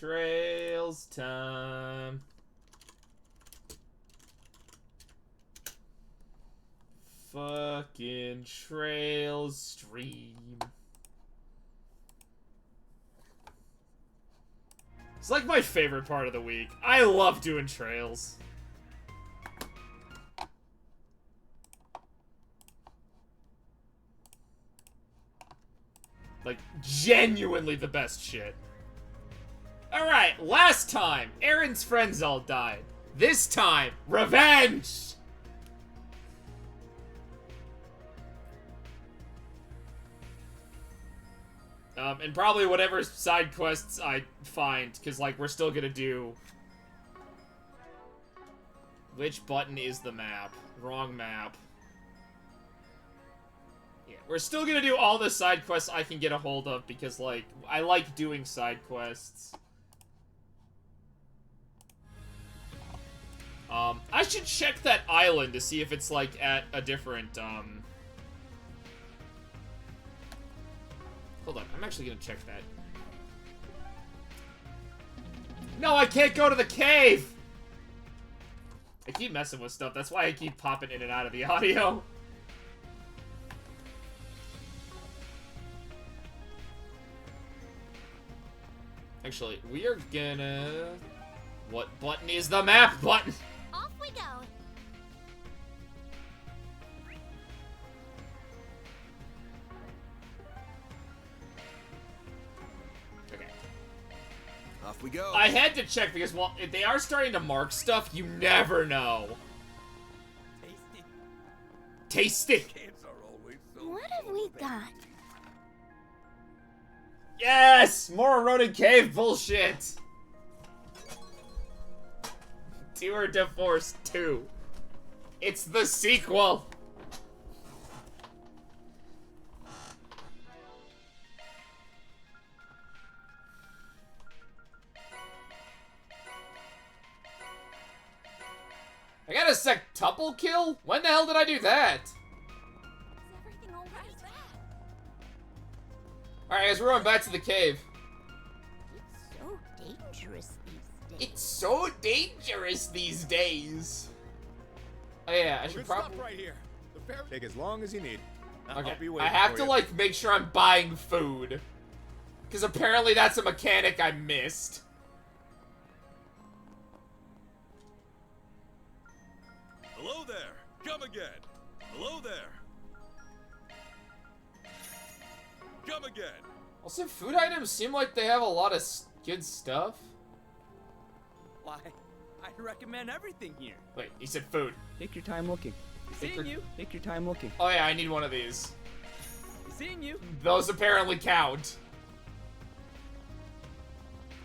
trails time. Fucking trails stream. It's like my favorite part of the week. I love doing trails. Like, genuinely the best shit. Alright, last time, Aaron's friends all died. This time, revenge! And probably whatever side quests I find, because, like, we're still gonna do... Which button is the map? Wrong map. Yeah, we're still gonna do all the side quests I can get a hold of, because, like, I like doing side quests. I should check that island to see if it's, like, at a different, Hold on, I'm actually gonna check that. No, I can't go to the cave! I keep messing with stuff, that's why I keep popping in and out of the audio. Actually, we are gonna... What button is the map button? Off we go. Okay. Off we go. I had to check because, well, if they are starting to mark stuff, you never know. Tasty. Caves are always so What have we got? Yes! More eroded cave bullshit! Tour de Force 2. It's the sequel! I got a sectuple kill? When the hell did I do that? Is everything all right? Alright guys, we're going back to the cave. It's so dangerous these days. It's so dangerous these days. Oh yeah, I should probably... Stop right here. The ferry... Take as long as you need. Okay, I'll be I waiting have for to, you. like, make sure I'm buying food. Because apparently that's a mechanic I missed. Hello there. Come again. Hello there. Come again. Also, food items seem like they have a lot of good stuff. Why, I recommend everything here. Wait, he said food. Take your time looking. Seeing you. Take your time looking. Oh yeah, I need one of these. Seeing you. Those apparently count.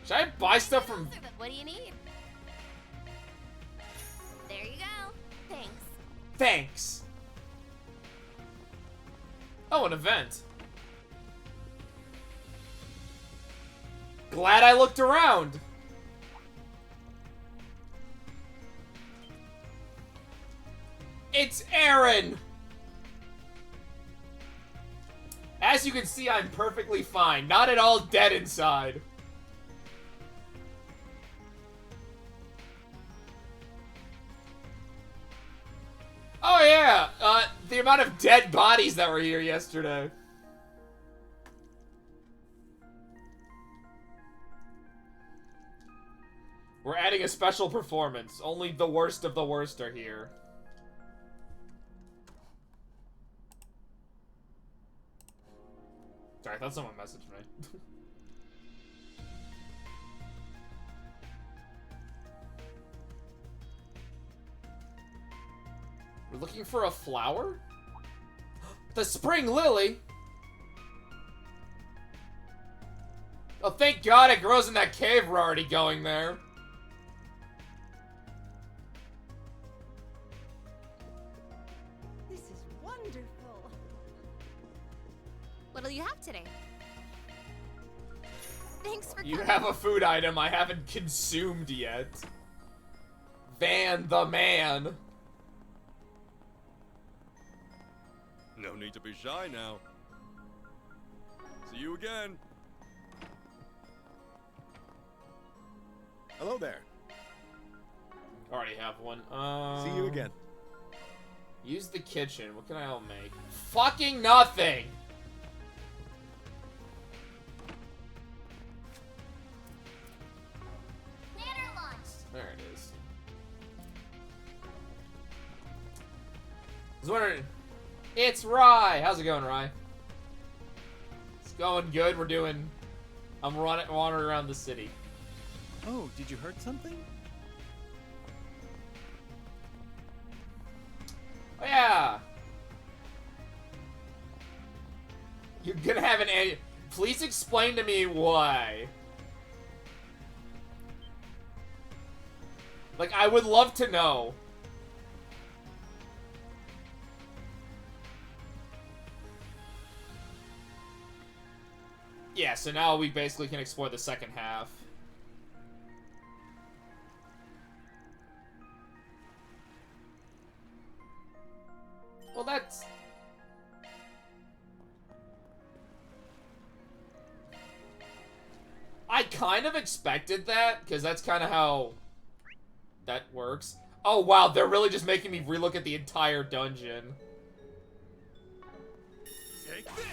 Should I buy stuff from... What do you need? There you go. Thanks. Thanks. Oh, an event. Glad I looked around. It's Aaron! As you can see, I'm perfectly fine. Not at all dead inside. Oh yeah, the amount of dead bodies that were here yesterday. We're adding a special performance. Only the worst of the worst are here. Sorry, I thought someone messaged me. We're looking for a flower? The spring lily? Oh, thank God it grows in that cave we're already going there. This is wonderful. What'll you have today? Thanks for You coming. have a food item I haven't consumed yet. Van the man. No need to be shy now. See you again. Hello there. Already have one. See you again. Use the kitchen. What can I all make? Fucking nothing! Nanner launched. There it is. I was wondering... It's Rye! How's it going, Rye? It's going good. We're doing... I'm wandering around the city. Oh, did you hurt something? Oh, yeah! You're gonna have an... Please explain to me why. Like, I would love to know. Yeah, so now we basically can explore the second half. Well, that's... I kind of expected that, because that's kind of how that works. Oh, wow, they're really just making me relook at the entire dungeon. Take this.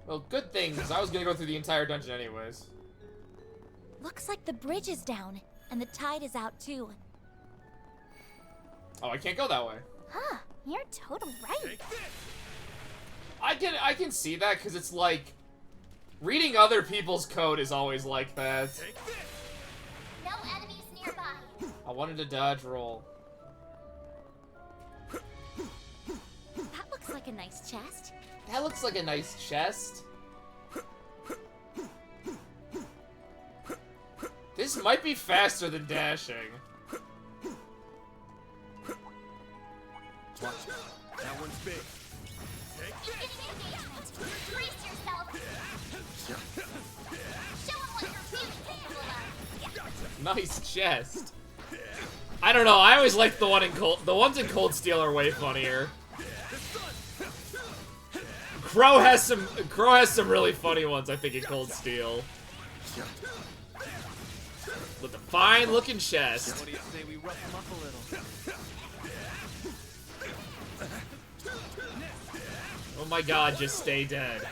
Well, good thing, because I was going to go through the entire dungeon anyways. Looks like the bridge is down, and the tide is out too. Oh, I can't go that way. Huh, you're totally right. Take this. I can see that, because it's like... Reading other people's code is always like that. Take this. No enemies nearby. I wanted to dodge roll. That looks like a nice chest. That looks like a nice chest. This might be faster than dashing. Watch it. That one's big. Take this. Beginning engagement. Brace yourself. Show 'em what you're really capable of. Nice chest. I don't know. I always like the one in Cold. The ones in Cold Steel are way funnier. Crow has some really funny ones, I think, in Cold Steel. With a fine looking chest. What do you say we rough him up a little? Oh my god, just stay dead.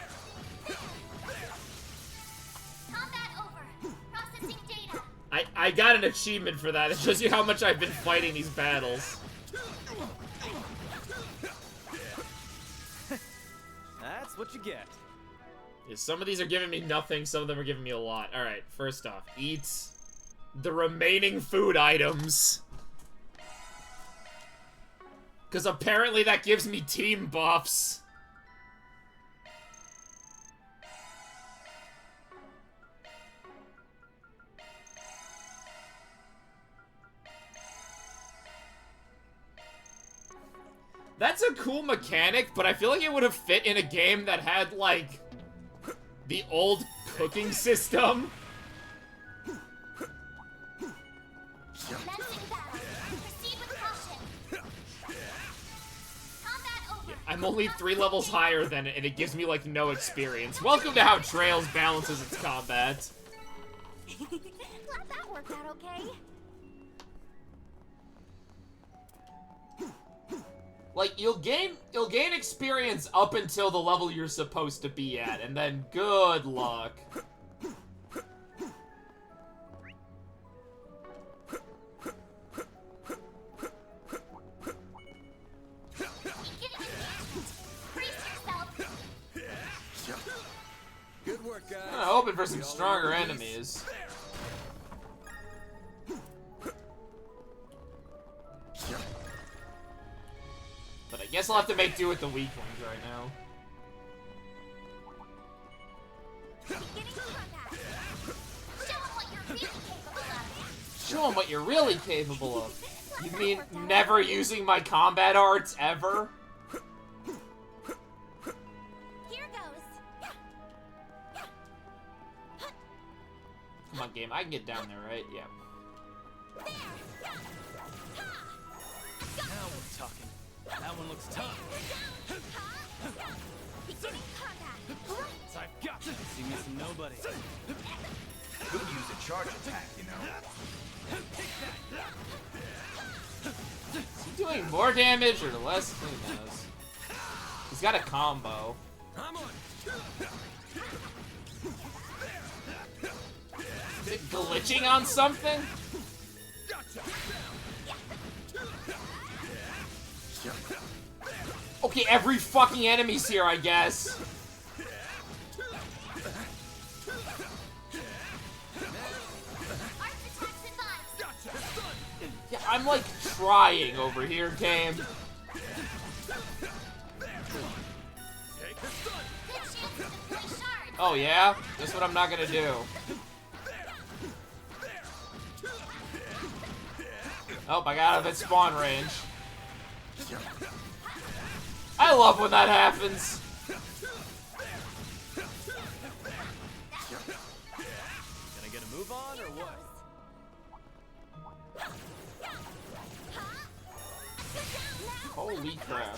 Combat over. Processing data. I got an achievement for that. It shows you how much I've been fighting these battles. That's what you get. Yeah, some of these are giving me nothing, some of them are giving me a lot. Alright, first off, eat the remaining food items. Because apparently that gives me team buffs. That's a cool mechanic, but I feel like it would have fit in a game that had, like, the old cooking system. Commencing battle. Proceed with caution. Combat over. I'm only 3 levels higher than it, and it gives me, like, no experience. Welcome to how Trails balances its combat. Glad that worked out okay. Like, you'll gain experience up until the level you're supposed to be at, and then good luck. Beginning engagement. Brace yourself. Good work, guys. I'm hoping for some stronger enemies. But I guess I'll have to make do with the weak ones right now. Beginning combat. Show 'em what you're really capable of. Show them what you're really capable of. You mean never using my combat arts ever? Here goes. Come on, game. I can get down there, right? Yeah. Now we're talking. That one looks tough. Beginning combat. I've got this. See missing nobody. Could use a charge attack, you know. Is he doing more damage or less? Who knows? He's got a combo. I'm on. Is it glitching on something? Okay, every fucking enemy's here, I guess. Yeah, I'm like trying over here, game. Oh yeah? That's what I'm not gonna do. Oh, I got out of its spawn range. I love when that happens. Gonna get a move on or what? Holy crap.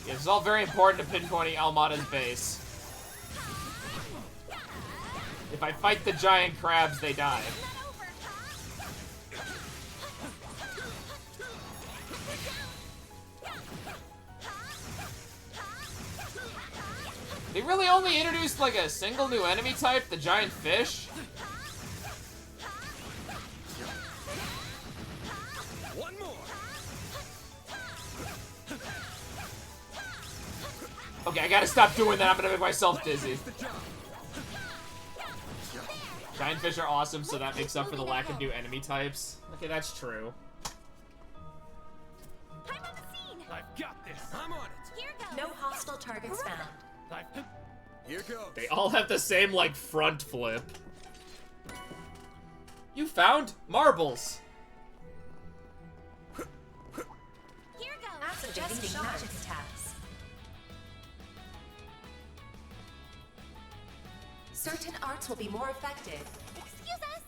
Yeah, it's all very important to pinpointing Almada's base. If I fight the giant crabs, they die. They really only introduced like a single new enemy type, the giant fish? One more. Okay, I gotta stop doing that. I'm gonna make myself dizzy. Giant fish are awesome, so that makes up for the lack of new enemy types. Okay, that's true. I'm on the scene. I've got this. I'm on it. Here goes. No hostile targets found. Here goes. They all have the same, like, front flip. You found marbles. Here goes. Suggesting magic attacks. Certain arts will be more effective. Excuse us.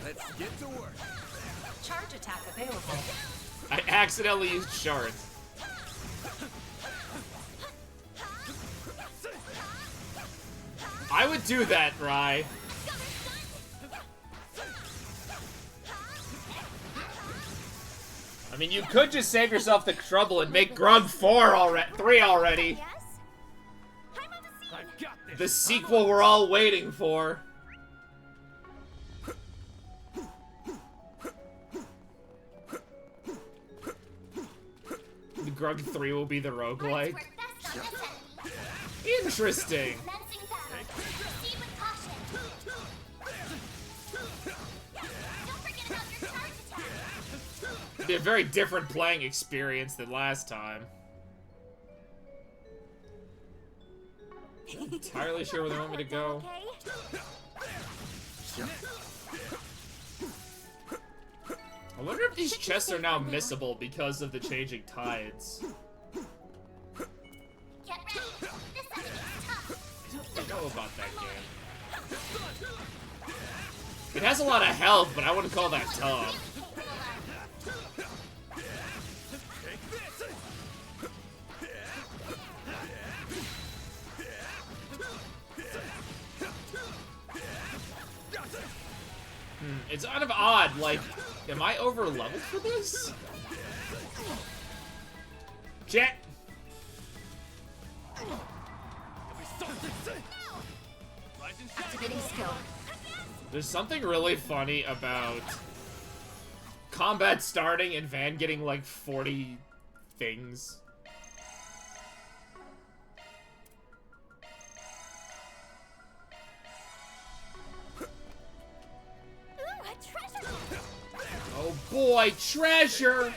Let's get to work. Charge attack available. I accidentally used shards. I would do that, Rye. I mean, you could just save yourself the trouble and make Grug 3 already. Yes. I'm on the scene. I've got this. The sequel we're all waiting for. The Grug 3 will be the roguelike. Work best on this enemy. Interesting. Commencing battle. Proceed with caution. Don't forget about your charge attack. It'd be a very different playing experience than last time. Not entirely sure where they want me to go. Okay. I wonder if these chests are now missable because of the changing tides. Get ready. This enemy is tough. I know about that game. It has a lot of health, but I wouldn't call that tough. It's kind of odd, like, am I over leveled for this? Jet! Activating skill. There's something really funny about combat starting and Van getting like 40 things. Ooh, a treasure. Oh boy, treasure!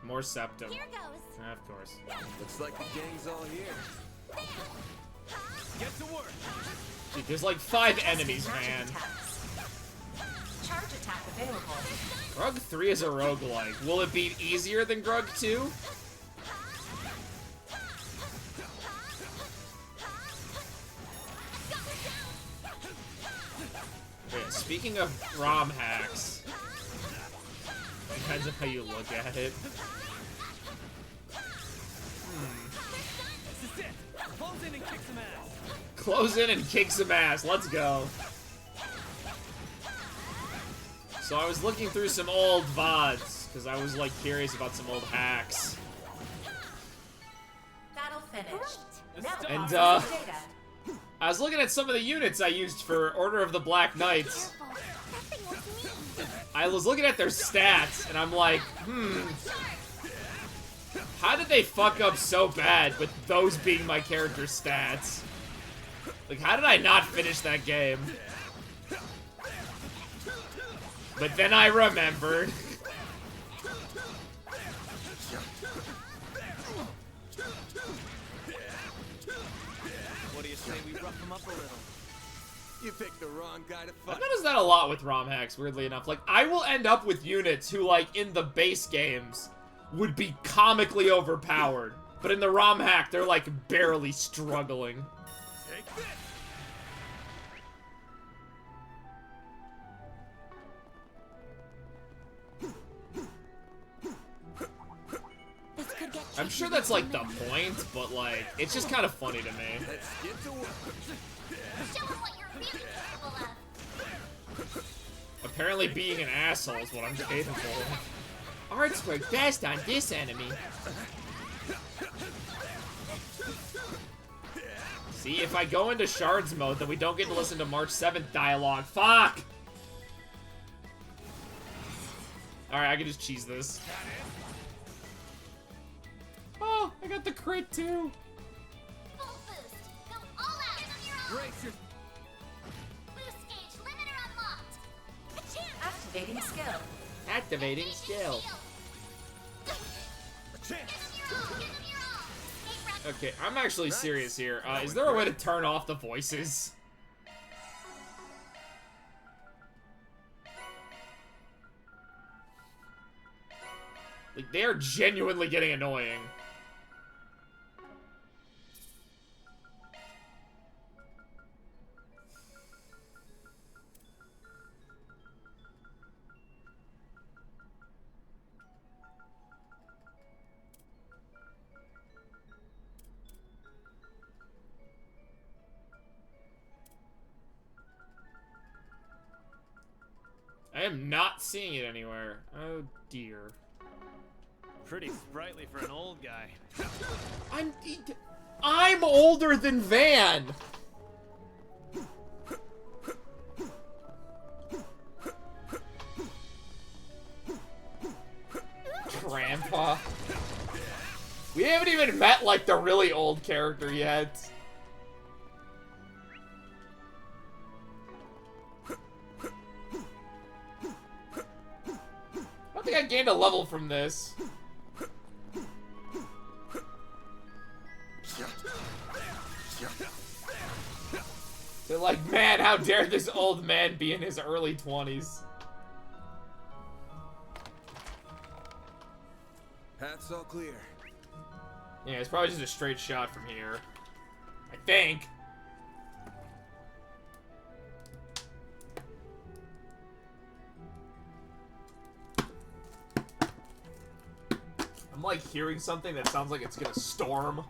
More septum. Here goes. Of course. Looks like the gang's all here. Get to work. Dude, there's like 5 Suggesting enemies, magic man. attacks. Charge attack available. Grug 3 is a roguelike. Will it be easier than Grug 2? Wait, speaking of ROM hacks, depends on how you look at it. Close in and kick some ass. Let's go. So I was looking through some old VODs, because I was, like, curious about some old hacks. Battle finished. Great. Now And, processing data. I was looking at some of the units I used for Order of the Black Knights. Careful. That thing was mean. I was looking at their stats, and I'm like, how did they fuck up so bad with those being my character's stats? Like, how did I not finish that game? But then I remembered. What do you say we rough him up a little? You picked the wrong guy to I've fight. noticed that a lot with ROM hacks, weirdly enough. Like, I will end up with units who, like, in the base games, would be comically overpowered. But in the ROM hack, they're, like, barely struggling. Take this. This could get I'm sure that's, like, the point, but, like, it's just kind of funny to me. Let's get to work. Show 'em what you're really capable of. Apparently being an asshole is what I'm capable of. Arts work best on this enemy. See, if I go into Shards mode, then we don't get to listen to March 7th dialogue. Fuck! Alright, I can just cheese this. Oh, I got the crit too. Full boost. Go all out. Give 'em your all. Brace your... Boost gauge limiter unlocked. A chance. Activating skill. Activating skill. A chance. Give 'em your all. Give 'em your all. Escape route. Okay, I'm actually serious here. Is there a way to turn off the voices? Like, they are genuinely getting annoying. I am not seeing it anywhere. Oh dear. Pretty sprightly for an old guy. I'm older than Van. Grandpa. We haven't even met like the really old character yet. I don't think I gained a level from this. They're like, man, how dare this old man be in his early 20s? Path's all clear. Yeah, it's probably just a straight shot from here. I think. I'm like hearing something that sounds like it's gonna storm.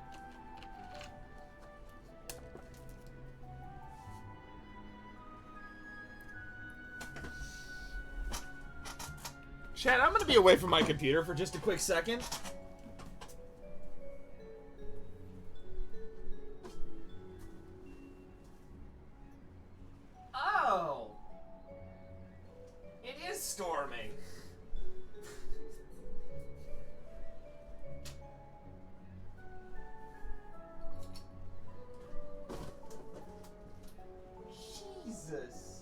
Chad, I'm gonna be away from my computer for just a quick second. Oh! It is storming. Jesus.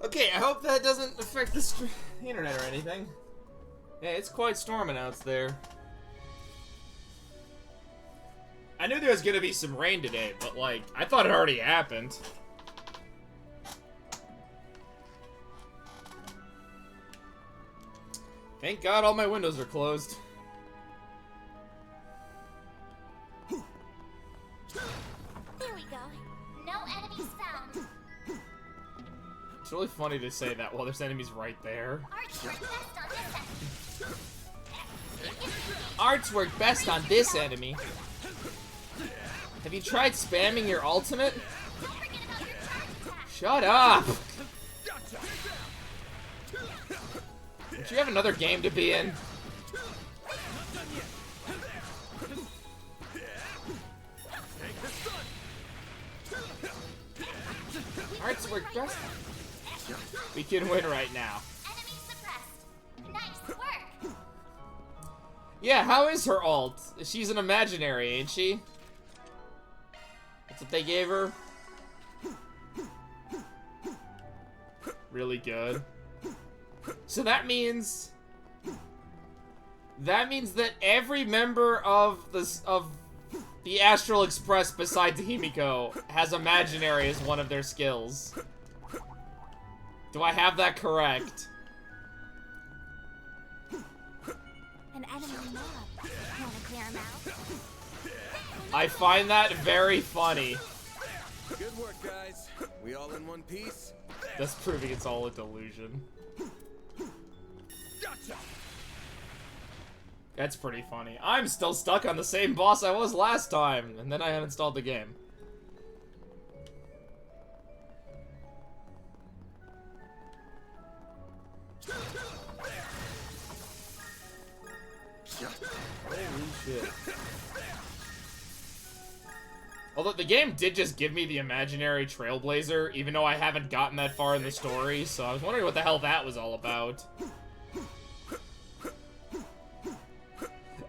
Okay, I hope that doesn't affect the internet or anything. Yeah, it's quite storming out there. I knew there was gonna be some rain today, but like, I thought it already happened. Thank God all my windows are closed. There we go. No enemies found. It's really funny to say that while there's enemies right there. Arch, you're best on this end. Arts work best on this enemy. Have you tried spamming your ultimate? Don't forget about your charge attack. Shut up! Don't you have another game to be in? Arts work best. We can win right now. Enemy suppressed. Nice work. Yeah, how is her ult? She's an imaginary, ain't she? That's what they gave her? Really good. So that means that every member of the Astral Express besides Himiko has imaginary as one of their skills. Do I have that correct? An enemy mob. Wanna clear him out? I find that very funny. Good work, guys. We all in one piece? That's proving it's all a delusion. Gotcha! That's pretty funny. I'm still stuck on the same boss I was last time, and then I uninstalled the game. Holy shit. Although the game did just give me the imaginary Trailblazer, even though I haven't gotten that far in the story, so I was wondering what the hell that was all about.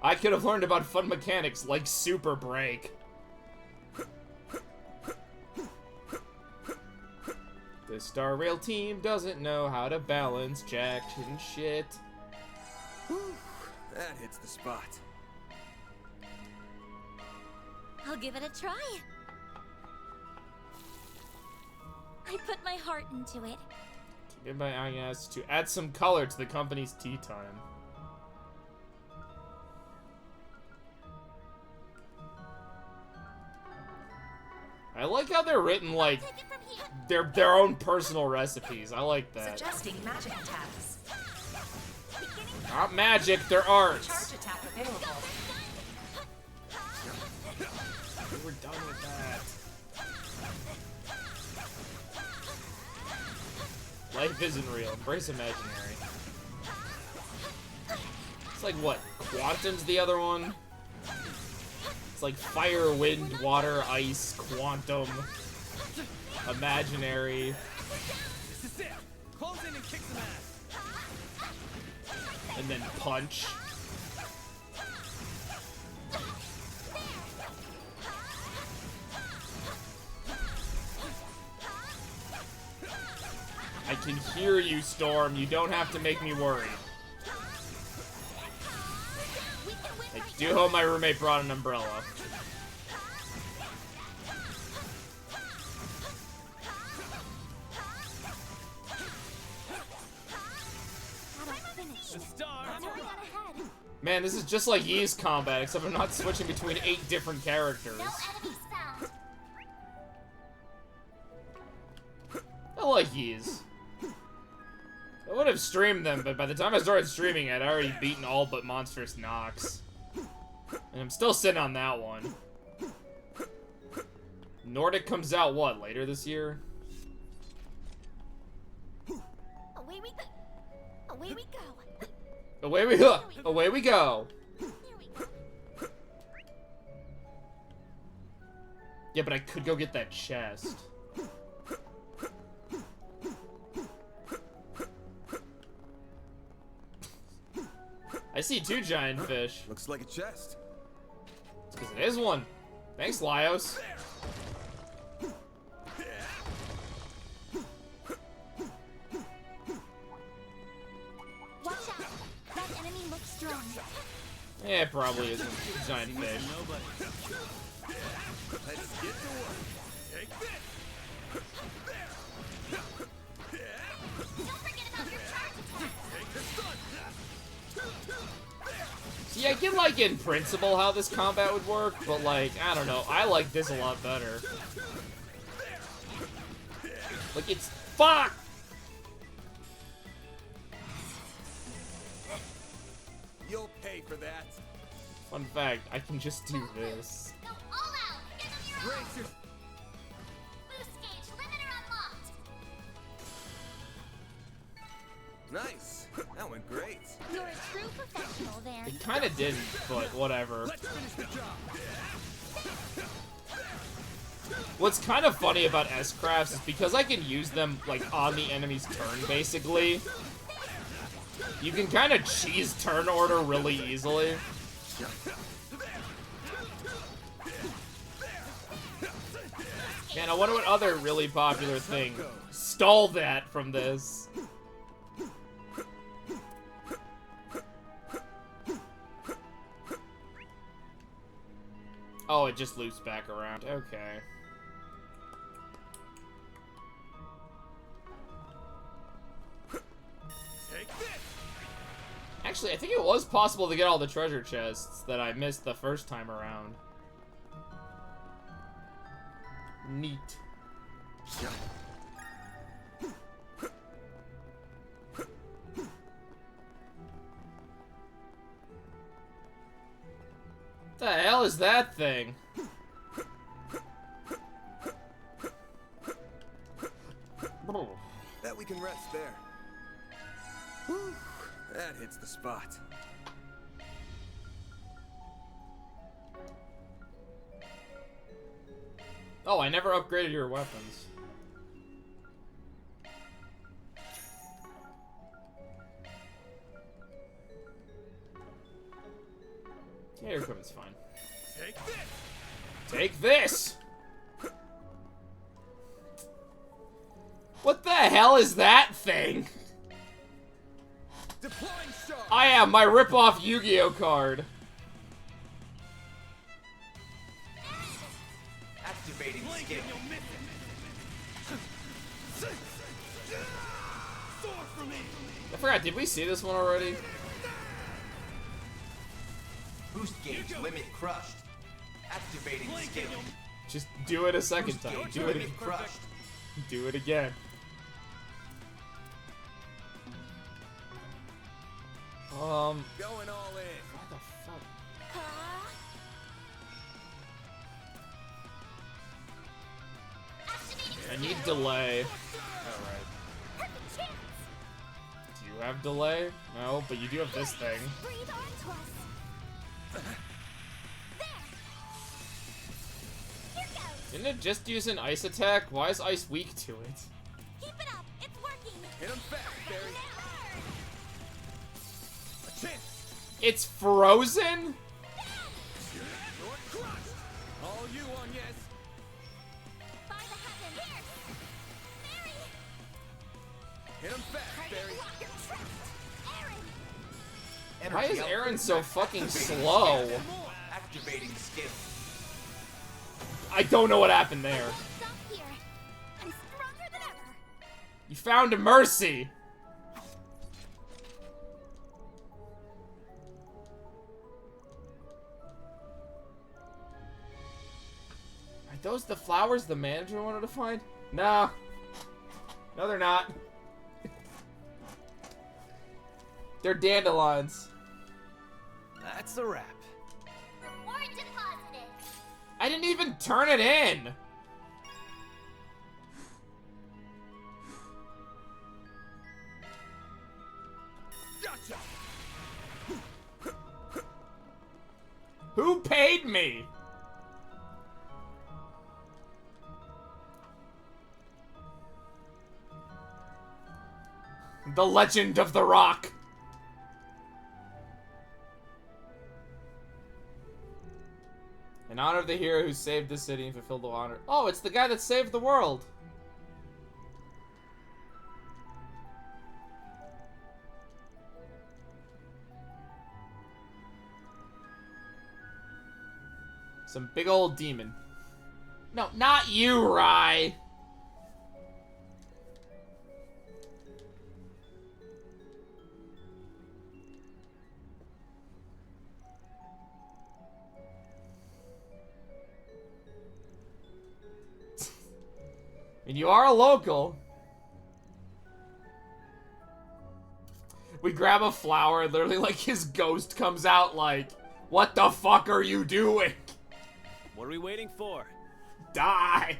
I could have learned about fun mechanics like Super Break. The Star Rail team doesn't know how to balance jack and shit. That hits the spot. I'll give it a try. I put my heart into it. Give my IS to add some color to the company's tea time. I like how they're written like Take it from here. their own personal recipes. I like that. Suggesting magic attacks. Not magic, they're arts. Charge attack available. We're done with that. Life isn't real. Embrace imaginary. It's like what? Quantum's the other one? It's like fire, wind, water, ice, quantum, imaginary, This is it. Close in and kick some ass. and then punch. I can hear you, Storm. You don't have to make me worry. We can win I right do hope my roommate brought an umbrella. That'll finish. The star. Hurry on ahead. Man, this is just like Ys combat, except I'm not switching between 8 different characters. No enemies found. I like Ys. I would have streamed them, but by the time I started streaming it, I'd already beaten all but Monstrous Nox. And I'm still sitting on that one. Nordic comes out, what, later this year? Away we go. Away we go. Away we go! Away we go! Here we go. Yeah, but I could go get that chest. I see 2 giant fish. Looks like a chest. It's 'cause it is one. Thanks, Laios. Watch out. That enemy looks strong. Yeah, it probably isn't. Giant fish. Nobody. Let's get to work. Take this. Don't forget about your charge attack. Take this one. See, I get, like, in principle how this combat would work, but, like, I don't know. I like this a lot better. Like, it's... Fuck! You'll pay for that. Fun fact, I can just do this. Go all out. Give them your all. Brace your... Boost gauge limiter unlocked. Nice. That went great. You're a true professional there. It kinda didn't, but whatever. Let's finish the job. What's kind of funny about S-Crafts is because I can use them, like, on the enemy's turn, basically. You can kind of cheese turn order really easily. Man, I wonder what other really popular thing stole that from this. Oh, it just loops back around. Okay. Take this. Actually, I think it was possible to get all the treasure chests that I missed the first time around. Neat. The hell is that thing? Bet we can rest there. Whew, that hits the spot. Oh, I never upgraded your weapons. Yeah, your equipment's fine. Take this. Take this! What the hell is that thing? Deploying star. I am my rip-off Yu-Gi-Oh card. Activating skill. I forgot, did we see this one already? Boost gauge limit crushed. Activating skill. Just do it a second Boost time. gauge Do it, limit crushed. do it again. Going all in. What the fuck? I need delay. Alright. Perfect chance. Do you have delay? No, but you do have this thing. Breathe onto us. There. Here goes. Didn't it just use an ice attack? Why is ice weak to it? Keep it up. It's working. Hit him fast, Barry. A chance. It's frozen? You're crushed. All you on yes. By the heaven. Here. Mary. Hit him fast, Barry. Lock your traps. Aaron. Why is Energy Aaron output. so fucking slow? Activating skill. I don't know what happened there. Stop here. I'm stronger than ever. You found a mercy. Are those the flowers the manager wanted to find? No. No, they're not. They're dandelions. That's a wrap. Reward deposited. I didn't even turn it in. Gotcha. Who paid me? The Legend of the Rock. In honor of the hero who saved the city and fulfilled the honor. Oh, it's the guy that saved the world. Some big old demon. No, not you, Rye. And you are a local. We grab a flower, and literally, like, his ghost comes out like, what the fuck are you doing? What are we waiting for? Die!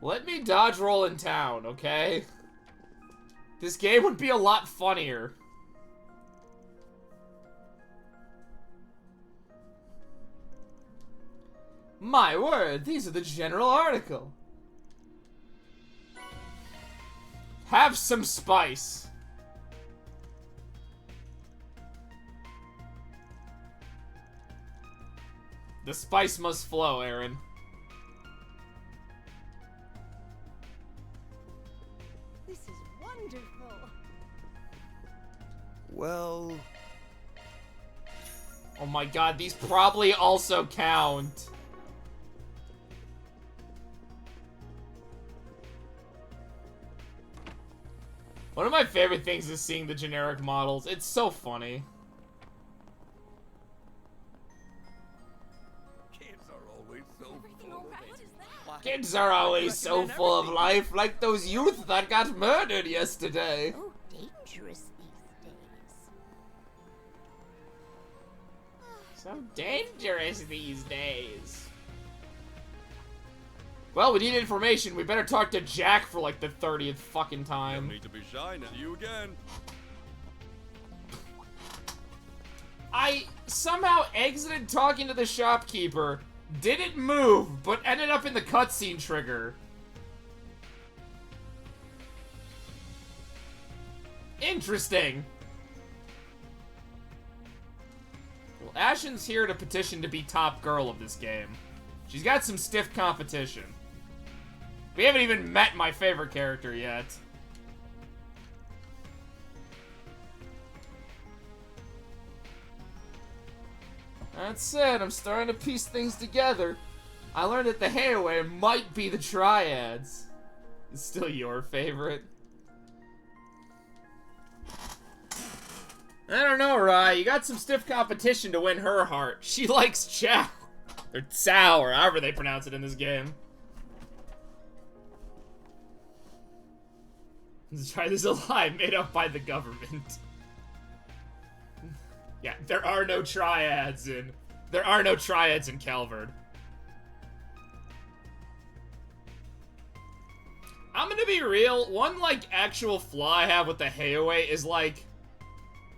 Let me dodge roll in town, okay? This game would be a lot funnier. My word, these are the general article. Have some spice. The spice must flow, Aaron. This is wonderful. Well, Oh my god, these probably also count. One of my favorite things is seeing the generic models. It's so funny. Kids are always so Everything all right? What is that? Kids are always so full of life, like those youth that got murdered yesterday. Oh, dangerous these days. So dangerous these days. Well, we need information. We better talk to Jack for like the 30th fucking time. need to be shy now. You again. I somehow exited talking to the shopkeeper, didn't move, but ended up in the cutscene trigger. Interesting. Well, Ashen's here to petition to be top girl of this game. She's got some stiff competition. We haven't even met my favorite character yet. That's it, I'm starting to piece things together. I learned that the Hayaway might be the Triads. It's still your favorite. I don't know, Rai. You got some stiff competition to win her heart. She likes Chow. Or Tsao, or however they pronounce it in this game. Let's try this a lie made up by the government. Yeah, there are no triads in Calvard. I'm gonna be real, one like actual flaw I have with the Hayaway is like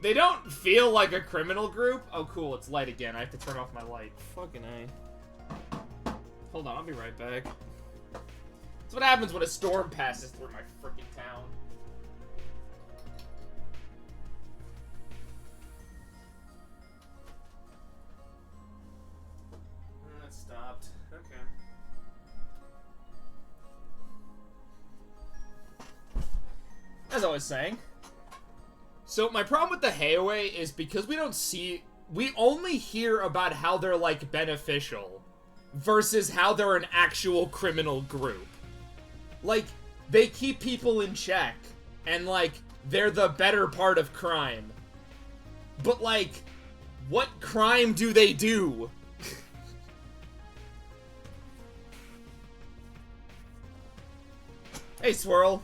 they don't feel like a criminal group. Oh cool, it's light again. I have to turn off my light. Fucking A. Hold on, I'll be right back. That's what happens when a storm passes through my freaking town. That stopped. Okay. As I was saying. So my problem with the Hayaway is because we only hear about how they're like beneficial versus how they're an actual criminal group. Like, they keep people in check and like they're the better part of crime. But like, what crime do they do? Hey, Swirl.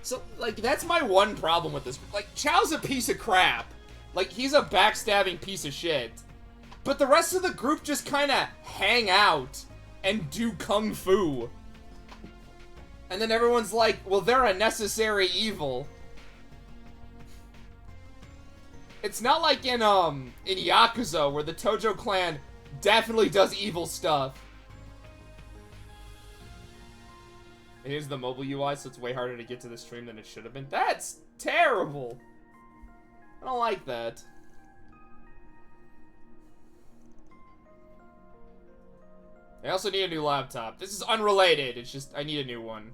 So, like, that's my one problem with this. Like, Chow's a piece of crap. Like, he's a backstabbing piece of shit. But the rest of the group just kind of hang out and do kung fu. And then everyone's like, well, they're a necessary evil. It's not like in Yakuza, where the Tojo clan definitely does evil stuff. And here's the mobile UI, so it's way harder to get to the stream than it should have been. That's terrible! I don't like that. I also need a new laptop. This is unrelated, it's just, I need a new one.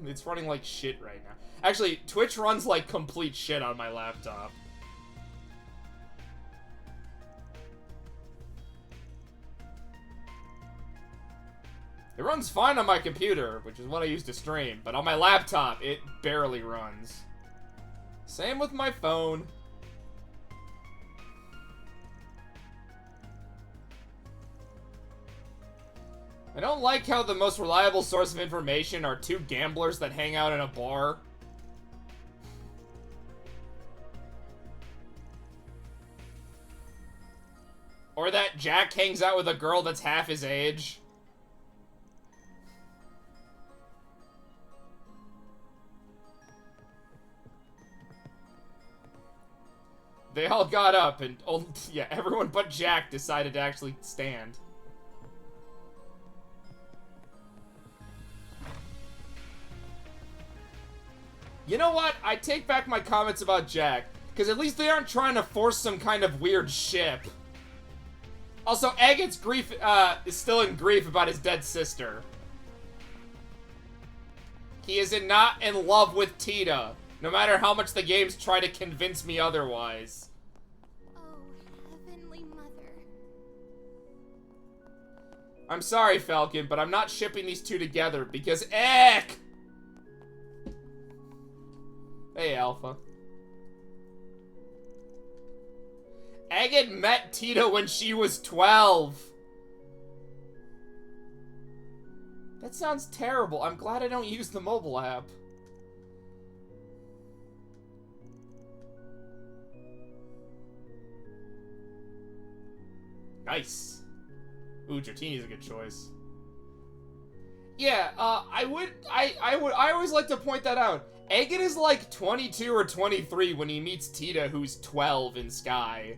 It's running like shit right now. Actually, Twitch runs like complete shit on my laptop. It runs fine on my computer, which is what I use to stream, but on my laptop, it barely runs. Same with my phone. I don't like how the most reliable source of information are two gamblers that hang out in a bar. Or that Jack hangs out with a girl that's half his age. They all got up and, yeah, everyone but Jack decided to actually stand. You know what? I take back my comments about Jack, because at least they aren't trying to force some kind of weird ship. Also, Agate is still in grief about his dead sister. He is not in love with Tita, no matter how much the games try to convince me otherwise. Oh, Heavenly Mother. I'm sorry, Falcon, but I'm not shipping these two together because Eck! Hey, Alpha. Agate met Tita when she was 12. That sounds terrible. I'm glad I don't use the mobile app. Nice. Ooh, Dratini's a good choice. Yeah, I always like to point that out. Agate is like 22 or 23 when he meets Tita, who's 12 in Sky.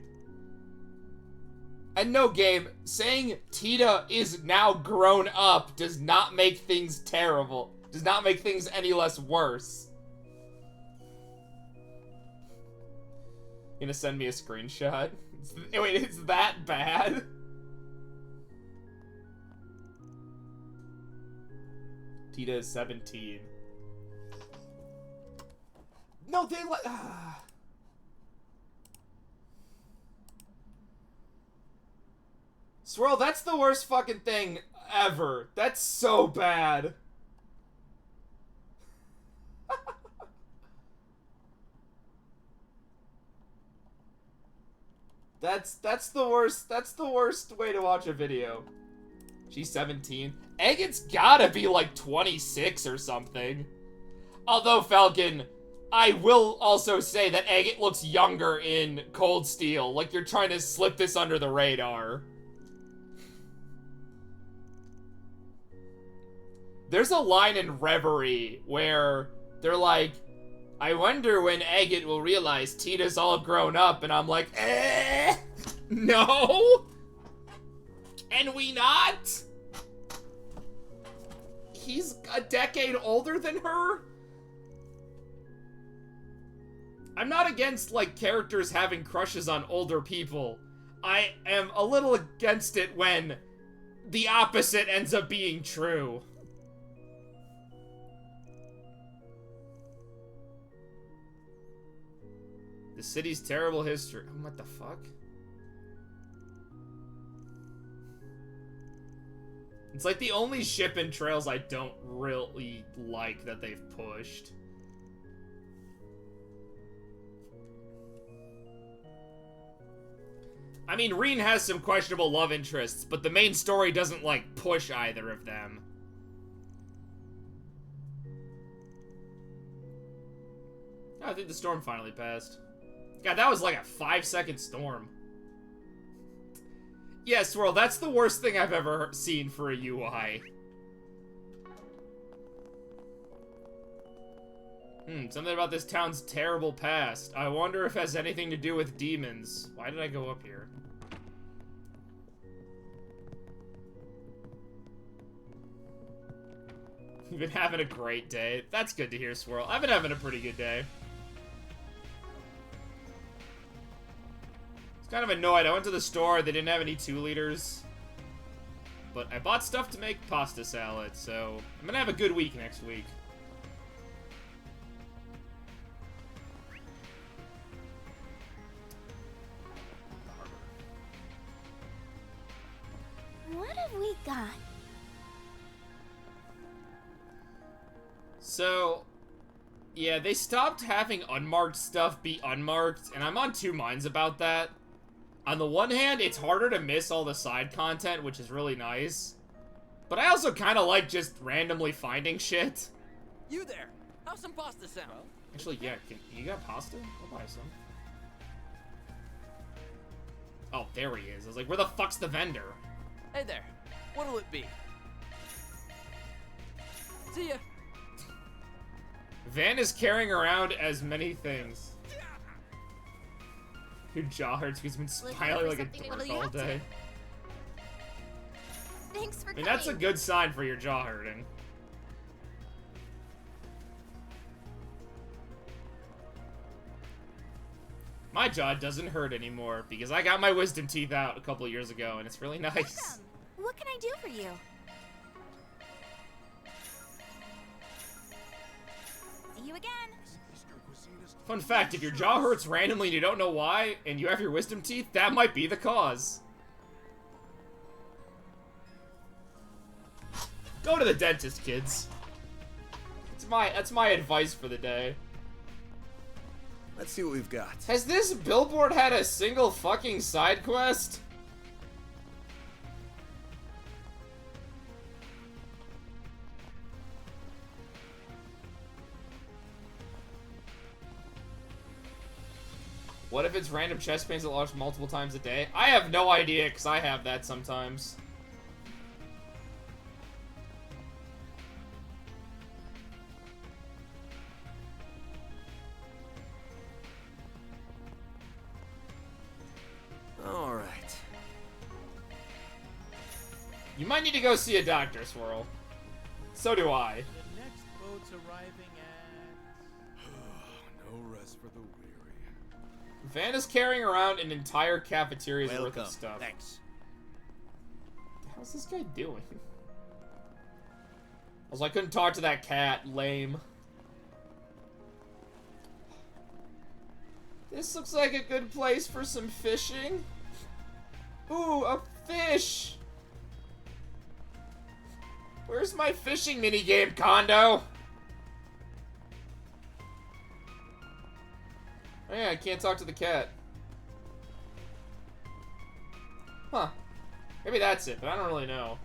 And no, game, saying Tita is now grown up does not make things terrible. Does not make things any less worse. You gonna send me a screenshot? Wait, it's that bad? Tita is 17. No, they like... Swirl, that's the worst fucking thing ever. That's so bad. That's the worst way to watch a video. She's 17. Agate's gotta be like 26 or something. Although, Falcon, I will also say that Agate looks younger in Cold Steel. Like you're trying to slip this under the radar. There's a line in Reverie where they're like, I wonder when Agate will realize Tita's all grown up, and I'm like, no? Can we not? He's a decade older than her? I'm not against, like, characters having crushes on older people. I am a little against it when the opposite ends up being true. The city's terrible history. What the fuck? It's like the only ship in Trails I don't really like that they've pushed. I mean, Reen has some questionable love interests, but the main story doesn't, like, push either of them. Oh, I think the storm finally passed. God, that was like a 5-second storm. Yeah, Swirl, that's the worst thing I've ever seen for a UI. Something about this town's terrible past. I wonder if it has anything to do with demons. Why did I go up here? You've been having a great day. That's good to hear, Swirl. I've been having a pretty good day. Kind of annoyed. I went to the store, they didn't have any 2-liters. But I bought stuff to make pasta salad, so I'm gonna have a good week next week. What have we got? So, yeah, they stopped having unmarked stuff be unmarked, and I'm on two minds about that. On the one hand, it's harder to miss all the side content, which is really nice. But I also kind of like just randomly finding shit. You there? How's some pasta sound? Actually, yeah, you got pasta? I'll buy some. Oh, there he is. I was like, where the fuck's the vendor? Hey there. What'll it be? See ya. Van is carrying around as many things. Your jaw hurts because he's been smiling like a dork all day. Thanks for I mean, coming. that's a good sign for your jaw hurting. My jaw doesn't hurt anymore because I got my wisdom teeth out a couple years ago and it's really nice. Welcome. What can I do for you? See you again. Fun fact, if your jaw hurts randomly and you don't know why, and you have your wisdom teeth, that might be the cause. Go to the dentist, kids. That's my advice for the day. Let's see what we've got. Has this billboard had a single fucking side quest? What if it's random chest pains that launch multiple times a day? I have no idea, because I have that sometimes. Alright. You might need to go see a doctor, Swirl. So do I. The next boat's arriving at... No rest for the weary. Van is carrying around an entire cafeteria's worth Welcome. of stuff. Thanks. How's this guy doing? Also, I couldn't talk to that cat. Lame. This looks like a good place for some fishing. Ooh, a fish! Where's my fishing minigame, Kondo? Oh yeah, I can't talk to the cat. Huh. Maybe that's it, but I don't really know.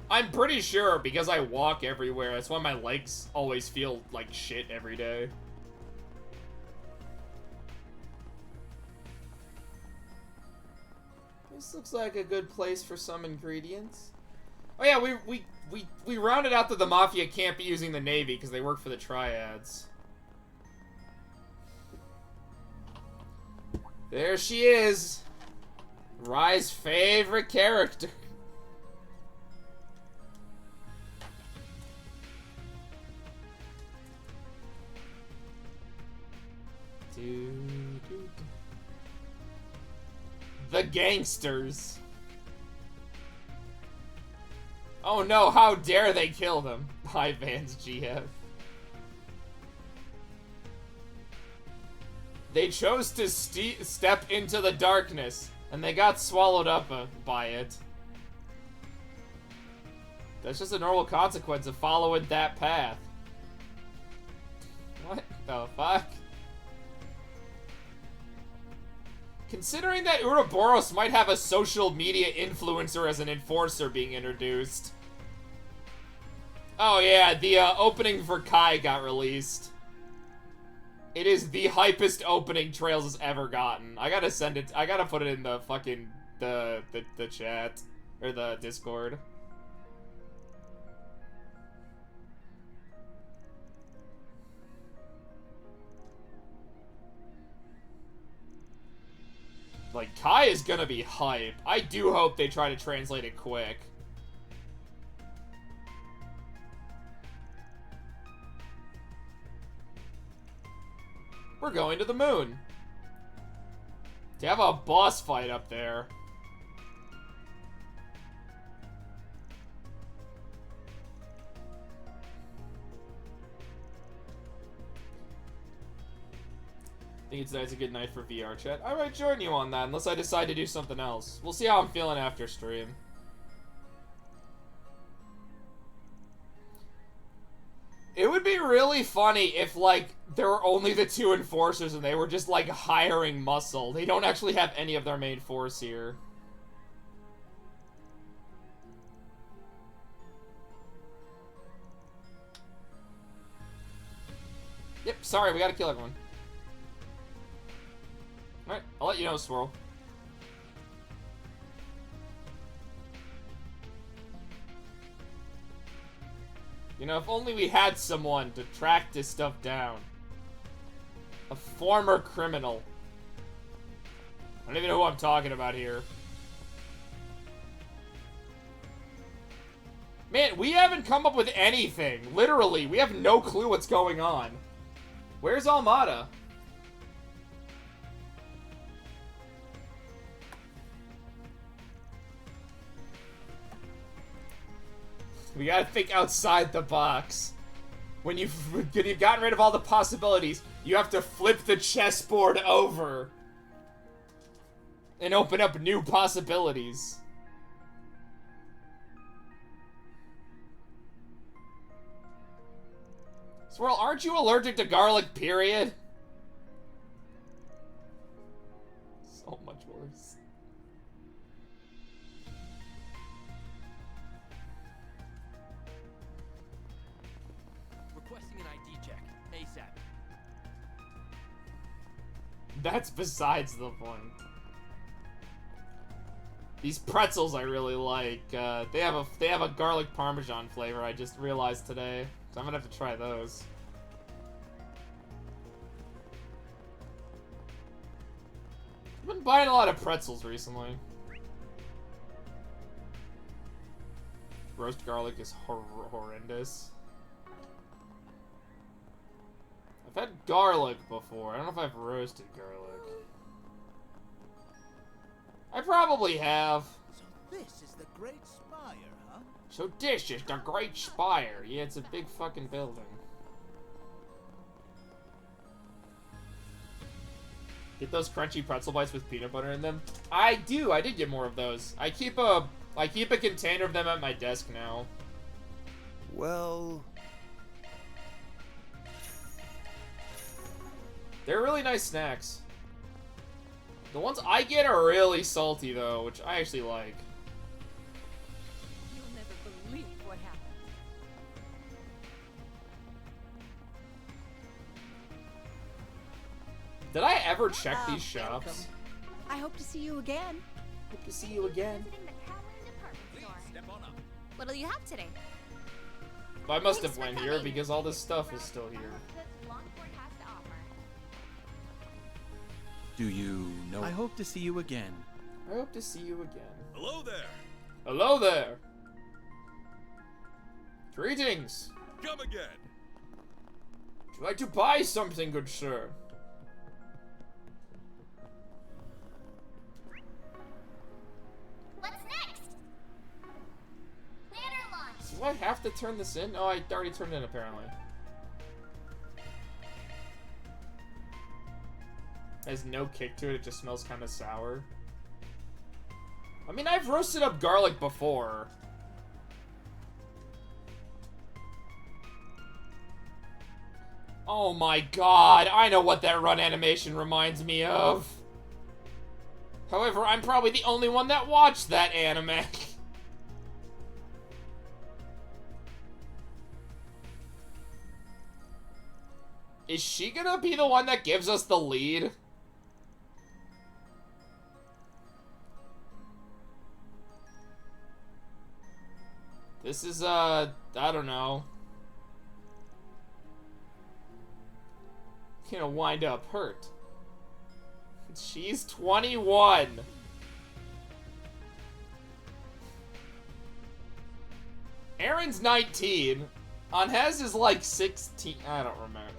I'm pretty sure because I walk everywhere, that's why my legs always feel like shit every day. This looks like a good place for some ingredients. Oh yeah, we rounded out that the Mafia can't be using the Navy because they work for the Triads. There she is. Rai's favorite character. The gangsters. Oh no, how dare they kill them? Hi, Van's GF. They chose to step into the darkness, and they got swallowed up by it. That's just a normal consequence of following that path. What the fuck? Considering that Ouroboros might have a social media influencer as an enforcer being introduced. Oh yeah, the opening for Kai got released. It is the hypest opening Trails has ever gotten. I gotta send it, I gotta put it in the fucking, the chat, or the Discord. Like, Kai is gonna be hype. I do hope they try to translate it quick. We're going to the moon. To have a boss fight up there. I think tonight's a good night for VR chat. I might join you on that, unless I decide to do something else. We'll see how I'm feeling after stream. It would be really funny if, like, there were only the two enforcers and they were just, like, hiring muscle. They don't actually have any of their main force here. sorry, we gotta kill everyone. Alright, I'll let you know, Swirl. You know, if only we had someone to track this stuff down. A former criminal. I don't even know who I'm talking about here. Man, we haven't come up with anything. Literally, we have no clue what's going on. Where's Almada? We gotta think outside the box. When you've gotten rid of all the possibilities, you have to flip the chessboard over. And open up new possibilities. Swirl, aren't you allergic to garlic, period? So much worse. Requesting an ID check. ASAP. That's besides the point. These pretzels I really like. They have a garlic parmesan flavor. I just realized today, so I'm gonna have to try those. I've been buying a lot of pretzels recently. Roast garlic is horrendous. I've had garlic before. I don't know if I've roasted garlic. I probably have. So this is the Great Spire, huh? So this is the Great Spire. Yeah, it's a big fucking building. Get those crunchy pretzel bites with peanut butter in them? I do. I did get more of those. I keep a container of them at my desk now. Well, They're really nice snacks. The ones I get are really salty though, which I actually like. You'll never believe what happened. Did I ever check these shops? Welcome. I hope to see you again. Hope to see you again. Visiting the Cowan department store. Step on up. What'll you have today? I must have Thanks for went here coming. because all this stuff is still here. That Longport has to offer. Do you know? I hope to see you again. I hope to see you again. hello there. Hello there. Greetings. Come again. Would you like to buy something, good sir? What's next? Planner launch. Do I have to turn this in? Oh, I already turned it in apparently. Has no kick to it, it just smells kind of sour. I mean, I've roasted up garlic before. Oh my god, I know what that run animation reminds me of. However, I'm probably the only one that watched that anime. Is she gonna be the one that gives us the lead? This is, I don't know. Gonna wind up hurt. She's 21. Aaron's 19. Anhez is like 16. I don't remember.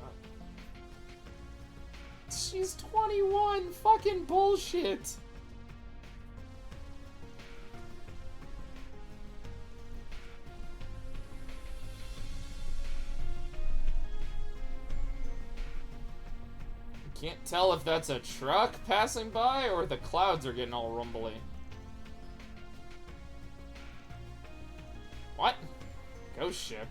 She's 21. Fucking bullshit. Can't tell if that's a truck passing by or the clouds are getting all rumbly. What? Ghost ship.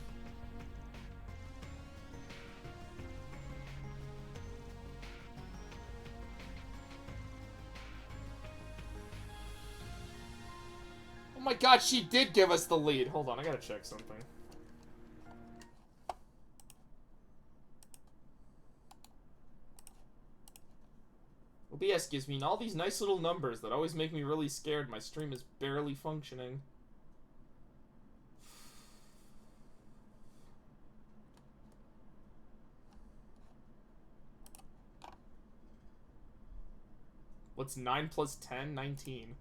Oh my god, she did give us the lead. Hold on, I gotta check something. OBS gives me all these nice little numbers that always make me really scared. My stream is barely functioning. What's 9 plus 10? 19.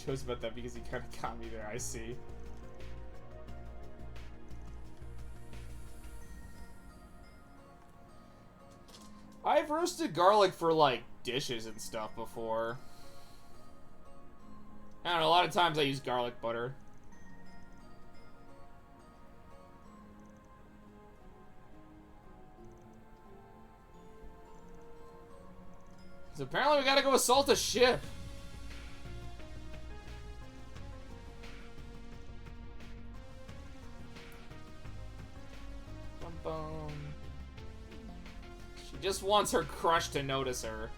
Chose about that because he kind of got me there, I see. I've roasted garlic for, like, dishes and stuff before. I don't know, a lot of times I use garlic butter. So apparently we gotta go assault a ship. Bum bum. She just wants her crush to notice her.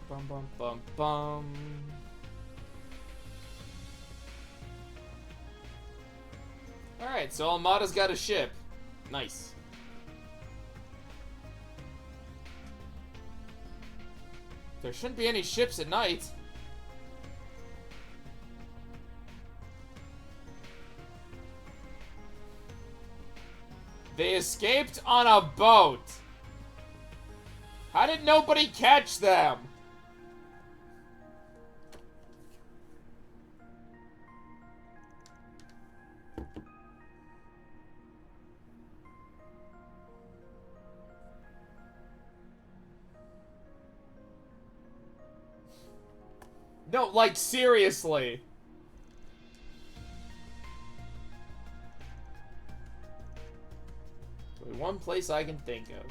Bum bum bum bum. Alright, so Almada's got a ship. Nice. There shouldn't be any ships at night. They escaped on a boat. How did nobody catch them? No, like, seriously. Only one place I can think of.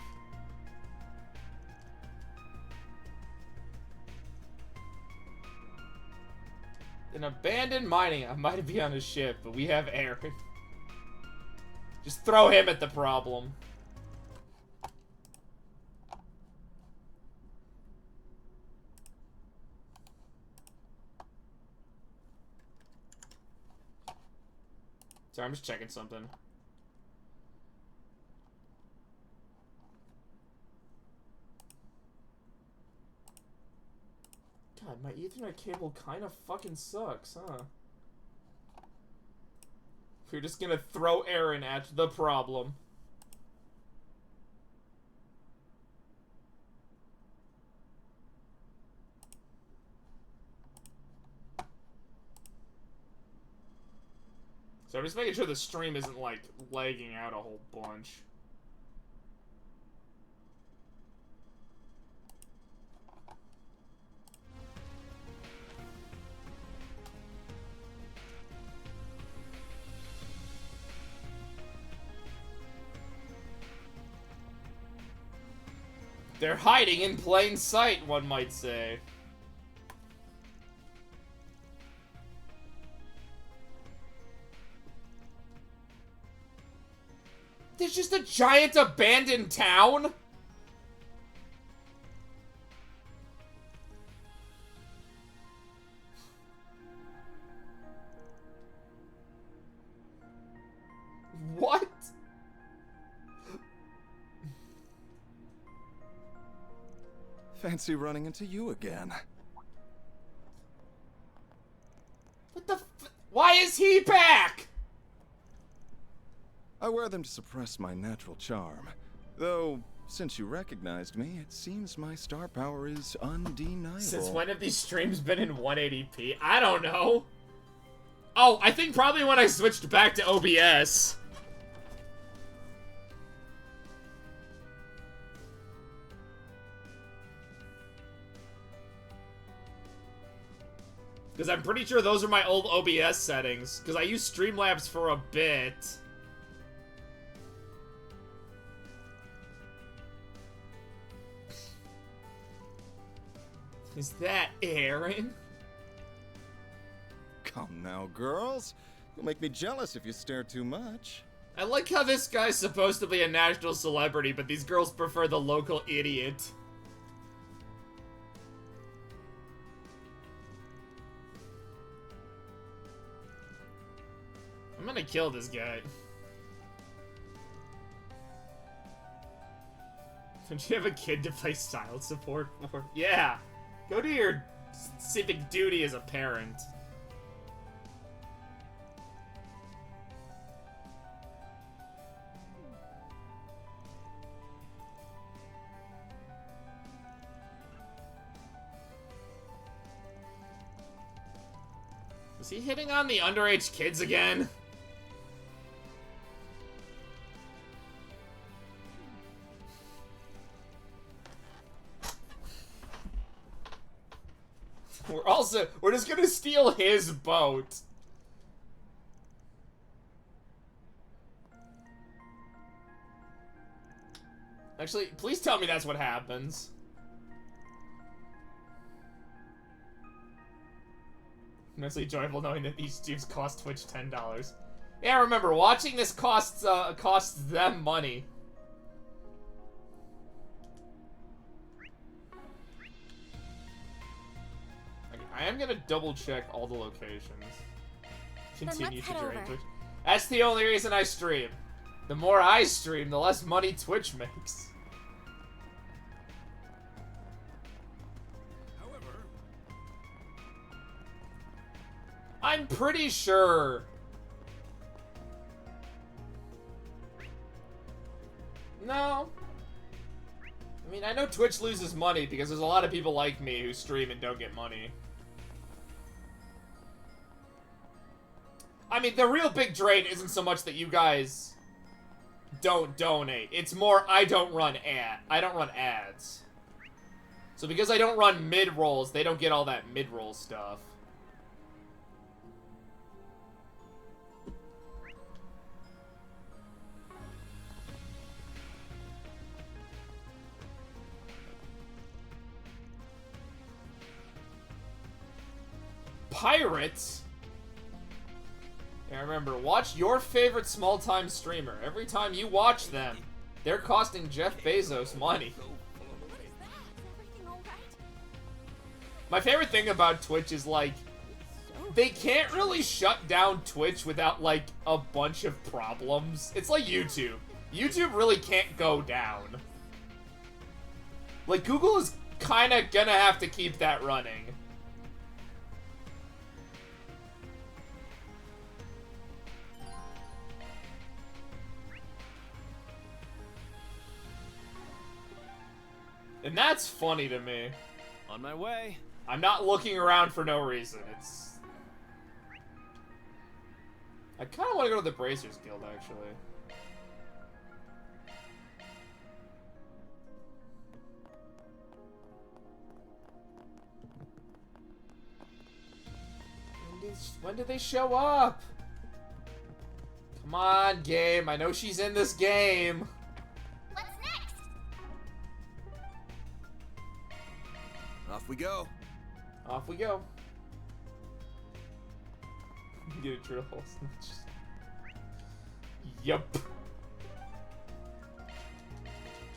An abandoned mining. I might be on a ship, but we have Aaron. Just throw him at the problem. Sorry, I'm just checking something. God, my Ethernet cable kind of fucking sucks, huh? We're just gonna throw Aaron at the problem. So I'm just making sure the stream isn't, like, lagging out a whole bunch. They're hiding in plain sight, one might say. There's just a giant abandoned town? What? Fancy running into you again. What the f- Why is he back? I wear them to suppress my natural charm. Though, since you recognized me, it seems my star power is undeniable. Since when have these streams been in 180p? I don't know. Oh, I think probably when I switched back to OBS. Because I'm pretty sure those are my old OBS settings. Because I used Streamlabs for a bit. Is that Aaron? Come now, girls. You'll make me jealous if you stare too much. I like how this guy's supposed to be a national celebrity, but these girls prefer the local idiot. I'm gonna kill this guy. Don't you have a kid to play child support for? Yeah! Go do your civic duty as a parent. Is he hitting on the underage kids again? We're just gonna steal his boat. Actually, please tell me that's what happens. Immensely joyful knowing that these streams cost Twitch $10. Yeah, remember, watching this costs them money. Okay, I am gonna double check all the locations. Continue to drain Twitch. That's the only reason I stream. The more I stream, the less money Twitch makes. I'm pretty sure. No. I mean, I know Twitch loses money because there's a lot of people like me who stream and don't get money. I mean, the real big drain isn't so much that you guys don't donate. It's more I don't run ads. So because I don't run mid-rolls, they don't get all that mid-roll stuff. Pirates? Yeah, remember, watch your favorite small-time streamer. Every time you watch them, they're costing Jeff Bezos money. My favorite thing about Twitch is, like, they can't really shut down Twitch without, like, a bunch of problems. It's like YouTube. YouTube really can't go down. Like, Google is kinda gonna have to keep that running. And that's funny to me. On my way. I'm not looking around for no reason. It's... I kind of want to go to the Bracers Guild, actually. When did they show up? Come on, game. I know she's in this game. What's next? Off we go. Off we go. Get a drill hole. Yup.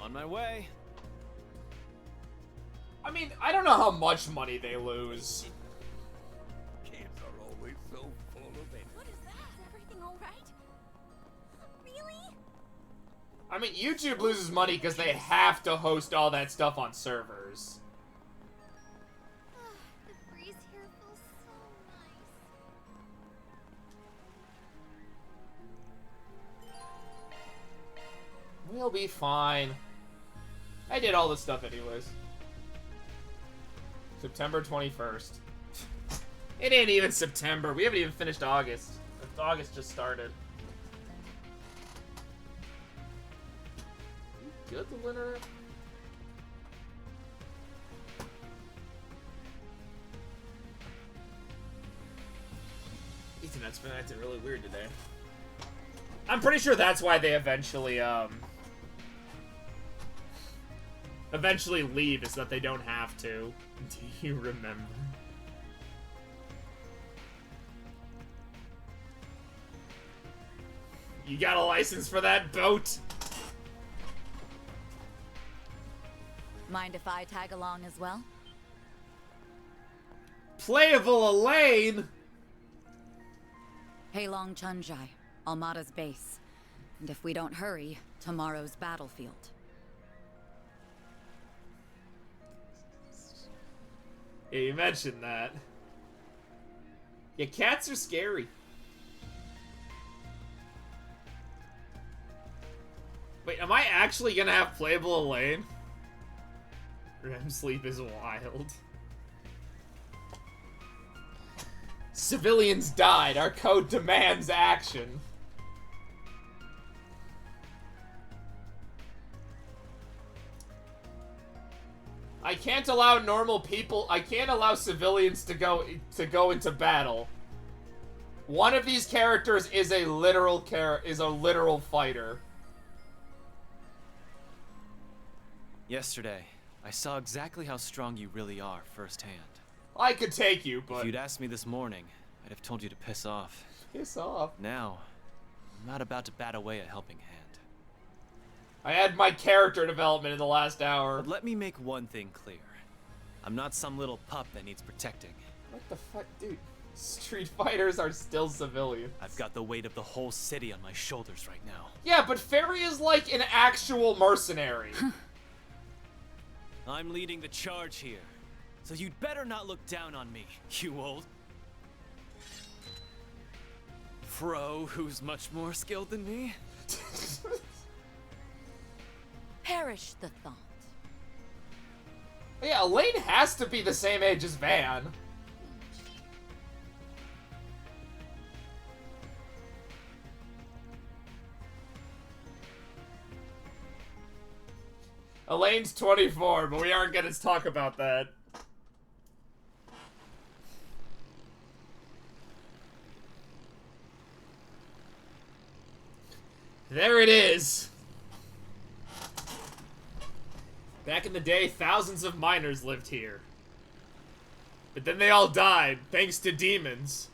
On my way. I mean, I don't know how much money they lose. Kids are always so full of it. What is that? Is everything alright? Really? I mean, YouTube loses money because they have to host all that stuff on servers. The breeze here feels so nice. We'll be fine. I did all this stuff anyways. September 21st. It ain't even September. We haven't even finished August. August just started. You good, the winter? Ethernet's been acting really weird today. I'm pretty sure that's why they eventually leave, is that they don't have to. Do you remember? You got a license for that boat? Mind if I tag along as well? Playable Elaine? Heilong Chunjai, Almada's base. And if we don't hurry, tomorrow's battlefield. Yeah, you mentioned that. Yeah, cats are scary. Wait, am I actually gonna have playable Elaine? REM sleep is wild. Civilians died. Our code demands action. I can't allow normal people. I can't allow civilians to go into battle. One of these characters is a literal fighter. Yesterday, I saw exactly how strong you really are firsthand. I could take you, but... If you'd asked me this morning, I'd have told you to piss off. Piss off? Now, I'm not about to bat away a helping hand. I had my character development in the last hour. But let me make one thing clear. I'm not some little pup that needs protecting. What the fuck, dude? Street fighters are still civilians. I've got the weight of the whole city on my shoulders right now. Yeah, but Fairy is like an actual mercenary. I'm leading the charge here. So you'd better not look down on me, you old pro who's much more skilled than me. Perish the thought. Yeah, Elaine has to be the same age as Van. Elaine's 24, but we aren't gonna talk about that. There it is. Back in the day, thousands of miners lived here. But then they all died, thanks to demons.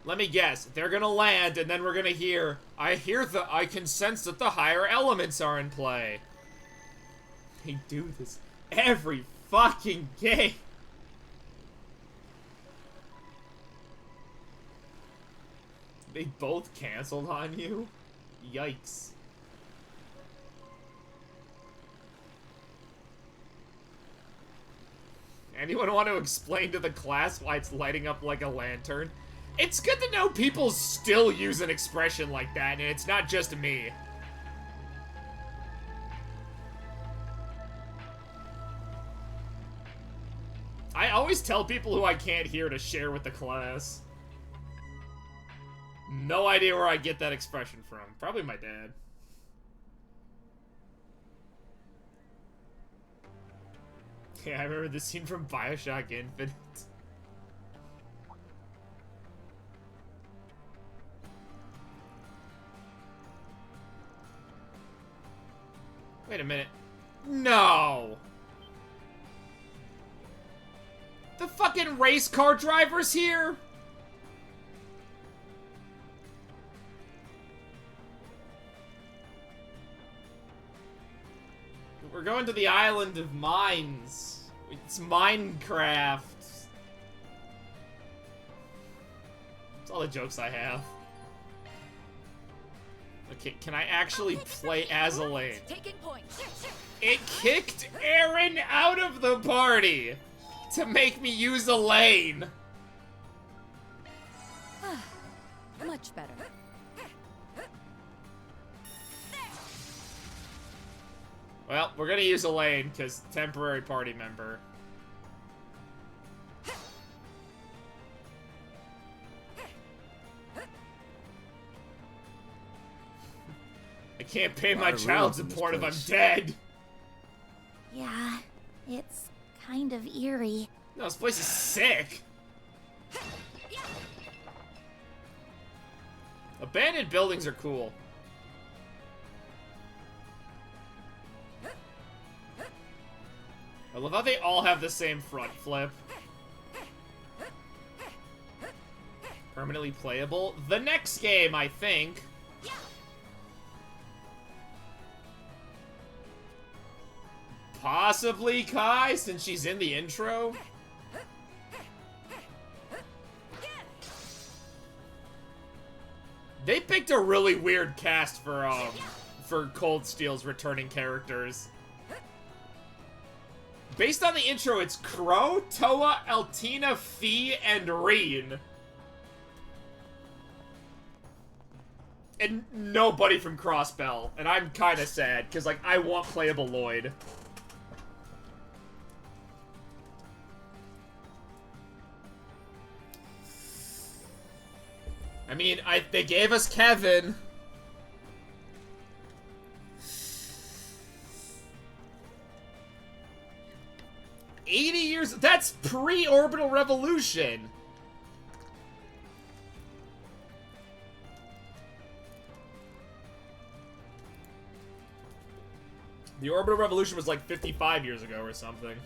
Let me guess, they're gonna land, and then we're gonna hear, I can sense that the higher elements are in play. They do this every fucking game. They both canceled on you? Yikes. Anyone want to explain to the class why it's lighting up like a lantern? It's good to know people still use an expression like that, and it's not just me. I always tell people who I can't hear to share with the class. No idea where I get that expression from. Probably my dad. Yeah, I remember this scene from BioShock Infinite. Wait a minute. No! The fucking race car driver's here? We're going to the island of mines. It's Minecraft. That's all the jokes I have. Okay, can I actually play as Elaine? Taking point. It kicked Aaron out of the party to make me use Elaine. Much better. Well, we're gonna use Elaine, because temporary party member. I can't pay my child support if I'm dead. Yeah, it's kind of eerie. No, this place is sick. Abandoned buildings are cool. I love how they all have the same front flip. Permanently playable? The next game, I think. Possibly Kai, since she's in the intro. They picked a really weird cast for Cold Steel's returning characters. Based on the intro, it's Crow, Toa, Eltina, Fee, and Reen. And nobody from Crossbell. And I'm kinda sad, because, like, I want playable Lloyd. I mean, they gave us Kevin. $80 years? That's pre-Orbital Revolution. The Orbital Revolution was like 55 years ago or something.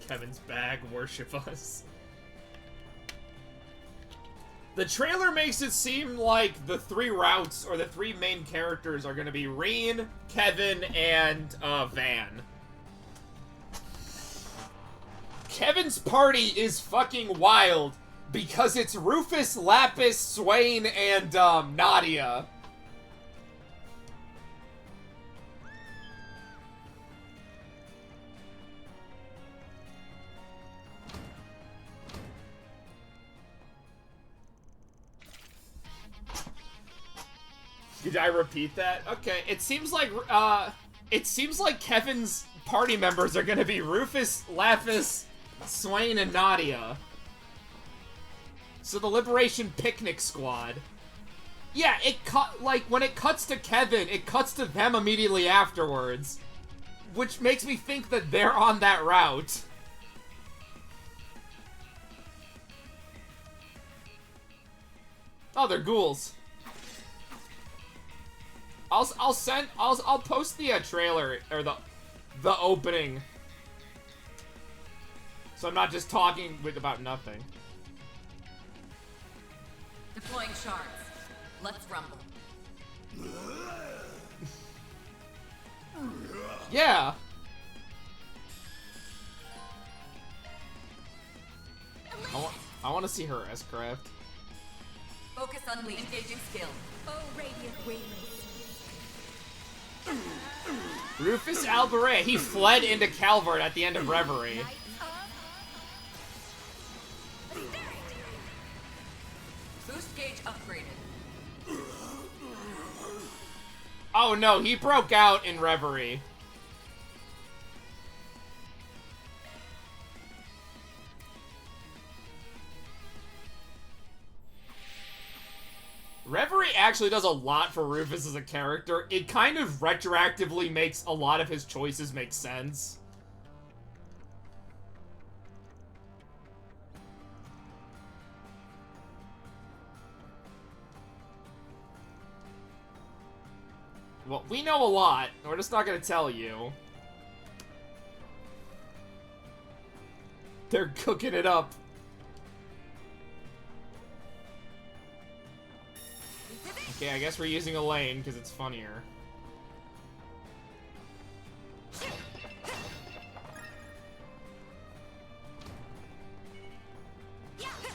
Kevin's bag, worship us. The trailer makes it seem like the three routes, or the three main characters, are gonna be Reen, Kevin, and Van. Kevin's party is fucking wild, because it's Rufus, Lapis, Swain, and Nadia. Did I repeat that? Okay, it seems like Kevin's party members are gonna be Rufus, Lapis, Swain, and Nadia. So the Liberation Picnic Squad. Yeah, when it cuts to Kevin, it cuts to them immediately afterwards. Which makes me think that they're on that route. Oh, they're ghouls. I'll post the trailer, or the opening. So I'm not just talking about nothing. Deploying shards. Let's rumble. Yeah. I want to see her S-Craft. Focus unleashed. Engaging skill. Oh, radiant wings. Rufus Albaret, he fled into Calvert at the end of Reverie. Boost gauge upgraded. Oh no, he broke out in Reverie. Reverie actually does a lot for Rufus as a character. It kind of retroactively makes a lot of his choices make sense. Well, we know a lot. We're just not gonna tell you. They're cooking it up. Okay, I guess we're using Elaine because it's funnier.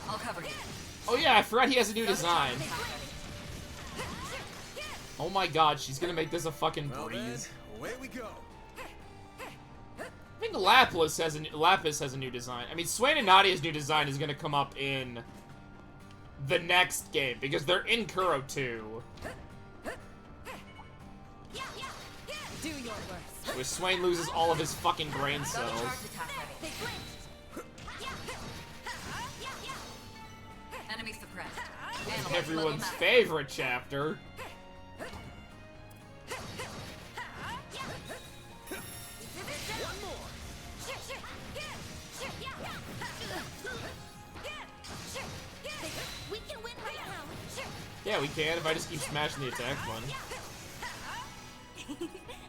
I'll cover you. Oh yeah, I forgot he has a new design. Oh my god, she's gonna make this a fucking breeze. Away we go. I think Lapis has a new design. I mean, Swain and Nadia's new design is gonna come up in the next game because they're in Kuro 2. Do your worst. Where Swain loses all of his fucking brain cells. Charge attack ready. Enemy suppressed. Analyze Everyone's level favorite chapter. We can win right now. Yeah, we can if I just keep smashing the attack button.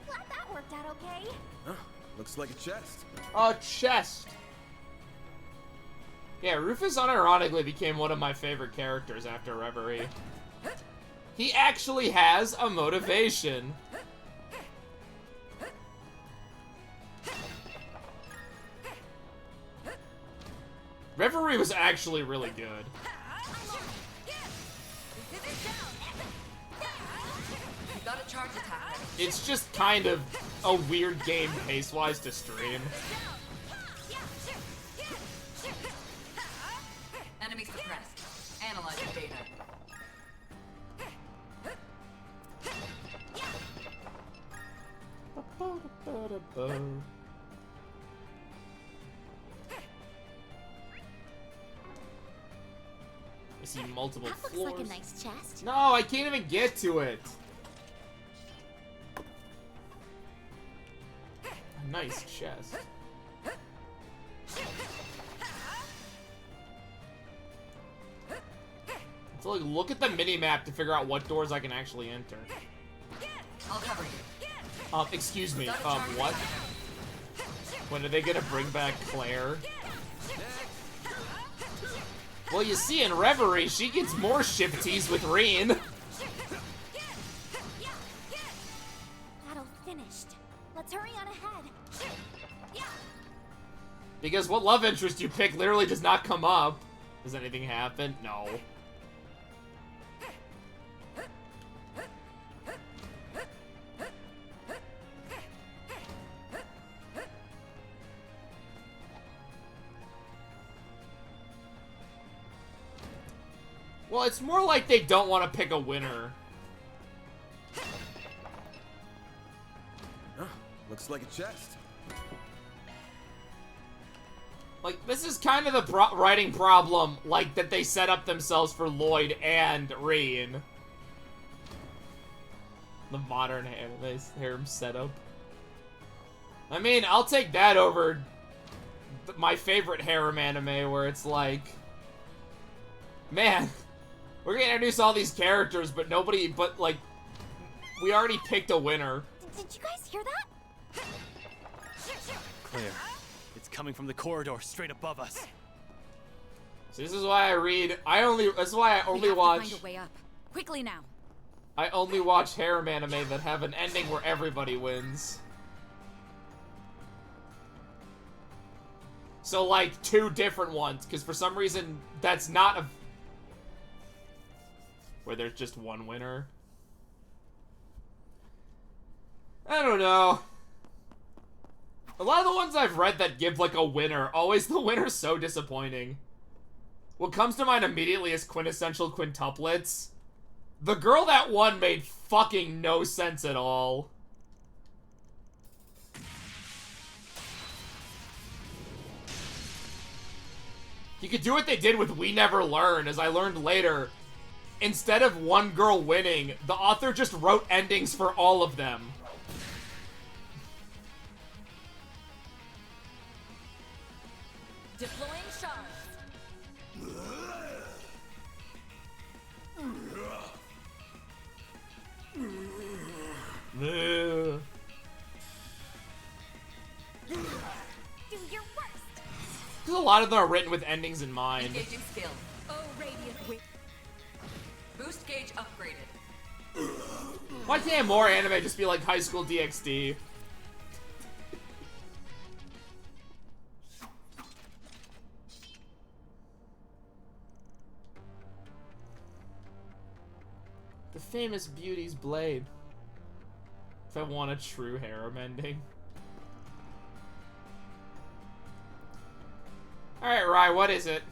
Glad that worked out okay. Huh, looks like a chest. A chest. Yeah, Rufus unironically became one of my favorite characters after Reverie. He actually has a motivation. Reverie was actually really good. You got a charge attack ready. It's just kind of a weird game pace-wise to stream. Enemy suppressed. Analyzing data. I see multiple That looks floors. like a nice chest. No, I can't even get to it. A nice chest. So like, look at the mini-map to figure out what doors I can actually enter. I'll cover you. Excuse me, Got a charge what? attack. When are they gonna bring back Claire? Well, you see, in Reverie, she gets more shifties with Reen. Battle finished. Let's hurry on ahead. Because what love interest you pick literally does not come up. Does anything happen? No. Well, it's more like they don't want to pick a winner. Looks like a chest. Like, this is kind of the writing problem, like, that they set up themselves for Lloyd and Reen. The modern anime harem setup. I mean, I'll take that over my favorite harem anime, where it's like, man, we're gonna introduce all these characters, but like, we already picked a winner. Did you guys hear that? Clear. It's coming from the corridor straight above us. So this is why that's why I only we have watch, to find a way up. Quickly now. I only watch harem anime that have an ending where everybody wins. So, like, 2 different ones, because for some reason, that's not a... where there's just one winner. I don't know. A lot of the ones I've read that give, like, a winner, always the winner's so disappointing. What comes to mind immediately is quintessential quintuplets. The girl that won made fucking no sense at all. You could do what they did with We Never Learn, as I learned later. Instead of one girl winning, the author just wrote endings for all of them. Deploying shards. Ugh. Do your worst. Because a lot of them are written with endings in mind. Engaging skill. Oh, radiant wing. Boost gauge upgraded. Why can't more anime just be like High School DxD? The famous Beauty's Blade. If I want a true harem ending. Alright, Rai, what is it?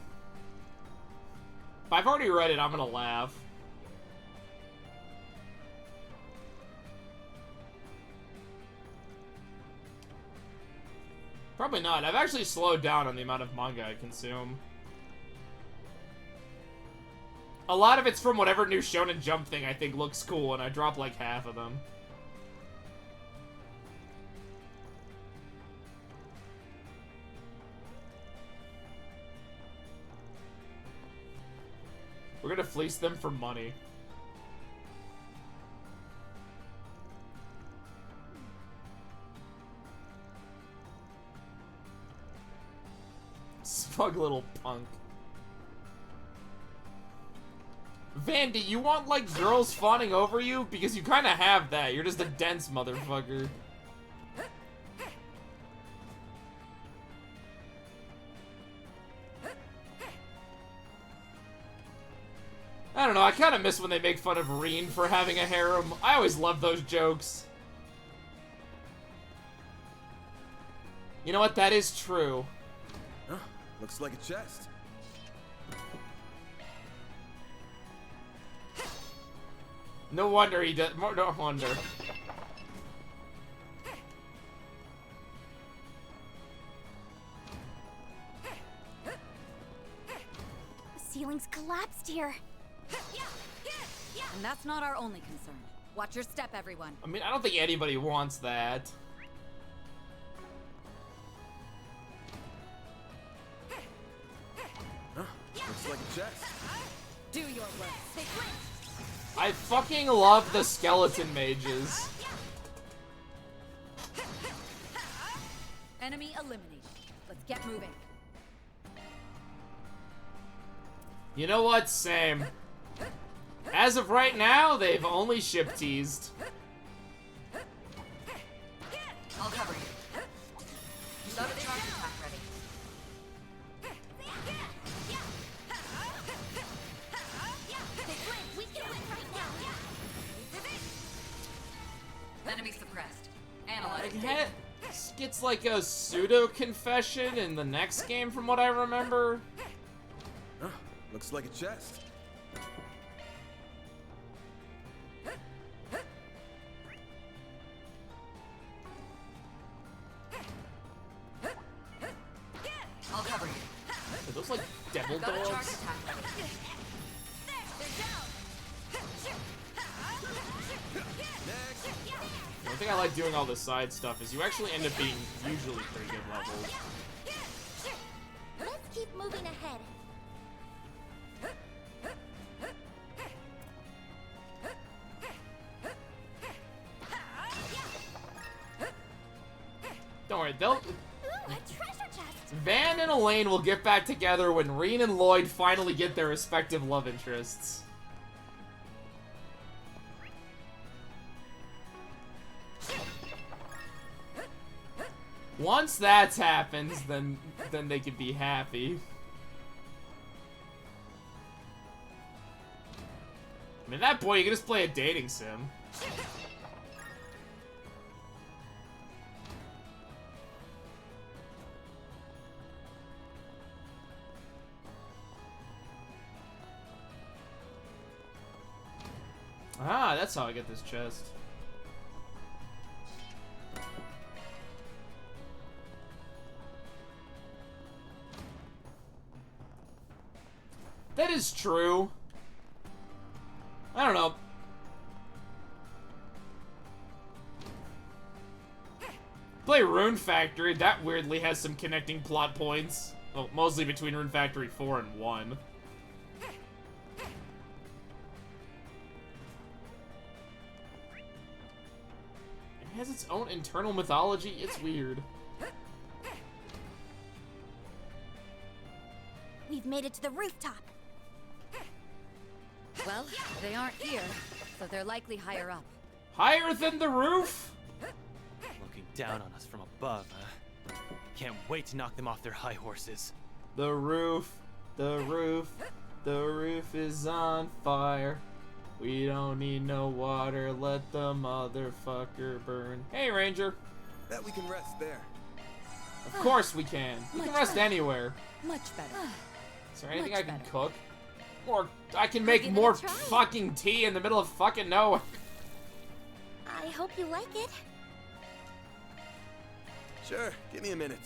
If I've already read it, I'm gonna laugh. Probably not. I've actually slowed down on the amount of manga I consume. A lot of it's from whatever new Shonen Jump thing I think looks cool, and I drop like half of them. We're gonna fleece them for money. Pug little punk. Vandy, you want, like, girls fawning over you? Because you kind of have that. You're just a dense motherfucker. I don't know, I kind of miss when they make fun of Reen for having a harem. I always love those jokes. You know what? That is true. Huh, looks like a chest. No wonder he does. No wonder. The ceiling's collapsed here. And that's not our only concern. Watch your step, everyone. I mean, I don't think anybody wants that. Huh, looks like a chest. Do your work. I fucking love the skeleton mages. Enemy eliminated. Let's get moving. You know what? Same. As of right now, they've only ship teased. I'll cover you. You got a charge attack ready. We can win right now. Enemy suppressed. Analyze data. It gets like a pseudo confession in the next game, from what I remember. Huh, looks like a chest. I'll cover you. Are those like devil Got a charge dogs? attack ready. The thing I like doing all this side stuff is you actually end up being usually pretty good levels. Let's keep moving ahead. Don't worry, they'll... Ooh, a treasure chest. Van and Elaine will get back together when Reen and Lloyd finally get their respective love interests. Once that happens, then they can be happy. I mean, at that point, you can just play a dating sim. Ah, that's how I get this chest. That is true. I don't know. Play Rune Factory, that weirdly has some connecting plot points. Well, mostly between Rune Factory 4 and 1. It has its own internal mythology, it's weird. We've made it to the rooftop. Well, they aren't here, so they're likely higher up. Higher than the roof? Looking down on us from above, huh? Can't wait to knock them off their high horses. The roof, the roof, the roof is on fire. We don't need no water, let the motherfucker burn. Hey, Ranger. Bet we can rest there. Of course we can. We can rest anywhere. Much better. Is there anything Much I can better. cook? Or I can make give it more a try. fucking tea in the middle of fucking nowhere. I hope you like it. Sure, give me a minute.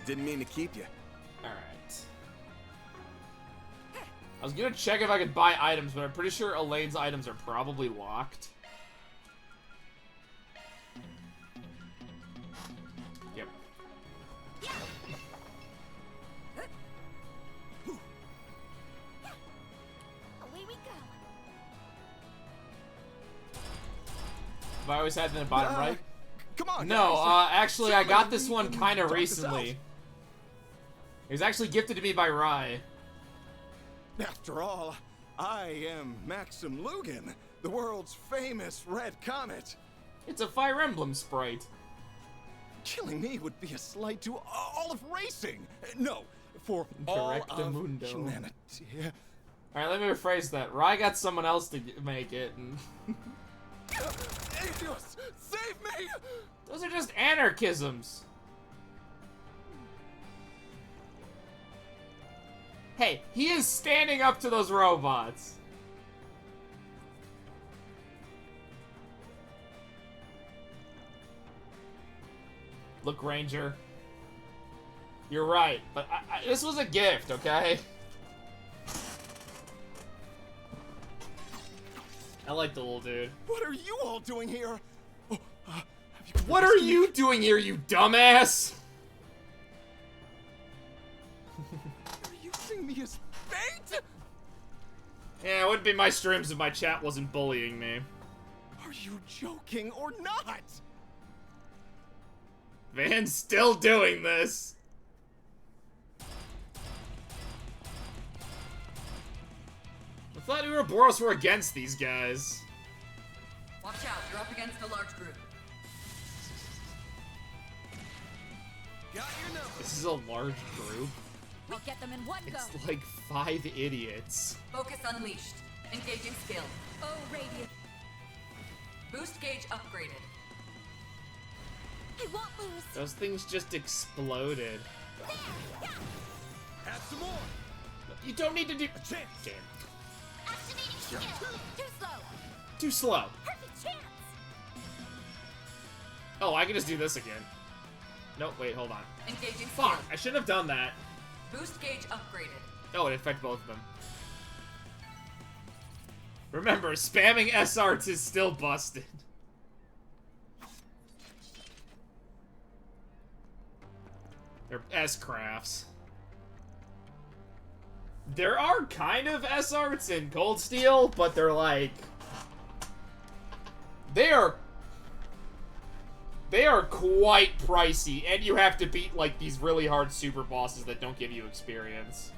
Didn't mean to keep you. Alright. I was gonna check if I could buy items, but I'm pretty sure Elaine's items are probably locked. Yep. Away we go. Have I always had it in the bottom right? Come on, No, guys. actually, I got this Somebody one kind of talk us recently. out. It was actually gifted to me by Rye. After all, I am Maxim Lugan, the world's famous red comet. It's a Fire Emblem sprite. Killing me would be a slight to all of racing. No, for all of Directamundo. humanity. Alright, let me rephrase that. Rye got someone else to make it, and... Atheos, save me! Those are just anarchisms. Hey, he is standing up to those robots. Look, Ranger. You're right, but this was a gift, okay? I like the little dude. What are you all doing here? Oh, What are you doing here, you dumbass? Are you using me as bait? Yeah, it wouldn't be my streams if my chat wasn't bullying me. Are you joking or not? Van's still doing this. I thought Ouroboros were against these guys. Watch out, you're up against a large group. Got your number. This is a large group. We'll get them in one go. It's like 5 idiots. Focus unleashed. Engaging skill. Oh, radiant. Boost gauge upgraded. I won't lose. Those things just exploded. Have some more. You don't need to do... Chance. Damn. Activating skill. Too slow. Too slow. Perfect chance. Oh, I can just do this again. Nope, wait, hold on. Engaging skill. Fuck, I should have done that. Boost gauge upgraded. Oh, it affected both of them. Remember, spamming S-Arts is still busted. They're S-Crafts. There are kind of S-Arts in Cold Steel, but they're like... They are quite pricey, and you have to beat, like, these really hard super bosses that don't give you experience.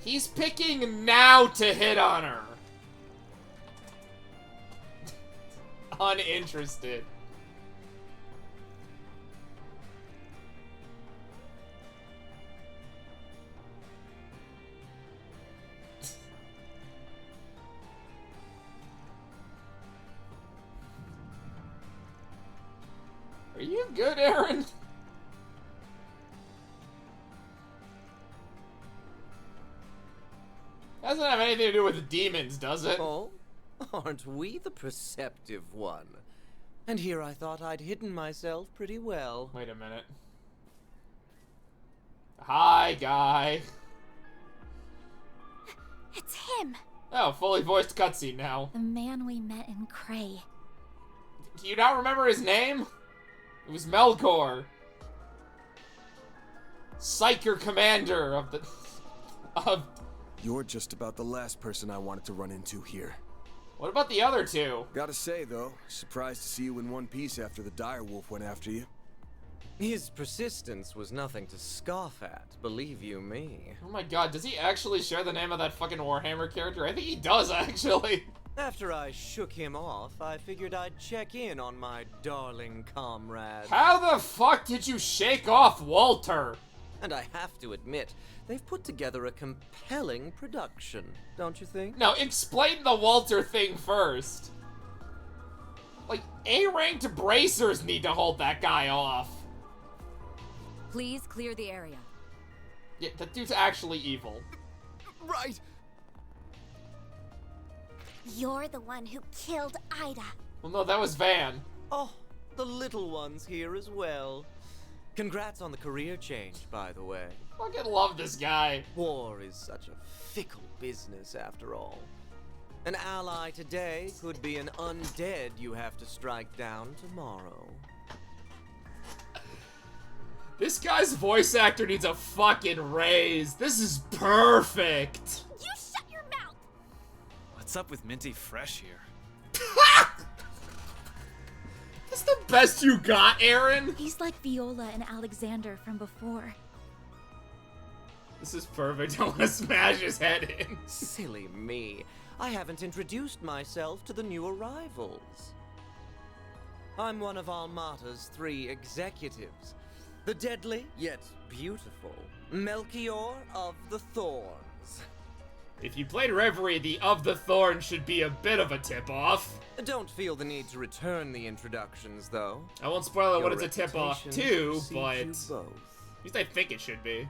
He's picking now to hit on her. Uninterested. Are you good, Aaron? Doesn't have anything to do with the demons, does it? Oh, aren't we the perceptive one? And here I thought I'd hidden myself pretty well. Wait a minute. Hi, guy. It's him. Oh, fully voiced cutscene now. The man we met in Cray. Do you not remember his name? It was Melkor. Psyker Commander of the... You're just about the last person I wanted to run into here. What about the other two? Gotta say, though, surprised to see you in one piece after the direwolf went after you. His persistence was nothing to scoff at, believe you me. Oh my god, does he actually share the name of that fucking Warhammer character? I think he does, actually. After I shook him off, I figured I'd check in on my darling comrade. How the fuck did you shake off Walter? And I have to admit, they've put together a compelling production, don't you think? No, explain the Walter thing first. Like, A-ranked bracers need to hold that guy off. Please clear the area. Yeah, that dude's actually evil. Right. You're the one who killed Ida. Well, no, that was Van. Oh, the little one's here as well. Congrats on the career change, by the way. Fucking love this guy. War is such a fickle business, after all. An ally today could be an undead you have to strike down tomorrow. This guy's voice actor needs a fucking raise. This is perfect. You shut your mouth! What's up with Minty Fresh here? That's the best you got, Aaron? He's like Viola and Alexander from before. This is perfect. I want to smash his head in. Silly me. I haven't introduced myself to the new arrivals. I'm one of Almata's 3 executives. The deadly, yet beautiful, Melchior of the Thorns. If you played Reverie, the Of the Thorn should be a bit of a tip-off. Don't feel the need to return the introductions, though. I won't spoil it when Your it's a tip-off, reputation too, precedes but... you At both. least I think it should be.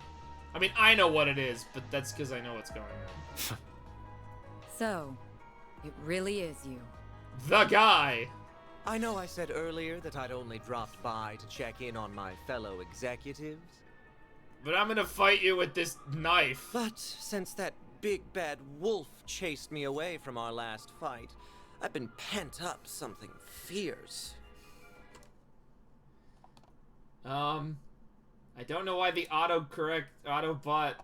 I mean, I know what it is, but that's because I know what's going on. So, it really is you. The guy! I know I said earlier that I'd only dropped by to check in on my fellow executives. But I'm gonna fight you with this knife. But since that big bad wolf chased me away from our last fight, I've been pent up something fierce. I don't know why the Autobot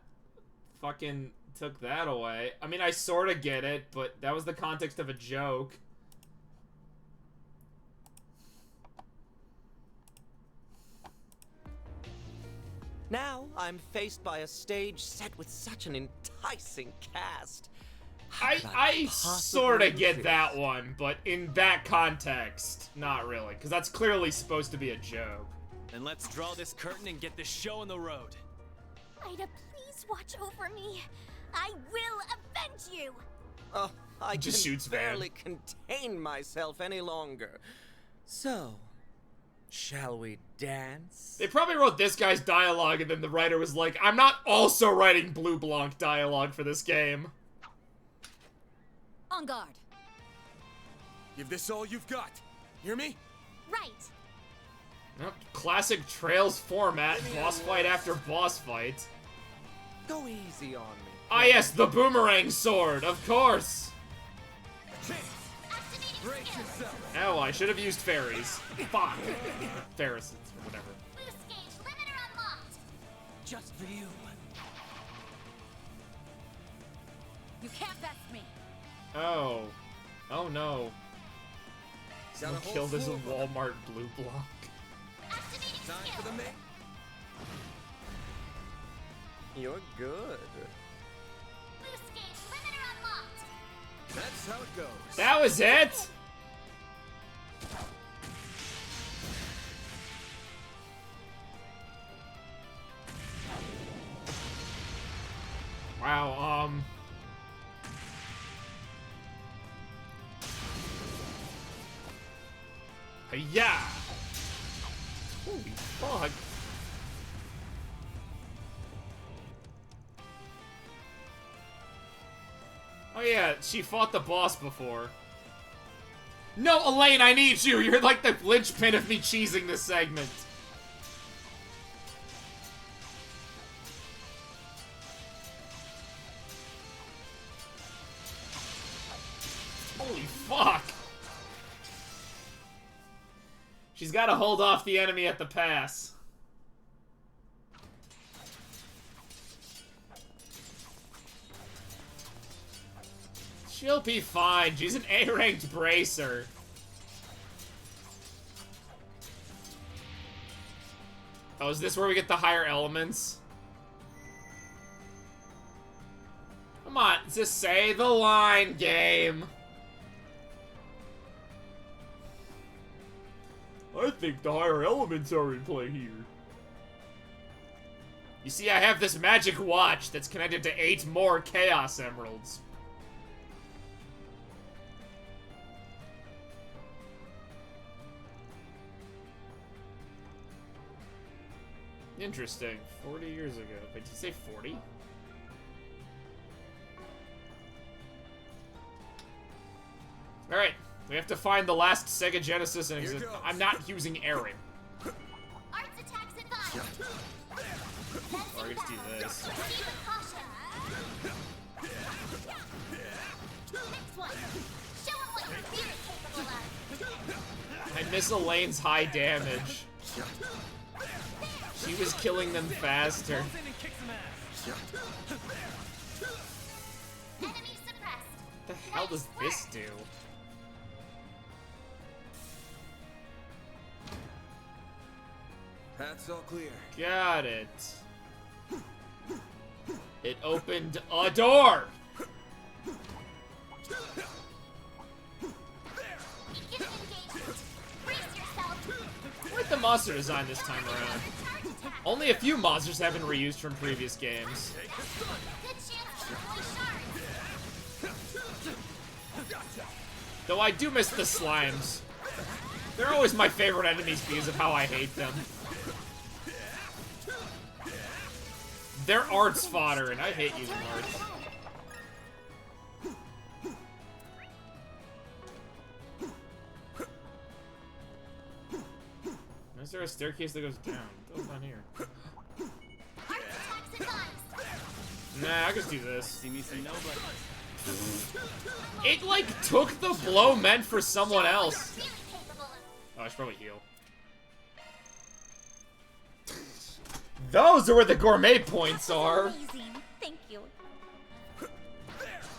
fucking took that away. I mean, I sorta get it, but that was the context of a joke. Now I'm faced by a stage set with such an enticing cast. I sorta get that one, but in that context, not really, because that's clearly supposed to be a joke. Then let's draw this curtain and get this show on the road. Ida, please watch over me. I will avenge you. Oh, I Just can shoots Van. barely contain myself any longer. So, shall we dance? They probably wrote this guy's dialogue, and then the writer was like, I'm not also writing Blue Blanc dialogue for this game. On guard. Give this all you've got. Hear me? Right. Yep, classic Trails format, boss fight after boss fight. Go easy on me. Ah yes, the boomerang sword, of course! Brace yourself. Oh, I should have used fairies. Fuck. Ferris, or whatever. Boost gauge limiter unlocked. Just for you. You can't best me. Oh. Oh no. Got a Someone whole killed this slew of 'em. Walmart Blue Blanc. Activating Time skill. for the main. You're good. Boost gauge limiter unlocked. That's how it goes. That was it? Wow, yeah. Holy fuck. Oh yeah, she fought the boss before. No, Elaine, I need you! You're like the linchpin of me cheesing this segment. Holy fuck! She's gotta hold off the enemy at the pass. She'll be fine. She's an A-ranked bracer. Oh, is this where we get the higher elements? Come on, just say the line, game. I think the higher elements are in play here. You see, I have this magic watch that's connected to 8 more Chaos Emeralds. Interesting. 40 years ago. Wait, did you say 40? Alright, we have to find the last Sega Genesis in existence. I'm not using Aaron. Arts attacks advised. Or I just do this. Proceed with caution. Next one. Show him what your fear is capable of. I miss Elaine's high damage. She was killing them faster. Enemy suppressed. What the hell does this do? Path's all clear. Got it. It opened a door! Begin engagement. Brace yourself. I like the monster design this time around. Charge attack. Only a few monsters have been reused from previous games. Good chance to deploy shards. Though I do miss the slimes. They're always my favorite enemies because of how I hate them. They're arts fodder, and I hate using arts. Is there a staircase that goes down? It goes down here. Arts attacks advised. Nah, I can just do this. See me some nobody. It, like, took the blow meant for someone else. Really capable of. Oh, I should probably heal. Those are where the gourmet points are. Amazing. Thank you.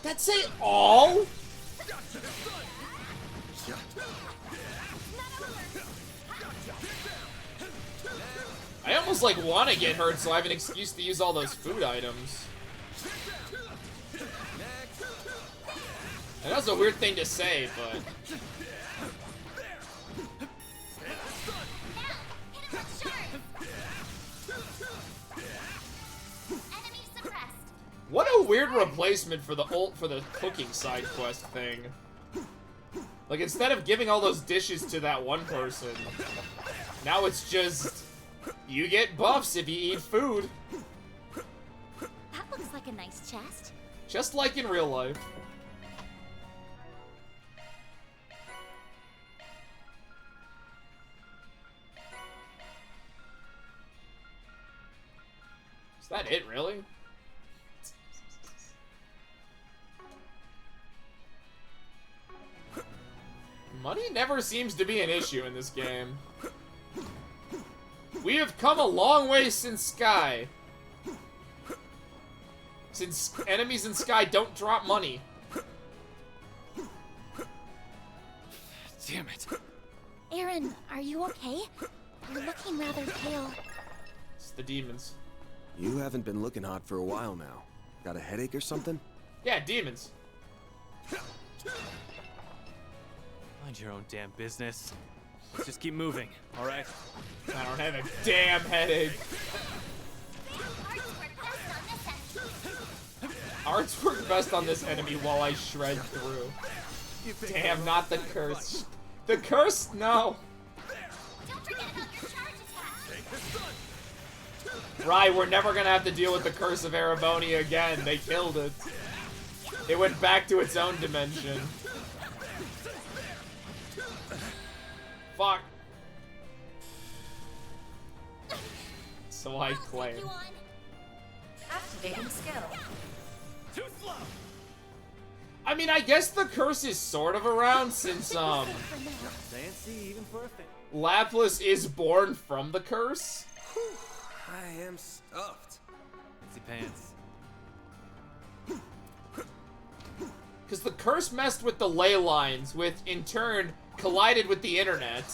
That's it all? I almost, like, want to get hurt so I have an excuse to use all those food items. And that's a weird thing to say, but... Now, hit him with shards. Enemy suppressed. What a weird replacement for the cooking side quest thing. Like, instead of giving all those dishes to that one person, now it's just... You get buffs if you eat food. That looks like a nice chest. Just like in real life. Is that it, really? Money never seems to be an issue in this game. We have come a long way since Sky. Since enemies in Sky don't drop money. Damn it. Aaron, are you okay? You're looking rather pale. It's the demons. You haven't been looking hot for a while now. Got a headache or something? Yeah, demons. Mind your own damn business. Let's just keep moving, alright? I don't have a damn headache. Arts work best on this enemy. Arts work best on this enemy while I shred through. Damn, not the curse. The curse? No. Don't forget about your charge attack. Right, we're never gonna have to deal with the curse of Ereboni again. They killed it. It went back to its own dimension. Fuck. So I claim. You on? Activating skill. Too slow! I mean, I guess the curse is sort of around since, Fancy even for a thing. Lapis is born from the curse. I am stuffed. Fancy pants. Because the curse messed with the ley lines, which in turn collided with the internet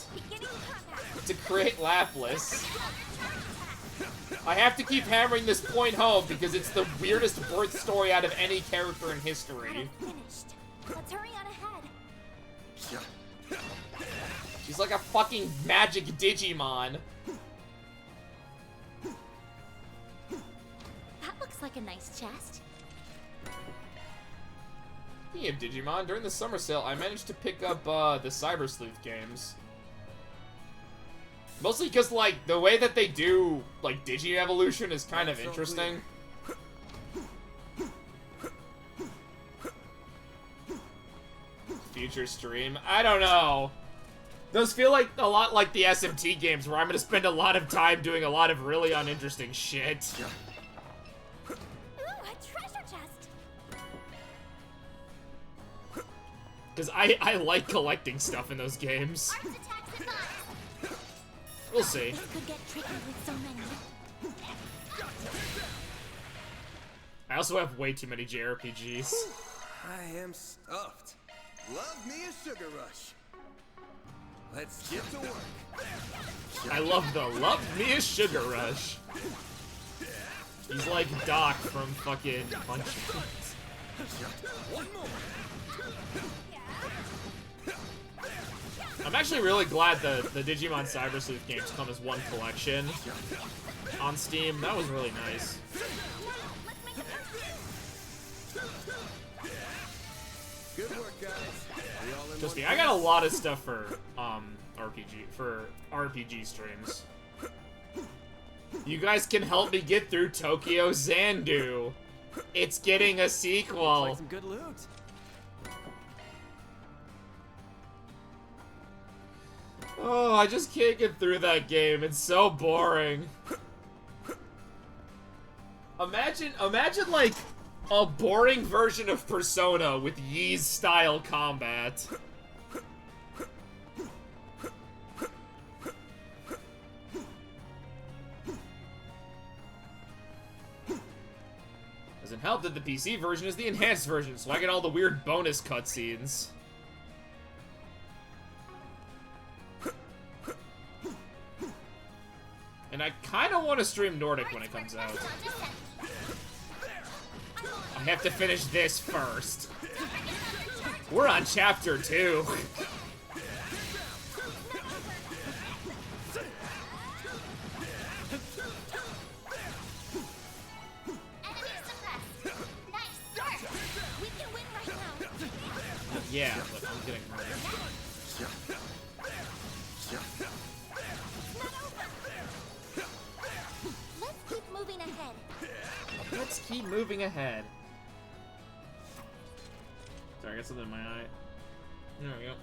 to create Lapis. I have to keep hammering this point home because it's the weirdest birth story out of any character in history. Finished. Let's hurry on ahead. She's like a fucking magic Digimon. That looks like a nice chest. Speaking of Digimon, during the summer sale, I managed to pick up the Cyber Sleuth games. Mostly because, like, the way that they do, like, Digi-evolution is kind of interesting. Future stream? I don't know. Those feel like a lot like the SMT games, where I'm gonna spend a lot of time doing a lot of really uninteresting shit. Ooh, a treasure chest. Because I like collecting stuff in those games. Arts attacks advised. We'll see. This could get tricky with so many. I also have way too many JRPGs. I am stuffed. Love me a sugar rush. Let's get to work. I love me a sugar rush. He's like Doc from fucking Punch. One more. I'm actually really glad the Digimon Cyber Sleuth games come as one collection on Steam. That was really nice. Good work, guys. We all in Trust one me, I got a piece? lot of stuff for RPG streams. You guys can help me get through Tokyo Xandu. It's getting a sequel. Like some good loot. Oh, I just can't get through that game. It's so boring. Imagine like a boring version of Persona with Ys style combat. Doesn't help that the PC version is the enhanced version, so I get all the weird bonus cutscenes. And I kind of want to stream Nordic when it comes out. I have to finish this first. We're on chapter 2. Yeah, but I'm getting murdered. Let's keep moving ahead. Let's keep moving ahead. Sorry, I got something in my eye. There we go.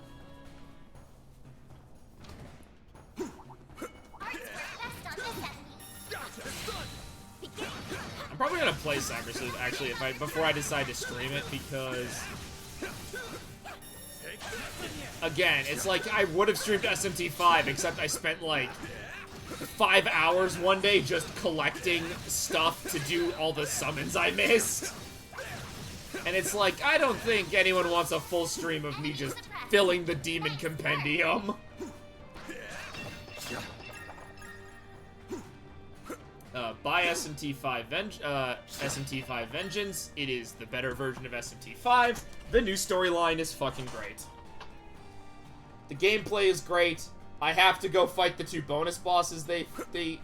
I'm probably gonna play Cyber Sleuth actually before I decide to stream it, because again, it's like I would have streamed SMT5, except I spent like 5 hours one day just collecting stuff to do all the summons I missed. And it's like, I don't think anyone wants a full stream of me just filling the Demon Compendium. Buy SMT5 SMT5 Vengeance. It is the better version of SMT5. The new storyline is fucking great. The gameplay is great. I have to go fight the 2 bonus bosses they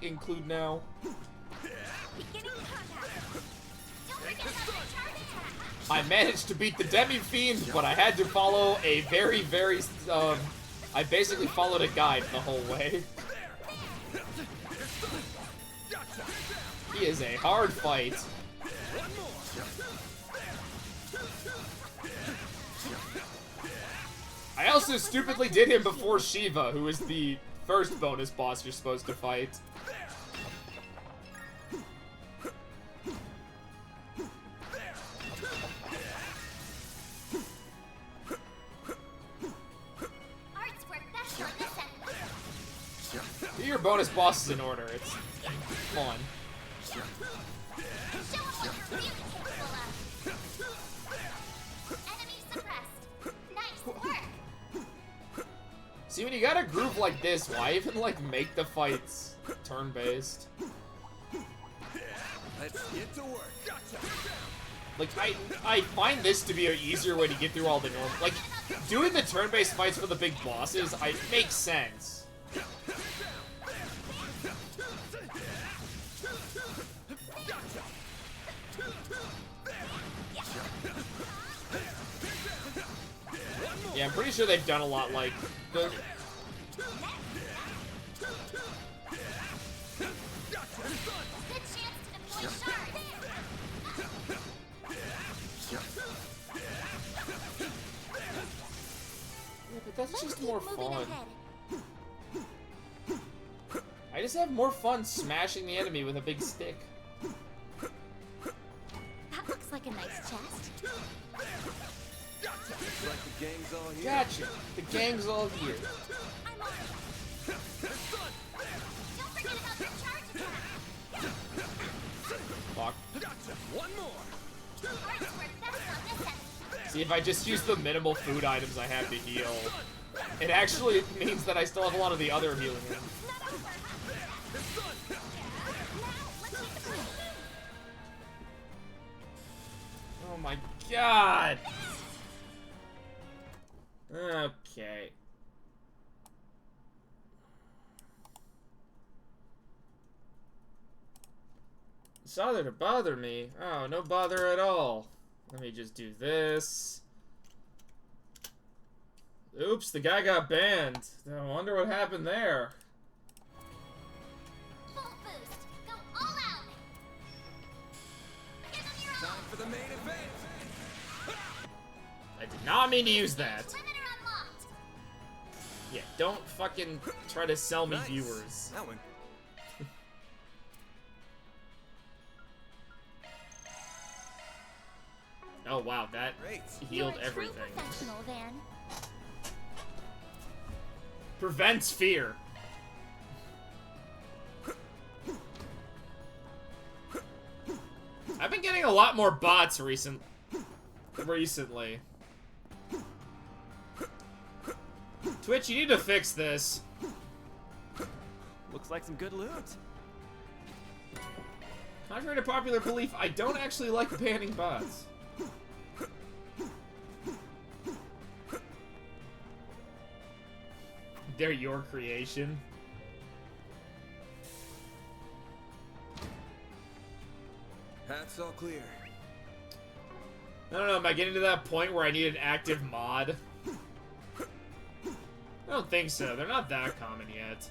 include now. I managed to beat the Demi-Fiend, but I had to follow a very, I basically followed a guide the whole way. He is a hard fight. I also stupidly did him before Shiva, who is the first bonus boss you're supposed to fight. Do your bonus bosses in order. It's fun. See, when you got a groove like this, why even, like, make the fights turn-based? Let's get to work. Like, I find this to be an easier way to get through all the normal... Like, doing the turn-based fights for the big bosses, makes sense. Yeah, I'm pretty sure they've done a lot like the... Yeah, but that's just more fun. I just have more fun smashing the enemy with a big stick. That looks like a nice chest. Looks like the gang's all here. Gotcha. The gang's all here. I'm on. See, if I just use the minimal food items I have to heal, it actually means that I still have a lot of the other healing. Oh my god! Okay. Saw there to bother me. Oh, no bother at all. Let me just do this. Oops, the guy got banned. I wonder what happened there. Full boost. Go all out. Give them your Time for the main event. I did not mean to use that. limiter unlocked. Yeah, don't fucking try to sell me Nice. viewers. That one. Oh wow, that Great. healed You're a true everything. professional, Van. Prevents fear. I've been getting a lot more bots recently. Twitch, you need to fix this. Looks like some good loot. Contrary to popular belief, I don't actually like banning bots. They're your creation. Hat's all clear. I don't know, am I getting to that point where I need an active mod? I don't think so. They're not that common yet.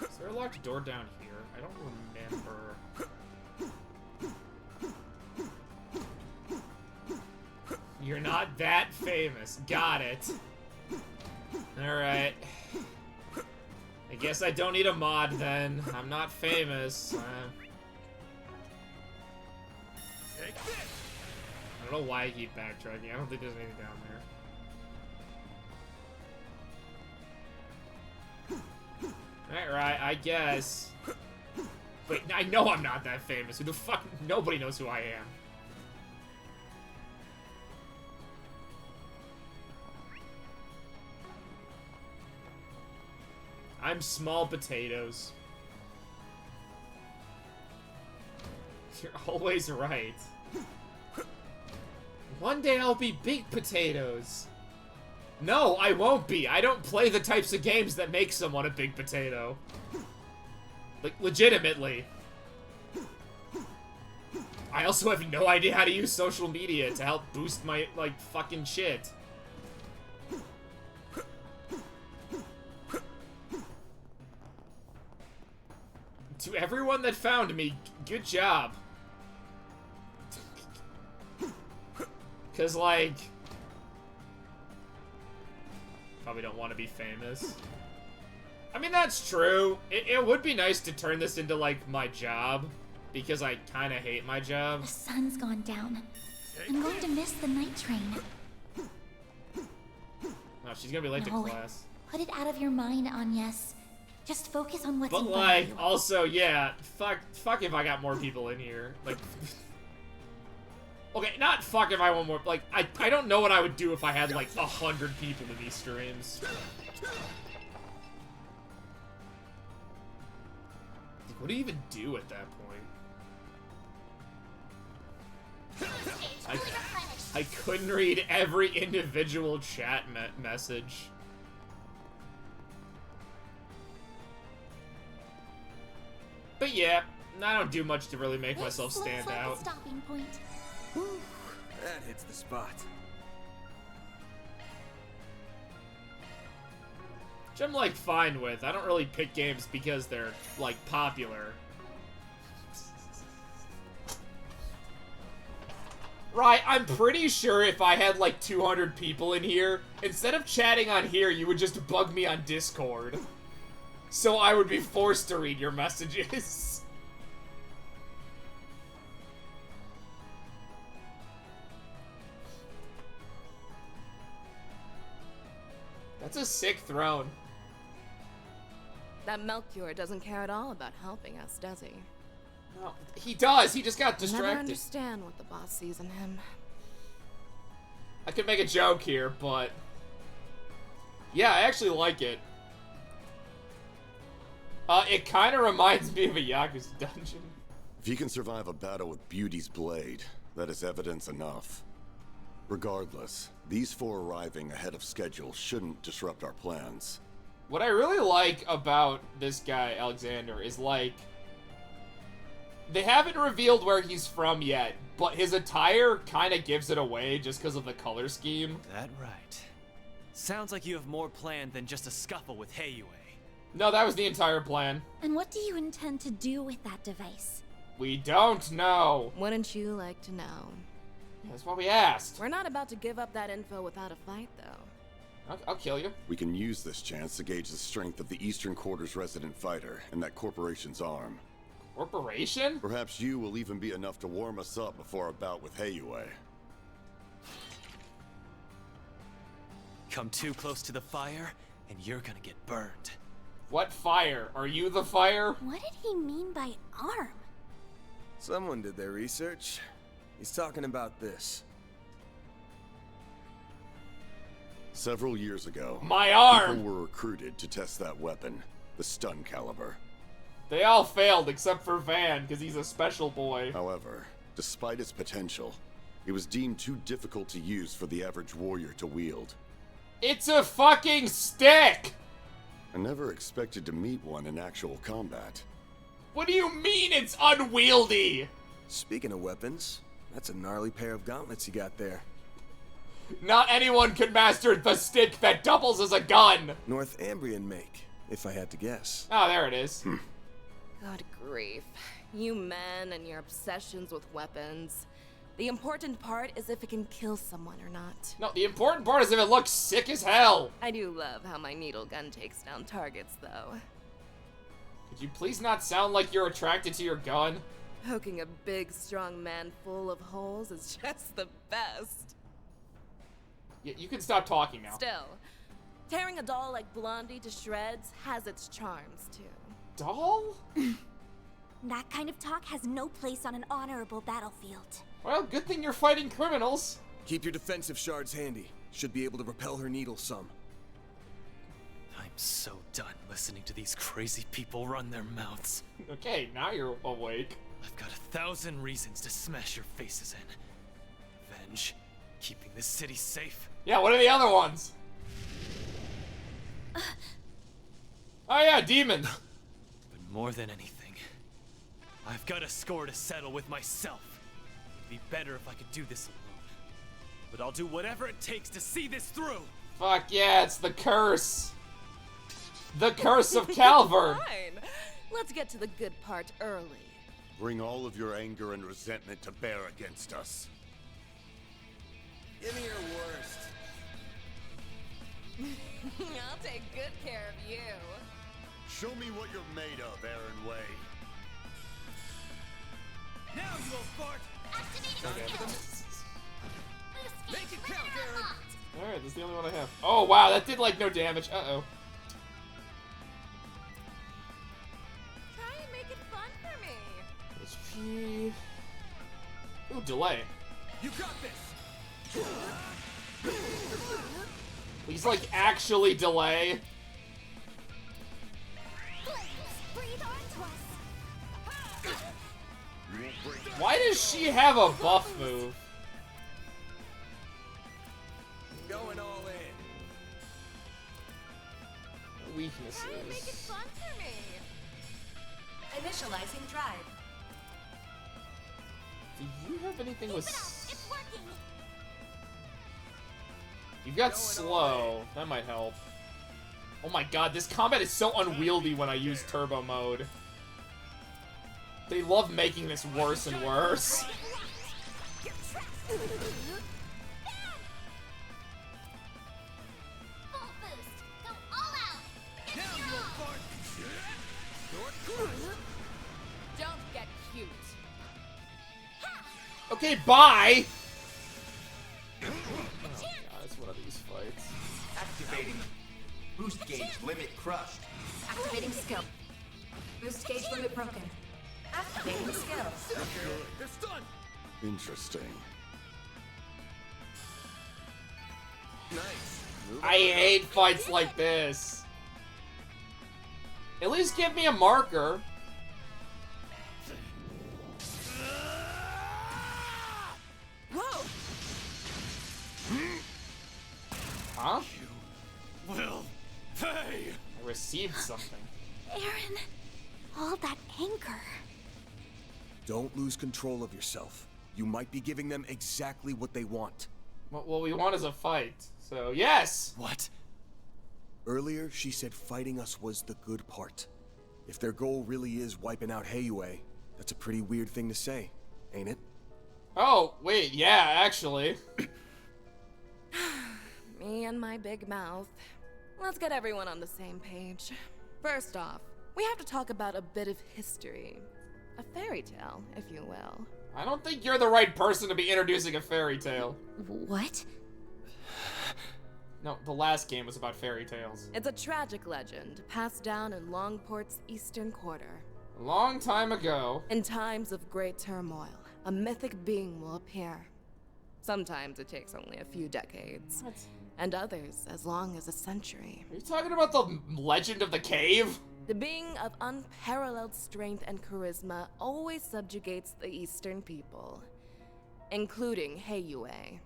Is there a locked door down here? I don't remember. You're not that famous. Got it. Alright. I guess I don't need a mod then. I'm not famous. I don't know why I keep backtracking. I don't think there's anything down there. Alright, I guess. Wait, I know I'm not that famous. Who the fuck? Nobody knows who I am. I'm small potatoes. You're always right. One day I'll be big potatoes. No, I won't be. I don't play the types of games that make someone a big potato. Like, legitimately. I also have no idea how to use social media to help boost my, like, fucking shit. To everyone that found me, good job. Cause, like... Probably don't want to be famous. I mean, that's true. It would be nice to turn this into, like, my job. Because I kind of hate my job. The sun's gone down. I'm going to miss the night train. Oh, she's gonna be late to No. class. Put it out of your mind, Agnes. Just focus on what's But, in front like, of you. also, yeah, fuck if I got more people in here. Like, okay, not fuck if I want more, like, I don't know what I would do if I had, like, 100 people in these streams. Like, what do you even do at that point? I couldn't read every individual chat message. But yeah, I don't do much to really make myself This stand looks like out. a stopping point. That hits the spot. Which I'm, like, fine with. I don't really pick games because they're, like, popular. Right, I'm pretty sure if I had, like, 200 people in here, instead of chatting on here, you would just bug me on Discord. So I would be forced to read your messages. That's a sick throne. That Melchior doesn't care at all about helping us, does he? No, he does. He just got I distracted. never understand what the boss sees in him. I could make a joke here, but yeah, I actually like it. It kind of reminds me of a Yakuza dungeon. If you can survive a battle with Beauty's blade, that is evidence enough. Regardless, these 4 arriving ahead of schedule shouldn't disrupt our plans. What I really like about this guy, Alexander, is like, they haven't revealed where he's from yet, but his attire kind of gives it away just because of the color scheme. That right. Sounds like you have more planned than just a scuffle with Heiyue. No, that was the entire plan. And what do you intend to do with that device? We don't know. Wouldn't you like to know? That's what we asked. We're not about to give up that info without a fight, though. I'll kill you. We can use this chance to gauge the strength of the Eastern Quarter's resident fighter and that corporation's arm. Corporation? Perhaps you will even be enough to warm us up before our bout with Heiyue. Come too close to the fire, and you're gonna get burned. What fire? Are you the fire? What did he mean by arm? Someone did their research. He's talking about this. Several years ago, my arm! People were recruited to test that weapon, the stun caliber. They all failed except for Van, because he's a special boy. However, despite its potential, it was deemed too difficult to use for the average warrior to wield. It's a fucking stick! I never expected to meet one in actual combat. What do you mean it's unwieldy? Speaking of weapons, that's a gnarly pair of gauntlets you got there. Not anyone could master the stick that doubles as a gun! Northambrian make, if I had to guess. Oh, there it is. God grief. You men and your obsessions with weapons. The important part is if it can kill someone or not. No, the important part is if it looks sick as hell. I do love how my needle gun takes down targets, though. Could you please not sound like you're attracted to your gun? Poking a big, strong man full of holes is just the best. You can stop talking now. Still, tearing a doll like Blondie to shreds has its charms, too. Doll? That kind of talk has no place on an honorable battlefield. Well, good thing you're fighting criminals. Keep your defensive shards handy. Should be able to repel her needle some. I'm so done listening to these crazy people run their mouths. Okay, now you're awake. I've got 1,000 reasons to smash your faces in. Revenge, keeping this city safe. Yeah, what are the other ones? Oh yeah, demons. But more than anything, I've got a score to settle with myself. It'd be better if I could do this alone. But I'll do whatever it takes to see this through. Fuck yeah, it's the curse. The curse of Calvert. Fine. Let's get to the good part early. Bring all of your anger and resentment to bear against us. Give me your worst. I'll take good care of you. Show me what you're made of, Aaron Way. Now you will fart. Activating skill. Make it count, Aaron. Alright, that's the only one I have. Oh wow, that did like no damage. Uh-oh. Try and make it fun for me. HP. Ooh, delay. You got this. Please, like, actually delay. Breathe onto us. Why does she have a buff move? Going all in. Weaknesses. Try and make it fun for me. Initializing drive. Do you have anything with... It's working. You've got slow. That might help. Oh my god, this combat is so unwieldy when I use turbo mode. They love making this worse and worse. Full boost. Go all out. Now you will fart. Don't get cute. Okay, bye! Oh god, it's one of these fights. Activating. Boost gauge limit crushed. Activating skill. Boost gauge limit broken. Activating skill. They're stunned! Interesting. Nice. I hate fights like this. At least give me a marker. Whoa! Huh? You will pay! I received something. Aaron, all that anger. Don't lose control of yourself. You might be giving them exactly what they want. What we want is a fight. So, yes! What? Earlier, she said fighting us was the good part. If their goal really is wiping out Heiyue, that's a pretty weird thing to say, ain't it? Oh, wait, yeah, actually. Me and my big mouth. Let's get everyone on the same page. First off, we have to talk about a bit of history. A fairy tale, if you will. I don't think you're the right person to be introducing a fairy tale. What? No, the last game was about fairy tales. It's a tragic legend passed down in Longport's eastern quarter. A long time ago. In times of great turmoil, a mythic being will appear. Sometimes it takes only a few decades. What? And others as long as a century. Are you talking about the legend of the cave? The being of unparalleled strength and charisma always subjugates the eastern people, including Heiyue.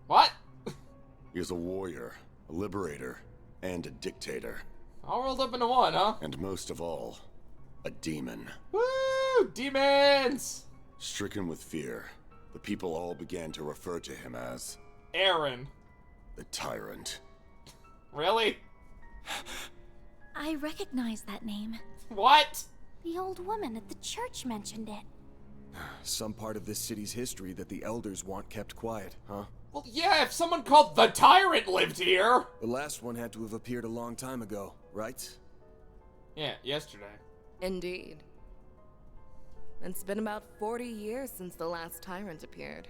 What? He is a warrior, a liberator, and a dictator. All rolled up into one, huh? And most of all, a demon. Woo! Demons! Stricken with fear, the people all began to refer to him as Aaron. the Tyrant. Really? I recognize that name. What? The old woman at the church mentioned it. Some part of this city's history that the elders want kept quiet, huh? Well, yeah, if someone called the Tyrant lived here. The last one had to have appeared a long time ago, right? Yeah, yesterday. Indeed. It's been about 40 years since the last tyrant appeared.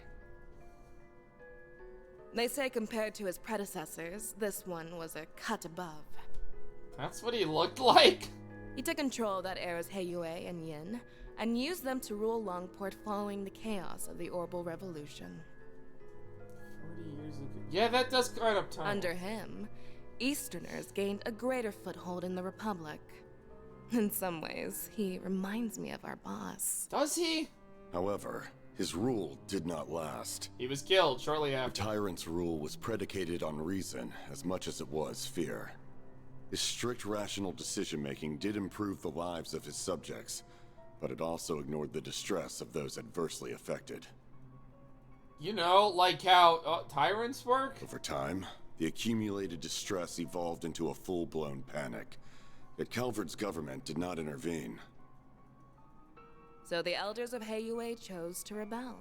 They say compared to his predecessors, this one was a cut above. That's what he looked like? He took control of that era's Heiyue and Yin, and used them to rule Longport following the chaos of the Orbal Revolution. 40 years ago. Yeah, that does kind of time. Under him, Easterners gained a greater foothold in the Republic. In some ways, he reminds me of our boss. Does he? However, his rule did not last. He was killed shortly The after. Tyrant's rule was predicated on reason as much as it was fear. His strict rational decision-making did improve the lives of his subjects, but it also ignored the distress of those adversely affected. You know, like how tyrants work? Over time, the accumulated distress evolved into a full-blown panic. Yet Calvard's government did not intervene. So the elders of Heiyue chose to rebel.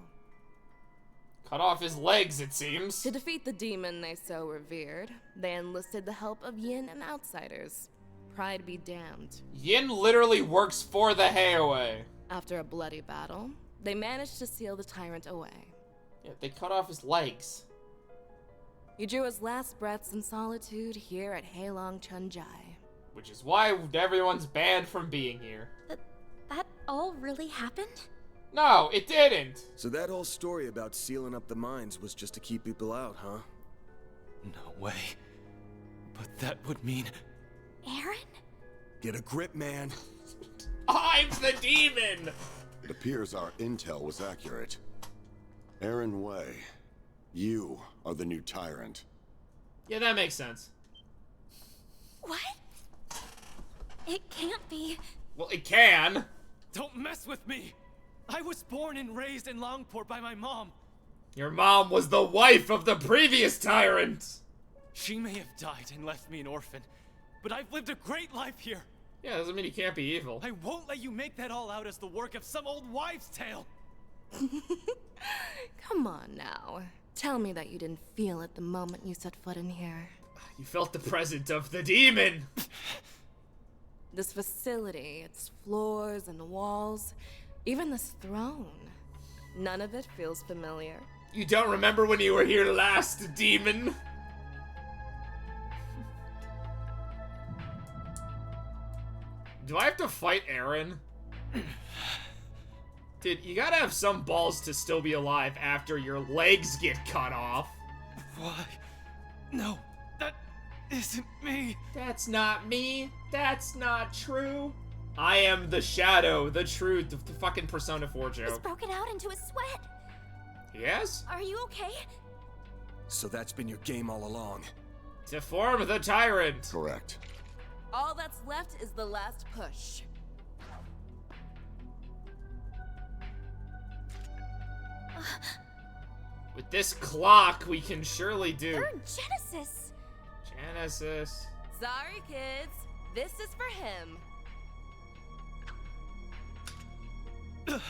Cut off his legs, it seems. To defeat the demon they so revered, they enlisted the help of Yin and outsiders. Pride be damned. Yin literally works for the Heiyue. After a bloody battle, they managed to seal the tyrant away. Yeah, they cut off his legs. He drew his last breaths in solitude here at Heilong Chunjai. Which is why everyone's banned from being here. That all really happened? No, it didn't. So that whole story about sealing up the mines was just to keep people out, huh? No way. But that would mean... Aaron? Get a grip, man. I'm the demon! It appears our intel was accurate. Aaron Way, you are the new Tyrant. Yeah, that makes sense. What? It can't be. Well, it can. Don't mess with me! I was born and raised in Longport by my mom. Your mom was the wife of the previous tyrant. She may have died and left me an orphan, but I've lived a great life here. Yeah, doesn't mean he can't be evil. I won't let you make that all out as the work of some old wives' tale. Come on now. Tell me that you didn't feel it the moment you set foot in here. You felt the presence of the demon. This facility, its floors and walls, even this throne. None of it feels familiar. You don't remember when you were here last, demon? Do I have to fight Aaron? Dude, you gotta have some balls to still be alive after your legs get cut off. Why? No, that isn't me. That's not me. That's not true. I am the shadow, the truth, the fucking Persona 4 He's joke. broken out into a sweat. Yes? Are you okay? So that's been your game all along. To form the tyrant. Correct. All that's left is the last push. With this clock, we can surely do. They're in Genesis. Genesis. Sorry, kids. This is for him.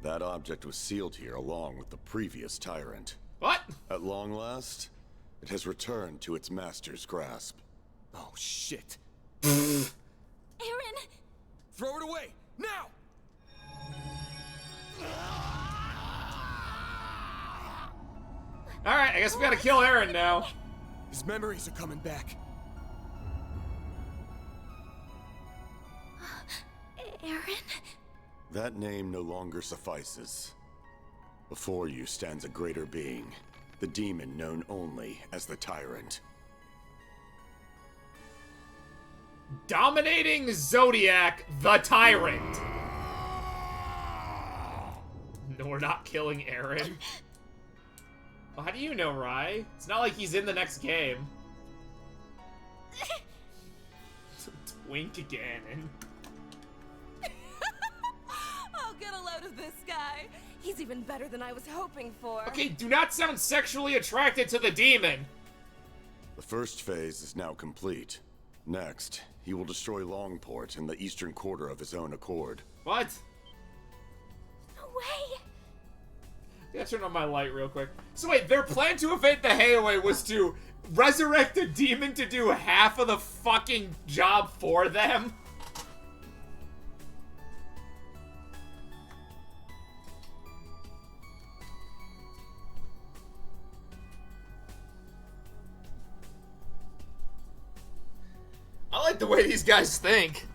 That object was sealed here along with the previous tyrant. What? At long last, it has returned to its master's grasp. Oh, shit. Aaron! Throw it away! Now! Alright, I guess we gotta kill Aaron now. His memories are coming back. Aaron? That name no longer suffices. Before you stands a greater being, the demon known only as the Tyrant. Dominating Zodiac, the Tyrant. No, we're not killing Aaron. Well, how do you know, Rai? It's not like he's in the next game. Twink again. Oh, get a load of this guy. He's even better than I was hoping for. Okay, do not sound sexually attracted to the demon. The first phase is now complete. Next, he will destroy Longport in the eastern quarter of his own accord. What? No way. I gotta turn on my light real quick. So wait, their plan to evade the Hayaway was to resurrect a demon to do half of the fucking job for them? I like the way these guys think.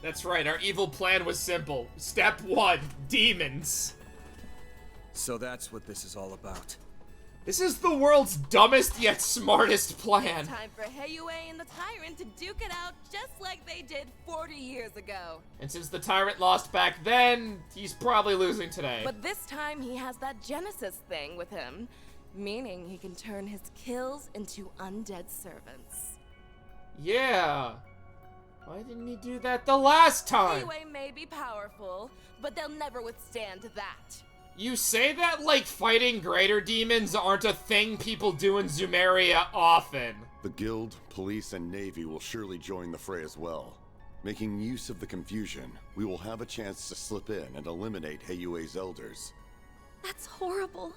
That's right, our evil plan was simple. Step 1, demons. So that's what this is all about. This is the world's dumbest yet smartest plan. Time for Hayue and the Tyrant to duke it out just like they did 40 years ago. And since the Tyrant lost back then, he's probably losing today. But this time he has that Genesis thing with him, meaning he can turn his kills into undead servants. Yeah. Why didn't he do that the last time? Hayue may be powerful, but they'll never withstand that. You say that like fighting greater demons aren't a thing people do in Zumeria often. The guild, police, and navy will surely join the fray as well. Making use of the confusion, we will have a chance to slip in and eliminate Hayue's elders. That's horrible.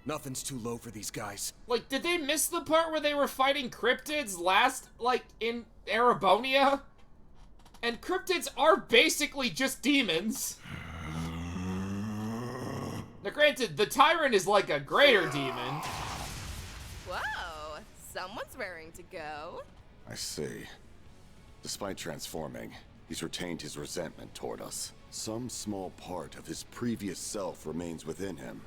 Nothing's too low for these guys. Like, did they miss the part where they were fighting cryptids last, like, in Erebonia? And cryptids are basically just demons. Now granted, the Tyrant is like a greater demon. Whoa, someone's raring to go. I see. Despite transforming, he's retained his resentment toward us. Some small part of his previous self remains within him.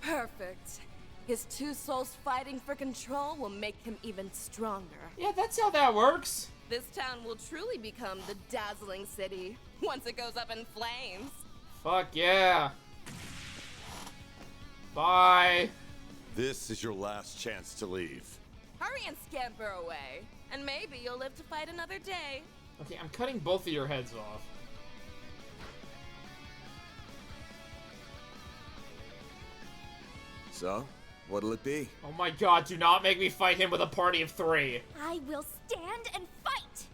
Perfect. His two souls fighting for control will make him even stronger. Yeah, that's how that works. This town will truly become the dazzling city once it goes up in flames. Fuck yeah. Bye. This is your last chance to leave. Hurry and scamper away, and maybe you'll live to fight another day. Okay, I'm cutting both of your heads off. So, what'll it be? Oh my god, do not make me fight him with a party of 3. I will stand and fight.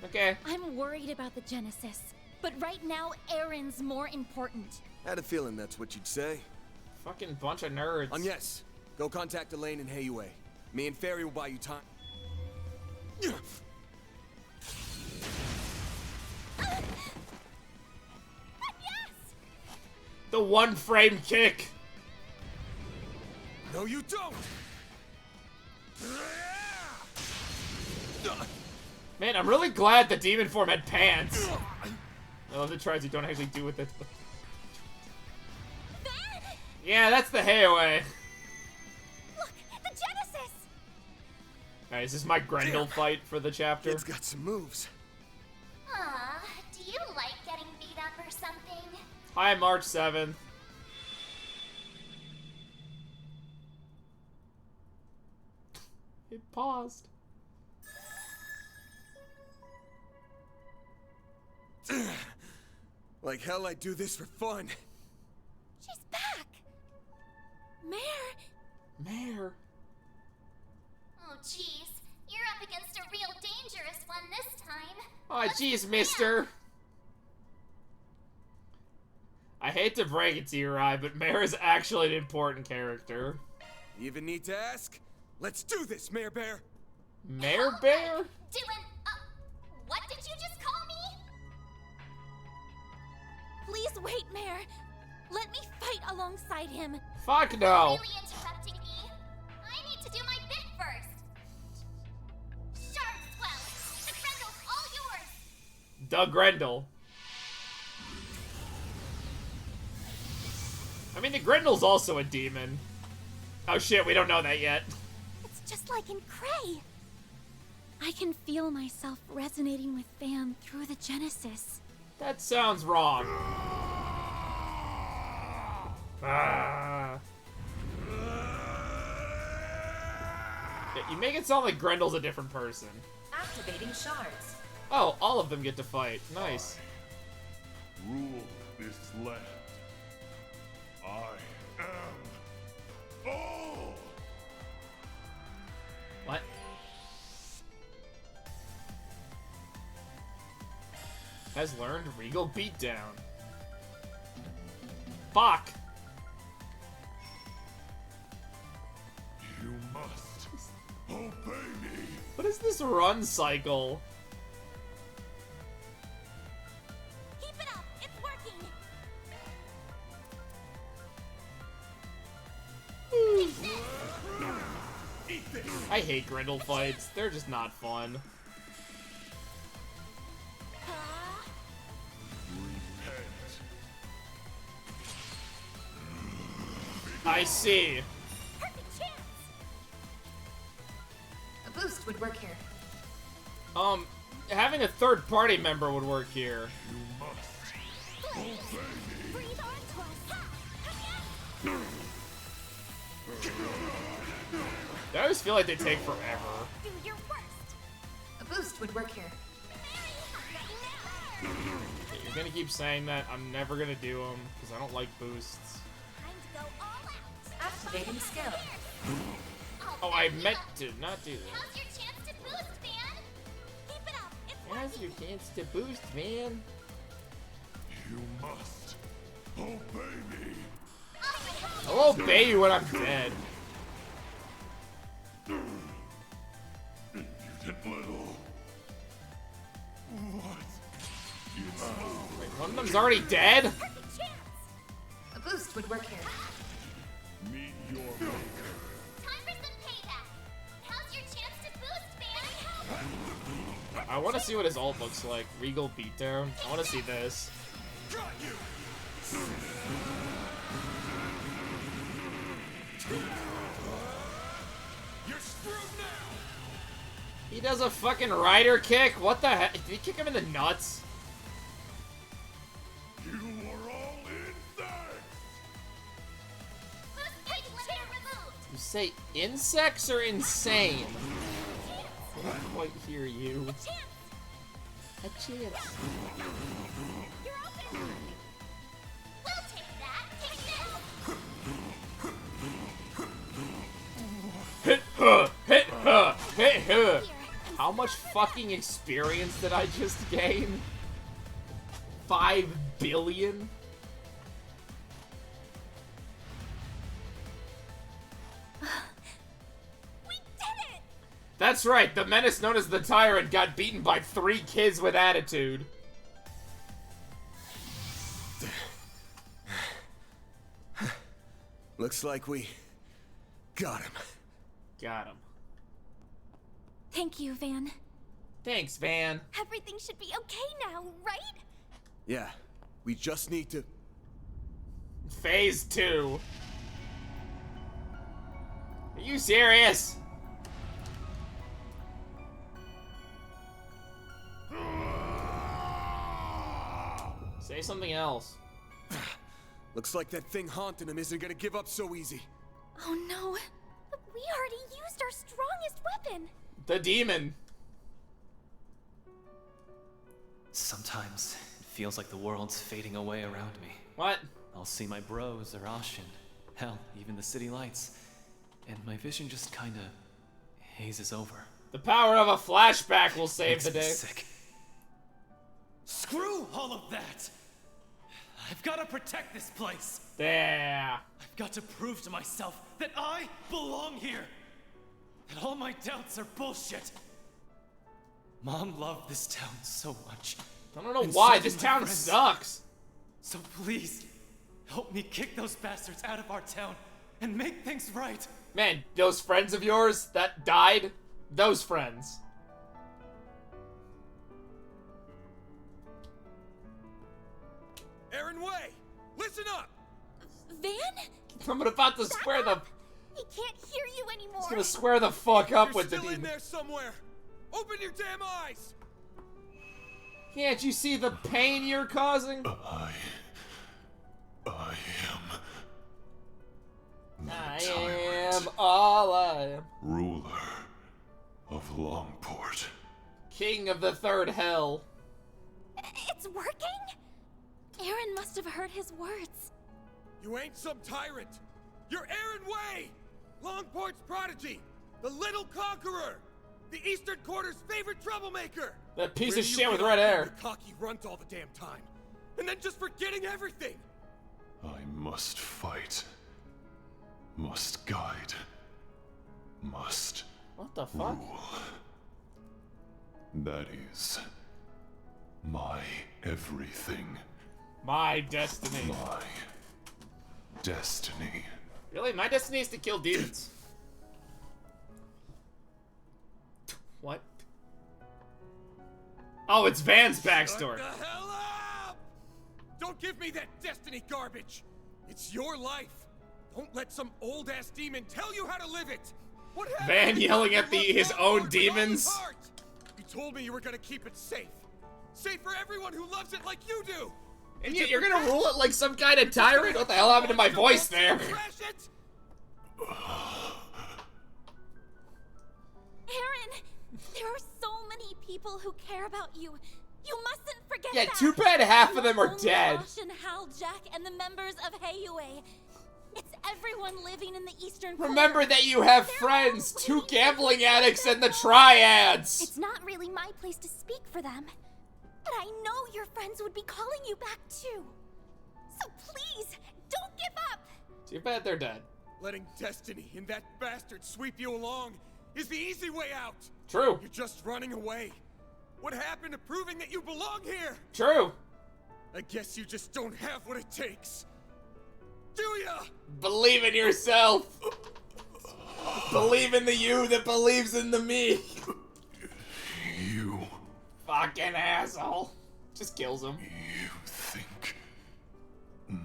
Okay. I'm worried about the Genesis, but right now Aaron's more important. Had a feeling that's what you'd say. Fucking bunch of nerds. Yes, go contact Elaine and Hayue. Me and Fairy will buy you time. The one frame kick. No, you don't! Man, I'm really glad the demon form had pants. I love the tries you don't actually do with it. Yeah, that's the Hayaway. Look, the Genesis! Alright, is this my Grendel fight for the chapter? It's got some moves. Aw, do you like getting beat up or something? Hi, March 7th. It paused. Like hell, I do this for fun. She's back! Mare! Mare. Oh, jeez. You're up against a real dangerous one this time. Oh, jeez, mister. I hate to break it to you, Rai, but Mare is actually an important character. You even need to ask? Let's do this, Mare Bear! Mare Bear? Doing, what did you just call me? Please wait, Mare. Let me fight alongside him. Fuck no. Really interrupting me? I need to do my bit first. Sharp swell. The Grendel's all yours. Doug Grendel. I mean, the Grendel's also a demon. Oh shit, we don't know that yet. It's just like in Cray. I can feel myself resonating with Van through the Genesis. That sounds wrong. Ah. Yeah, you make it sound like Grendel's a different person. Activating shards. Oh, all of them get to fight. Nice. Rule this land. I am all. What? Has learned Regal Beatdown. Fuck! You must obey me. What is this run cycle? Keep it up. It's working. I hate Grendel fights. They're just not fun. I see. Perfect chance. A boost would work here. Having a third party member would work here. You must obey me. Breathe onto us. I always feel like they take forever. Do your worst. A boost would work here. Okay, you're gonna keep saying that. I'm never gonna do them because I don't like boosts. Time to go all out. Activating skill. Oh, I meant to not do that. How's your chance to boost, man? Keep it up. It's Now's your chance to boost, man. You must obey me. I'll obey you when I'm dead. Mutant little. What? Wait, one of them's already dead? perfect chance. A boost would work here. Meet your maker. Time for some payback. How's your chance to boost, man? I want to see what his ult looks like. Regal Beatdown. I want to see this. You're screwed now. He does a fucking rider kick? What the heck? Did he kick him in the nuts? You are all insects. Boost gauge limiter removed. You say insects or insane? I don't quite hear you. A chance. You're open. We'll take that. Take this. Hit her! Hit her! Hit her! How much fucking experience did I just gain? 5 billion? We did it. That's right, the menace known as the Tyrant got beaten by 3 kids with attitude. Looks like we got him. Got him. Thank you, Van. Thanks, Van. Everything should be okay now, right? Yeah, we just need to... Phase 2. Are you serious? Say something else. Looks like that thing haunting him isn't gonna give up so easy. Oh no. But we already used our strongest weapon. The demon. Sometimes it feels like the world's fading away around me. What? I'll see my bros or Ashin, hell, even the city lights, and my vision just kinda hazes over. The power of a flashback will save Makes the me day. sick. Screw all of that! I've gotta protect this place! Yeah. I've got to prove to myself that I belong here! That all my doubts are bullshit! Mom loved this town so much. I don't know And why. so This did my town friends. sucks. So please, help me kick those bastards out of our town and make things right. Man, those friends of yours that died, those friends. Aaron Way, listen up! Van? I'm about to square the... He can't hear you anymore. I'm gonna square the fuck up You're with the still in demon. there somewhere! Open your damn eyes! Can't you see the pain you're causing? I am I am all I am. ruler of Longport. King of the third hell. It's working? Aaron must have heard his words. You ain't some tyrant! You're Aaron Way! Longport's prodigy! The Little Conqueror! The Eastern Quarter's favorite troublemaker! That piece Where of do you shit with get red off hair. being a cocky runt all the damn time? And then just forgetting everything! I must fight. Must guide. Must What the fuck? rule. That is my everything. My destiny. My destiny. Really? My destiny is to kill demons. What? Oh, it's Van's backstory. Shut the hell up! Don't give me that destiny garbage! It's your life! Don't let some old-ass demon tell you how to live it! What happened? Van yelling at You his loved own Longport with all his demons. heart. You told me you were gonna keep it safe. Safe for everyone who loves it like you do! And Did yet you you're gonna forget? rule it like some kind of tyrant? What the hell happened to my voice there? Crash it? Aaron, there are so many people who care about you. You mustn't forget Yeah, that. too bad half of them are Only dead. Josh and Hal, Jack, and the members of Heiyue. It's everyone living in the Eastern Remember Quarter. that you have They're friends, all 2 waiting gambling for you addicts, to and the know. triads. It's not really my place to speak for them. But I know your friends would be calling you back too. So please, don't give up. Too bad they're dead. Letting destiny and that bastard sweep you along is the easy way out! True. You're just running away. What happened to proving that you belong here? True. I guess you just don't have what it takes. Do ya? Believe in yourself. Believe in the you that believes in the me. You Fucking asshole. Just kills him. think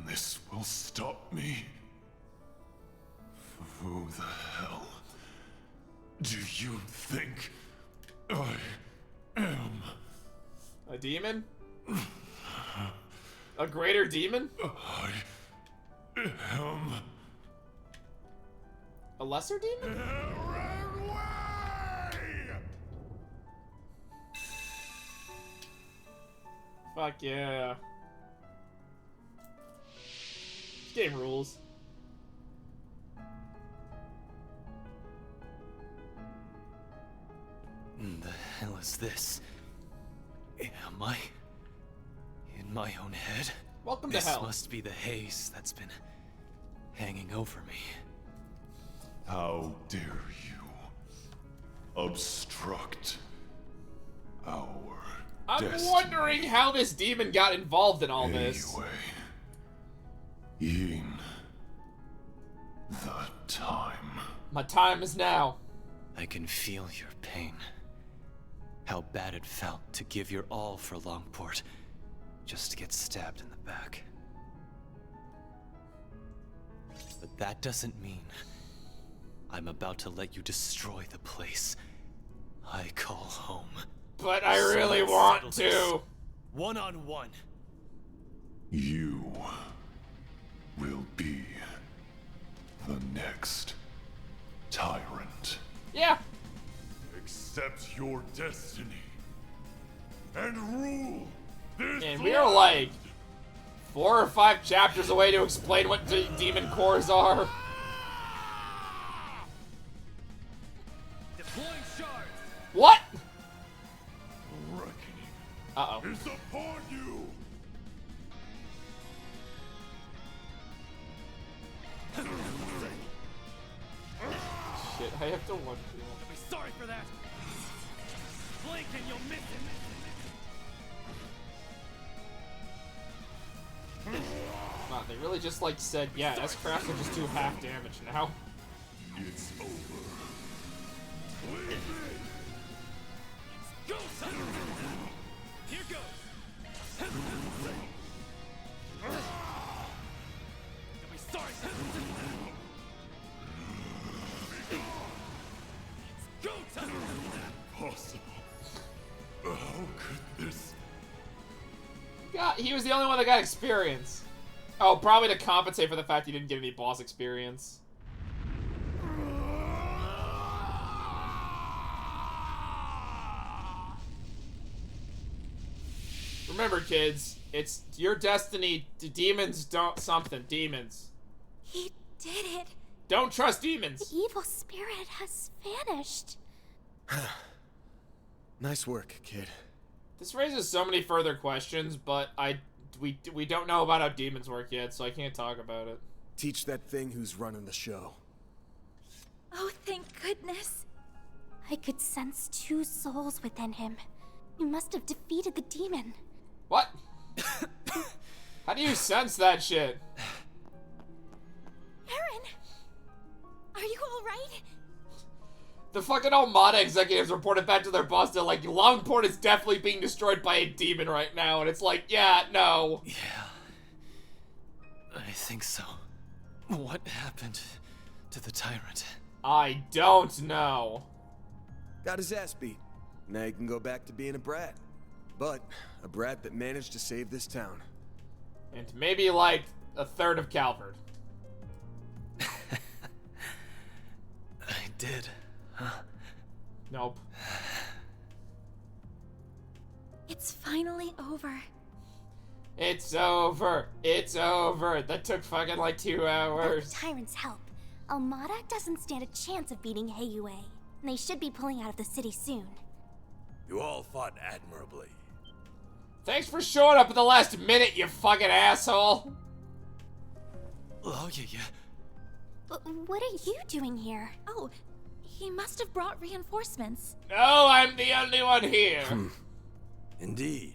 this will stop me? Who the hell do you think I am? A demon? A greater demon? I am A lesser demon? Fuck yeah. This game rules. The hell is this? Am I in my own head? Welcome to This hell. must be the haze that's been hanging over me. How dare you obstruct our I'm destiny? wondering how this demon got involved in all this. Anyway, in the time. My time is now. I can feel your pain. How bad it felt to give your all for Longport, just to get stabbed in the back. But that doesn't mean I'm about to let you destroy the place I call home. But I really want to. One-on-one. You will be the next tyrant. Yeah. Accept your destiny and rule this And we are like 4 or 5 chapters away to explain what demon cores are. Deploying shards. What? reckoning Uh-oh. is upon you. Shit, I have to wonder. You'll be sorry for that. Blink and you'll miss it. Wow, they really just like said, yeah, S-Crafts will just do half damage now. It's over. Go, son. Here goes. You'll be sorry. Go, son. Possible. How could this? He was the only one that got experience. Oh, probably to compensate for the fact he didn't get any boss experience. Remember, kids, it's your destiny. Demons don't something. Demons. He did it. Don't trust demons. The evil spirit has vanished. Nice work, kid. This raises so many further questions, but we don't know about how demons work yet, so I can't talk about it. Teach that thing who's running the show. Oh, thank goodness. I could sense 2 souls within him. You must have defeated the demon. What? How do you sense that shit? Aaron! Are you alright? The fucking Armada executives reported back to their boss that, like, Longport is definitely being destroyed by a demon right now, and it's like, yeah, no. Yeah. I think so. What happened to the tyrant? I don't know. Got his ass beat. Now he can go back to being a brat. But a brat that managed to save this town. And maybe, like, a third of Calvert. I did, huh? Nope. It's finally over. It's over. It's over. That took fucking like 2 hours. With Tyrant's help, Armada doesn't stand a chance of beating Heiyue. And they should be pulling out of the city soon. You all fought admirably. Thanks for showing up at the last minute, you fucking asshole. Oh, yeah. What are you doing here? Oh, he must have brought reinforcements. No, I'm the only one here. Indeed.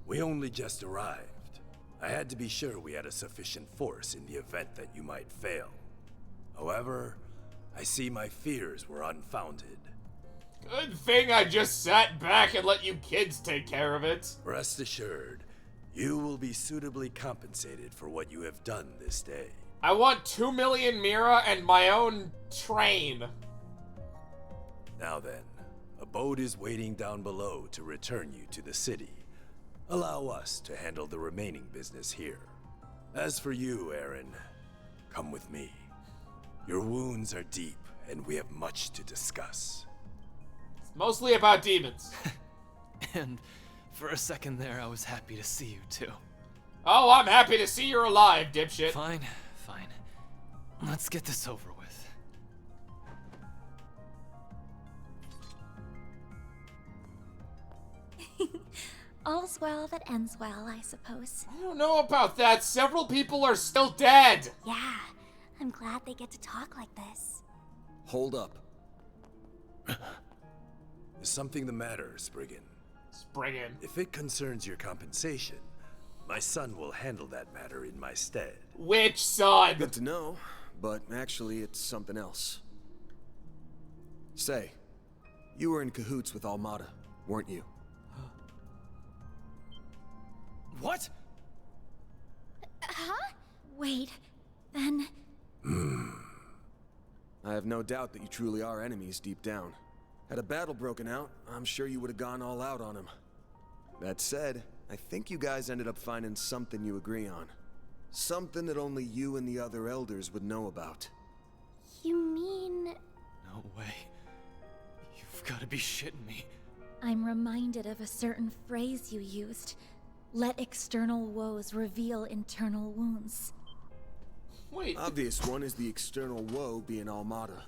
We only just arrived. I had to be sure we had a sufficient force in the event that you might fail. However, I see my fears were unfounded. Good thing I just sat back and let you kids take care of it. Rest assured, you will be suitably compensated for what you have done this day. I want 2 million Mira and my own train. Now then, a boat is waiting down below to return you to the city. Allow us to handle the remaining business here. As for you, Aaron, come with me. Your wounds are deep, and we have much to discuss. It's mostly about demons. And for a second there, I was happy to see you too. Oh, I'm happy to see you're alive, dipshit. Fine. Let's get this over with. All's well that ends well, I suppose. I don't know about that. Several people are still dead. Yeah, I'm glad they get to talk like this. Hold up. Is something the matter, Spriggan? Spriggan. If it concerns your compensation, my son will handle that matter in my stead. Which son? Good to know, but actually it's something else. Say, you were in cahoots with Armada, weren't you? What? Huh? Wait, then... I have no doubt that you truly are enemies deep down. Had a battle broken out, I'm sure you would have gone all out on him. That said, I think you guys ended up finding something you agree on. Something that only you and the other elders would know about. You mean... No way. You've got to be shitting me. I'm reminded of a certain phrase you used. Let external woes reveal internal wounds. Wait. Obvious one is the external woe being Almada.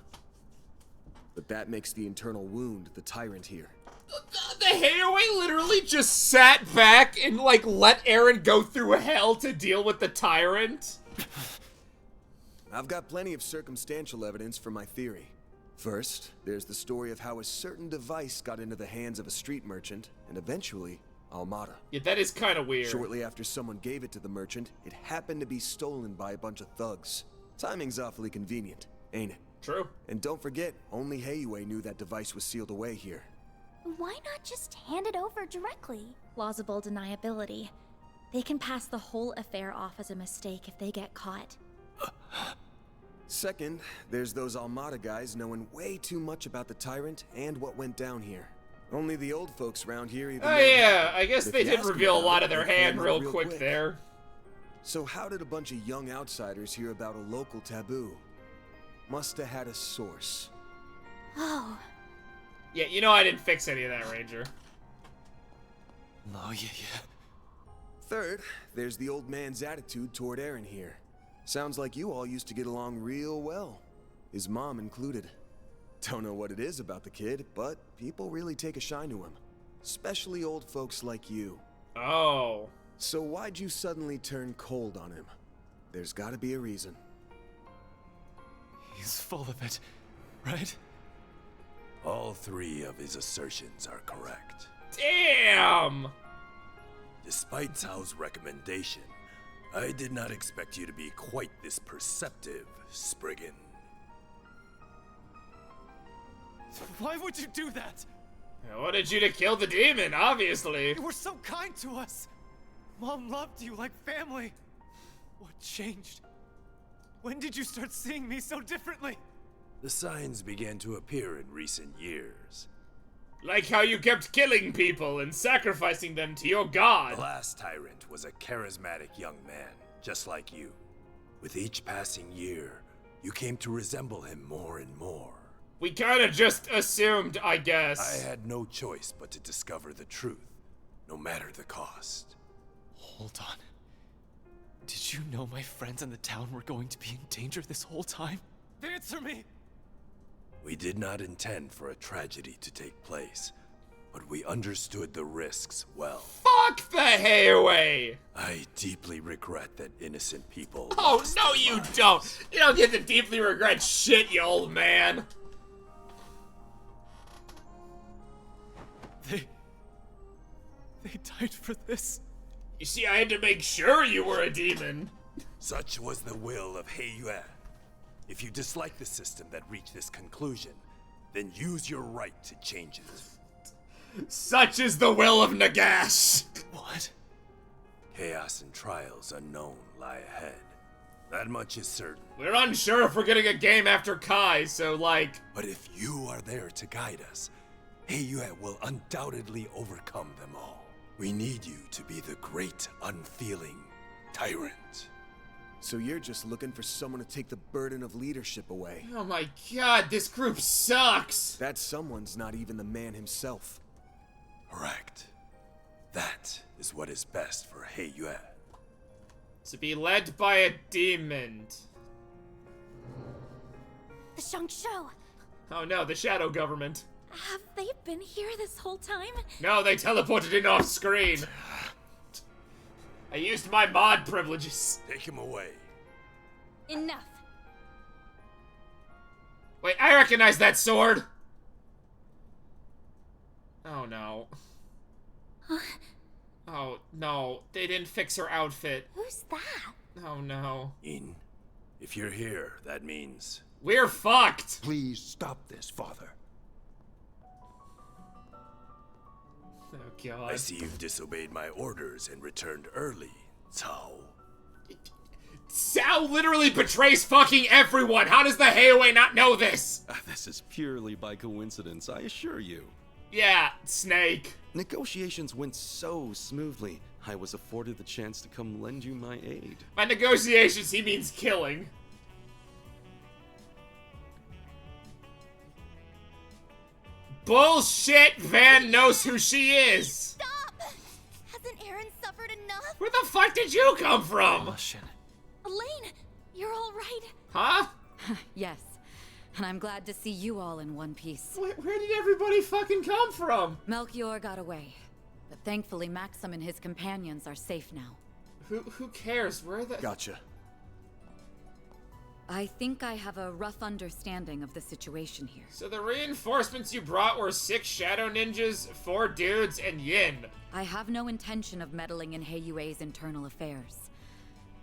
But that makes the internal wound the tyrant here. The Hayaway literally just sat back and, like, let Eren go through hell to deal with the tyrant? I've got plenty of circumstantial evidence for my theory. First, there's the story of how a certain device got into the hands of a street merchant, and eventually, Almada. Yeah, that is kind of weird. Shortly after someone gave it to the merchant, it happened to be stolen by a bunch of thugs. Timing's awfully convenient, ain't it? True. And don't forget, only Hayue knew that device was sealed away here. Why not just hand it over directly? Plausible deniability. They can pass the whole affair off as a mistake if they get caught. Second, there's those Almada guys knowing way too much about the tyrant and what went down here. Only the old folks around here even Oh yeah, I guess they did reveal a lot of their hand real quick there. So how did a bunch of young outsiders hear about a local taboo? Must have had a source. Oh. Yeah, you know I didn't fix any of that, Ranger. Oh, yeah. Third, there's the old man's attitude toward Eren here. Sounds like you all used to get along real well. His mom included. Don't know what it is about the kid, but people really take a shine to him. Especially old folks like you. Oh. So why'd you suddenly turn cold on him? There's gotta be a reason. He's full of it, right? All three of his assertions are correct. Damn! Despite Tao's recommendation, I did not expect you to be quite this perceptive, Spriggan. Why would you do that? I wanted you to kill the demon, obviously. You were so kind to us. Mom loved you like family. What changed? When did you start seeing me so differently? The signs began to appear in recent years. Like how you kept killing people and sacrificing them to your god. The last tyrant was a charismatic young man, just like you. With each passing year, you came to resemble him more and more. We kinda just assumed, I guess. I had no choice but to discover the truth, no matter the cost. Hold on. Did you know my friends in the town were going to be in danger this whole time? Answer me! We did not intend for a tragedy to take place, but we understood the risks well. Fuck the Hayaway! I deeply regret that innocent people Oh, lost no their you lives. don't! You don't get to deeply regret shit, you old man! They died for this. You see, I had to make sure you were a demon. Such was the will of Hayue. If you dislike the system that reached this conclusion, then use your right to change it. Such is the will of Nagash! What? Chaos and trials unknown lie ahead. That much is certain. We're unsure if we're getting a game after Kai, so like... But if you are there to guide us, Hayue will undoubtedly overcome them all. We need you to be the great, unfeeling tyrant. So you're just looking for someone to take the burden of leadership away. Oh my god, this group sucks! That someone's not even the man himself. Correct. That is what is best for Hayue. To be led by a demon. The Shangsho! Oh no, the shadow government. Have they been here this whole time? No, they teleported in off screen. I used my mod privileges. Take him away. Enough. Wait, I recognize that sword. Oh no. Oh no, they didn't fix her outfit. Who's that? Oh no. In, if you're here, that means... We're fucked! Please stop this, Father. Oh, God. I see you've disobeyed my orders and returned early, Cao. Cao literally betrays fucking everyone! How does the Heiwei not know this? This is purely by coincidence, I assure you. Yeah, Snake. Negotiations went so smoothly, I was afforded the chance to come lend you my aid. By negotiations, he means killing. Bullshit! Van knows who she is! Stop! Hasn't Aaron suffered enough? Where the fuck did you come from? Elaine, you're all right. Huh? Yes, and I'm glad to see you all in one piece. Where did everybody fucking come from? Melchior got away, but thankfully Maxim and his companions are safe now. Who cares? Where the— Gotcha. I think I have a rough understanding of the situation here. So the reinforcements you brought were 6 shadow ninjas, 4 dudes, and Yin. I have no intention of meddling in Heiyue's internal affairs.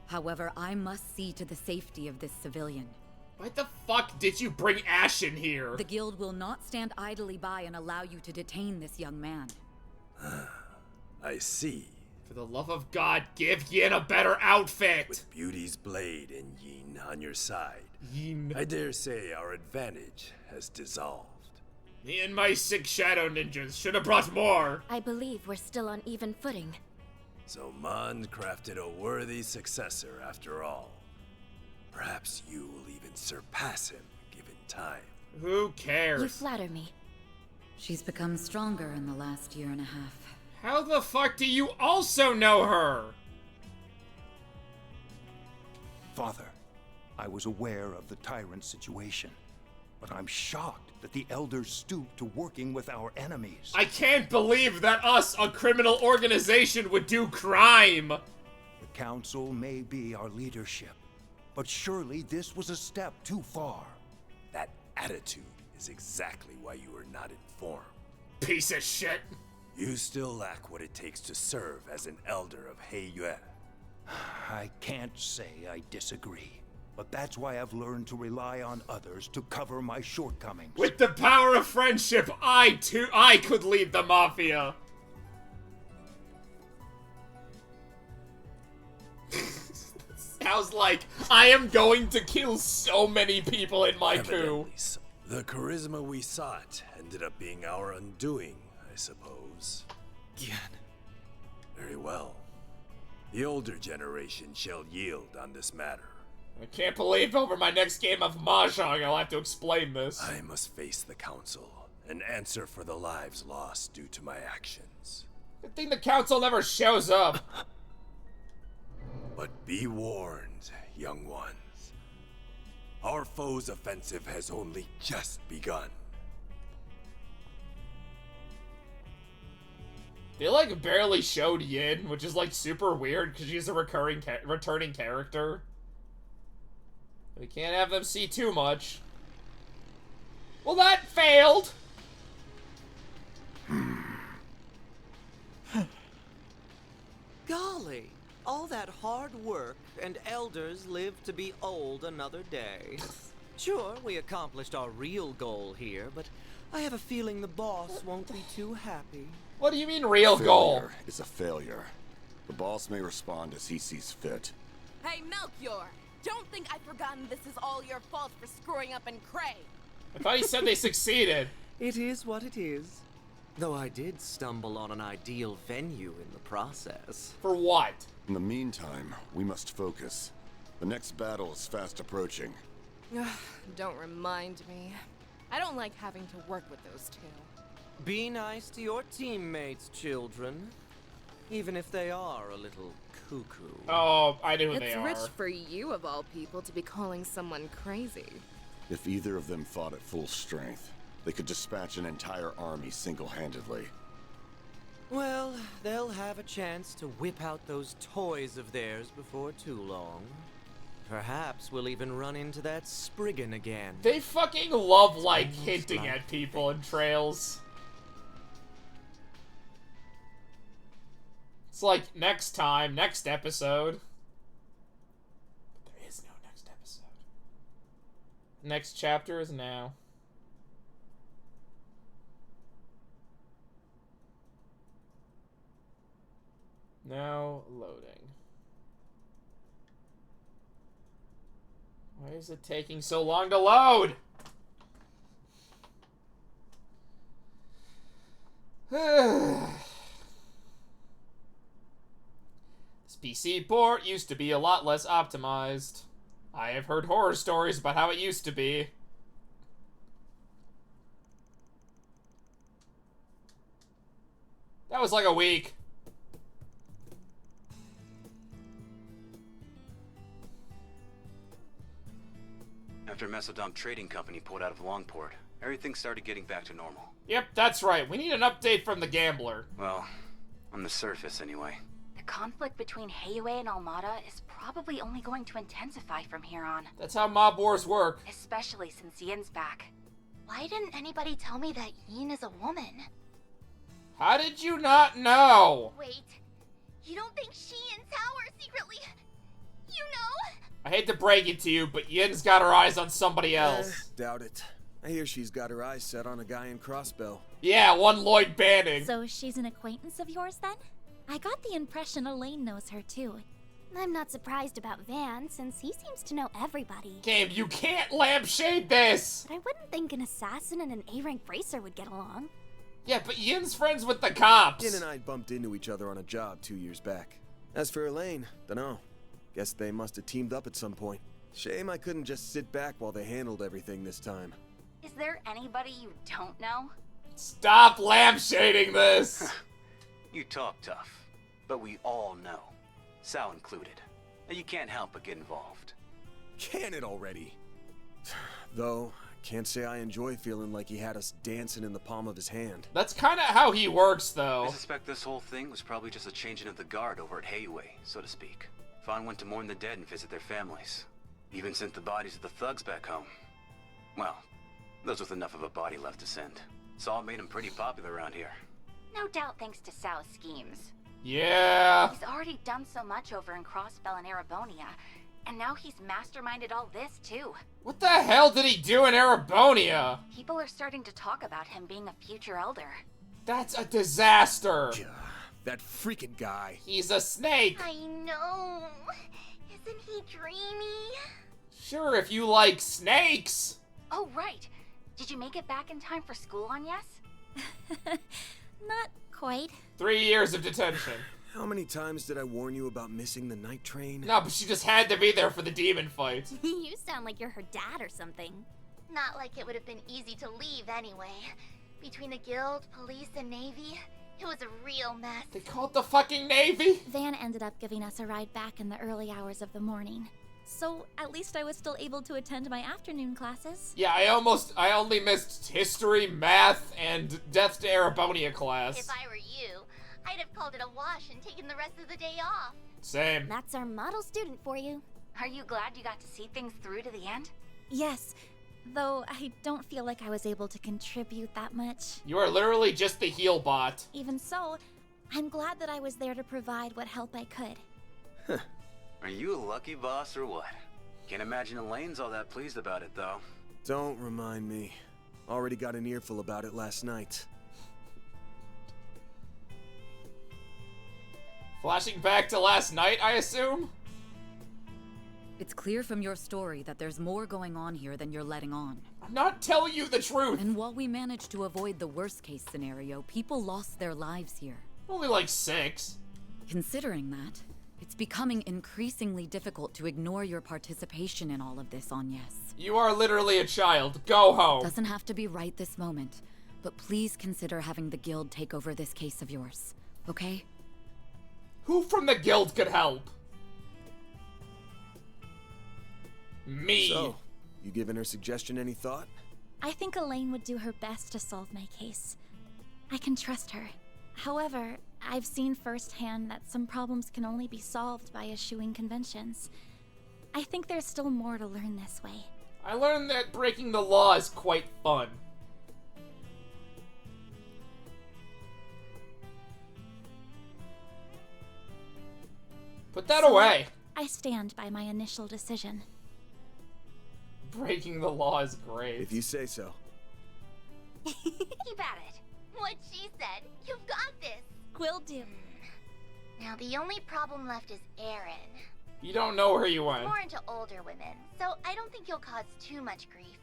However, I must see to the safety of this civilian. Why the fuck did you bring Ash in here? The guild will not stand idly by and allow you to detain this young man. I see. For the love of God, give Yin a better outfit! With Beauty's blade and Yin on your side, Yin. I dare say our advantage has dissolved. Me and my 6 shadow ninjas should have brought more! I believe we're still on even footing. So Mond crafted a worthy successor after all. Perhaps you will even surpass him, given time. Who cares? You flatter me. She's become stronger in the last year and a half. How the fuck do you also know her? Father, I was aware of the tyrant situation, but I'm shocked that the elders stooped to working with our enemies. I can't believe that us, a criminal organization, would do crime! The council may be our leadership, but surely this was a step too far. That attitude is exactly why you were not informed. Piece of shit! You still lack what it takes to serve as an elder of Heiyue. I can't say I disagree, but that's why I've learned to rely on others to cover my shortcomings. With the power of friendship, I could lead the Mafia! Sounds like I am going to kill so many people in my coup. The charisma we sought ended up being our undoing, I suppose. Yan. Very well. The older generation shall yield on this matter. I can't believe over my next game of Mahjong I'll have to explain this. I must face the council and answer for the lives lost due to my actions. Good thing the council never shows up. But be warned, young ones. Our foe's offensive has only just begun. They like barely showed Yin, which is like super weird because she's a returning character. We can't have them see too much. Well, that failed. Golly, all that hard work and elders live to be old another day. Sure, we accomplished our real goal here, but I have a feeling the boss won't be too happy. What do you mean real goal? Failure is a failure. The boss may respond as he sees fit. Hey, Melchior! Don't think I've forgotten this is all your fault for screwing up in Cray. I thought he said they succeeded. It is what it is. Though I did stumble on an ideal venue in the process. For what? In the meantime, we must focus. The next battle is fast approaching. Don't remind me. I don't like having to work with those two. Be nice to your teammates, children. Even if they are a little cuckoo. Oh, I know who they are. It's rich for you, of all people, to be calling someone crazy. If either of them fought at full strength, they could dispatch an entire army single-handedly. Well, they'll have a chance to whip out those toys of theirs before too long. Perhaps we'll even run into that Spriggan again. They fucking love, like, hinting at people in trails. It's like, next time, next episode. But there is no next episode. Next chapter is now. Now loading. Why is it taking so long to load? This PC port used to be a lot less optimized. I have heard horror stories about how it used to be. That was like a week. After Mesodom Trading Company pulled out of Longport, everything started getting back to normal. Yep, that's right. We need an update from the Gambler. Well, on the surface anyway. The conflict between Heiyue and Almada is probably only going to intensify from here on. That's how mob wars work. Especially since Yin's back. Why didn't anybody tell me that Yin is a woman? How did you not know? Wait, you don't think she and Tao are secretly... You know? I hate to break it to you, but Yin's got her eyes on somebody else. Doubt it. I hear she's got her eyes set on a guy in Crossbow. Yeah, one Lloyd Banning. So she's an acquaintance of yours then? I got the impression Elaine knows her too. I'm not surprised about Van, since he seems to know everybody. Game, you can't lampshade this! But I wouldn't think an assassin and an A-rank racer would get along. Yeah, but Yin's friends with the cops. Yin and I bumped into each other on a job 2 years back. As for Elaine, dunno. Guess they must have teamed up at some point. Shame I couldn't just sit back while they handled everything this time. Is there anybody you don't know? Stop lampshading this! You talk tough, but we all know. Sal included. And you can't help but get involved. Can it already? Though, can't say I enjoy feeling like he had us dancing in the palm of his hand. That's kind of how he works, though. I suspect this whole thing was probably just a changing of the guard over at Heiyue, so to speak. Fawn went to mourn the dead and visit their families. Even sent the bodies of the thugs back home. Well, those with enough of a body left to send. Saul made him pretty popular around here. No doubt thanks to Sal's schemes. Yeah. He's already done so much over in Crossbell and Erebonia, and now he's masterminded all this too. What the hell did he do in Erebonia? People are starting to talk about him being a future elder. That's a disaster. That freaking guy. He's a snake. I know. Isn't he dreamy? Sure, if you like snakes. Oh, right. Did you make it back in time for school on Yes? Not quite. 3 years of detention. How many times did I warn you about missing the night train? No, but she just had to be there for the demon fight. You sound like you're her dad or something. Not like it would have been easy to leave anyway. Between the guild, police, and navy, it was a real mess. They called the fucking navy? Van ended up giving us a ride back in the early hours of the morning. So at least I was still able to attend my afternoon classes. Yeah, I only missed history, math, and Death to Erebonia class. If I were you, I'd have called it a wash and taken the rest of the day off. Same. That's our model student for you. Are you glad you got to see things through to the end? Yes, though I don't feel like I was able to contribute that much. You are literally just the heel bot. Even so, I'm glad that I was there to provide what help I could. Are you a lucky boss or what? Can't imagine Elaine's all that pleased about it, though. Don't remind me. Already got an earful about it last night. Flashing back to last night, I assume? It's clear from your story that there's more going on here than you're letting on. I'm not telling you the truth! And while we managed to avoid the worst case scenario, people lost their lives here. Only like 6. Considering that, it's becoming increasingly difficult to ignore your participation in all of this on Yes. You are literally a child. Go home. Doesn't have to be right this moment, but please consider having the guild take over this case of yours, okay? Who from the guild could help? Me. So, you giving her suggestion any thought? I think Elaine would do her best to solve my case. I can trust her. However, I've seen firsthand that some problems can only be solved by eschewing conventions. I think there's still more to learn this way. I learned that breaking the law is quite fun. Put that away. I stand by my initial decision. Breaking the law is great. If you say so. Keep at it. What she said. You've got this. Will do. Now the only problem left is Aaron. You don't know where you He's went. more into older women, so I don't think he'll cause too much grief.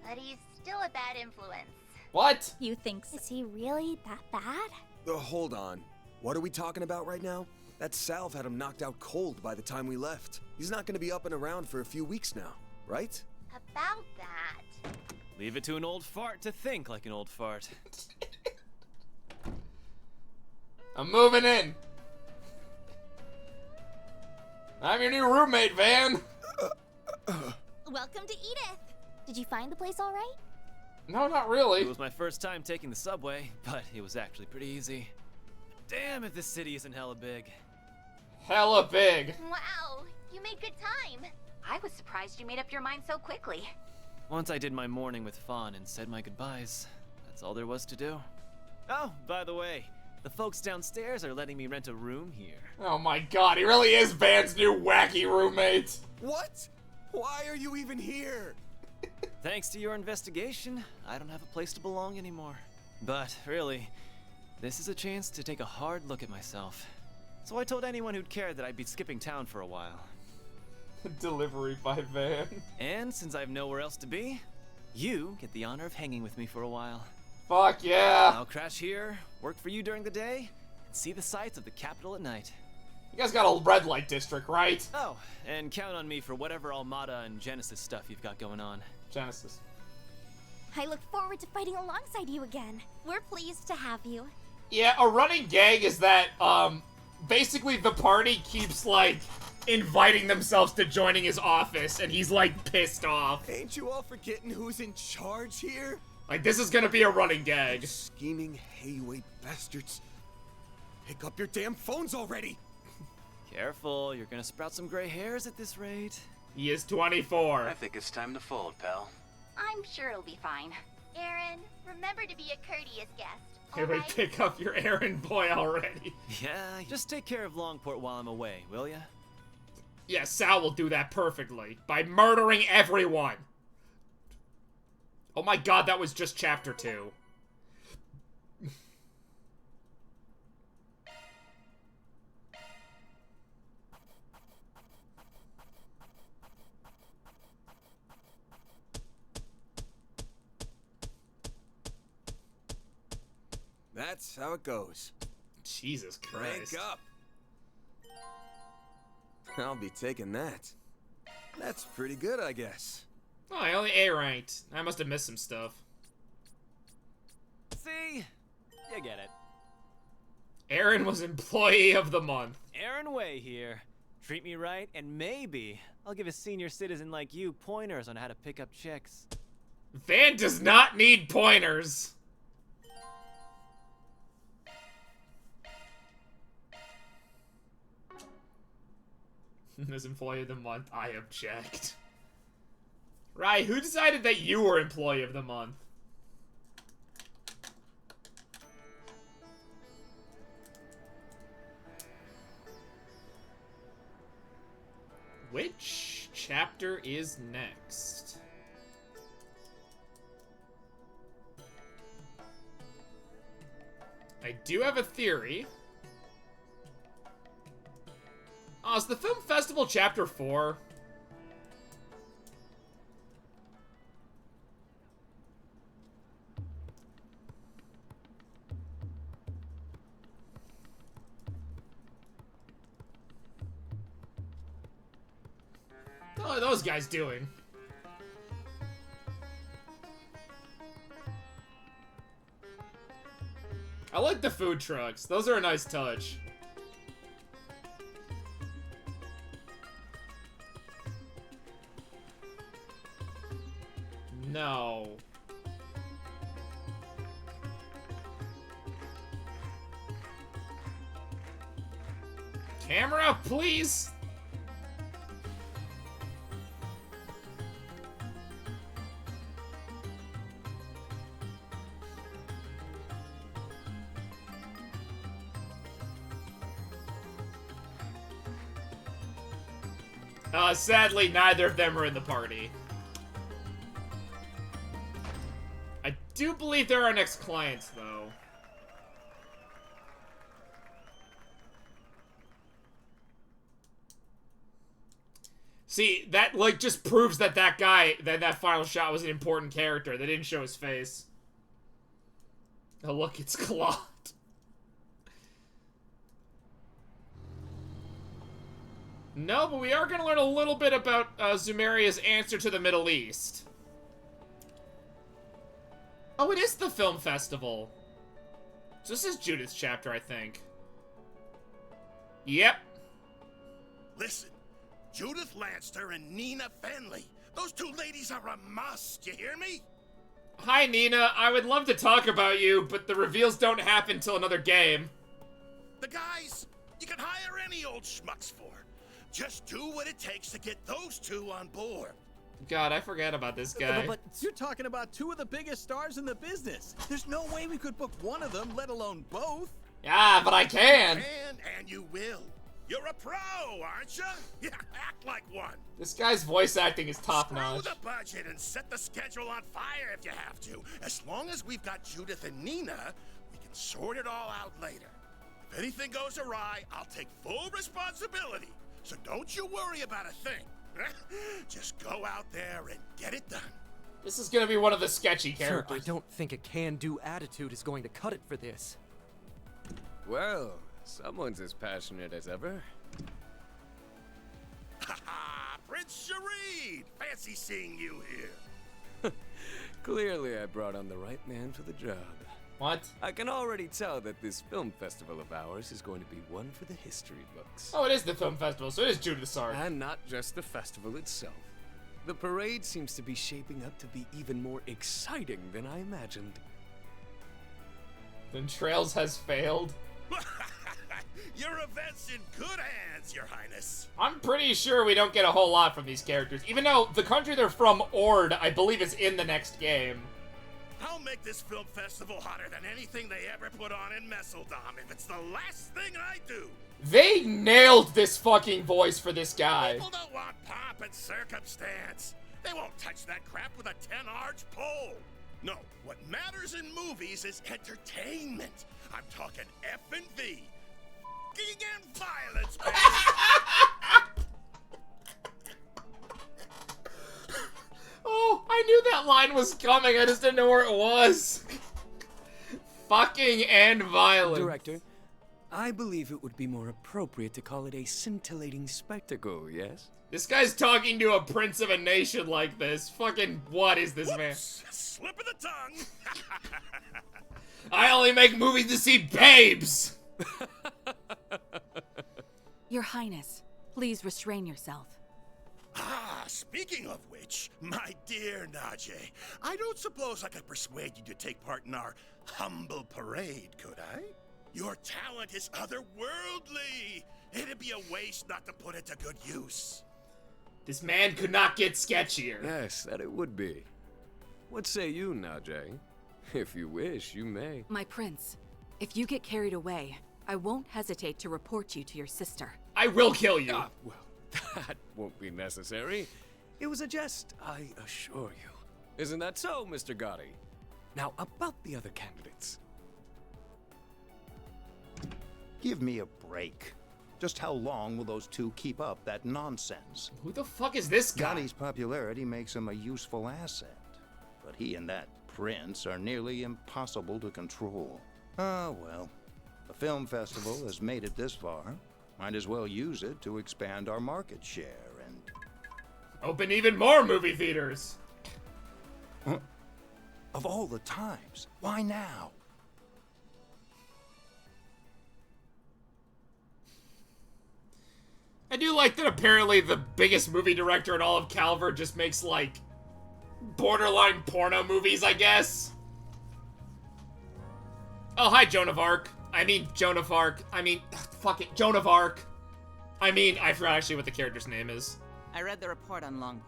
But he's still a bad influence. What? You think so? Is he really that bad? Hold on. What are we talking about right now? That salve had him knocked out cold by the time we left. He's not going to be up and around for a few weeks now, right? About that. Leave it to an old fart to think like an old fart. I'm moving in. I'm your new roommate, Van. Welcome to Edith. Did you find the place all right? No, not really. It was my first time taking the subway, but it was actually pretty easy. Damn if this city isn't hella big. Hella big. Wow, you made good time. I was surprised you made up your mind so quickly. Once I did my morning with Fawn and said my goodbyes, that's all there was to do. Oh, by the way, the folks downstairs are letting me rent a room here. Oh my god, he really is Van's new wacky roommate. What? Why are you even here? Thanks to your investigation, I don't have a place to belong anymore. But really, this is a chance to take a hard look at myself. So I told anyone who'd care that I'd be skipping town for a while. Delivery by Van. And since I have nowhere else to be, you get the honor of hanging with me for a while. Fuck yeah. I'll crash here, work for you during the day, and see the sights of the capital at night. You guys got a red light district, right? Oh, and count on me for whatever Armada and Genesis stuff you've got going on. Genesis. I look forward to fighting alongside you again. We're pleased to have you. Yeah, a running gag is that, basically the party keeps, like, inviting themselves to joining his office, and he's, like, pissed off. Ain't you all forgetting who's in charge here? Like, this is gonna be a running gag. Scheming Hayway bastards. Pick up your damn phones already! Careful, you're gonna sprout some gray hairs at this rate. He is 24. I think it's time to fold, pal. I'm sure it'll be fine. Aaron, remember to be a courteous guest. Can we pick up your errand boy already? Yeah, just take care of Longport while I'm away, will ya? Yeah, Sal will do that perfectly. By murdering everyone. Oh my god, that was just chapter 2. That's how it goes. Jesus Christ. Rank up. I'll be taking that. That's pretty good, I guess. Oh, I only A ranked. I must have missed some stuff. See? You get it. Aaron was employee of the month. Aaron Way here. Treat me right, and maybe I'll give a senior citizen like you pointers on how to pick up chicks. Van does not need pointers. As employee of the month, I object. Right, who decided that you were employee of the month? Which chapter is next? I do have a theory. Oh, is the film festival chapter 4? What are those guys doing? I like the food trucks. Those are a nice touch. No. Camera, please. Sadly, neither of them are in the party. I do believe they're our next clients, though. See, that, like, just proves that that guy, that final shot was an important character. They didn't show his face. Oh, look, it's Claude. No, but we are going to learn a little bit about Zumeria's answer to the Middle East. Oh, it is the film festival. So this is Judith's chapter, I think. Yep. Listen, Judith Lanster and Nina Fenley. Those two ladies are a must, you hear me? Hi, Nina. I would love to talk about you, but the reveals don't happen till another game. The guys you can hire any old schmucks for. Just do what it takes to get those two on board. God, I forgot about this guy. But you're talking about two of the biggest stars in the business. There's no way we could book one of them, let alone both. Yeah, but I can. And you will. You're a pro, aren't you? Yeah, act like one. This guy's voice acting is top-notch. Screw the budget and set the schedule on fire if you have to. As long as we've got Judith and Nina, we can sort it all out later. If anything goes awry, I'll take full responsibility. So don't you worry about a thing. Just go out there and get it done. This is gonna be one of the sketchy characters. Sir, I don't think a can-do attitude is going to cut it for this. Well, someone's as passionate as ever. Ha Prince Shareed! Fancy seeing you here. Clearly, I brought on the right man for the job. What? I can already tell that this film festival of ours is going to be one for the history books. Oh, it is the film festival, so it is Judith's arc. And not just the festival itself. The parade seems to be shaping up to be even more exciting than I imagined. Then Trails has failed. Your event's in good hands, Your Highness. I'm pretty sure we don't get a whole lot from these characters, even though the country they're from, Ord, I believe is in the next game. I'll make this film festival hotter than anything they ever put on in Messeldom if it's the last thing I do. They nailed this fucking voice for this guy. People don't want pomp and circumstance. They won't touch that crap with a 10-arch pole. No, what matters in movies is entertainment. I'm talking F&V. F***ing and violence, baby. Oh, I knew that line was coming. I just didn't know where it was. Fucking and violence. Director, I believe it would be more appropriate to call it a scintillating spectacle, yes? This guy's talking to a prince of a nation like this. Fucking what is this, man? Slip of the tongue. I only make movies to see babes. Your Highness, please restrain yourself. Ah, speaking of which, my dear Najee, I don't suppose I could persuade you to take part in our humble parade, could I? Your talent is otherworldly. It'd be a waste not to put it to good use. This man could not get sketchier. Yes, that it would be. What say you, Najee? If you wish, you may. My prince, if you get carried away, I won't hesitate to report you to your sister. I will kill you. Well, that won't be necessary. It was a jest, I assure you. Isn't that so, Mr. Gotti? Now, about the other candidates. Give me a break. Just how long will those two keep up that nonsense? Who the fuck is this guy? Gotti's popularity makes him a useful asset, but he and that prince are nearly impossible to control. Ah, well. The film festival has made it this far. Might as well use it to expand our market share and... open even more movie theaters. Huh? Of all the times, why now? I do like that apparently the biggest movie director in all of Calvert just makes, like, borderline porno movies, I guess. Oh, hi, Joan of Arc. I mean, Joan of Arc. I mean, fuck it, Joan of Arc. I mean, I forgot actually what the character's name is. I read the report on Longport.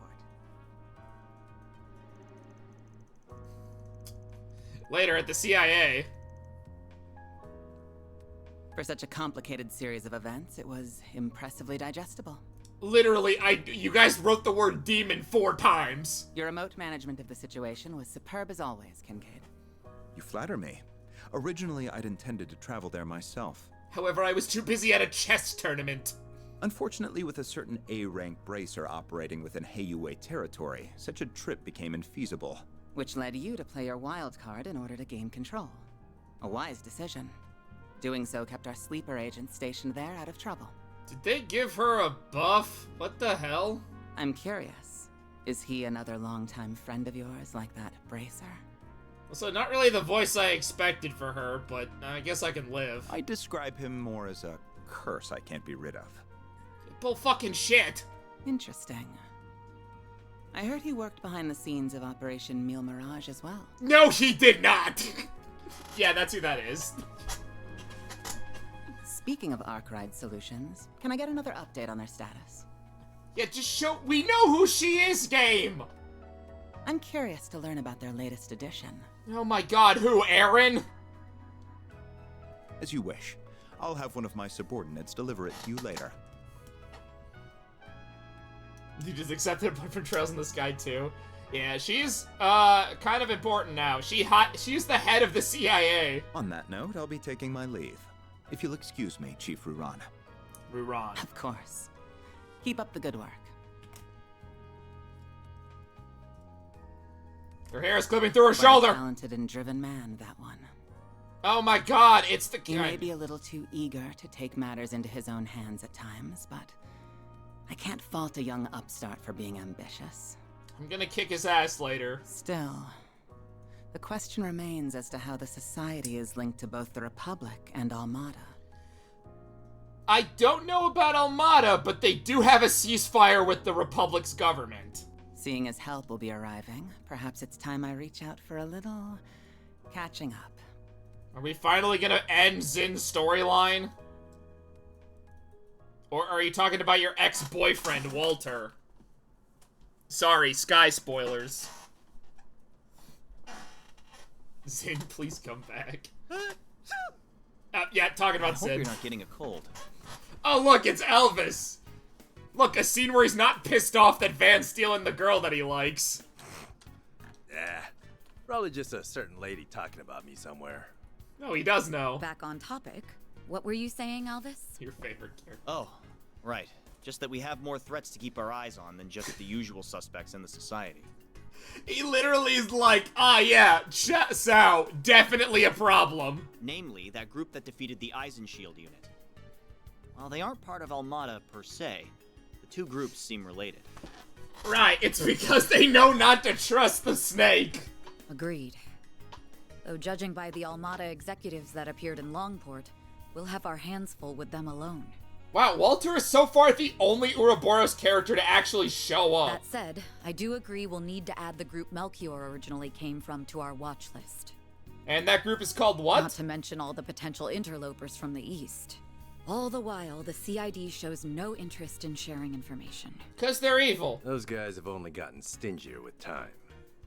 Later at the CIA. For such a complicated series of events, it was impressively digestible. Literally, you guys wrote the word demon 4 times. Your remote management of the situation was superb as always, Kincaid. You flatter me. Originally, I'd intended to travel there myself. However, I was too busy at a chess tournament. Unfortunately, with a certain A-rank bracer operating within Heiyue territory, such a trip became infeasible. Which led you to play your wild card in order to gain control. A wise decision. Doing so kept our sleeper agent stationed there out of trouble. Did they give her a buff? What the hell? I'm curious. Is he another longtime friend of yours like that bracer? So not really the voice I expected for her, but I guess I can live. I describe him more as a curse I can't be rid of. Bull fucking shit. Interesting. I heard he worked behind the scenes of Operation Meal Mirage as well. No, he did not! Yeah, that's who that is. Speaking of Arkwright Solutions, can I get another update on their status? Yeah, just show- we know who she is, game! I'm curious to learn about their latest edition. Oh my god, who, Aaron? As you wish. I'll have one of my subordinates deliver it to you later. You just accepted from Trails in the Sky too. Yeah, she's kind of important now. She's the head of the CIA. On that note, I'll be taking my leave. If you'll excuse me, Chief Ruran. Ruran. Of course. Keep up the good work. Her hair is clipping through her Quite shoulder. A talented and driven man, that one. Oh my god, it's the He may be a little too eager to take matters into his own hands at times, but I can't fault a young upstart for being ambitious. I'm gonna kick his ass later. Still, the question remains as to how the Society is linked to both the Republic and Almada. I don't know about Almada, but they do have a ceasefire with the Republic's government. Seeing as help will be arriving, perhaps it's time I reach out for a little catching up. Are we finally gonna end Zin's storyline? Or are you talking about your ex-boyfriend, Walter? Sorry, Sky spoilers. Zin, please come back. Yeah, talking about Zin. I hope you're not getting a cold. Oh, look, it's Elvis! Look, a scene where he's not pissed off that Van's stealing the girl that he likes. Yeah, probably just a certain lady talking about me somewhere. No, he does know. Back on topic. What were you saying, Elvis? Your favorite character. Oh, right. Just that we have more threats to keep our eyes on than just the usual suspects in the society. He literally is like, yeah, Sao, definitely a problem. Namely, that group that defeated the Eisenshield unit. While they aren't part of Almada per se, the two groups seem related. Right, it's because they know not to trust the snake. Agreed. Though judging by the Almada executives that appeared in Longport, we'll have our hands full with them alone. Wow, Walter is so far the only Ouroboros character to actually show up. That said, I do agree we'll need to add the group Melchior originally came from to our watch list. And that group is called what? Not to mention all the potential interlopers from the east. All the while, the CID shows no interest in sharing information. 'Cause they're evil. Those guys have only gotten stingier with time.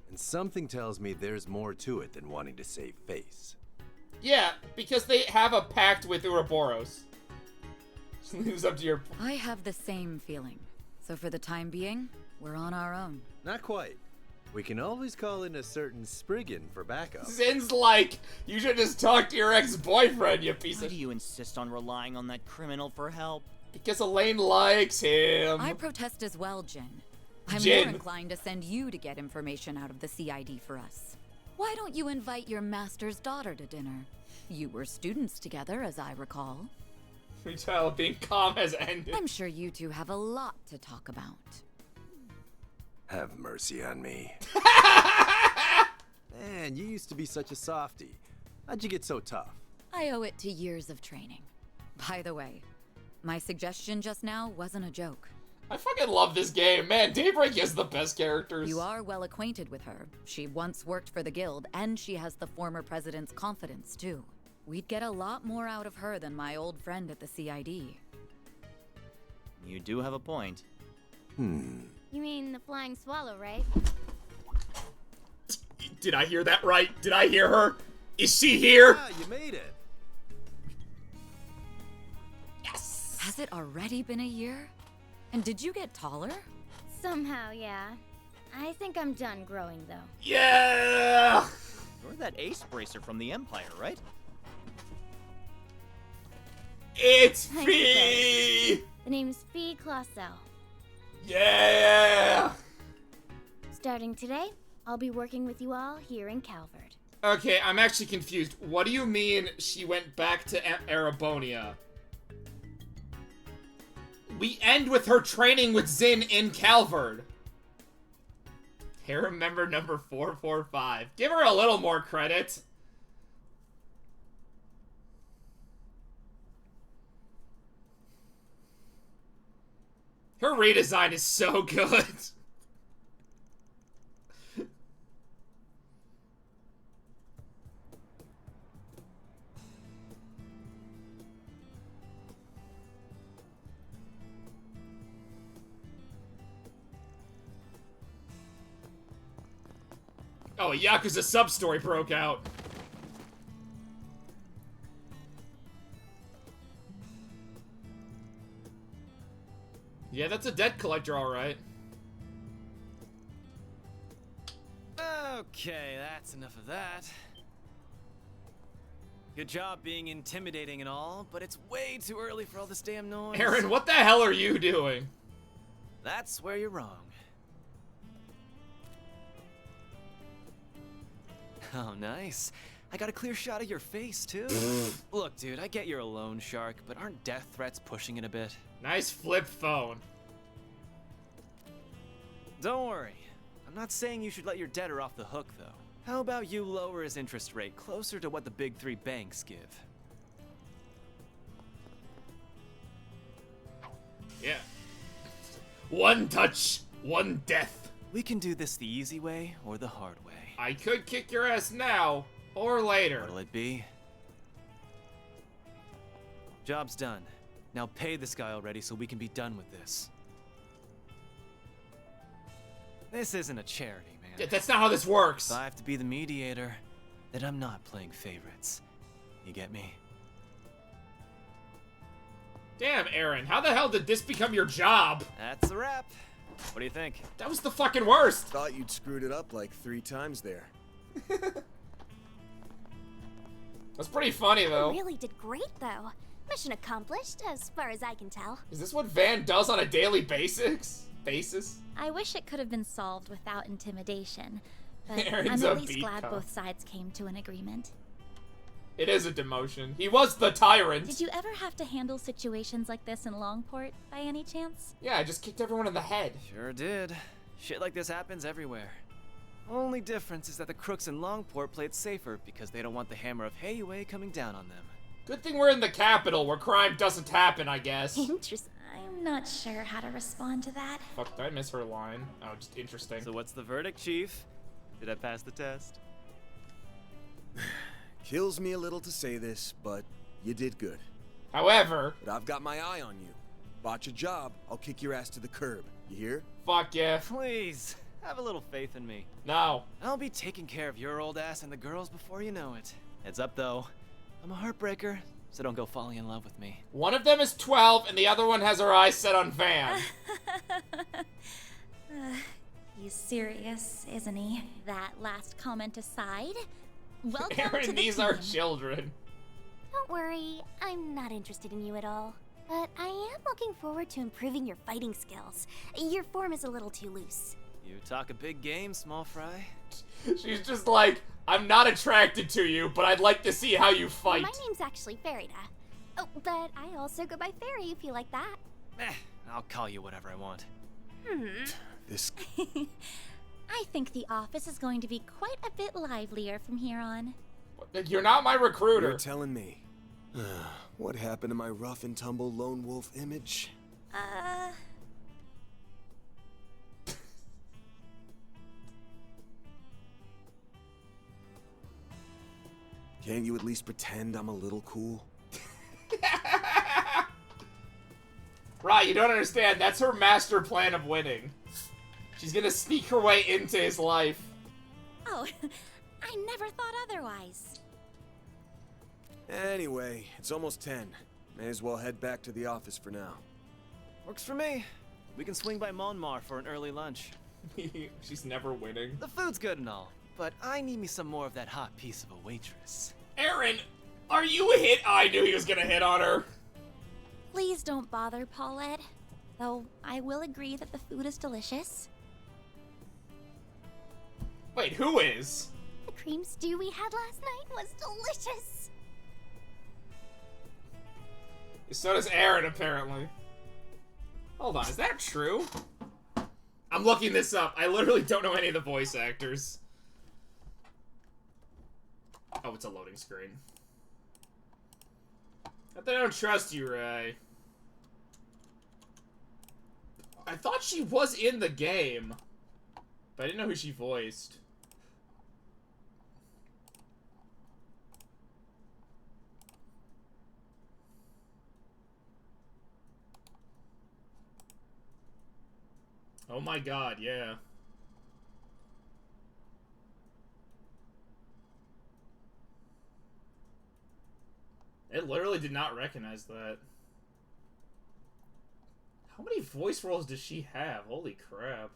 And something tells me there's more to it than wanting to save face. Yeah, because they have a pact with Ouroboros. Leaves up to your... I have the same feeling. So for the time being, we're on our own. Not quite. We can always call in a certain Spriggan for backup. Zin's like, you should just talk to your ex-boyfriend, you piece Why of... do you insist on relying on that criminal for help? Because Elaine likes him. I protest as well, Jin. I'm Jin. more inclined to send you to get information out of the CID for us. Why don't you invite your master's daughter to dinner? You were students together, as I recall. Your child being calm has ended. I'm sure you two have a lot to talk about. Have mercy on me. Man, you used to be such a softie. How'd you get so tough? I owe it to years of training. By the way, my suggestion just now wasn't a joke. I fucking love this game. Man, Daybreak has the best characters. You are well acquainted with her. She once worked for the guild, and she has the former president's confidence, too. We'd get a lot more out of her than my old friend at the CID. You do have a point. You mean the flying swallow, right? Did I hear that right? Did I hear her? Is she here? Yeah, you made it. Yes! Has it already been a year? And did you get taller? Somehow, yeah. I think I'm done growing, though. Yeah! You're that ace bracer from the Empire, right? It's Thanks, Fee! The name's Clauso. Yeah! Starting today, I'll be working with you all here in Calvard. Okay, I'm actually confused. What do you mean she went back to Arabonia? We end with her training with Zin in Calvard. Harem member number 445. Give her a little more credit. Her redesign is so good. Oh, a Yakuza sub-story broke out. Yeah, that's a debt collector, alright. Okay, that's enough of that. Good job being intimidating and all, but it's way too early for all this damn noise. Aaron, what the hell are you doing? That's where you're wrong. Oh, nice. I got a clear shot of your face, too. Look, dude, I get you're a loan shark, but aren't death threats pushing it a bit? Nice flip phone. Don't worry. I'm not saying you should let your debtor off the hook, though. How about you lower his interest rate closer to what the big three banks give? Yeah. One touch, one death. We can do this the easy way or the hard way. I could kick your ass now, or later. What'll it be? Job's done. Now pay this guy already so we can be done with this. This isn't a charity, man. That's not how this works. If I have to be the mediator, then I'm not playing favorites. You get me? Damn, Aaron, how the hell did this become your job? That's a wrap. What do you think? That was the fucking worst. Thought you'd screwed it up like 3 times there. That's pretty funny, though. You really did great, though. Mission accomplished, as far as I can tell. Is this what Van does on a daily basis? I wish it could have been solved without intimidation, but Aaron's I'm a at least beat glad cop. both sides came to an agreement. It is a demotion. He was the tyrant. Did you ever have to handle situations like this in Longport, by any chance? Yeah, I just kicked everyone in the head. Sure did. Shit like this happens everywhere. Only difference is that the crooks in Longport play it safer because they don't want the hammer of Heiue coming down on them. Good thing we're in the capital where crime doesn't happen, I guess. Interesting. I'm not sure how to respond to that. Fuck, did I miss her line? Oh, just interesting. So what's the verdict, Chief? Did I pass the test? Kills me a little to say this, but you did good. However... But I've got my eye on you. Botch a job, I'll kick your ass to the curb. You hear? Fuck yeah. Please, have a little faith in me. No. I'll be taking care of your old ass and the girls before you know it. Heads up, though. I'm a heartbreaker, so don't go falling in love with me. One of them is 12, and the other one has her eyes set on Van. He's serious, isn't he? That last comment aside, welcome to Aaron, the these team. are children. Don't worry, I'm not interested in you at all. But I am looking forward to improving your fighting skills. Your form is a little too loose. You talk a big game, small fry. She's just like, I'm not attracted to you, but I'd like to see how you fight. My name's actually Farida. Oh, but I also go by Fairy if you like that. I'll call you whatever I want. This... I think the office is going to be quite a bit livelier from here on. You're not my recruiter. You're telling me. What happened to my rough and tumble lone wolf image? Can't you at least pretend I'm a little cool? Right, you don't understand. That's her master plan of winning. She's gonna sneak her way into his life. Oh, I never thought otherwise. Anyway, it's almost 10. May as well head back to the office for now. Works for me. We can swing by Monmar for an early lunch. She's never winning. The food's good and all, but I need me some more of that hot piece of a waitress. Aaron, are you a hit? I knew he was gonna hit on her. Please don't bother, Paulette. though I will agree that the food is delicious. Wait, who is? The cream stew we had last night was delicious. So does Aaron, apparently. Hold on, is that true? I'm looking this up. I literally don't know any of the voice actors. Oh, it's a loading screen. But they don't trust you, Ray. I thought she was in the game, but I didn't know who she voiced. Oh my god, yeah. It literally did not recognize that. How many voice roles does she have? Holy crap.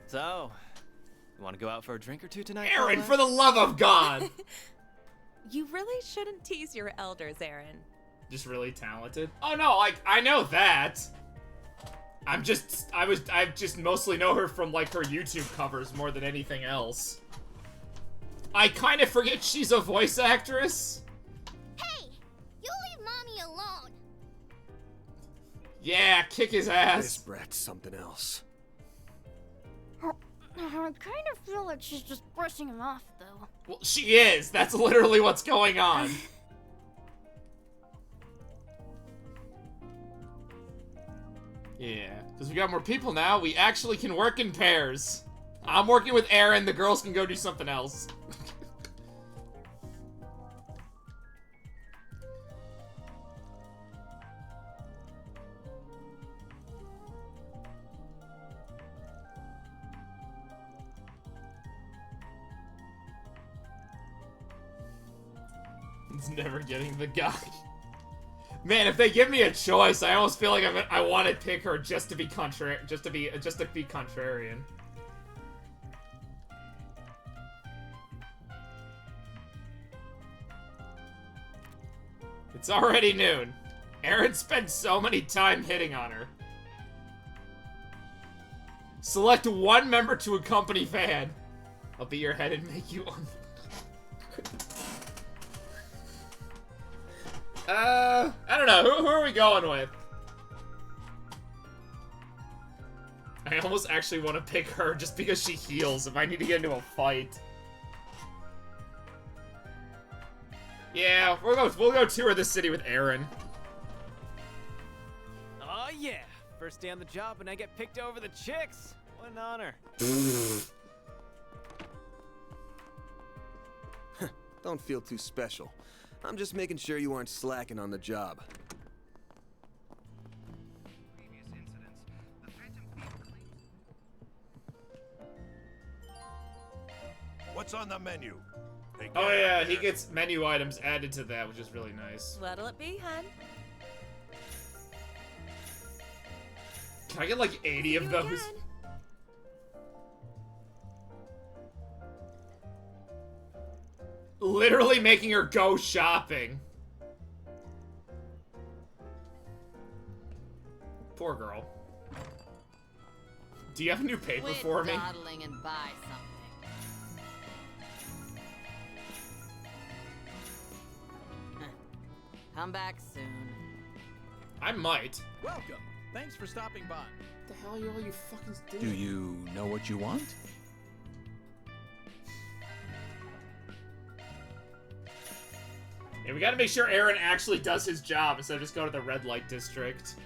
So, you want to go out for a drink or two tonight? Aaron, Paula? for the love of God! You really shouldn't tease your elders, Aaron. Just really talented. Oh no, like, I know that. I just mostly know her from, like, her YouTube covers more than anything else. I kind of forget she's a voice actress. Hey, you leave mommy alone. Yeah, kick his ass. This brat's something else. I kind of feel like she's just brushing him off, though. Well, she is. That's literally what's going on. Yeah, because we got more people now. We actually can work in pairs. I'm working with Aaron. The girls can go do something else. It's never getting the guy. Man, if they give me a choice, I almost feel like I want to pick her just to be contrarian. It's already noon. Aaron spent so many time hitting on her. Select one member to accompany Van. I'll be your head and make you I don't know. Who are we going with? I almost actually want to pick her just because she heals if I need to get into a fight. Yeah, we'll go tour the city with Aaron. Oh yeah, first day on the job and I get picked over the chicks. What an honor. Don't feel too special. I'm just making sure you aren't slacking on the job. What's on the menu? Oh yeah, he gets menu items added to that, which is really nice. What'll it be, hun? Can I get like 80 of those? Literally making her go shopping. Poor girl. Do you have a new paper for me? Dawdling and buy something. Come back soon. I might. Welcome. Thanks for stopping by. What the hell are you fucking doing? Do you know what you want? Yeah, we gotta make sure Aaron actually does his job instead of just go to the red light district.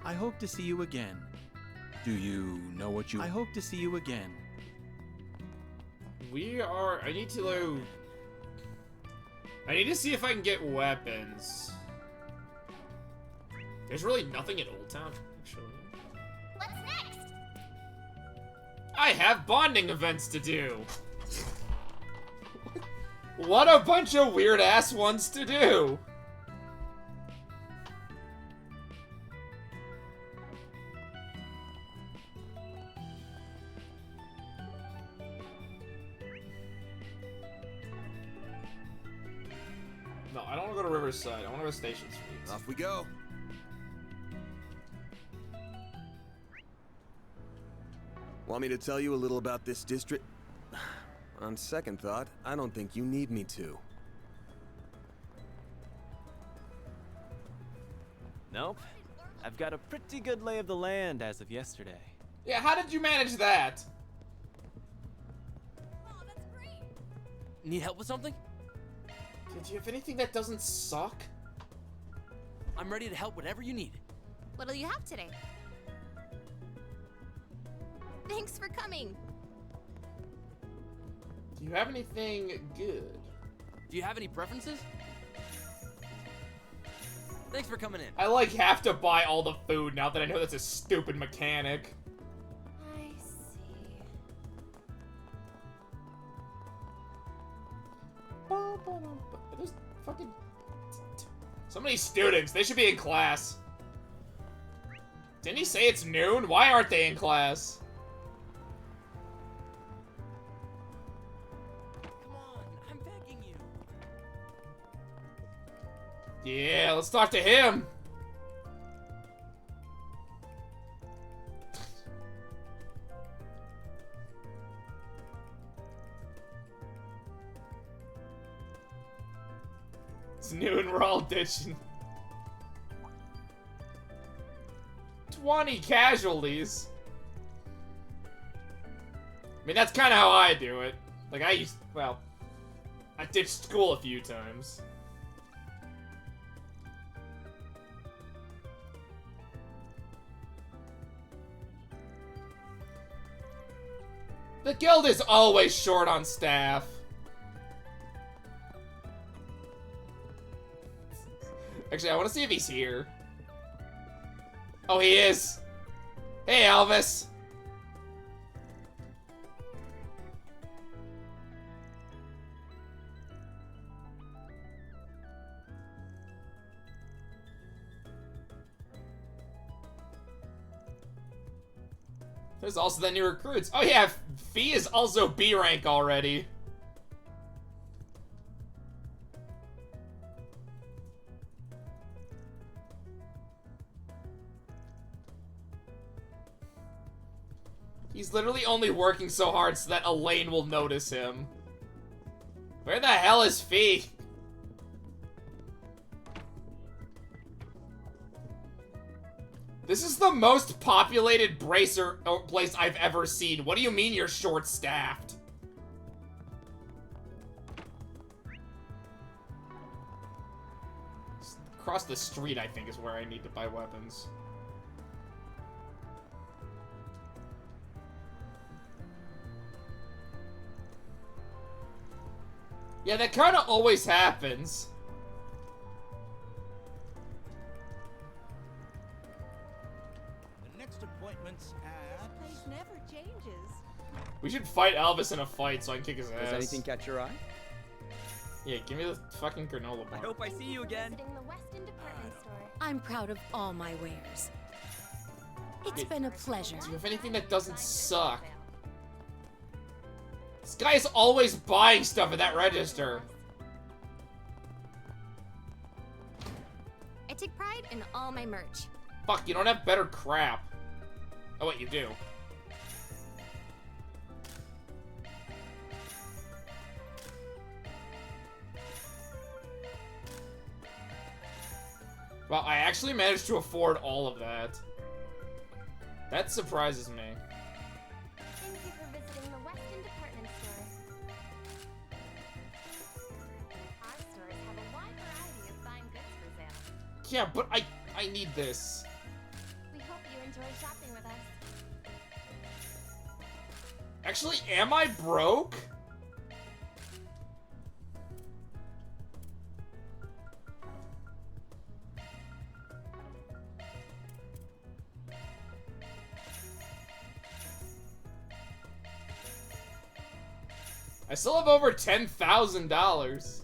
I hope to see you again. Do you know what you... I hope to see you again. I need to see if I can get weapons. There's really nothing in Old Town, actually. What's next? I have bonding events to do. What a bunch of weird-ass ones to do! No, I don't want to go to Riverside. I want to go to Station Street. Off we go. Want me to tell you a little about this district? On second thought, I don't think you need me to. Nope. I've got a pretty good lay of the land as of yesterday. Yeah, how did you manage that? Need help with something? Do you have anything that doesn't suck? I'm ready to help whatever you need. What'll you have today? Thanks for coming. Do you have anything good? Do you have any preferences? Thanks for coming in. I like have to buy all the food now that I know that's a stupid mechanic. I see. There's fucking so many students. They should be in class. Didn't he say it's noon? Why aren't they in class? Come on, I'm begging you. Yeah, let's talk to him. It's noon, we're all ditching. 20 casualties. I mean, that's kind of how I do it. Like, I ditched school a few times. The guild is always short on staff. Actually, I want to see if he's here. Oh, he is. Hey, Elvis. There's also the new recruits. Oh yeah, Fee is also B rank already. He's literally only working so hard so that Elaine will notice him. Where the hell is Fee? This is the most populated bracer place I've ever seen. What do you mean you're short-staffed? Across the street, I think, is where I need to buy weapons. Yeah, that kind of always happens. The next appointment's at... Place never changes. We should fight Elvis in a fight so I can kick his ass. Does anything catch your eye? Yeah, give me the fucking granola bar. I hope I see you again. I'm proud of all my wares. It's been a pleasure. Do you have anything that doesn't suck? This guy is always buying stuff at that register. I take pride in all my merch. Fuck, you don't have better crap. Oh wait, you do. Well, I actually managed to afford all of that. That surprises me. Thank you for visiting the Weston Department Store. Our stores have a wide variety of fine goods for sale. Yeah, but I need this. We hope you enjoy shopping with us. Actually, am I broke? I still have over $10,000.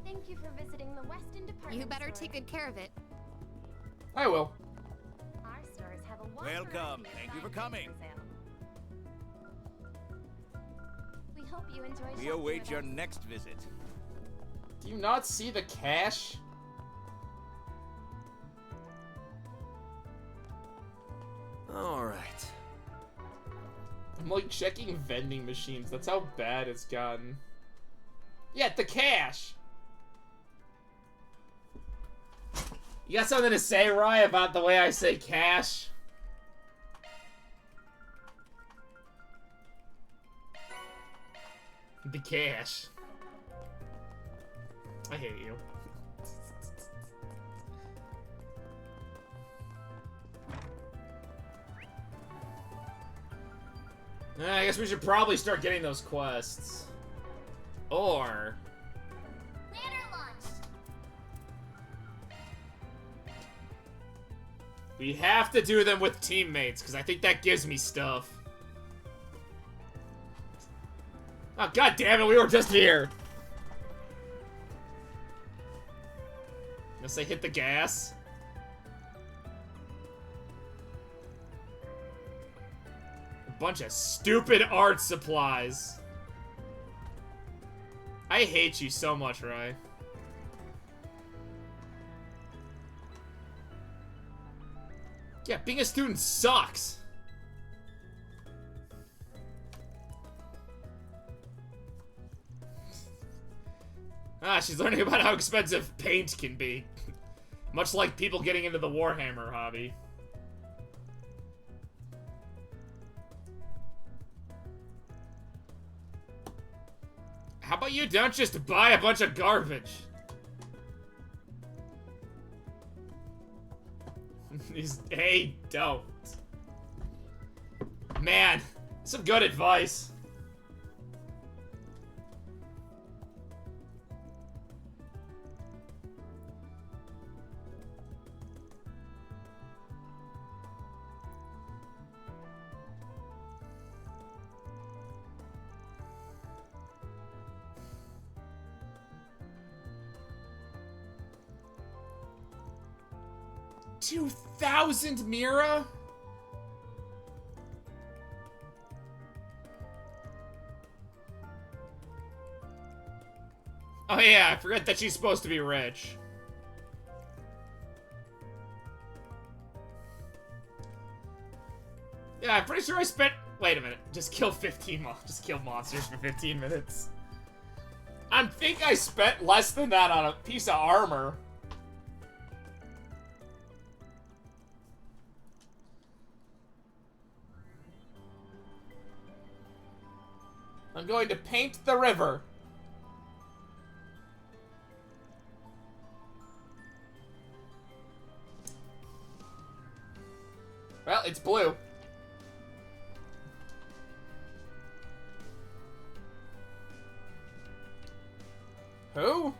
Thank you for visiting the Weston Department You better Store. take good care of it. I will. Our stores have a wide Welcome. variety of Thank you fine for coming. goods for sale. We hope you enjoy We await your next visit. Do you not see the cash? Alright. I'm like checking vending machines. That's how bad it's gotten. Yeah, the cash! You got something to say, Rye, about the way I say cash? The cash. I hate you. I guess we should probably start getting those quests. Or... we have to do them with teammates, because I think that gives me stuff. Oh, god damn it, we were just here. Unless they hit the gas. A bunch of stupid art supplies. I hate you so much, Rye. Yeah, being a student sucks. She's learning about how expensive paint can be. Much like people getting into the Warhammer hobby. How about you don't just buy a bunch of garbage? Hey, don't. Man, some good advice. $2,000 Mira? Oh yeah, I forgot that she's supposed to be rich. Yeah, I'm pretty sure I spent... wait a minute. Just kill 15 just kill monsters for 15 minutes. I think I spent less than that on a piece of armor. I'm going to paint the river. Well, it's blue. Who?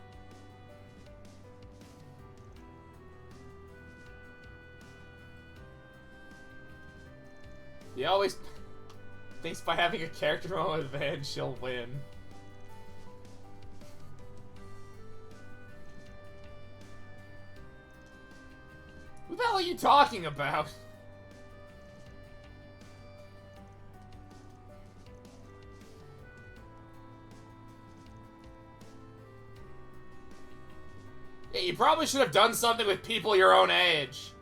He always thinks by having a character moment advantage, she'll win. Who the hell are you talking about? Yeah, you probably should have done something with people your own age.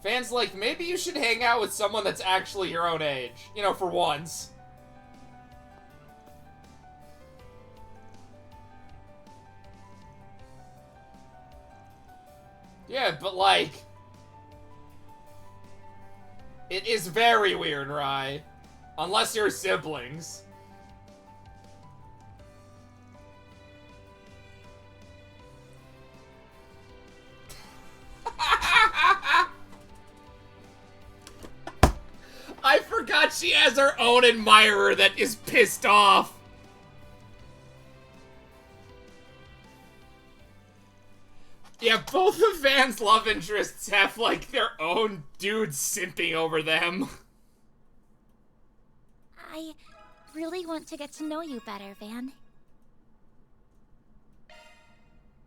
Fans like, maybe you should hang out with someone that's actually your own age. You know, for once. Yeah, but like... it is very weird, Rye. Unless you're siblings. I forgot she has her own admirer that is pissed off. Yeah, both the fans' love interests have, like, their own dudes simping over them. I really want to get to know you better, Van.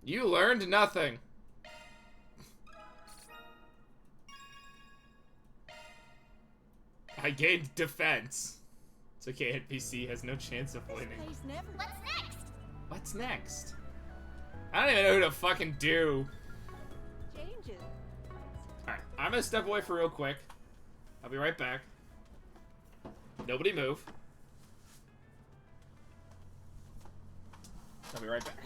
You learned nothing. I gained defense. It's okay, NPC has no chance of winning. What's next? What's next? I don't even know who to fucking do. Changes. Alright, I'm gonna step away for real quick. I'll be right back. Nobody move. I'll be right back.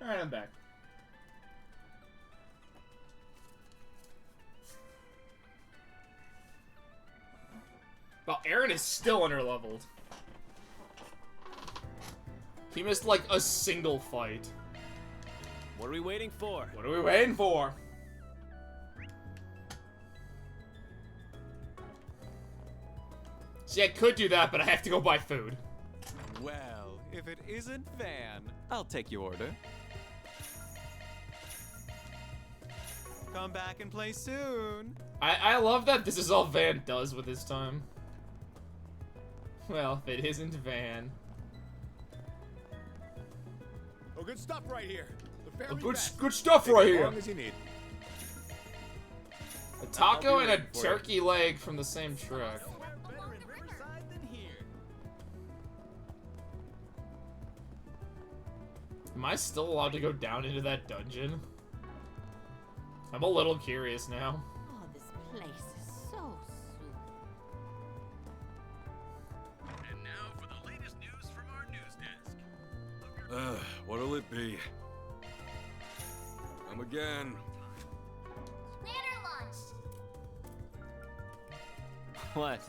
Alright, I'm back. Well, Aaron is still underleveled. He missed like a single fight. What are we waiting for? What are we waiting for? See, I could do that, but I have to go buy food. Well, if it isn't Van, I'll take your order. Come back and play soon. I love that this is all Van does with his time. Well, if it isn't Van. Oh, good stuff right here. The very Good best. stuff right As here. long as you need. A taco I'll and be a waiting for turkey leg from the same truck. Am I still allowed to go down into that dungeon? I'm a little curious now. Oh, this place is so sweet. And now for the latest news from our news desk. What'll it be? Come again. Planner launched. What?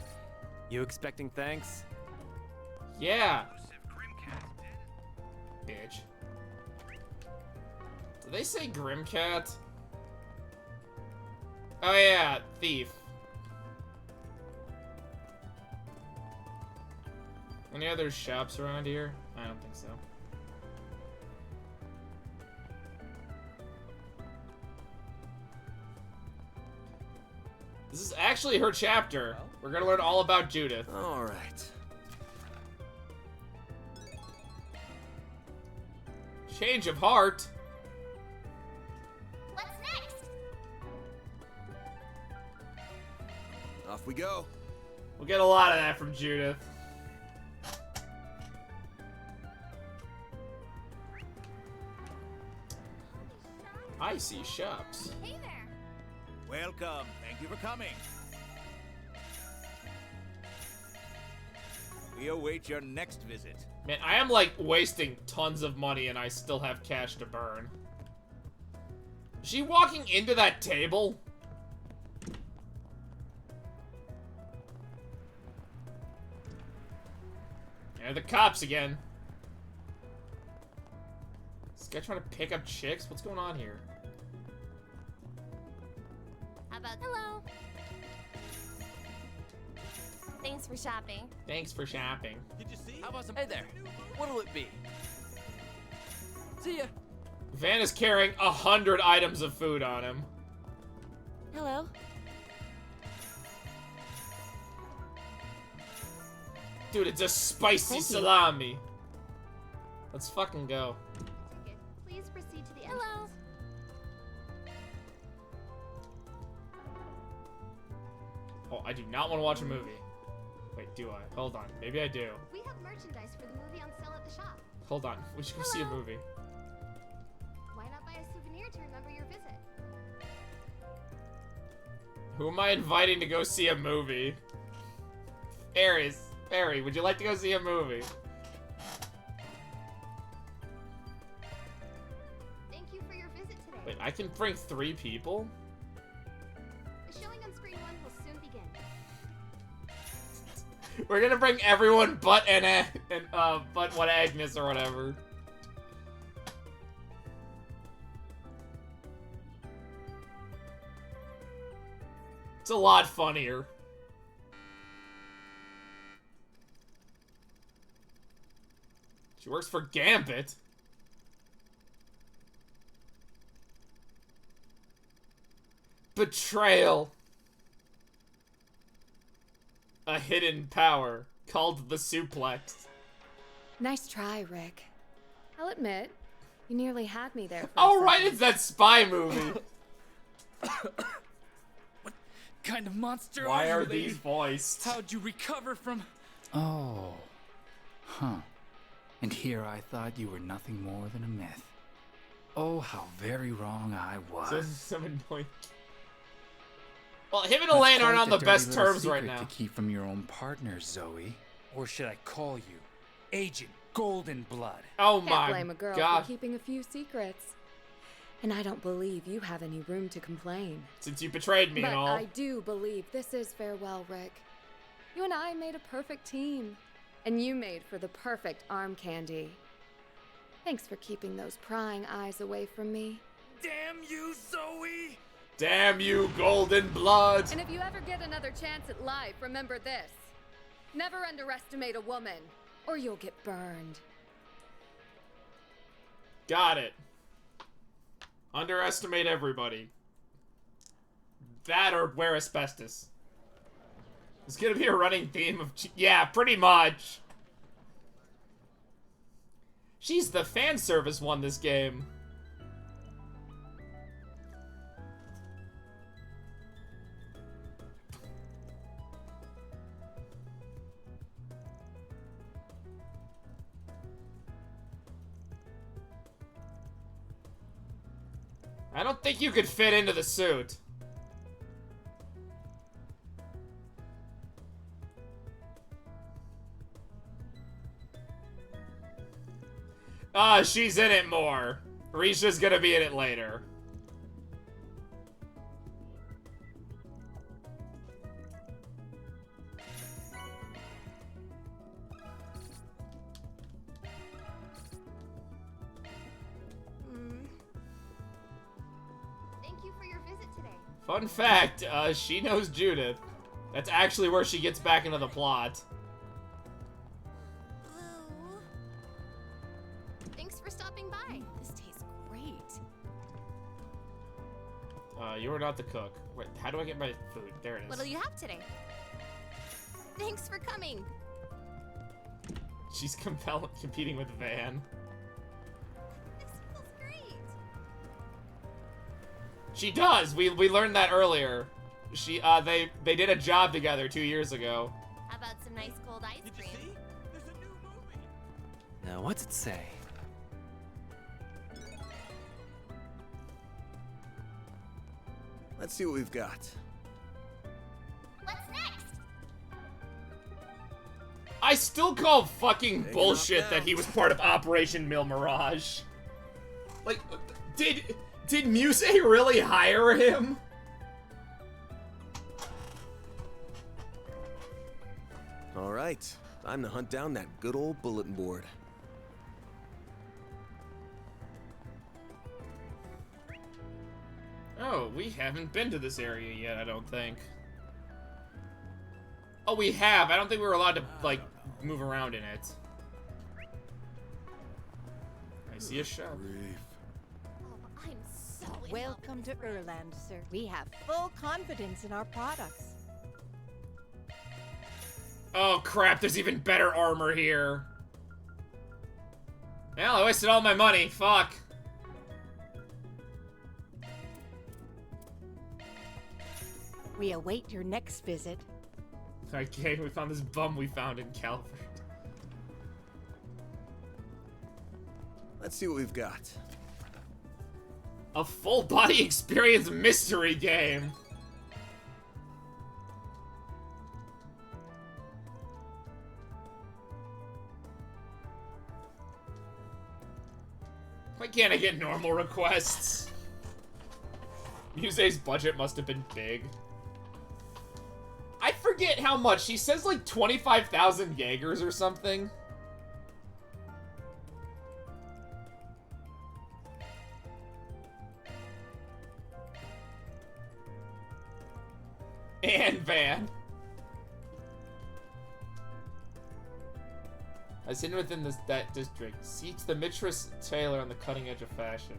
You expecting thanks? Yeah. Bitch. Did they say Grimcat? Oh yeah, thief. Any other shops around here? I don't think so. This is actually her chapter. We're gonna learn all about Judith. All right. Change of heart. What's next? Off we go. We'll get a lot of that from Judith. I see shops. Hey there. Welcome. Thank you for coming. We await your next visit. Man, I am like wasting tons of money and I still have cash to burn. Is she walking into that table? There are the cops again. This guy trying to pick up chicks? What's going on here? How about hello? Thanks for shopping. Thanks for shopping. Did you see? How about some? Hey there. What'll it be? See ya. Van is carrying 100 items of food on him. Hello. Dude, it's a spicy salami. Let's fucking go. Please proceed to the entrance. Hello. Oh, I do not want to watch a movie. Wait, do I? Hold on. Maybe I do. We have merchandise for the movie on sale at the shop. Hold on. We should go see a movie. Why not buy a souvenir to remember your visit? Who am I inviting to go see a movie? Harry, would you like to go see a movie? Thank you for your visit today. Wait, I can bring 3 people? The showing on screen 1 will soon begin. We're gonna bring everyone but but what Agnes or whatever. It's a lot funnier. She works for Gambit. Betrayal. A hidden power called the suplex. Nice try, Rick. I'll admit, you nearly had me there. Oh, right, it's that spy movie. What kind of monster Why are are you, lady? these voiced? How'd you recover from... Oh. Huh. And here I thought you were nothing more than a myth. Oh, how very wrong I was. This is so annoying. Well, him and Elaine aren't on the best terms right now. To keep from your own partner, Zoe. Or should I call you Agent Golden Blood? Oh Can't blame a girl for keeping a few secrets. And I don't believe you have any room to complain. Since you betrayed me but and all. I do believe this is farewell, Rick. You and I made a perfect team. And you made for the perfect arm candy. Thanks for keeping those prying eyes away from me. Damn you, Zoe! Damn you, Golden Blood! And if you ever get another chance at life, remember this. Never underestimate a woman, or you'll get burned. Got it. Underestimate everybody. That or wear asbestos. It's gonna be a running theme of... Yeah, pretty much. She's the fan service one this game. I don't think you could fit into the suit. She's in it more. Risha's gonna be in it later. Thank you for your visit today. Fun fact, she knows Judith. That's actually where she gets back into the plot. Thanks for stopping by. This tastes great. You are not the cook. Wait, how do I get my food? There it is. What'll you have today? Thanks for coming. She's competing with Van. This feels great. She does. We learned that earlier. She they did a job together 2 years ago. How about some nice cold ice cream? There's a new movie. Now, what's it say? Let's see what we've got. What's next? I still call fucking Take it bullshit off that now. he was part of Operation Mil Mirage. Like, did Muse really hire him? All right, time to hunt down that good old bulletin board. Oh, we haven't been to this area yet, I don't think. Oh, we have. I don't think we were allowed to, like, move around in it. I see a shop. I'm so in Welcome to Erland, sir. We have full confidence in our products. Oh crap, there's even better armor here. Well, I wasted all my money. Fuck. We await your next visit. Okay, we found this bum we found in Calvert. Let's see what we've got. A full body experience mystery game. Why can't I get normal requests? Muse's budget must have been big. I forget how much. She says like 25,000 Jaegers or something. And Van. As hidden within that district, seeks the Mistress Taylor on the cutting edge of fashion.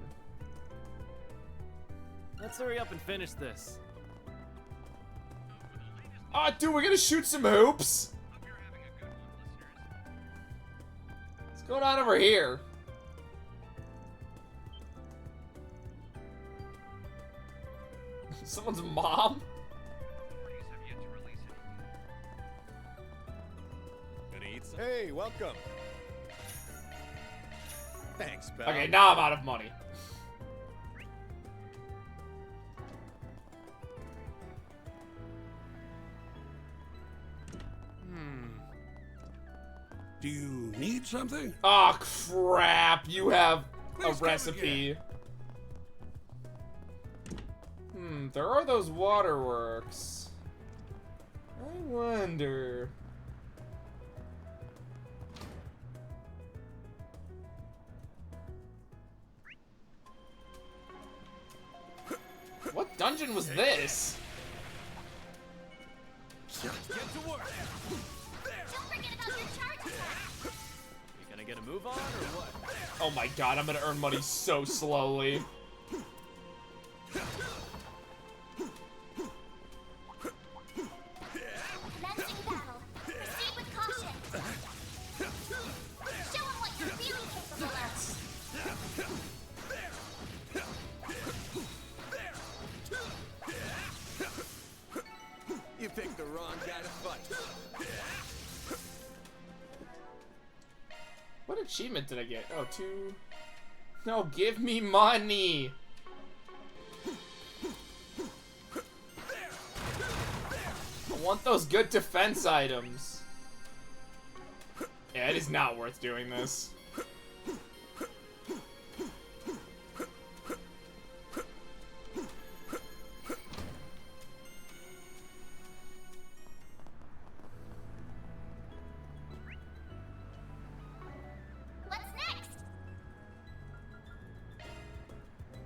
Let's hurry up and finish this. Ah, dude, we're gonna shoot some hoops. What's going on over here? Someone's mom? Hey, welcome. Thanks, pal. Okay, now I'm out of money. Do you need something? Oh crap, you have Please a come recipe. There are those waterworks. I wonder. What dungeon was this? Get to work. Don't forget about your charge. You gonna get a move on or what? Oh my god, I'm gonna earn money so slowly. Commencing battle. Proceed with caution. Show 'em what you're really capable of. You picked the wrong guy to fight. What achievement did I get? Oh, 2. No, give me money. I want those good defense items. Yeah, it is not worth doing this. What's next?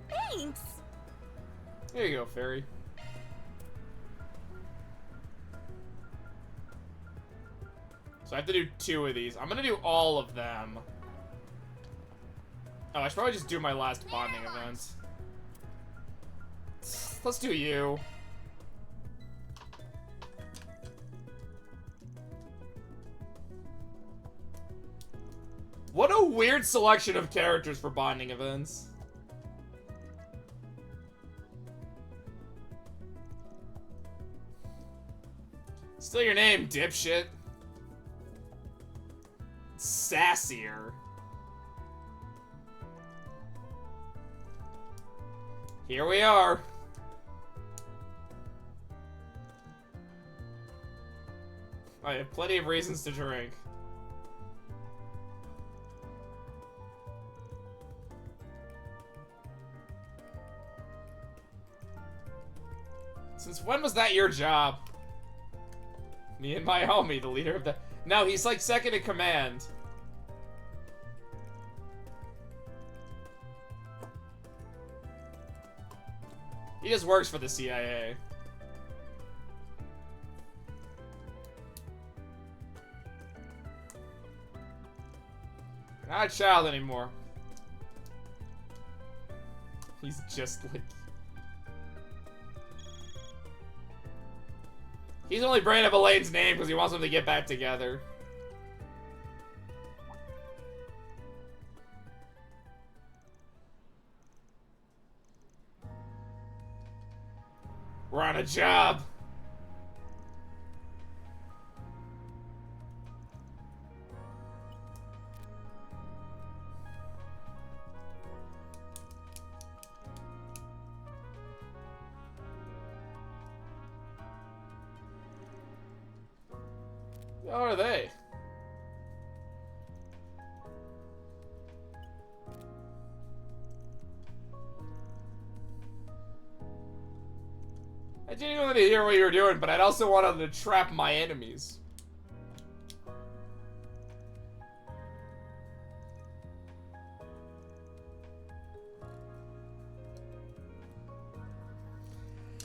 Thanks. There you go, Fairy. So I have to do 2 of these. I'm gonna do all of them. Oh, I should probably just do my last bonding event. Let's do you. What a weird selection of characters for bonding events. Still your name, dipshit. Sassier. Here we are. I have plenty of reasons to drink. Since when was that your job? Me and my homie, the leader of the... No, he's like second in command. He just works for the CIA. Not a child anymore. He's just like... He's only bringing up Elaine's name because he wants them to get back together. We're on a job. How are they? I genuinely hear what you were doing, but I'd also want to trap my enemies.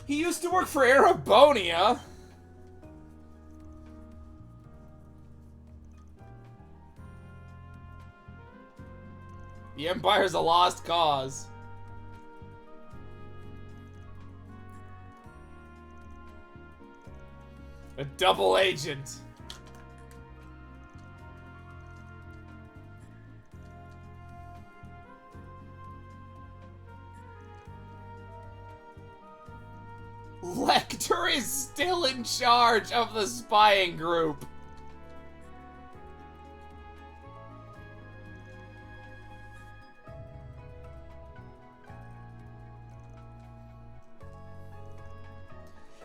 He used to work for Erebonia. The Empire's a lost cause. A double agent. Lecter is still in charge of the spying group.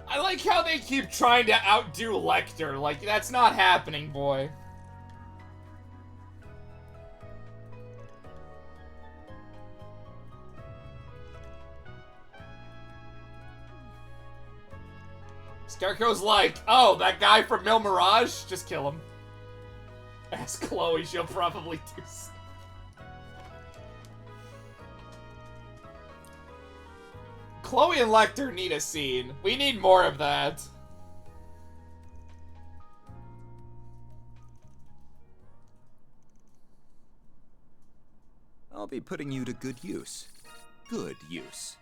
I like how they keep trying to outdo Lecter. Like, that's not happening, boy. Scarecrow's like, oh, that guy from Mil Mirage? Just kill him. Ask Chloe, she'll probably do so. Chloe and Lecter need a scene. We need more of that. I'll be putting you to good use. Good use.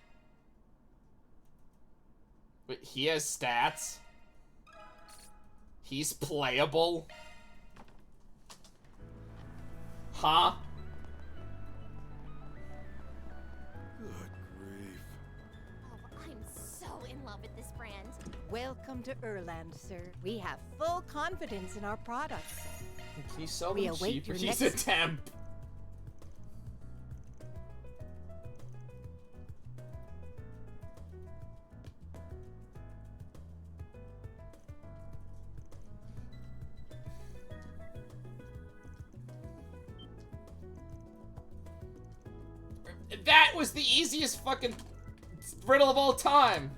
But he has stats. He's playable. Huh? I'm so in love with this brand. Welcome to Erland, sir. We have full confidence in our products. Can you sell We them await cheaper? your He's next- a temp. That was the easiest fucking riddle of all time.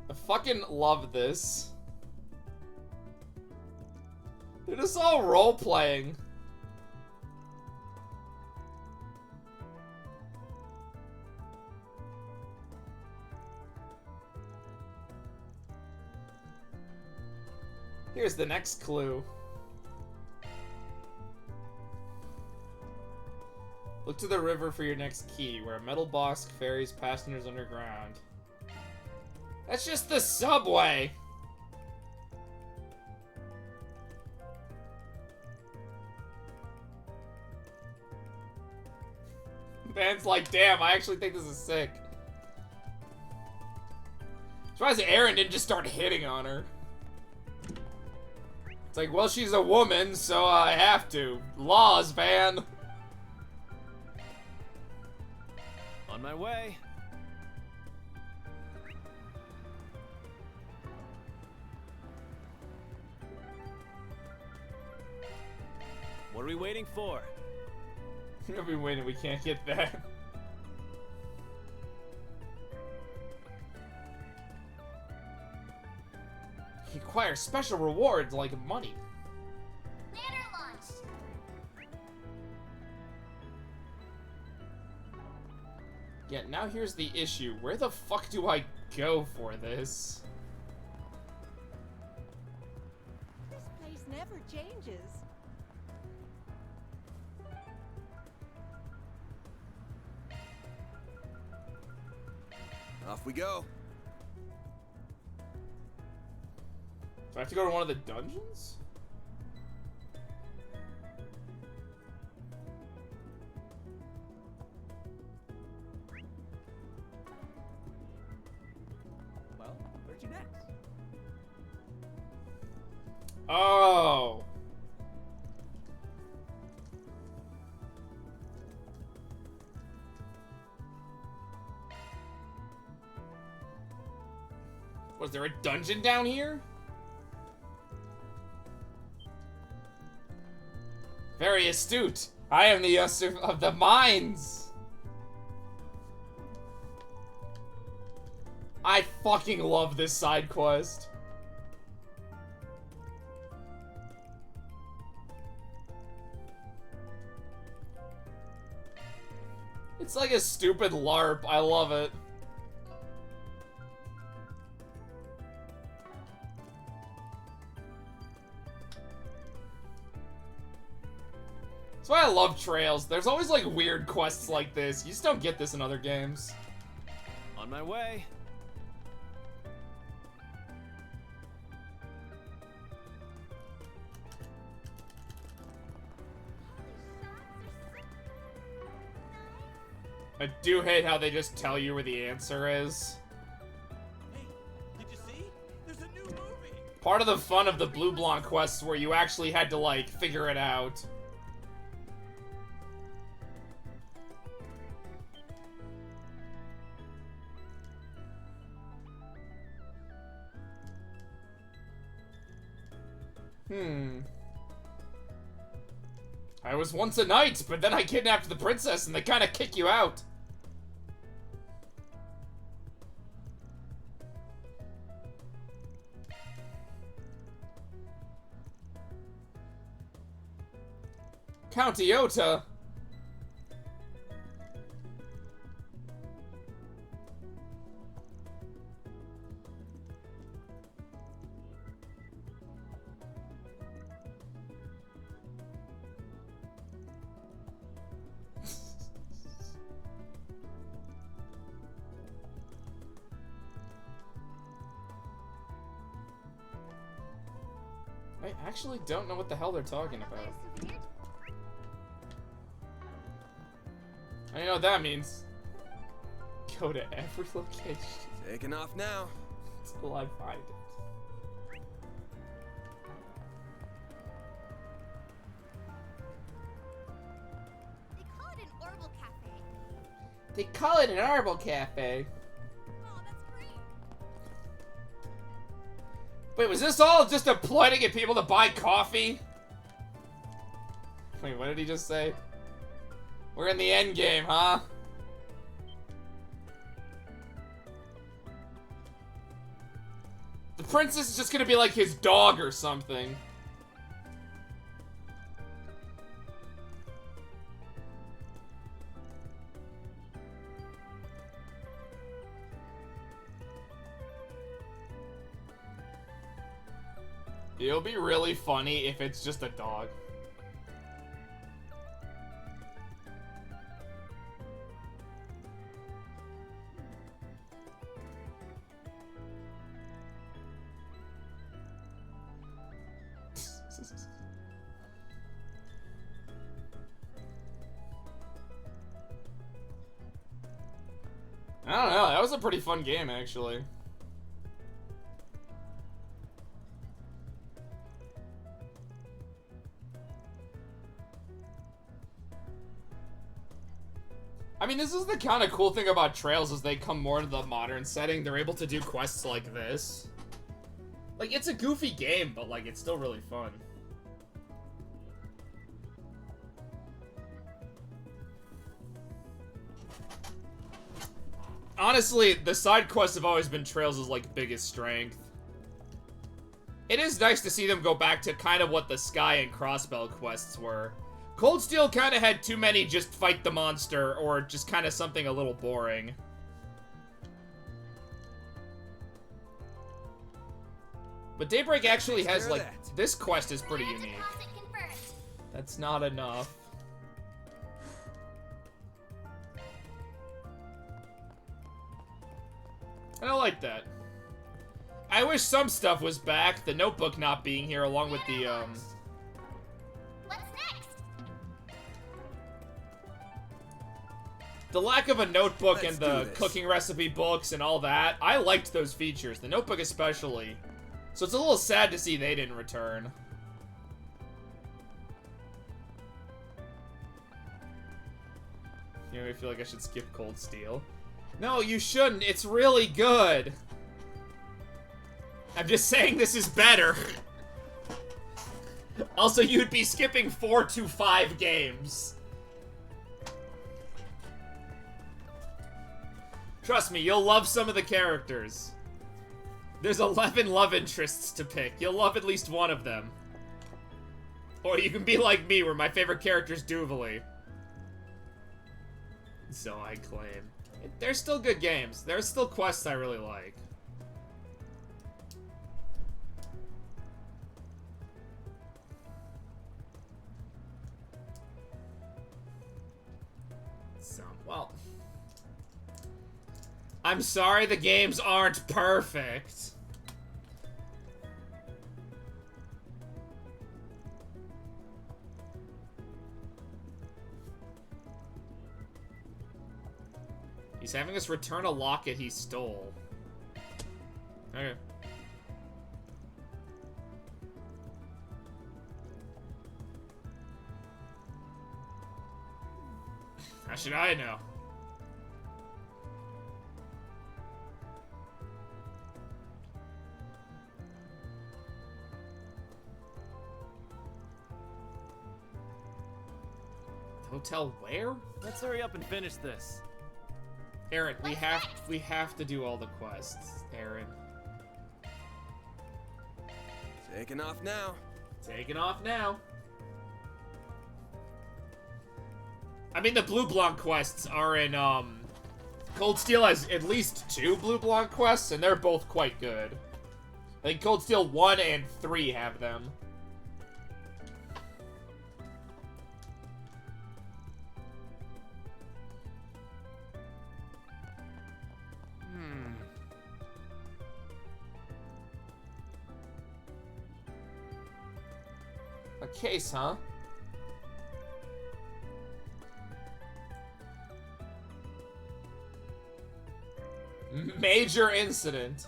I fucking love this. They're just all role-playing. Here's the next clue. Look to the river for your next key, where a metal box ferries passengers underground. That's just the subway! Ben's like, damn, I actually think this is sick. Surprised Aaron didn't just start hitting on her. It's like, well, she's a woman, so I have to. Laws, Van. On my way. What are we waiting for? We've been waiting, we can't get that. You acquire special rewards like money. Banner launch. Yeah, now here's the issue. Where the fuck do I go for this? This place never changes. Off we go. I have to go to one of the dungeons? Well, where'd you next? Oh. Was there a dungeon down here? Very astute. I am the user of the mines. I fucking love this side quest. It's like a stupid LARP. I love it. That's why I love Trails. There's always like weird quests like this. You just don't get this in other games. On my way. I do hate how they just tell you where the answer is. Hey, did you see? There's a new movie. Part of the fun of the Blue Blanc quests where you actually had to like figure it out. I was once a knight, but then I kidnapped the princess and they kind of kick you out. Count Iota. I actually don't know what the hell they're talking about. I know what that means. Go to every location. Taking off now. Until I find it. They call it an Orbital Cafe. They call it an Orbital Cafe. Oh, that's great. Wait, was this all just a ploy to get people to buy coffee? Wait, what did he just say? We're in the end game, huh? The princess is just gonna be like his dog or something. It'll be really funny if it's just a dog. I don't know, that was a pretty fun game, actually. I mean, this is the kind of cool thing about Trails as they come more into the modern setting. They're able to do quests like this. Like, it's a goofy game, but, like, it's still really fun. Honestly, the side quests have always been Trails' like biggest strength. It is nice to see them go back to kind of what the Sky and Crossbell quests were. Cold Steel kind of had too many just fight the monster or just kind of something a little boring. But Daybreak actually has like, this quest is pretty unique. That's not enough. I don't like that. I wish some stuff was back. The notebook not being here along with the, What's next? The lack of a notebook Let's and the do this. cooking recipe books and all that. I liked those features. The notebook especially. So it's a little sad to see they didn't return. You know, I feel like I should skip Cold Steel. No, you shouldn't. It's really good. I'm just saying this is better. Also, you'd be skipping 4 to 5 games. Trust me, you'll love some of the characters. There's 11 love interests to pick. You'll love at least one of them. Or you can be like me, where my favorite character is Duvali. So I claim. They're still good games. There's still quests I really like. So, well. I'm sorry the games aren't perfect. He's having us return a locket he stole. Okay. How should I know? Hotel where? Let's hurry up and finish this. Aaron, we have to do all the quests, Aaron. Taking off now. Taking off now. I mean, the Blue Blanc quests are in, Cold Steel has at least 2 Blue Blanc quests, and they're both quite good. I think Cold Steel 1 and 3 have them. A case, huh? Major incident.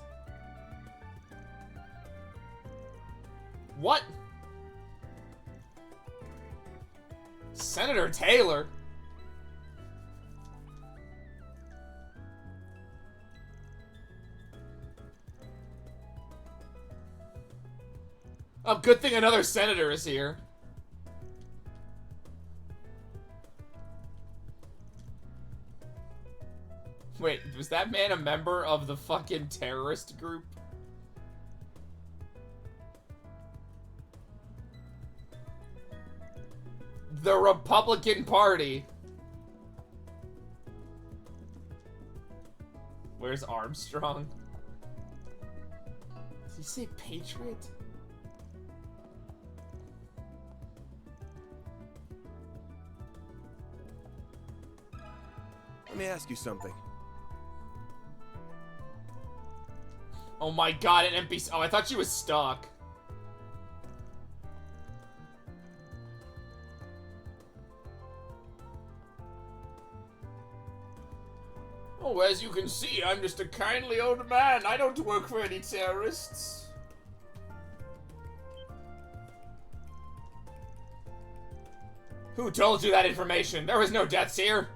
What? Senator Taylor? Oh, good thing another senator is here. Wait, was that man a member of the fucking terrorist group? The Republican Party. Where's Armstrong? Did he say Patriot? Let me ask you something. Oh my god, an NPC. Oh, I thought she was stuck. Oh, as you can see, I'm just a kindly old man. I don't work for any terrorists. Who told you that information? There was no deaths here.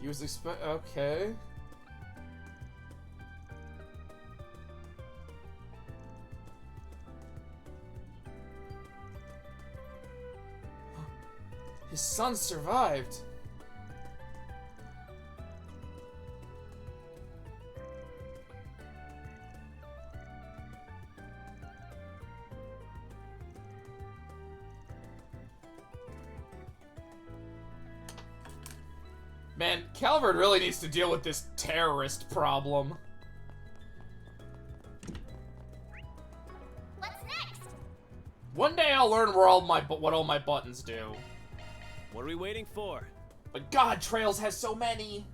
He was okay. His son survived. Man, Calvert really needs to deal with this terrorist problem. What's next? One day I'll learn where what all my buttons do. What are we waiting for? But God, Trails has so many.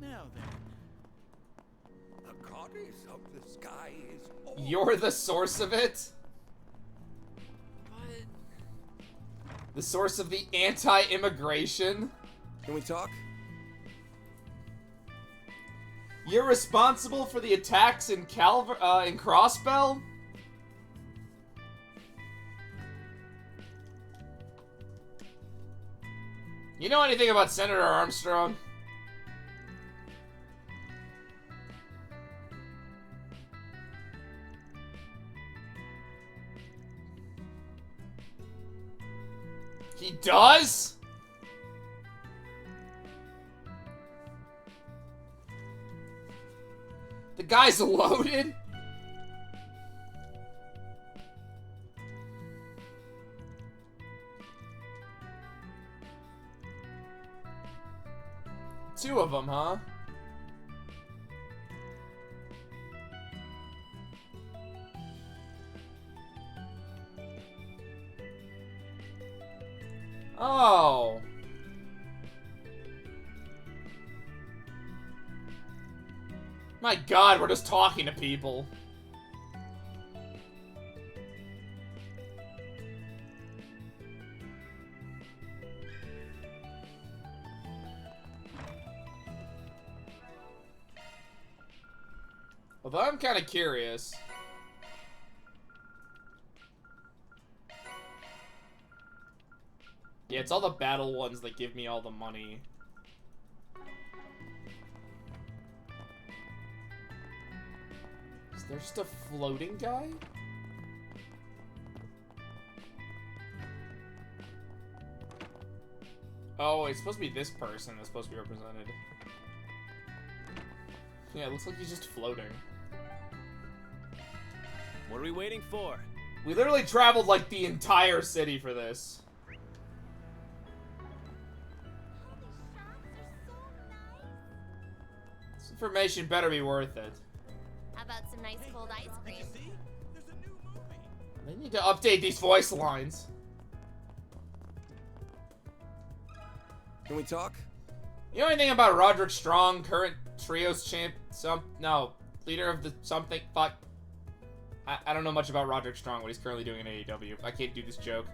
Now then. The goddess of the sky is all. You're the source of it? The source of the anti-immigration? Can we talk? You're responsible for the attacks in in Crossbell? You know anything about Senator Armstrong? He does? The guy's loaded? Two of them, huh? Oh. My God, we're just talking to people. Although I'm kind of curious. Yeah, it's all the battle ones that give me all the money. Is there just a floating guy? Oh, it's supposed to be this person that's supposed to be represented. Yeah, it looks like he's just floating. What are we waiting for? We literally traveled like the entire city for this. This information better be worth it. How about some nice cold ice cream? They need to update these voice lines. Can we talk? You know anything about Roderick Strong, current trios champ? No, leader of the something. Fuck. I don't know much about Roderick Strong, what he's currently doing in AEW. I can't do this joke.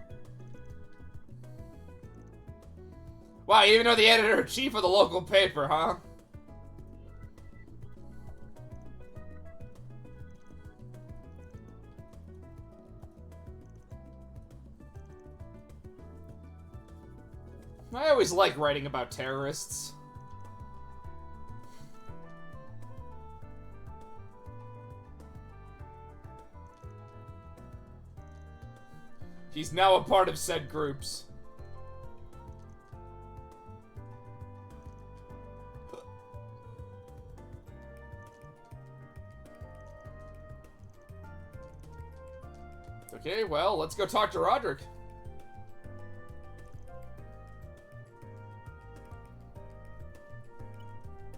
Wow, you even know the editor-in-chief of the local paper, huh? I always like writing about terrorists. He's now a part of said groups. Okay, well, let's go talk to Roderick.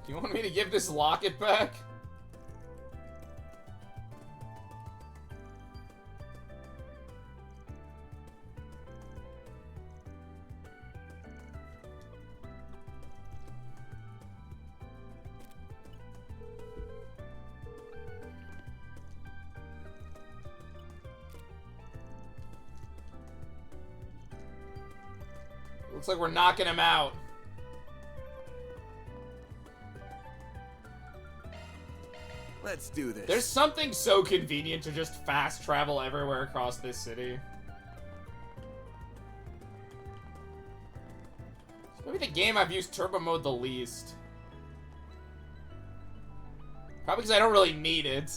Do you want me to give this locket back? Looks like we're knocking him out. Let's do this. There's something so convenient to just fast travel everywhere across this city. It's maybe the game I've used turbo mode the least. Probably because I don't really need it.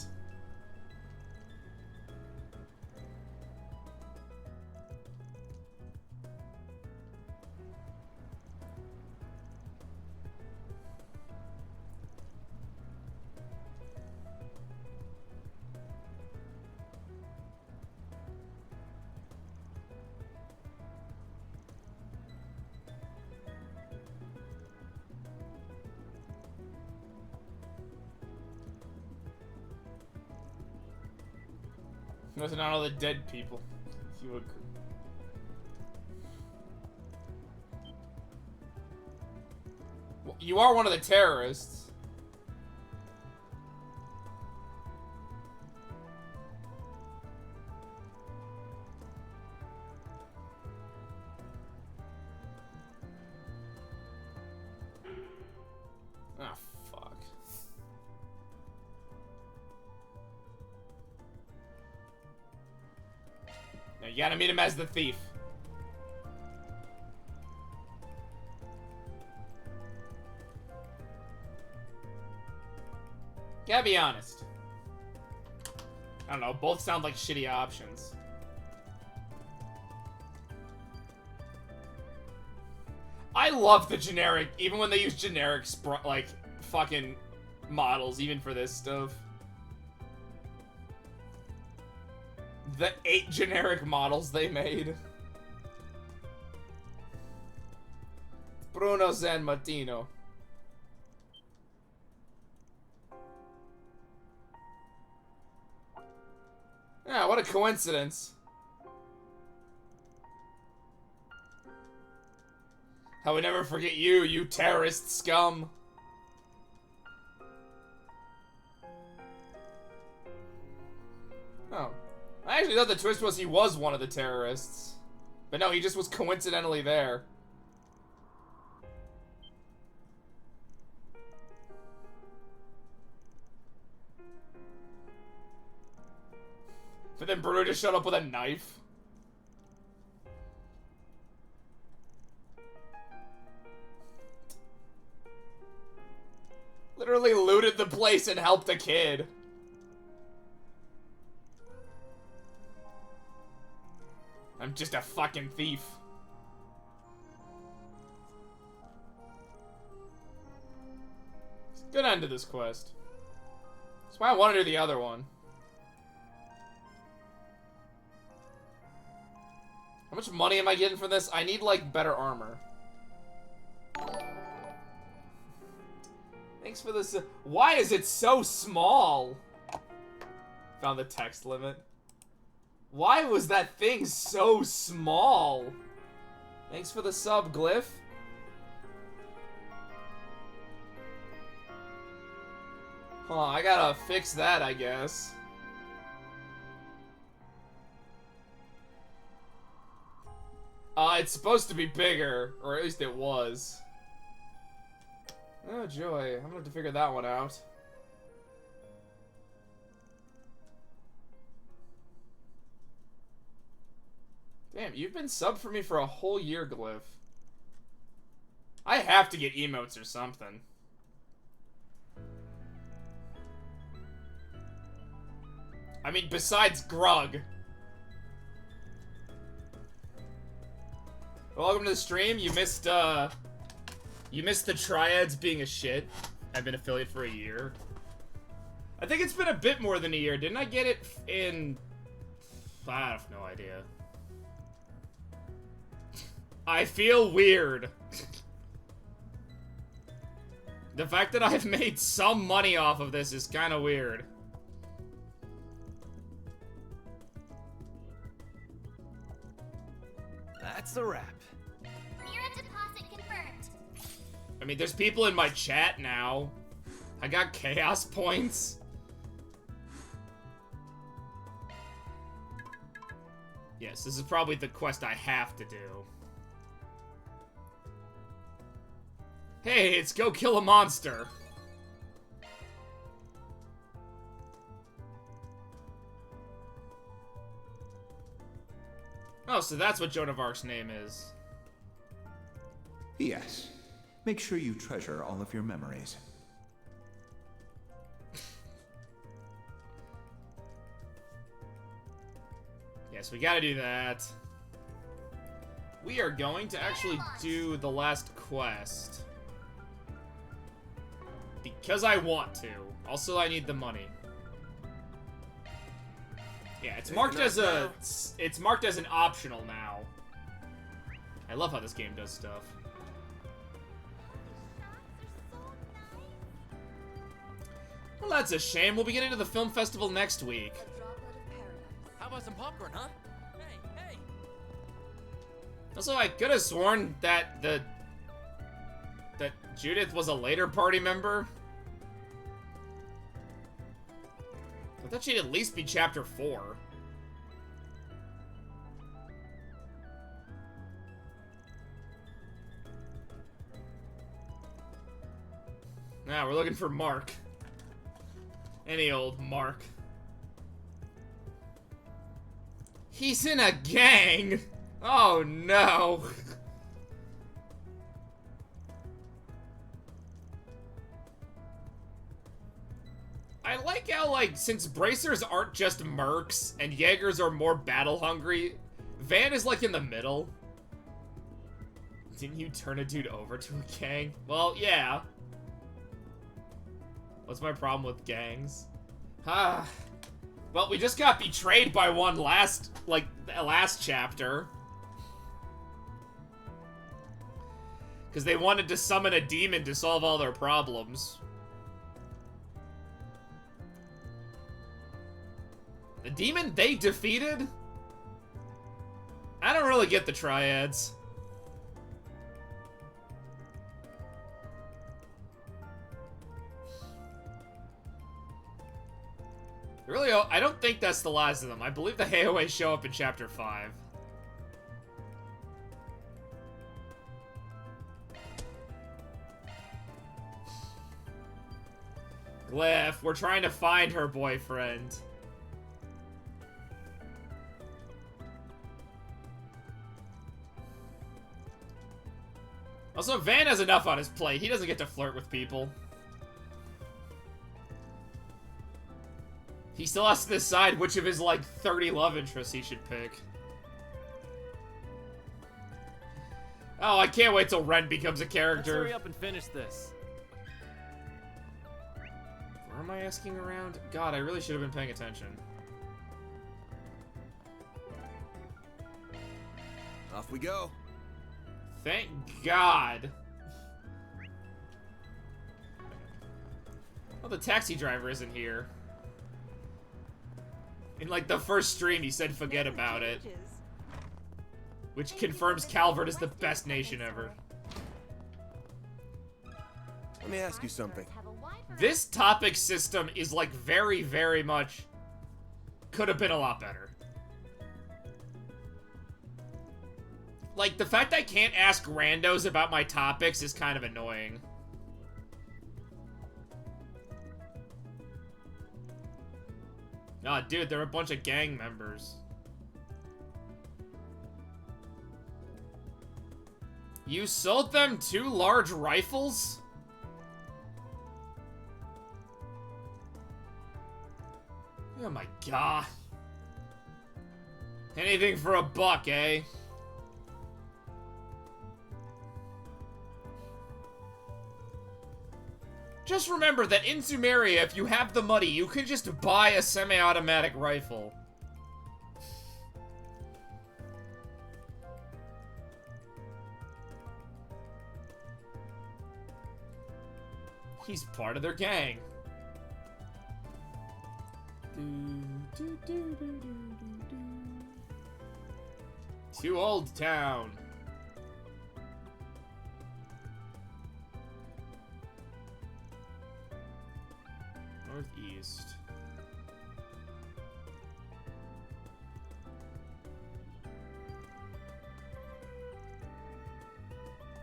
Those are not all the dead people. If you agree. Well, you are one of the terrorists. Ah, fuck. Now you gotta meet him as the thief. Gotta be honest. I don't know, both sound like shitty options. I love the generic, even when they use generic, like, fucking models, even for this stuff. The 8 generic models they made. Bruno San Martino. Yeah, what a coincidence. I would never forget you, you terrorist scum. Oh. I actually thought the twist was he was one of the terrorists. But no, he just was coincidentally there. But then Bruno just showed up with a knife. Literally looted the place and helped a kid. I'm just a fucking thief. It's a good end to this quest. That's why I wanted to do the other one. How much money am I getting for this? I need, like, better armor. Thanks for this. Why is it so small? Found the text limit. Why was that thing so small? Thanks for the sub, Glyph. Huh, I gotta fix that, I guess. It's supposed to be bigger, or at least it was. Oh joy, I'm gonna have to figure that one out. Damn, you've been subbed for me for a whole year, Glyph. I have to get emotes or something. I mean, besides Grug. Welcome to the stream. You missed the triads being a shit. I've been affiliate for a year. I think it's been a bit more than a year. Didn't I get it in... I have no idea. I feel weird. The fact that I've made some money off of this is kind of weird. That's a wrap. Mira deposit confirmed. I mean, there's people in my chat now. I got chaos points. Yes, this is probably the quest I have to do. Hey, it's go kill a monster. Oh, so that's what Joan of Arc's name is. Yes. Make sure you treasure all of your memories. Yes, we gotta do that. We are going to actually do the last quest. Because I want to. Also, I need the money. Yeah, it's marked as a... It's marked as an optional now. I love how this game does stuff. Well, that's a shame. We'll be getting to the film festival next week. about some popcorn, huh? Hey, hey! Also, I could have sworn that that Judith was a later party member. I thought she'd at least be chapter 4. Now we're looking for Mark. Any old Mark. He's in a gang! Oh no! I like how, like, since bracers aren't just mercs and Jaegers are more battle hungry, Van is like in the middle. Didn't you turn a dude over to a gang? Well, yeah. What's my problem with gangs? Well, we just got betrayed by one last chapter. Because they wanted to summon a demon to solve all their problems. The demon they defeated? I don't really get the triads. Really, I don't think that's the last of them. I believe the Heihaue show up in chapter 5. Glyph, we're trying to find her boyfriend. Also, Van has enough on his plate. He doesn't get to flirt with people. He still has to decide which of his, like, 30 love interests he should pick. Oh, I can't wait till Ren becomes a character. Let's hurry up and finish this. Where am I asking around? God, I really should have been paying attention. Off we go. Thank God. Oh, the taxi driver isn't here. In, like, the first stream, he said forget about it. Which confirms Calvert is the best nation ever. Let me ask you something. This topic system is, like, very, very much... could have been a lot better. Like, the fact I can't ask randos about my topics is kind of annoying. Aw, dude, they're a bunch of gang members. You sold them 2 large rifles? Oh my god. Anything for a buck, eh? Just remember that in Sumeria, if you have the money, you can just buy a semi-automatic rifle. He's part of their gang. To Old Town. Northeast.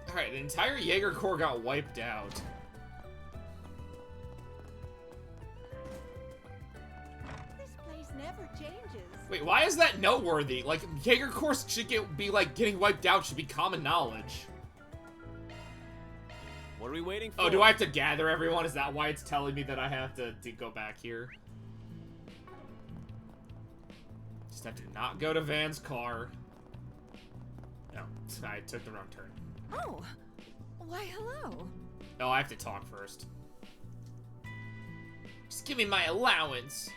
Alright, the entire Jaeger Corps got wiped out. This place never changes. Wait, why is that noteworthy? Like, Jaeger Corps should be like, getting wiped out should be common knowledge. What are we waiting for? Oh, do I have to gather everyone? Is that why it's telling me that I have to go back here? Just have to not go to Van's car. No, I took the wrong turn. Oh, why hello. Oh, I have to talk first. Just give me my allowance.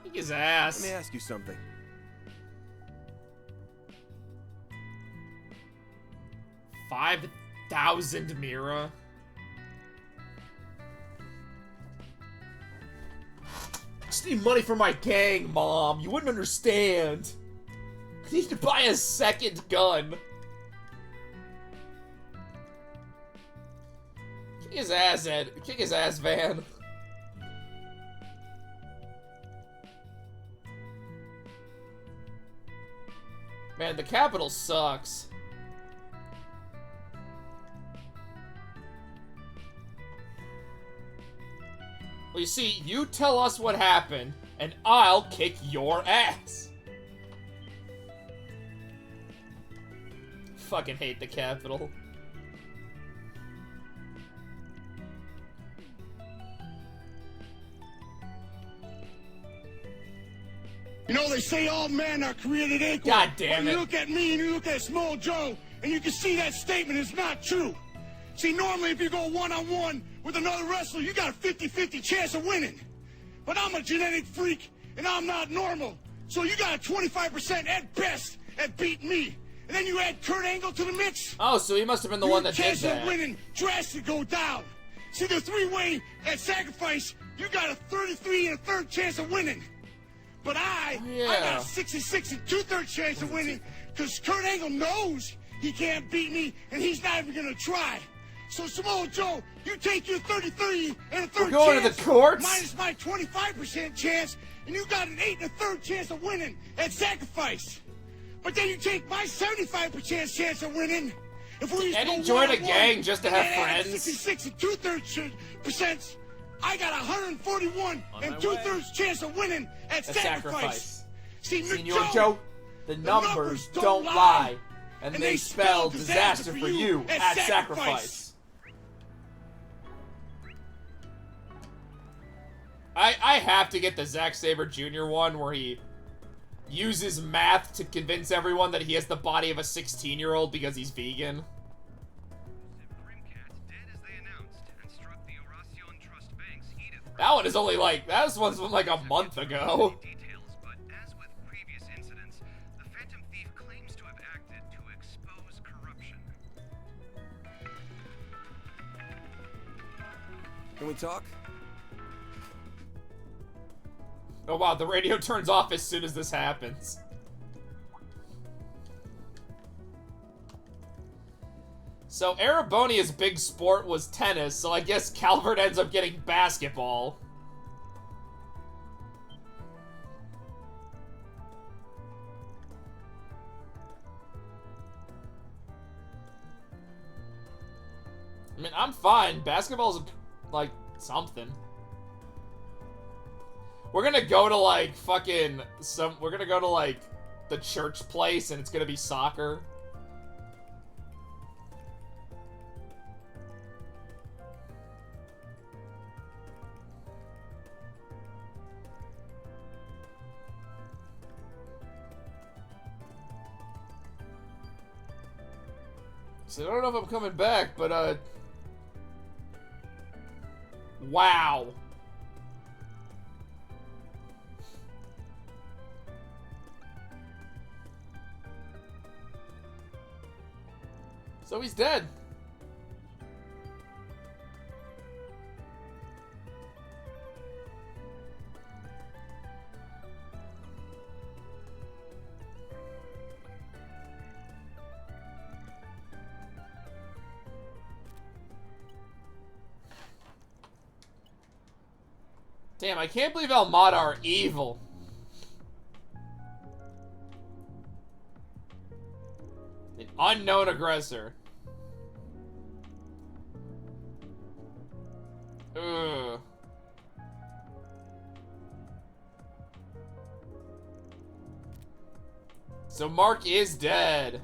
Kick his ass. Let me ask you something. $5,000 Mira. just need money for my gang, Mom. You wouldn't understand. I need to buy a second gun. Kick his ass, Ed. Kick his ass, Van. Man, the capital sucks. Well, you see, you tell us what happened, and I'll kick your ass. Fucking hate the capital. You know, they say all men are created equal. God damn it. You look at me and you look at Small Joe, and you can see that statement is not true. See, normally if you go one-on-one with another wrestler, you got a 50-50 chance of winning. But I'm a genetic freak, and I'm not normal. So you got a 25% at best at beating me. And then you add Kurt Angle to the mix. Oh, so he must have been the one that did chance that. of winning drastically go down. See, the three-way at sacrifice, you got a 33 and a third chance of winning. But I got a 66 and 2/3 chance of winning because Kurt Angle knows he can't beat me and he's not even gonna try. So Samoa Joe, you take your 33 and a third We're going chance to the courts? minus my 25% chance, and you got an 8 and a third chance of winning at sacrifice. But then you take my 75% chance of winning. If we Eddie joined a gang just to have friends. 66 and 2/3%. I got 141 and 2/3 chance of winning at sacrifice. See, Senor Joe, the numbers don't lie. And they spell disaster for you at sacrifice. I have to get the Zack Sabre Jr. one where he uses math to convince everyone that he has the body of a 16-year-old because he's vegan. That one is only like, that one's from like a month ago. Can we talk? Oh wow, the radio turns off as soon as this happens. So Erebonia's big sport was tennis, so I guess Calvert ends up getting basketball. I mean, I'm fine. Basketball's like something. We're gonna go to like fucking we're gonna go to like the church place and it's gonna be soccer. So I don't know if I'm coming back, but wow. So he's dead. Damn, I can't believe Almada are evil. An unknown aggressor. Ugh. So Mark is dead.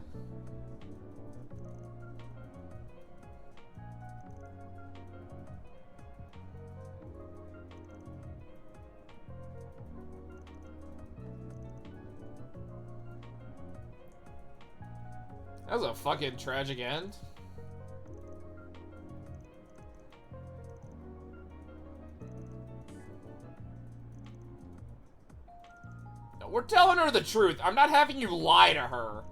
That was a fucking tragic end. No, we're telling her the truth. I'm not having you lie to her.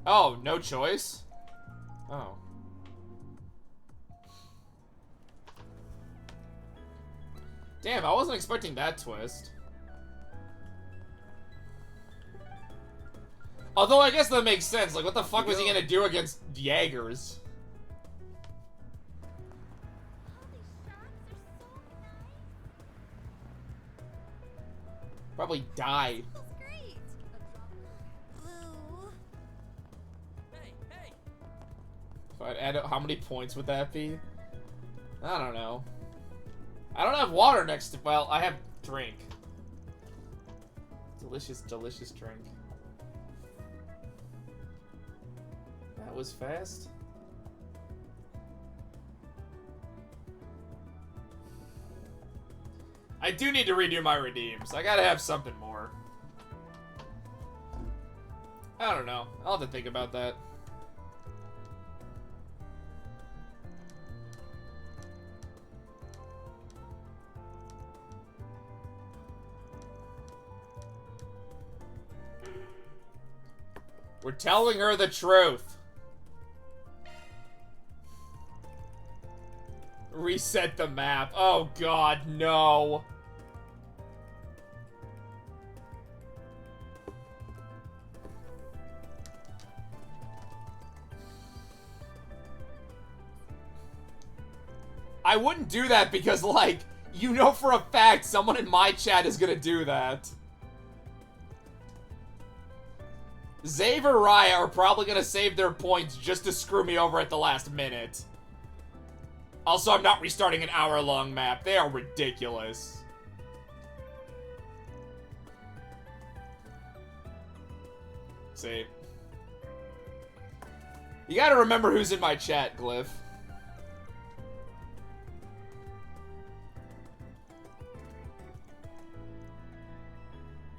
Oh, no choice? Oh. Damn, I wasn't expecting that twist. Although I guess that makes sense. Like, what the fuck was he gonna do against Jaegers? Probably die. If I'd add up, how many points would that be? I don't know. I don't have water next to... Well, I have drink. Delicious, delicious drink. That was fast. I do need to redo my redeems. I gotta have something more. I don't know. I'll have to think about that. We're telling her the truth. Reset the map. Oh god, no. I wouldn't do that because, like, you know for a fact someone in my chat is gonna do that. Zave or Raya are probably gonna save their points just to screw me over at the last minute. Also, I'm not restarting an hour-long map. They are ridiculous. See? You gotta remember who's in my chat, Glyph.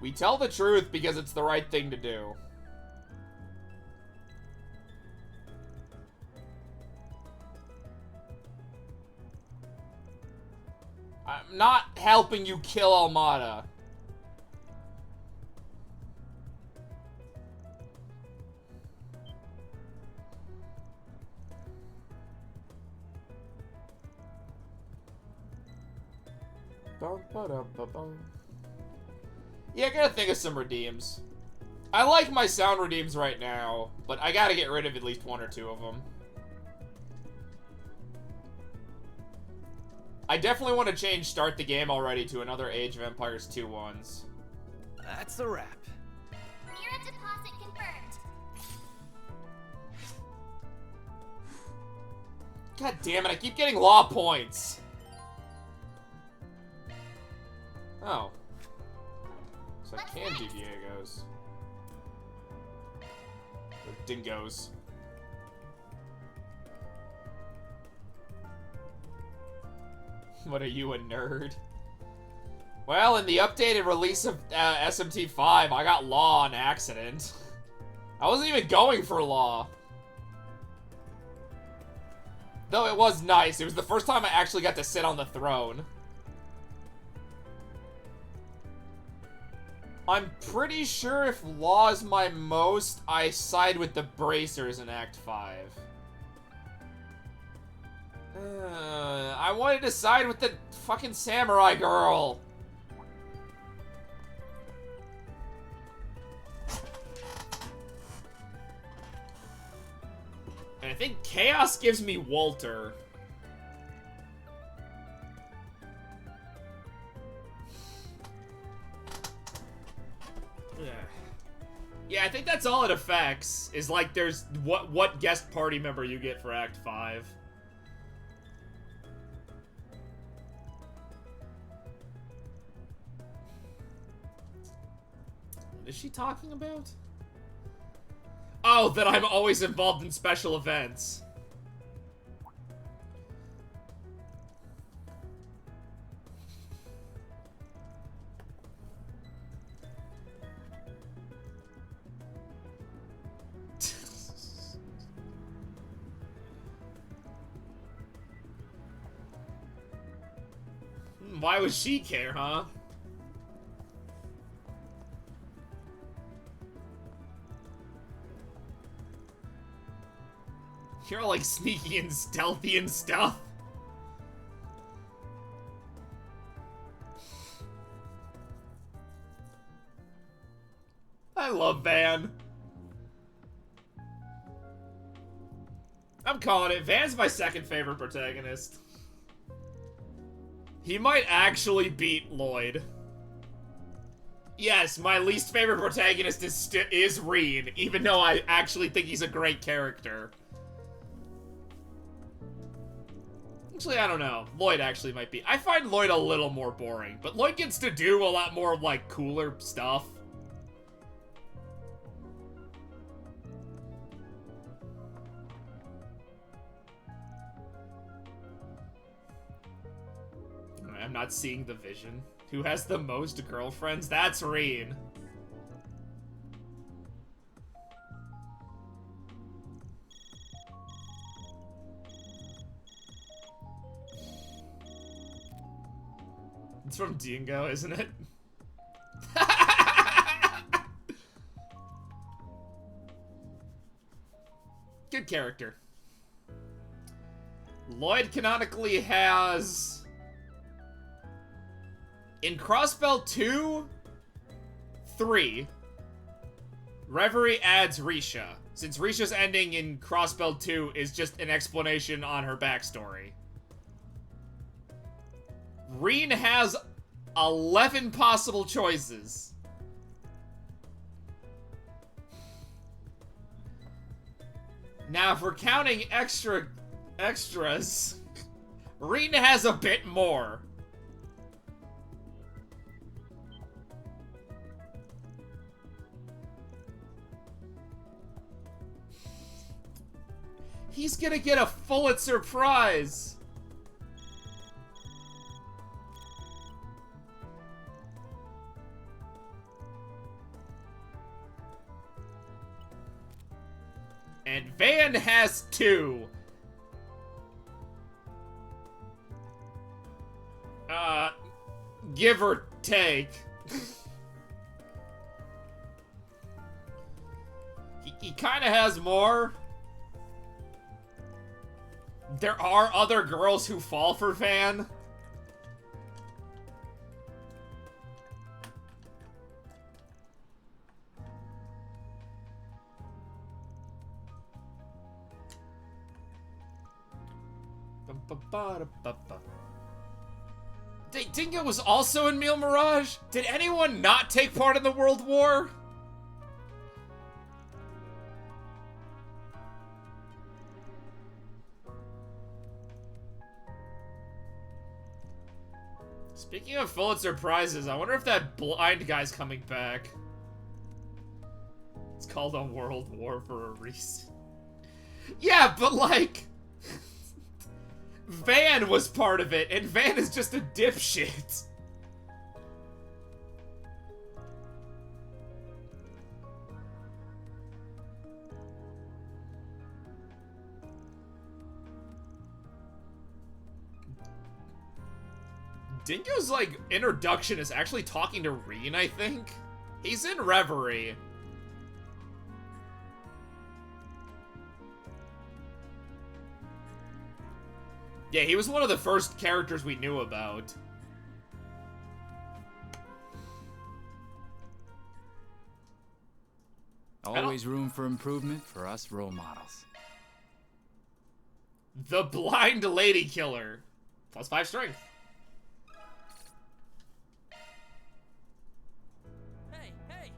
We tell the truth because it's the right thing to do. I'm not helping you kill Almada. Yeah, I gotta think of some redeems. I like my sound redeems right now, but I gotta get rid of at least one or two of them. I definitely want to change Start the Game already to another Age of Empires 2 ones. That's a wrap. Mira deposit confirmed. God damn it, I keep getting law points. Oh. So I can do Diegos. Or Dingos. What are you, a nerd? Well, in the updated release of SMT5, I got Law on accident. I wasn't even going for Law. Though it was nice. It was the first time I actually got to sit on the throne. I'm pretty sure if Law is my most, I side with the Bracers in Act 5. I wanted to side with the fucking samurai girl. And I think Chaos gives me Walter. Yeah, I think that's all it affects, is like there's what guest party member you get for Act 5. What is she talking about? Oh, that I'm always involved in special events. Why would she care, huh? You're all like sneaky and stealthy and stuff. love Van. I'm calling it. Van's my second favorite protagonist. He might actually beat Lloyd. Yes, my least favorite protagonist is Reen, even though I actually think he's a great character. Actually, I don't know. Lloyd actually might be. I find Lloyd a little more boring, but Lloyd gets to do a lot more, like, cooler stuff. I'm not seeing the vision. Who has the most girlfriends? That's Reen. It's from Dingo, isn't it? Good character. Lloyd canonically has... In Crossbell 2, 3, Reverie adds Risha, since Risha's ending in Crossbell 2 is just an explanation on her backstory. Reen has 11 possible choices. Now, if we're counting extras, Reen has a bit more. He's gonna get a Pulitzer Prize! And Van has 2. Give or take. He kinda has more. There are other girls who fall for Van. Dingo was also in Meal Mirage? Did anyone not take part in the World War? Speaking of Pulitzer Prizes, I wonder if that blind guy's coming back. It's called a World War for a reason. Yeah, but like... Van was part of it, and Van is just a dipshit. Dingo's, like, introduction is actually talking to Reen, I think. He's in Reverie. Yeah, he was one of the first characters we knew about. Always room for improvement for us role models. The Blind Lady Killer. +5 strength. Hey, hey!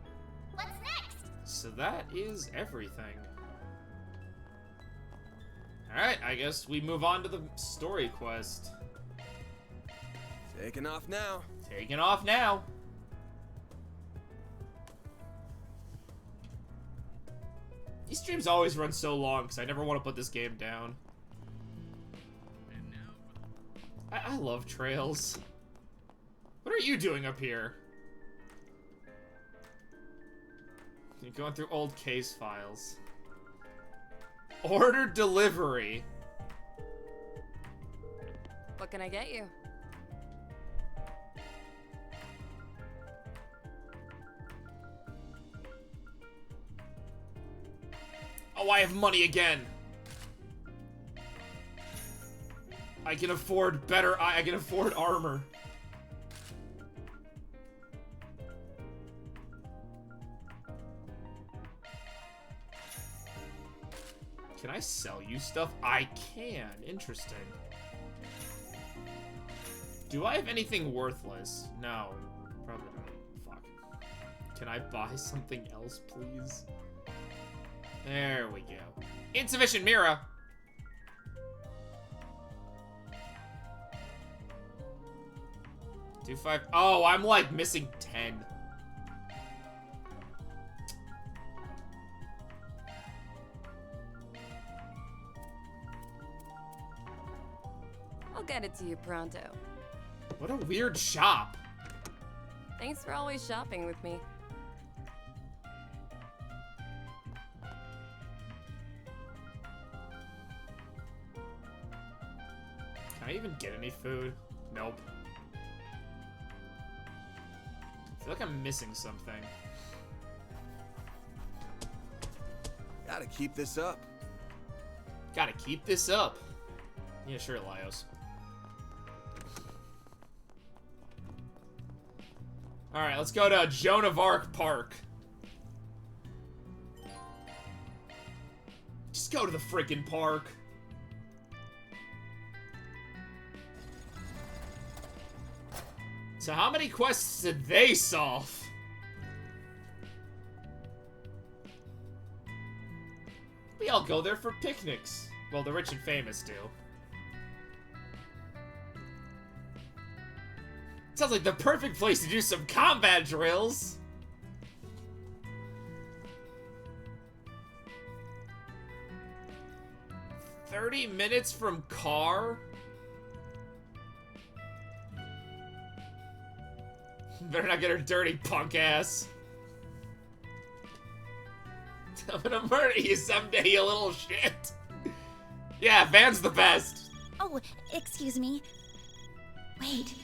What's next? So that is everything. Alright, I guess we move on to the story quest. Taking off now. Taking off now. These streams always run so long because I never want to put this game down. I love trails. What are you doing up here? You're going through old case files. Order delivery. What can I get you? Oh, I have money again. I can afford better. I can afford armor. Can I sell you stuff? I can. Interesting. Do I have anything worthless? No. Probably not. Fuck. Can I buy something else, please? There we go. Insufficient Mira. Do 5. Oh, I'm like missing 10. I'll get it to you pronto. What a weird shop. Thanks for always shopping with me. Can I even get any food? Nope. I feel like I'm missing something. Gotta keep this up. Gotta keep this up. Yeah, sure, Laios. Alright, let's go to Joan of Arc Park. Just go to the freaking park. So how many quests did they solve? We all go there for picnics. Well, the rich and famous do. Sounds like the perfect place to do some combat drills. "30 minutes from car?" Better not get her dirty, punk ass. I'm gonna murder you someday, you little shit. Yeah, Van's the best. Oh, excuse me. Wait,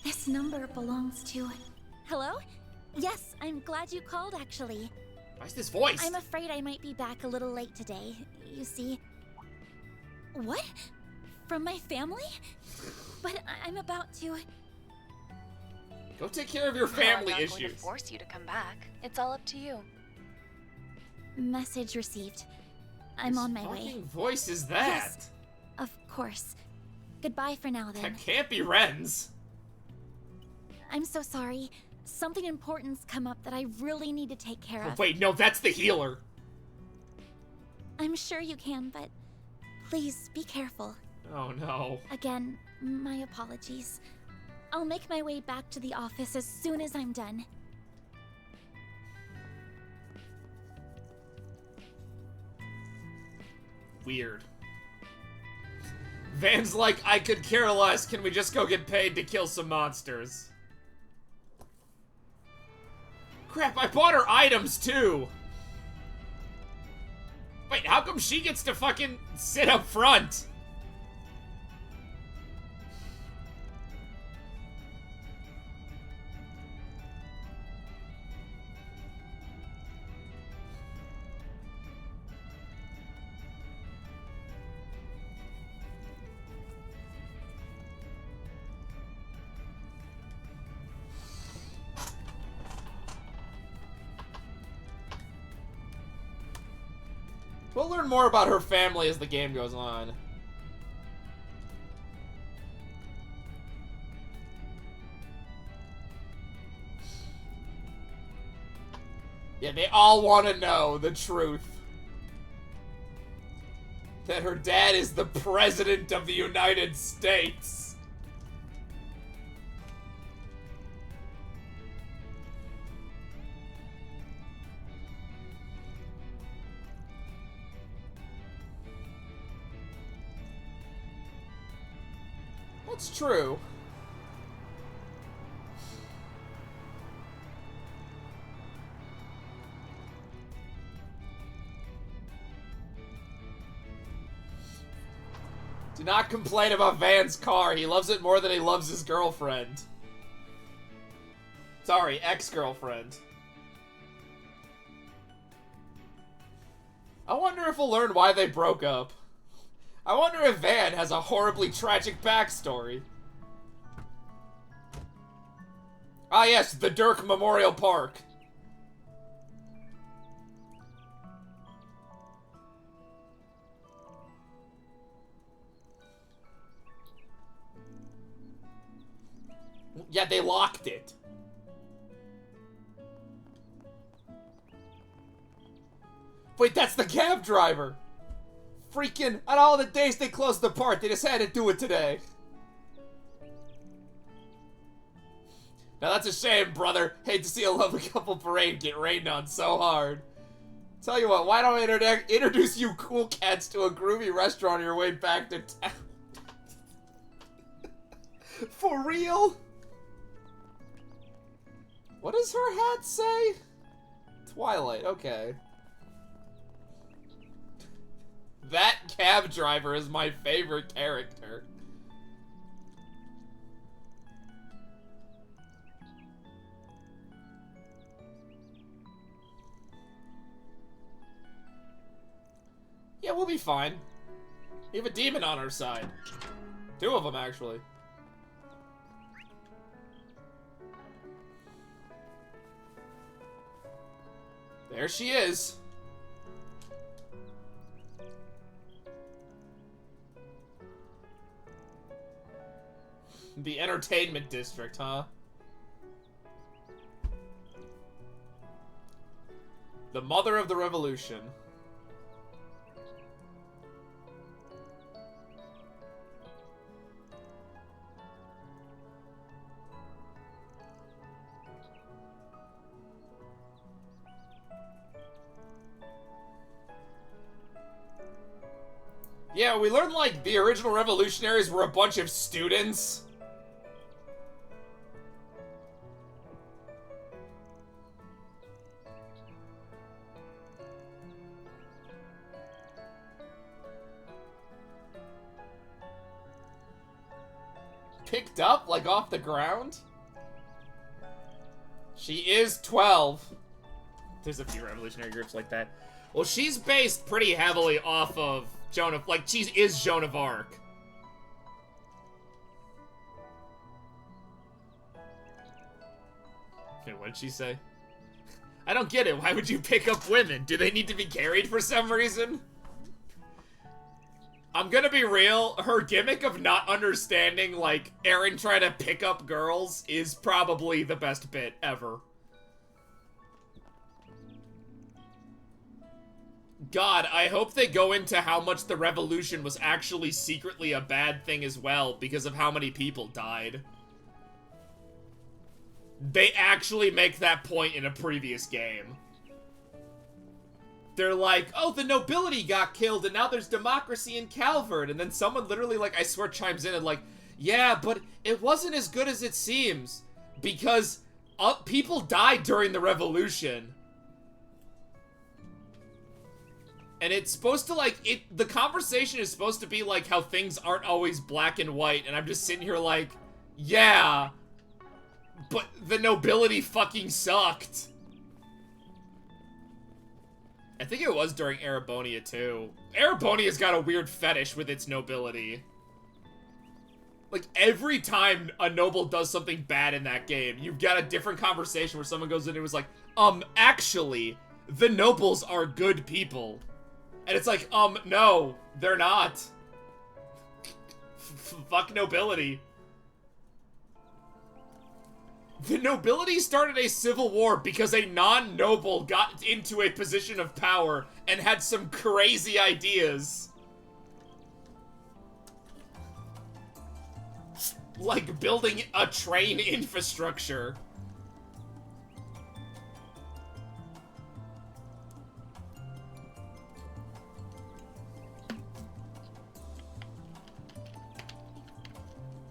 this number belongs to... Hello? Yes, I'm glad you called, actually. Why's this voice? I'm afraid I might be back a little late today. You see... What? From my family? But I'm about to... Go take care of your family I'm not issues. going to force you to come back. It's all up to you. Message received. I'm on my way. What fucking voice is that? Yes, of course. Goodbye for now, then. That can't be Ren's. I'm so sorry. Something important's come up that I really need to take care Oh, of. wait, no, that's the healer. I'm sure you can, but please be careful. Oh, no. Again, my apologies. I'll make my way back to the office as soon as I'm done. Weird. Van's like, I could care less. Can we just go get paid to kill some monsters? Crap, I bought her items too. Wait, how come she gets to fucking sit up front? We'll learn more about her family as the game goes on. Yeah, they all want to know the truth. That her dad is the President of the United States. That's true. Do not complain about Van's car. He loves it more than he loves his girlfriend. Sorry, ex-girlfriend. I wonder if we'll learn why they broke up. I wonder if Van has a horribly tragic backstory. Ah yes, the Dirk Memorial Park. Yeah, they locked it. Wait, that's the cab driver. Freaking, on all the days they closed the park, they just had to do it today. Now that's a shame, brother. Hate to see a lovely couple parade get rained on so hard. Tell you what, why don't I introduce you cool cats to a groovy restaurant on your way back to town? For real? What does her hat say? Twilight, okay. That cab driver is my favorite character. Yeah, we'll be fine. We have a demon on our side. 2 of them, actually. There she is. The entertainment district, huh? The mother of the revolution. Yeah, we learned, like, the original revolutionaries were a bunch of students. Picked up, like, off the ground? She is 12. There's a few revolutionary groups like that. Well, she's based pretty heavily off of Joan of... Like, she is Joan of Arc. Okay, what did she say? I don't get it. Why would you pick up women? Do they need to be carried for some reason? I'm gonna be real. Her gimmick of not understanding, like, Aaron trying to pick up girls is probably the best bit ever. God, I hope they go into how much the revolution was actually secretly a bad thing as well because of how many people died. They actually make that point in a previous game. They're like, oh, the nobility got killed and now there's democracy in Calvert. And then someone literally, like, I swear chimes in and like, yeah, but it wasn't as good as it seems because people died during the revolution. And it's supposed to, like, the conversation is supposed to be, like, how things aren't always black and white. And I'm just sitting here like, yeah, but the nobility fucking sucked. I think it was during Erebonia, too. Erebonia's got a weird fetish with its nobility. Like, every time a noble does something bad in that game, you've got a different conversation where someone goes in and was like, actually, the nobles are good people. And it's like, no, they're not. Fuck nobility. The nobility started a civil war because a non-noble got into a position of power and had some crazy ideas. Like building a train infrastructure.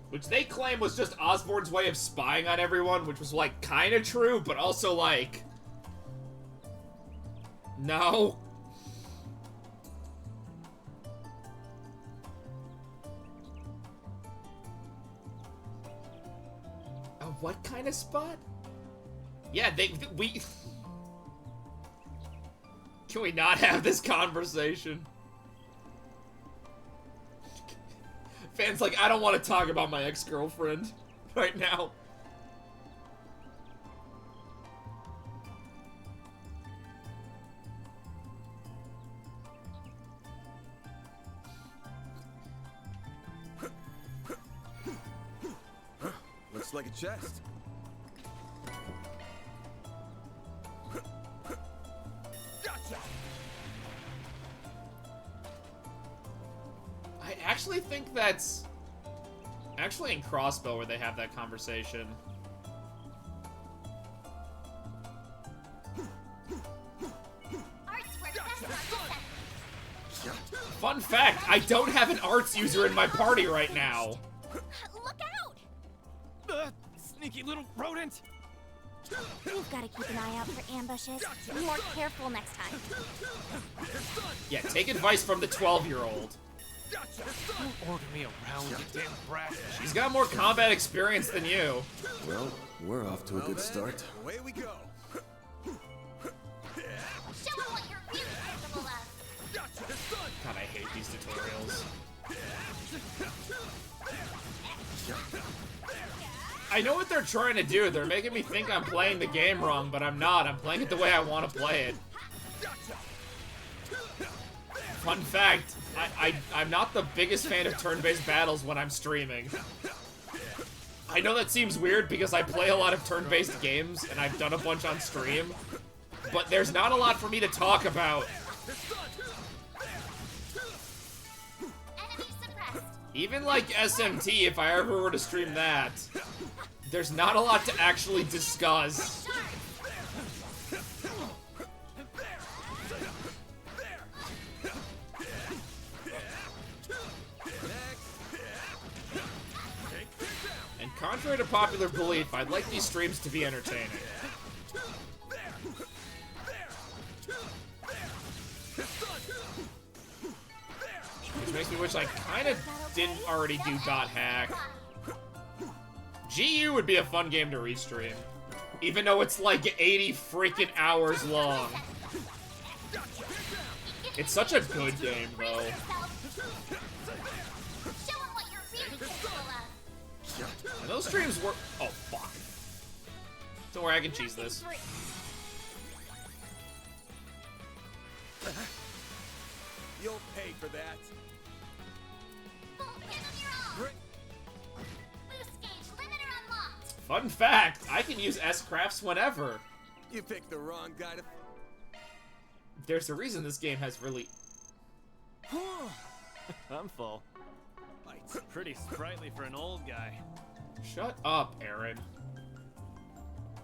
Which they claim was just Osborn's way of spying on everyone, which was, like, kind of true, but also, like... No. A what kind of spot? Yeah, we... Can we not have this conversation? Fan's like, I don't want to talk about my ex-girlfriend right now. Looks like a chest. Gotcha. I actually think that's actually in Crossbow where they have that conversation. Fun fact, I don't have an arts user in my party right now. Look out! Sneaky little rodent! You've got to keep an eye out for ambushes. Be more careful next time. Yeah, take advice from the 12-year-old. Don't order me around, you damn brat. She's got more combat experience than you. Well, we're off to a good start. Away we go. Show them what you're really capable of. God, I hate these tutorials. I know what they're trying to do. They're making me think I'm playing the game wrong, but I'm not. I'm playing it the way I want to play it. Fun fact, I'm not the biggest fan of turn-based battles when I'm streaming. I know that seems weird because I play a lot of turn-based games, and I've done a bunch on stream, but there's not a lot for me to talk about. Even like SMT, if I ever were to stream that, there's not a lot to actually discuss. And contrary to popular belief, I'd like these streams to be entertaining. Which makes me wish I kind of didn't already do dot hack. GU would be a fun game to restream. Even though it's like 80 freaking hours long. It's such a good game, though. And those streams were... Oh, fuck. Don't worry, I can cheese this. You'll pay for that. Fun fact, I can use S-Crafts whenever. You picked the wrong guy to... There's a reason this game has really... I'm full. Pretty sprightly for an old guy. Shut up, Aaron.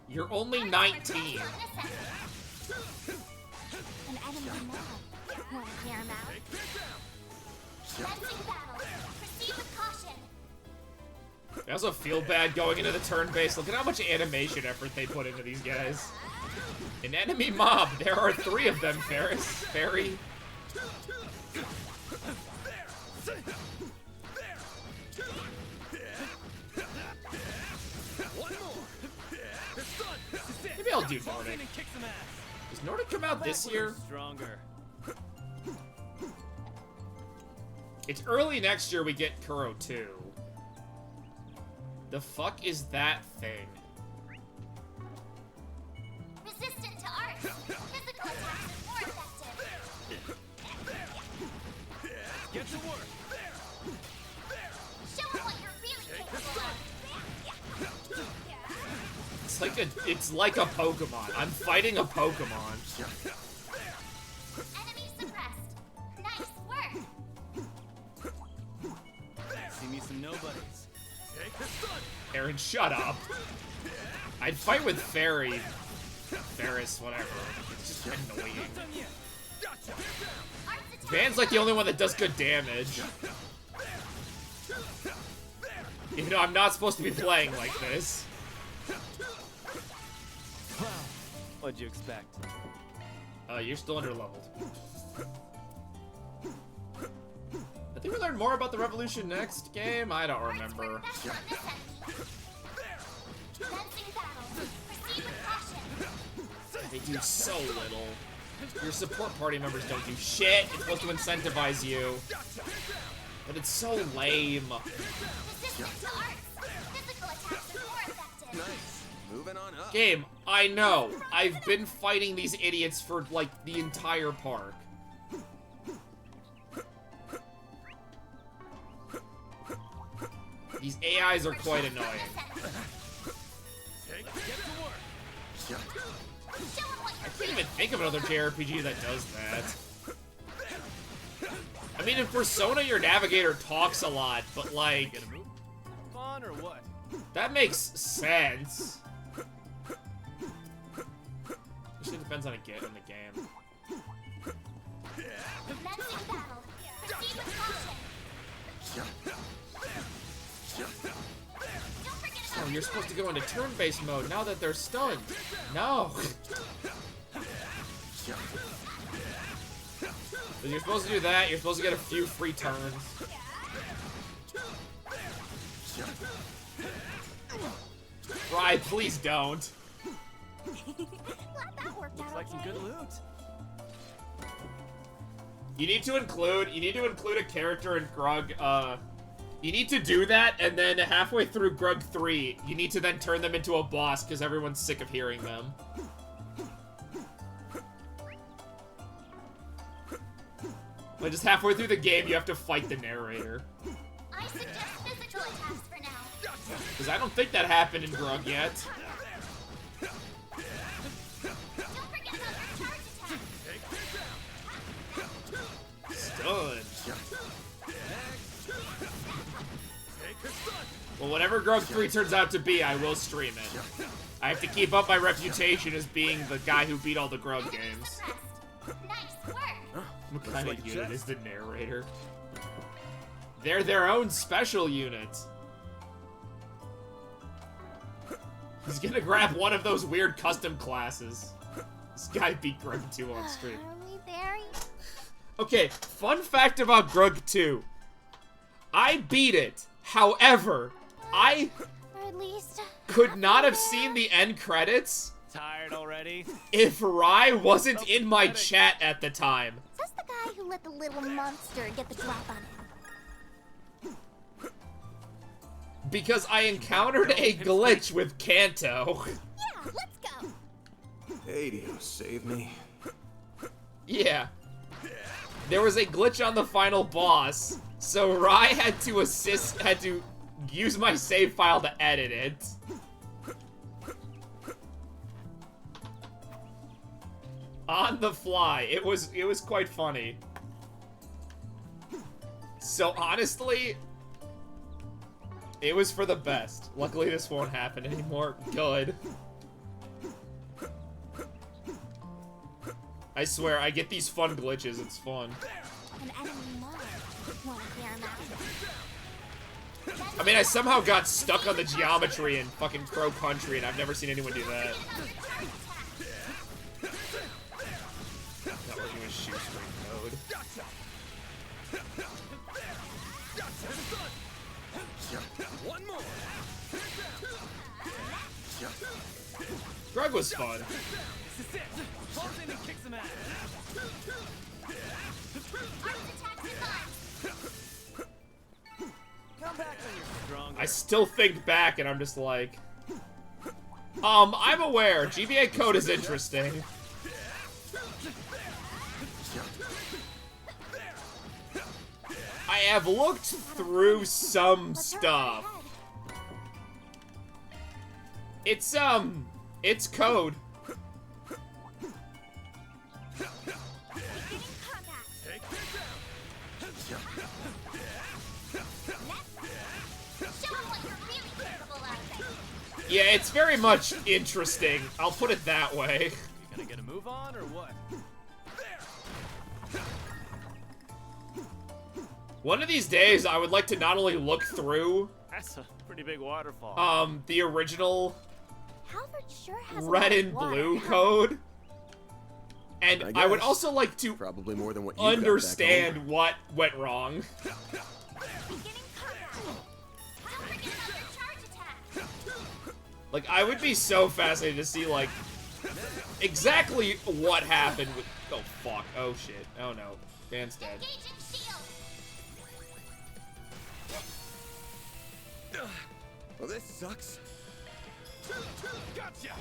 You're only 19. An enemy mob. Want to hear him out? Commencing battle. Proceed with caution. I also feel bad going into the turn-based. Look at how much animation effort they put into these guys. An enemy mob. There are 3 of them, Ferris. Ferry. Maybe I'll do Nordic. Does Nordic come out this year? Stronger. It's early next year we get Kuro 2. The fuck is that thing? Resistant to art. Physical attacks are more effective. Get to work. Show them what you're really capable of. It's like a Pokemon. I'm fighting a Pokemon. Enemy suppressed. Nice work. See me some nobodies. Aaron, shut up. I'd fight with Fairy. Ferris, whatever. It's just annoying. Van's like the only one that does good damage. Even though I'm not supposed to be playing like this. What'd you expect? You're still underleveled. I think we learn more about the Revolution next game. I don't remember. They do so little. Your support party members don't do shit. It's supposed to incentivize you. But it's so lame. Nice. Moving on up. Game, I know. I've been fighting these idiots for, like, the entire park. These AIs are quite annoying. I can't even think of another JRPG that does that. I mean, in Persona, your navigator talks a lot, but like... Get a move on or what? That makes sense. It just depends on the game. Oh, you're supposed to go into turn-based mode now that they're stunned. No. So you're supposed to do that. You're supposed to get a few free turns. Right, please don't. Looks like some good loot. You need to include a character in Grug, you need to do that, and then halfway through Grug 3, you need to then turn them into a boss, because everyone's sick of hearing them. Like, just halfway through the game, you have to fight the narrator. I suggest physical attacks for now. Because I don't think that happened in Grug yet. Don't forget about your charge attack. Stun. Well, whatever Grug 3 turns out to be, I will stream it. I have to keep up my reputation as being the guy who beat all the Grug games. Nice work. What kind of unit is the narrator? They're their own special unit. He's gonna grab one of those weird custom classes. This guy beat Grug 2 on stream. Are we there? Okay, fun fact about Grug 2. I beat it. However, I Or at least could not have seen the end credits Tired already? if Rai wasn't in my chat at the time. Says the guy who let the little monster get the drop on him. Because I encountered a glitch with Kanto. Yeah, let's go. Adio, save me. Yeah. There was a glitch on the final boss, so Rai had to use my save file to edit it. On the fly. It was quite funny. So honestly, it was for the best. Luckily this won't happen anymore. Good. I swear, I get these fun glitches. It's fun. An enemy mob. Wanna clear him out? I mean, I somehow got stuck on the geometry in fucking Crow Country, and I've never seen anyone do that. Not working with shoestring code. One more. Grug was fun. This is it. Falls in and kicks some ass. Come back when you're stronger. I still think back, and I'm just like... I'm aware. GBA code is interesting. I have looked through some stuff. It's code. Yeah, it's very much interesting. I'll put it that way. You gonna get a move on or what? One of these days, I would like to not only look through That's a pretty big waterfall. the original Halvard sure has red and blue code, and I would also like to probably more than what you understand what went wrong. Like, I would be so fascinated to see, like, exactly what happened with... Oh, fuck. Oh, shit. Oh, no. Dan's dead. Well, this sucks. Gotcha.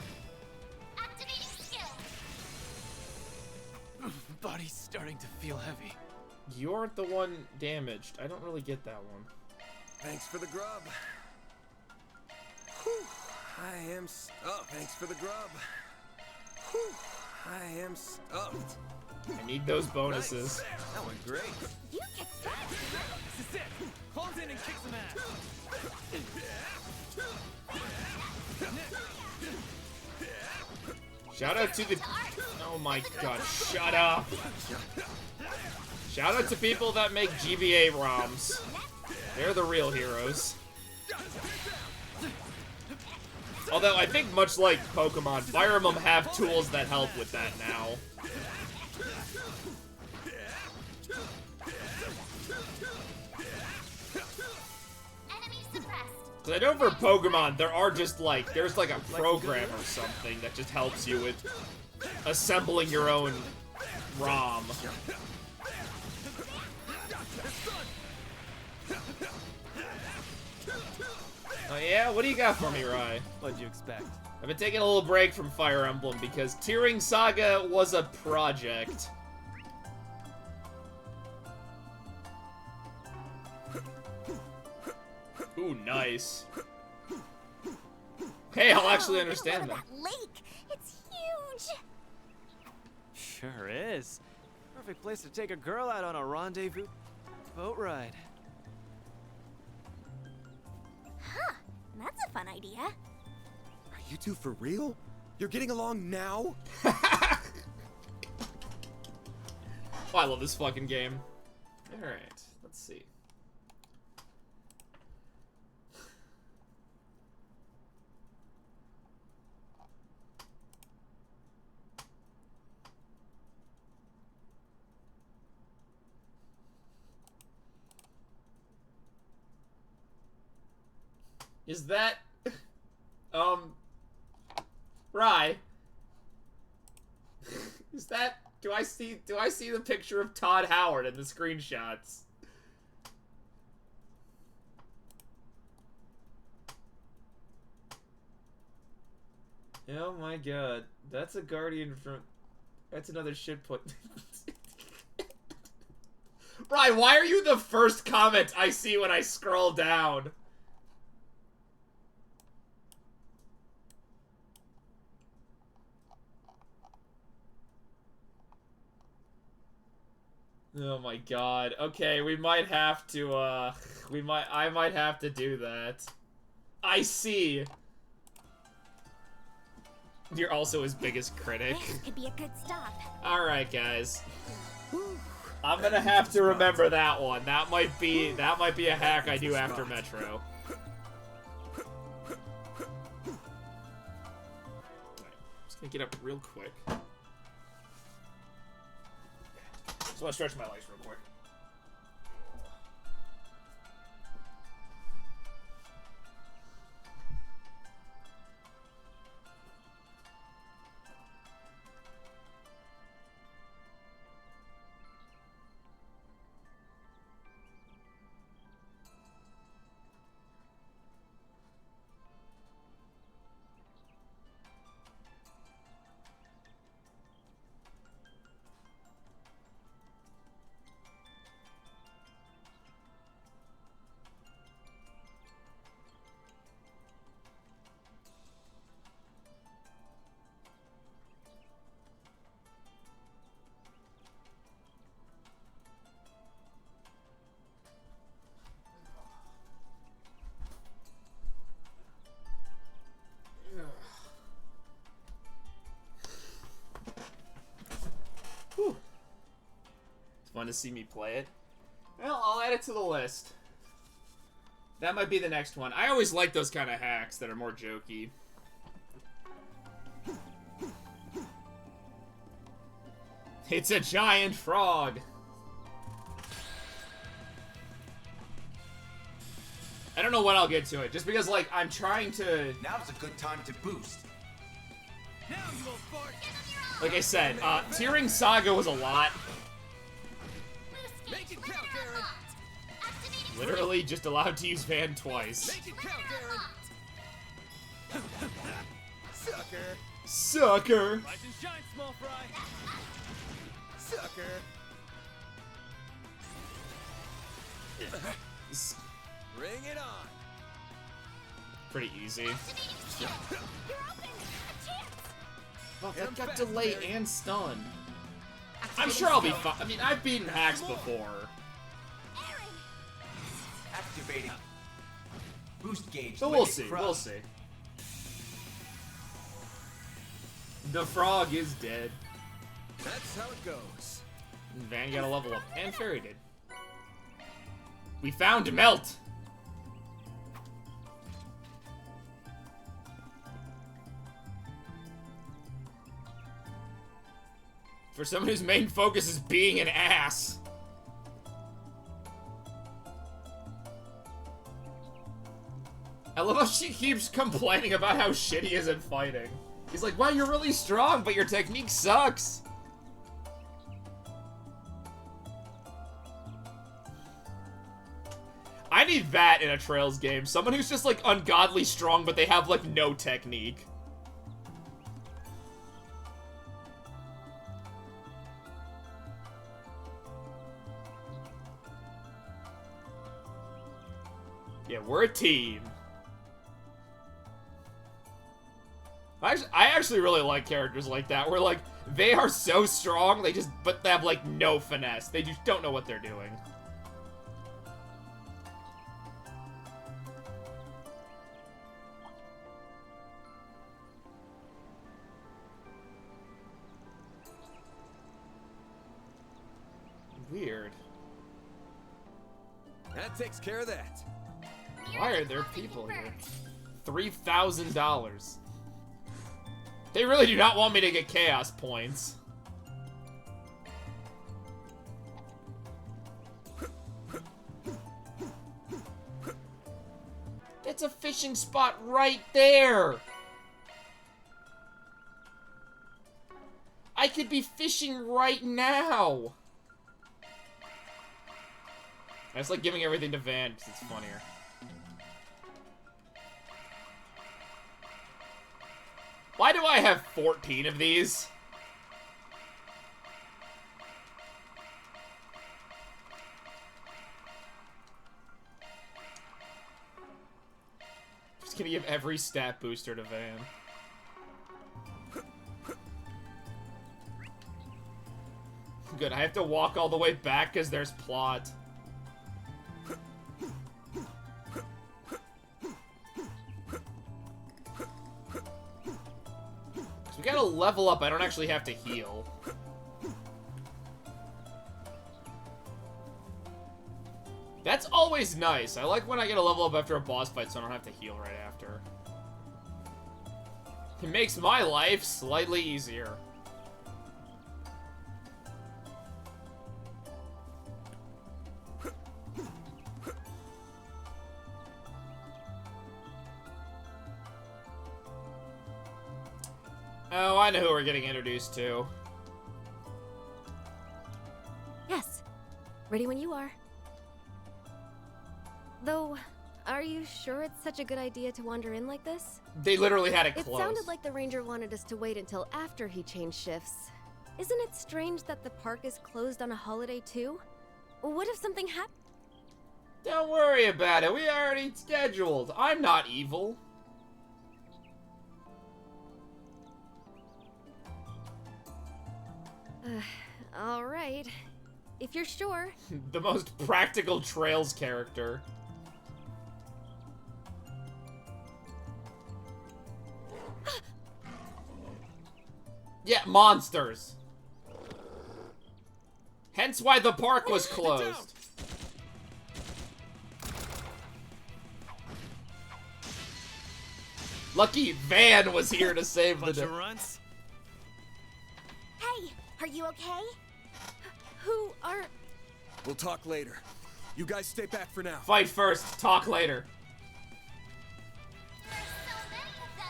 Activating skill. Body's starting to feel heavy. You aren't the one damaged. I don't really get that one. Thanks for the grub. Whew. I am. Oh, thanks for the grub. I am stuffed. I need those bonuses. Nice. That went great. You kicked butt. This is it. Close in and kick some ass. Shout out to the... Oh my god, shut up. Shout out to people that make GBA ROMs. They're the real heroes. Although, I think much like Pokemon, Fire Emblem have tools that help with that now. Because I know for Pokemon, there are just like, there's like a program or something that just helps you with assembling your own ROM. Oh yeah? What do you got for me, Rai? What'd you expect? I've been taking a little break from Fire Emblem because Tearing Saga was a project. Ooh, nice. Hey, I'll actually understand that. Lake, it's huge. Sure is. Perfect place to take a girl out on a rendezvous boat ride. Huh, that's a fun idea. Are you two for real? You're getting along now? Oh, I love this fucking game. Alright, let's see. Is that... Rai? Is that... Do I see the picture of Todd Howard in the screenshots? Oh my god. That's a Guardian from... That's another shit put... Rai, why are you the first comment I see when I scroll down? Oh my god. Okay, we might have to, I might have to do that. I see. You're also his biggest critic. This could be a good stop. Alright, guys. I'm gonna have to remember that one. That might be a hack I do after Metro. Just gonna get up real quick. Just want to stretch my legs real quick. Whew. It's fun to see me play it. Well, I'll add it to the list. That might be the next one. I always like those kind of hacks that are more jokey. It's a giant frog. I don't know when I'll get to it, just because, like, I'm trying to... Now's a good time to boost. Like I said, Tearing Saga was a lot. Make it count, Aaron. Literally just allowed to use Van twice. Make it count, Aaron. Sucker. Sucker. Rise and shine, small fry. Sucker. Bring it on. Pretty easy. Oh, that got delay and stun. I'm sure I'll be fine. I mean, I've beaten hacks before. Activating. Boost gauge. So we'll see, we'll see. The frog is dead. That's how it goes. Van got a level up, and Fairy did. We found Melt! For someone whose main focus is being an ass. I love how she keeps complaining about how shit he is at fighting. He's like, wow, you're really strong, but your technique sucks. I need that in a Trails game. Someone who's just, like, ungodly strong, but they have, like, no technique. Yeah, we're a team. I actually really like characters like that, where, like, they are so strong, but they have, like, no finesse. They just don't know what they're doing. Weird. That takes care of that. Why are there people here? $3,000. They really do not want me to get chaos points. That's a fishing spot right there. I could be fishing right now. I just like giving everything to Van because it's funnier. Why do I have 14 of these? Just gonna give every stat booster to Van. Good, I have to walk all the way back because there's plot. We gotta level up, I don't actually have to heal. That's always nice. I like when I get a level up after a boss fight so I don't have to heal right after. It makes my life slightly easier. Oh, I know who we're getting introduced to. Yes. Ready when you are. Though, are you sure it's such a good idea to wander in like this? They literally had it It closed. sounded like the ranger wanted us to wait until after he changed shifts. Isn't it strange that the park is closed on a holiday too? What if something happened? Don't worry about it. We already scheduled. I'm not evil. All right. If you're sure. The most practical Trails character. Yeah, monsters. Hence why the park was closed. Lucky Van was here to save the day. Hey, are you okay? Who are... We'll talk later. You guys stay back for now. Fight first, talk later.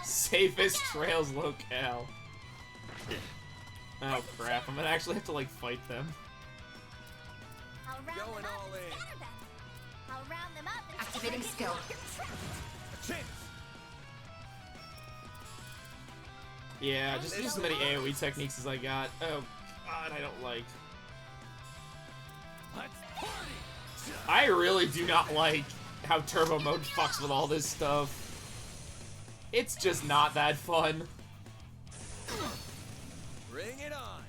Safest Trails locale. Oh crap, I'm gonna actually have to like fight them. Going all in. I'll round them up and Activating skill. Yeah, just as many AoE techniques as I got. Oh god, I don't like. I really do not like how turbo mode fucks with all this stuff. It's just not that fun. Bring it on.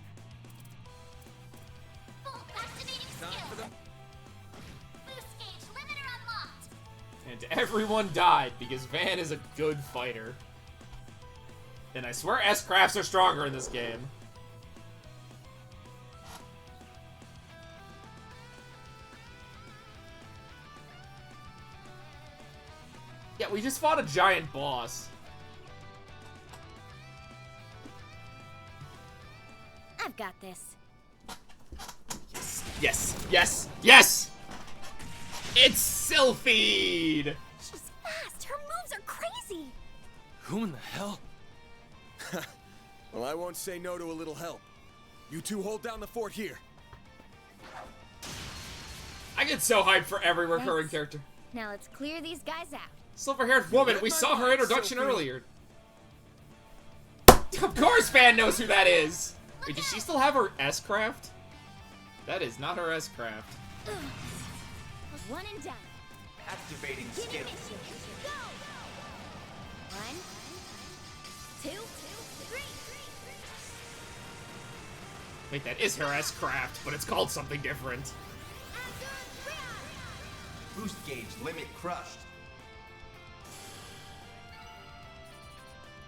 Full activating skill. Boost gauge limiter unlocked. And everyone died because Van is a good fighter. And I swear S-Crafts are stronger in this game. Yeah, we just fought a giant boss. I've got this. Yes, yes, yes! It's Sylphide! She's fast. Her moves are crazy. Who in the hell? Well, I won't say no to a little help. You two hold down the fort here. I get so hyped for every recurring character. Now let's clear these guys out. Silver-haired woman, we saw her introduction earlier. Of course Van knows who that is! Wait, does she still have her S-Craft? That is not her S-Craft. One and done. Activating Give skill. initiative. Go! 1, 2, 3. Wait, that is her S-Craft, but it's called something different. Boost gauge limit crushed.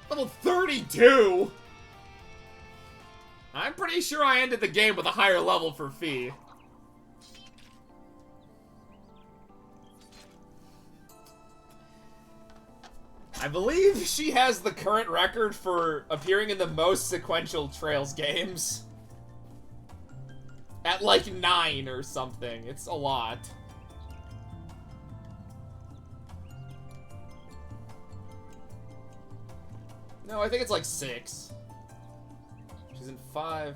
Level 32? I'm pretty sure I ended the game with a higher level for Fee. I believe she has the current record for appearing in the most sequential Trails games. At like 9 or something. It's a lot. No, I think it's like 6. She's in 5.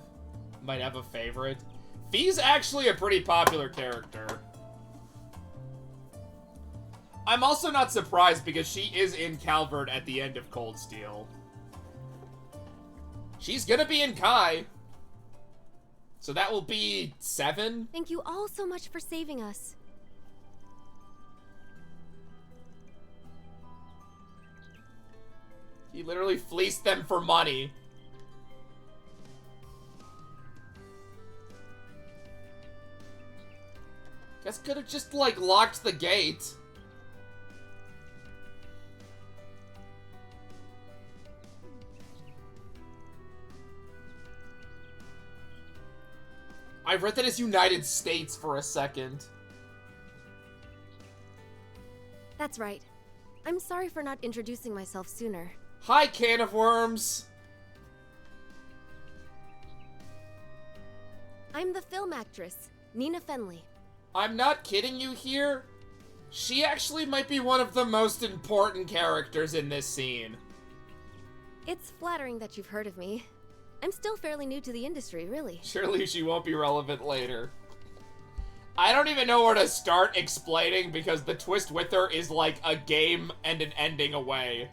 Might have a favorite. Fee's actually a pretty popular character. I'm also not surprised because she is in Calvert at the end of Cold Steel. She's gonna be in Kai. So that will be 7? Thank you all so much for saving us. He literally fleeced them for money. Guess could have just, like, locked the gate. I read that as United States for a second. That's right. I'm sorry for not introducing myself sooner. Hi, can of worms. I'm the film actress, Nina Fenley. I'm not kidding you here. She actually might be one of the most important characters in this scene. It's flattering that you've heard of me. I'm still fairly new to the industry, really. Surely she won't be relevant later. I don't even know where to start explaining because the twist with her is like a game and an ending away.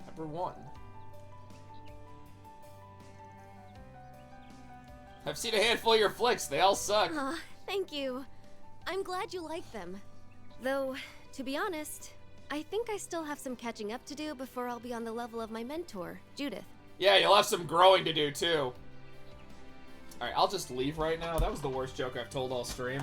Number 1. I've seen a handful of your flicks. They all suck. Aw, thank you. I'm glad you like them. Though, to be honest, I think I still have some catching up to do before I'll be on the level of my mentor, Judith. Yeah, you'll have some growing to do, too. Alright, I'll just leave right now. That was the worst joke I've told all stream.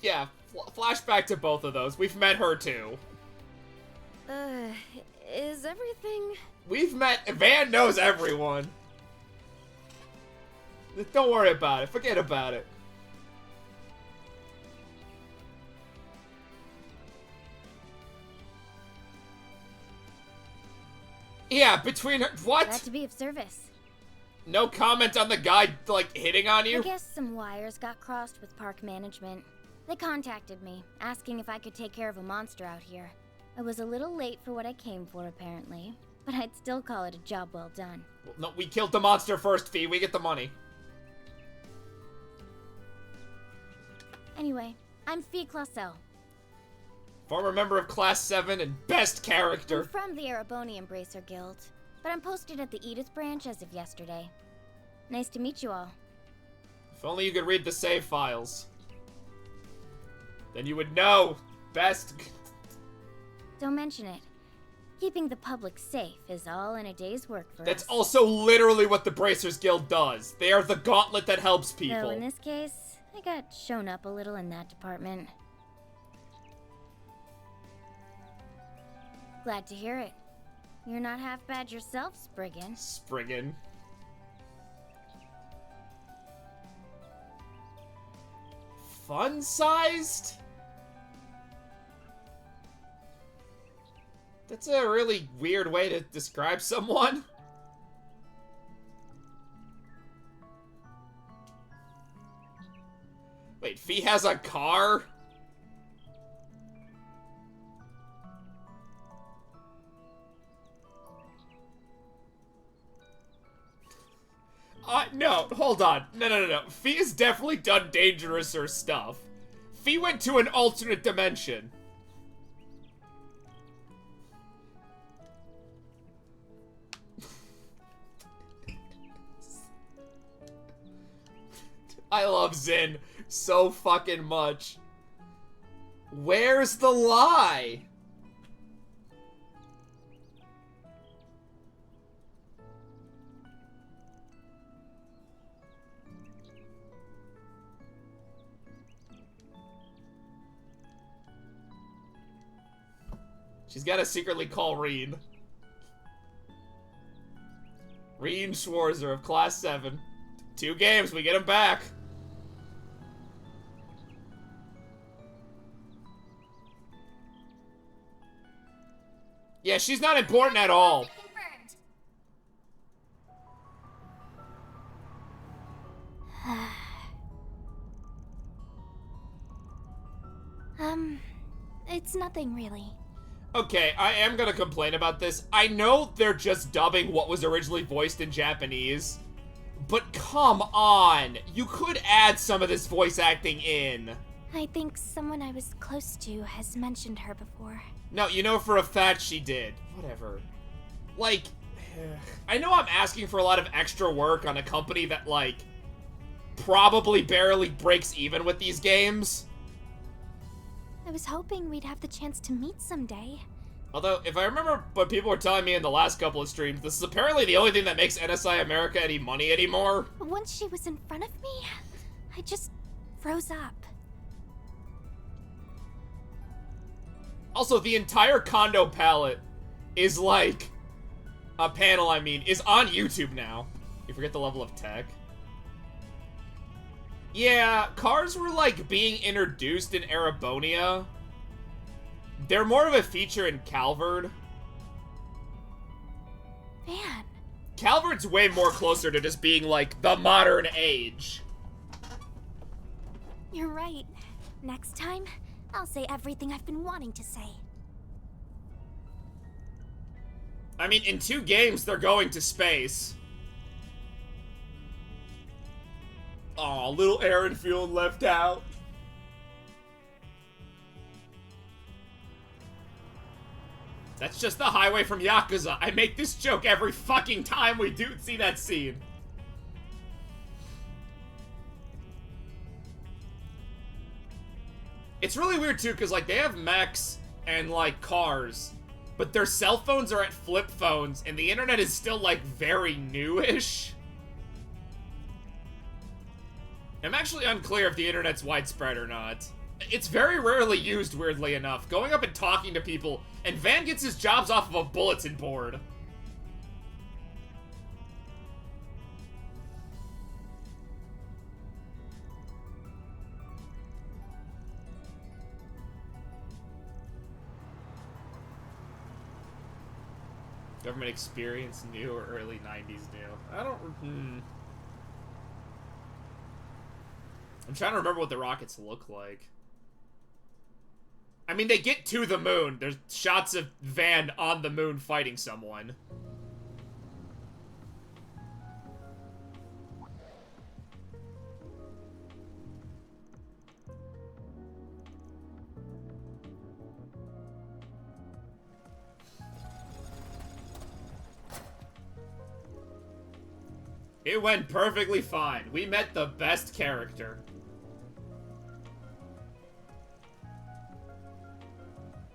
Yeah, flashback to both of those. We've met her, too. Is everything... We've met... Van knows everyone. Don't worry about it. Forget about it. Yeah, between her... What? Glad to be of service. No comment on the guy, like, hitting on you? I guess some wires got crossed with park management. They contacted me, asking if I could take care of a monster out here. I was a little late for what I came for, apparently, but I'd still call it a job well done. Well, no, we killed the monster first, Fee. We get the money. Anyway, I'm Fee Clausel. Former member of Class 7 and best character. I'm from the Ereboni Embracer Guild, but I'm posted at the Edith branch as of yesterday. Nice to meet you all. If only you could read the save files. Then you would know. Best. Don't mention it. Keeping the public safe is all in a day's work for That's us. also literally what the Bracers Guild does. They are the gauntlet that helps people. Though in this case, I got shown up a little in that department. Glad to hear it. You're not half bad yourself, Spriggan. Spriggan. Fun-sized? That's a really weird way to describe someone. Wait, Fee has a car? No, hold on. No. Fee has definitely done dangerouser stuff. Fee went to an alternate dimension. I love Zin so fucking much. Where's the lie? She's gotta secretly call Reen. Reen Schwarzer of Class 7. 2 games, we get him back. Yeah, she's not important at all. It's nothing really. Okay, I am gonna complain about this. I know they're just dubbing what was originally voiced in Japanese, but come on! You could add some of this voice acting in. I think someone I was close to has mentioned her before. No, you know for a fact she did. Whatever. Like, I know I'm asking for a lot of extra work on a company that, like, probably barely breaks even with these games. I was hoping we'd have the chance to meet someday. Although, if I remember what people were telling me in the last couple of streams, this is apparently the only thing that makes NSI America any money anymore. Once she was in front of me, I just froze up. Also, the entire condo palette is like... a panel, I mean, is on YouTube now. You forget the level of tech. Yeah, cars were like being introduced in Erebonia. They're more of a feature in Calvard. Man. Calvard's way more closer to just being like the modern age. You're right. Next time, I'll say everything I've been wanting to say. I mean, in 2 games, they're going to space. Aw, little Aaron feeling left out. That's just the highway from Yakuza. I make this joke every fucking time we do see that scene. It's really weird, too, because, like, they have mechs and, like, cars, but their cell phones are at flip phones, and the internet is still, like, very newish. I'm actually unclear if the internet's widespread or not. It's very rarely used, weirdly enough. Going up and talking to people, and Van gets his jobs off of a bulletin board. Government experience new or early 90s new? I don't... I'm trying to remember what the rockets look like. I mean, they get to the moon. There's shots of Van on the moon fighting someone. It went perfectly fine. We met the best character.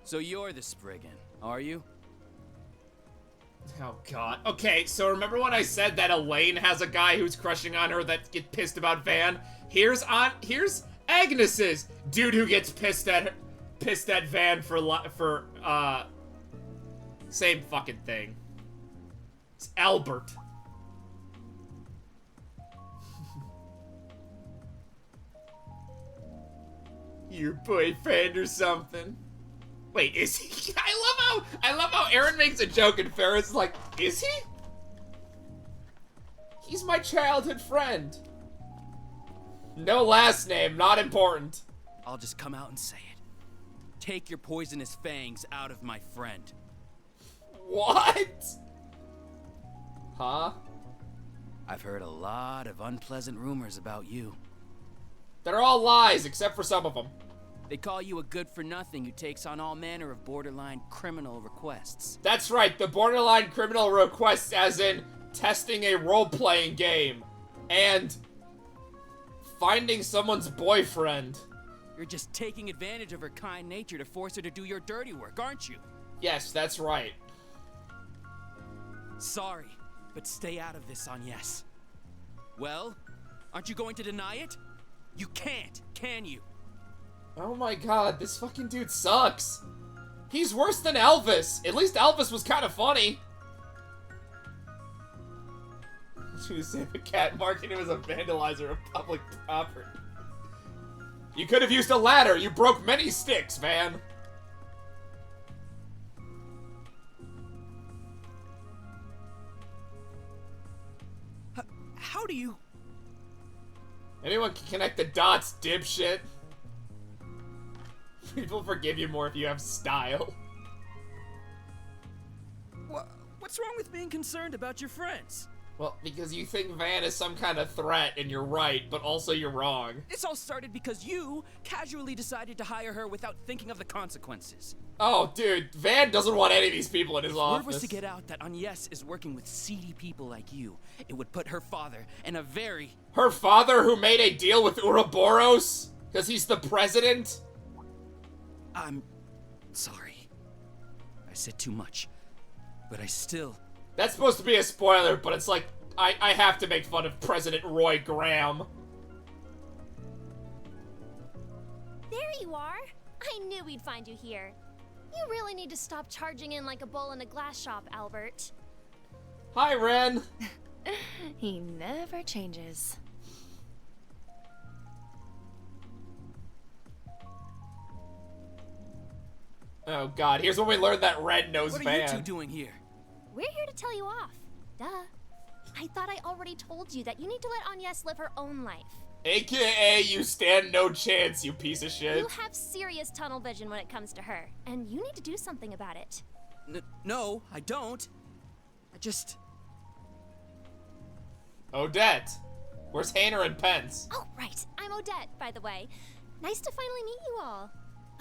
So you're the Spriggan, are you? Oh god. Okay, so remember when I said that Elaine has a guy who's crushing on her that gets pissed about Van? Here's Agnes's dude who gets pissed at Van for same fucking thing. It's Albert. Your boyfriend or something. Wait, is he? I love how Aaron makes a joke and Ferris is like, is he? He's my childhood friend. No last name, not important. I'll just come out and say it. Take your poisonous fangs out of my friend. What? Huh? I've heard a lot of unpleasant rumors about you. They're all lies, except for some of them. They call you a good-for-nothing who takes on all manner of borderline criminal requests. That's right, the borderline criminal requests as in testing a role-playing game and finding someone's boyfriend. You're just taking advantage of her kind nature to force her to do your dirty work, aren't you? Yes, that's right. Sorry, but stay out of this, Agnes. Well, aren't you going to deny it? You can't, can you? Oh my god, this fucking dude sucks. He's worse than Elvis. At least Elvis was kind of funny. To save a cat, marking him as a vandalizer of public property. You could have used a ladder. You broke many sticks, Van. How do you... Anyone can connect the dots, dipshit. People forgive you more if you have style. What's wrong with being concerned about your friends? Well, because you think Van is some kind of threat, and you're right, but also you're wrong. This all started because you casually decided to hire her without thinking of the consequences. Oh, dude, Van doesn't want any of these people in his office. If word was to get out that Agnes is working with seedy people like you, it would put her father in a very... Her father who made a deal with Ouroboros? Because he's the president? I'm sorry. I said too much. But I still... That's supposed to be a spoiler, but it's like, I have to make fun of President Roy Graham. There you are. I knew we'd find you here. You really need to stop charging in like a bull in a glass shop, Albert. Hi, Ren. He never changes. Oh god, here's when we learn that Red knows Van. What are you two doing here? We're here to tell you off. Duh. I thought I already told you that you need to let Agnes live her own life. AKA, you stand no chance, you piece of shit. You have serious tunnel vision when it comes to her, and you need to do something about it. No, I don't. I just... Odette. Where's Hainer and Pence? Oh, right. I'm Odette, by the way. Nice to finally meet you all.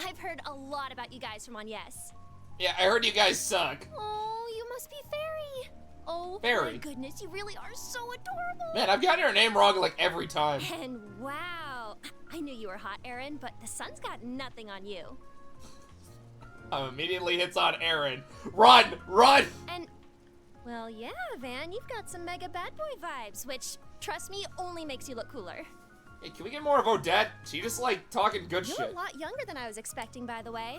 I've heard a lot about you guys from Agnes. Yeah, I heard you guys suck. Oh, you must be Fairy. Oh, Fairy. My goodness, you really are so adorable. Man, I've gotten her name wrong like every time. And wow, I knew you were hot, Aaron, but the sun's got nothing on you. Immediately hits on Aaron. Run! Run! And, well, yeah, Van, you've got some mega bad boy vibes, which, trust me, only makes you look cooler. Hey, can we get more of Odette? She just like talking good You're shit. a lot younger than I was expecting, by the way.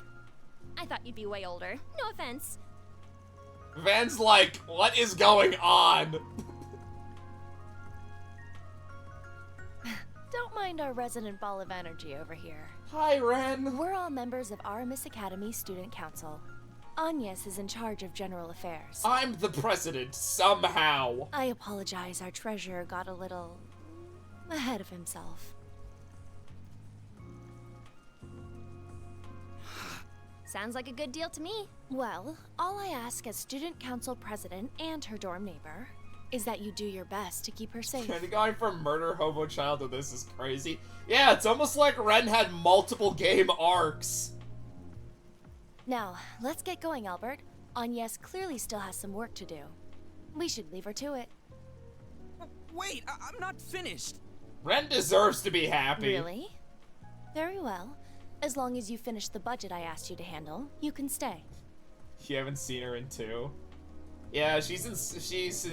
I thought you'd be way older. No offense. Van's like, what is going on? Don't mind our resident ball of energy over here. Hi, Ren. We're all members of Aramis Academy Student Council. Agnes is in charge of general affairs. I'm the president, somehow. I apologize, our treasurer got a little... ahead of himself. Sounds like a good deal to me. Well, all I ask as student council president and her dorm neighbor is that you do your best to keep her safe. Going from murder hobo child to this is crazy. Yeah, it's almost like Ren had multiple game arcs. Now, let's get going, Albert. Agnes clearly still has some work to do. We should leave her to it. wait, I'm not finished. Ren deserves to be happy. Really? Very well. As long as you finish the budget I asked you to handle, you can stay. You haven't seen her in 2? Yeah, she's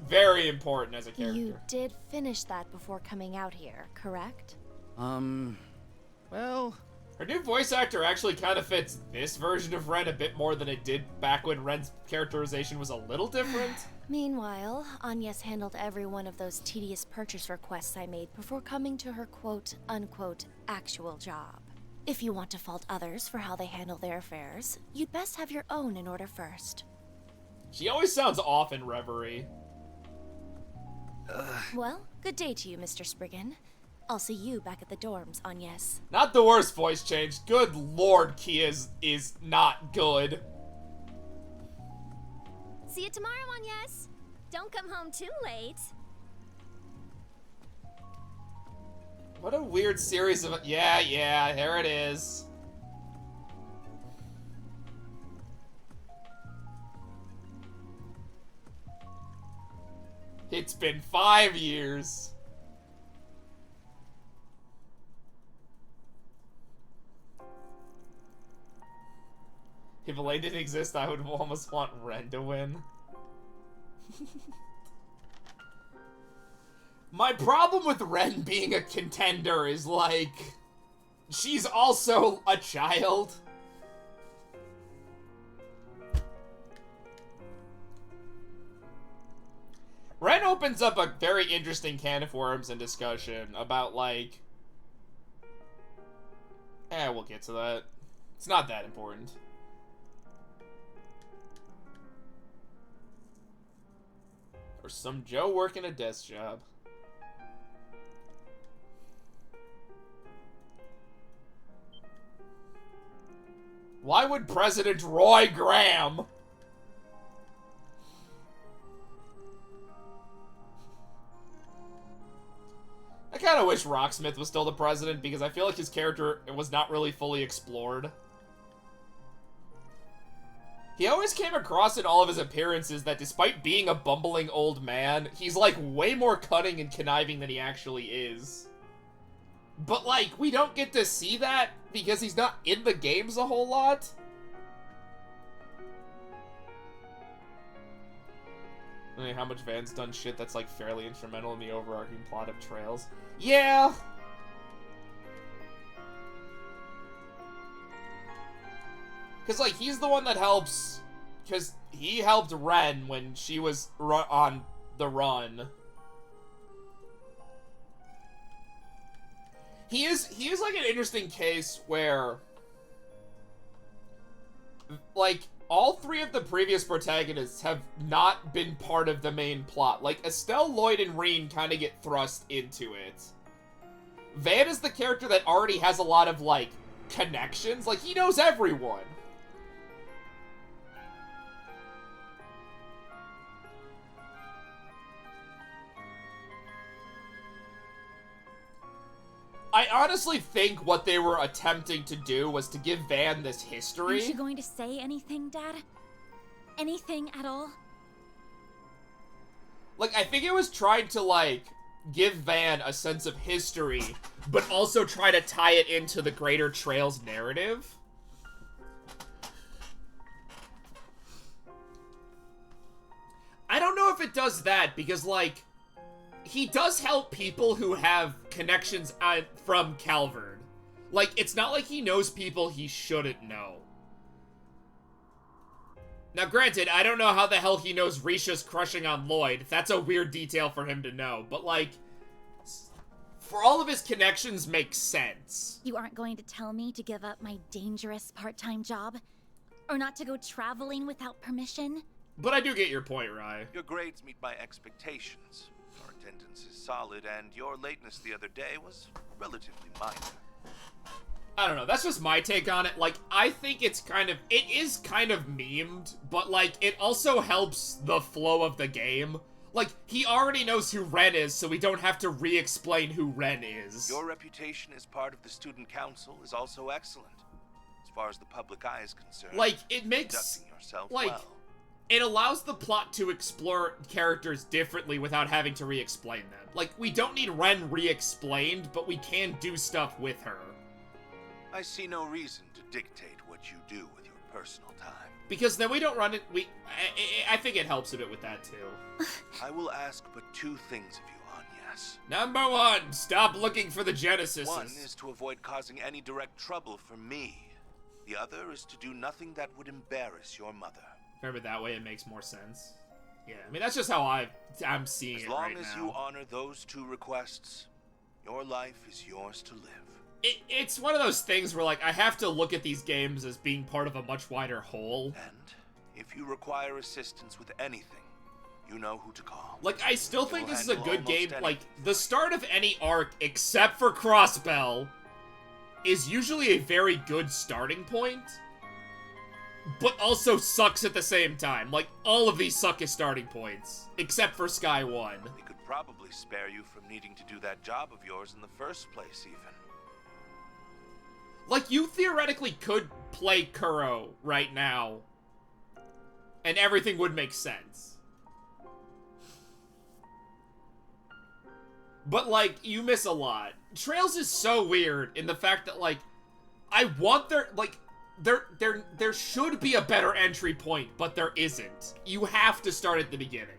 very important as a character. You did finish that before coming out here, correct? Well... Her new voice actor actually kind of fits this version of Ren a bit more than it did back when Ren's characterization was a little different. Meanwhile, Agnes handled every one of those tedious purchase requests I made before coming to her quote-unquote actual job. If you want to fault others for how they handle their affairs, you'd best have your own in order first. She always sounds off in Reverie. Well, good day to you, Mr. Spriggan. I'll see you back at the dorms, Agnes. Not the worst voice change. Good lord, Kia is not good. See you tomorrow, Agnes. Don't come home too late. What a weird series of... Yeah, there it is. It's been 5 years. If Elaine didn't exist, I would almost want Ren to win. My problem with Ren being a contender is, like, she's also a child. Ren opens up a very interesting can of worms in discussion about, like... we'll get to that. It's not that important. Or some Joe working a desk job. Why would President Roy Graham... I kind of wish Rocksmith was still the president because I feel like his character was not really fully explored. He always came across in all of his appearances that despite being a bumbling old man, he's like way more cunning and conniving than he actually is. But like, we don't get to see that because he's not in the games a whole lot. I mean, how much Van's done shit that's like fairly instrumental in the overarching plot of Trails. Yeah! Because, like, he's the one that helps... Because he helped Ren when she was on the run. He is, like, an interesting case where... Like, all 3 of the previous protagonists have not been part of the main plot. Like, Estelle, Lloyd, and Reen kind of get thrust into it. Van is the character that already has a lot of, like, connections. Like, he knows everyone. I honestly think what they were attempting to do was to give Van this history. Aren't you going to say anything, Dad? Anything at all? Like, I think it was trying to, like, give Van a sense of history, but also try to tie it into the greater Trails narrative. I don't know if it does that, because, like, he does help people who have connections from Calvard. Like, it's not like he knows people he shouldn't know. Now, granted, I don't know how the hell he knows Risha's crushing on Lloyd. That's a weird detail for him to know. But, like, for all of his connections make sense. You aren't going to tell me to give up my dangerous part-time job? Or not to go traveling without permission? But I do get your point, Rai. Your grades meet my expectations. Your attendance is solid, and your lateness the other day was relatively minor. I don't know, that's just my take on it. Like, I think it is kind of memed, but, like, it also helps the flow of the game. Like, he already knows who Ren is, so we don't have to re-explain who Ren is. Your reputation as part of the student council is also excellent. As far as the public eye is concerned, like, it makes, conducting yourself like, well. it allows the plot to explore characters differently without having to re-explain them. Like, we don't need Ren re-explained, but we can do stuff with her. I see no reason to dictate what you do with your personal time. Because then we don't run it, I think it helps a bit with that too. I will ask but two things of you, Agnes. Number one, stop looking for the Genesis. One is to avoid causing any direct trouble for me. The other is to do nothing that would embarrass your mother. Remember, that way it makes more sense. Yeah, I mean, that's just how I'm seeing it right now. As long as you honor those two requests, your life is yours to live. It's one of those things where, like, I have to look at these games as being part of a much wider whole. And if you require assistance with anything, you know who to call. Like, I still think this is a good game. Like, the start of any arc, except for Crossbell, is usually a very good starting point, but also sucks at the same time. Like, all of these suck as starting points, except for Sky 1. We could probably spare you from needing to do that job of yours in the first place, even. Like, you theoretically could play Kuro right now, and everything would make sense. But, like, you miss a lot. Trails is so weird in the fact that, like, I want there, like, there should be a better entry point, but there isn't. You have to start at the beginning.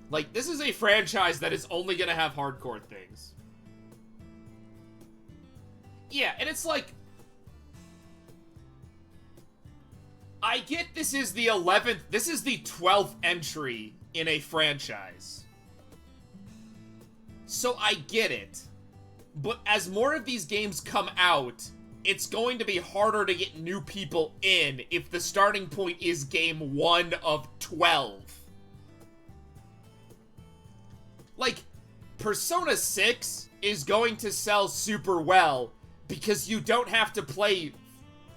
Like, this is a franchise that is only gonna have hardcore things. Yeah, and it's like, I get this is the 11th, this is the 12th entry in a franchise. So I get it. But as more of these games come out, it's going to be harder to get new people in if the starting point is game 1 of 12. Like, Persona 6 is going to sell super well because you don't have to play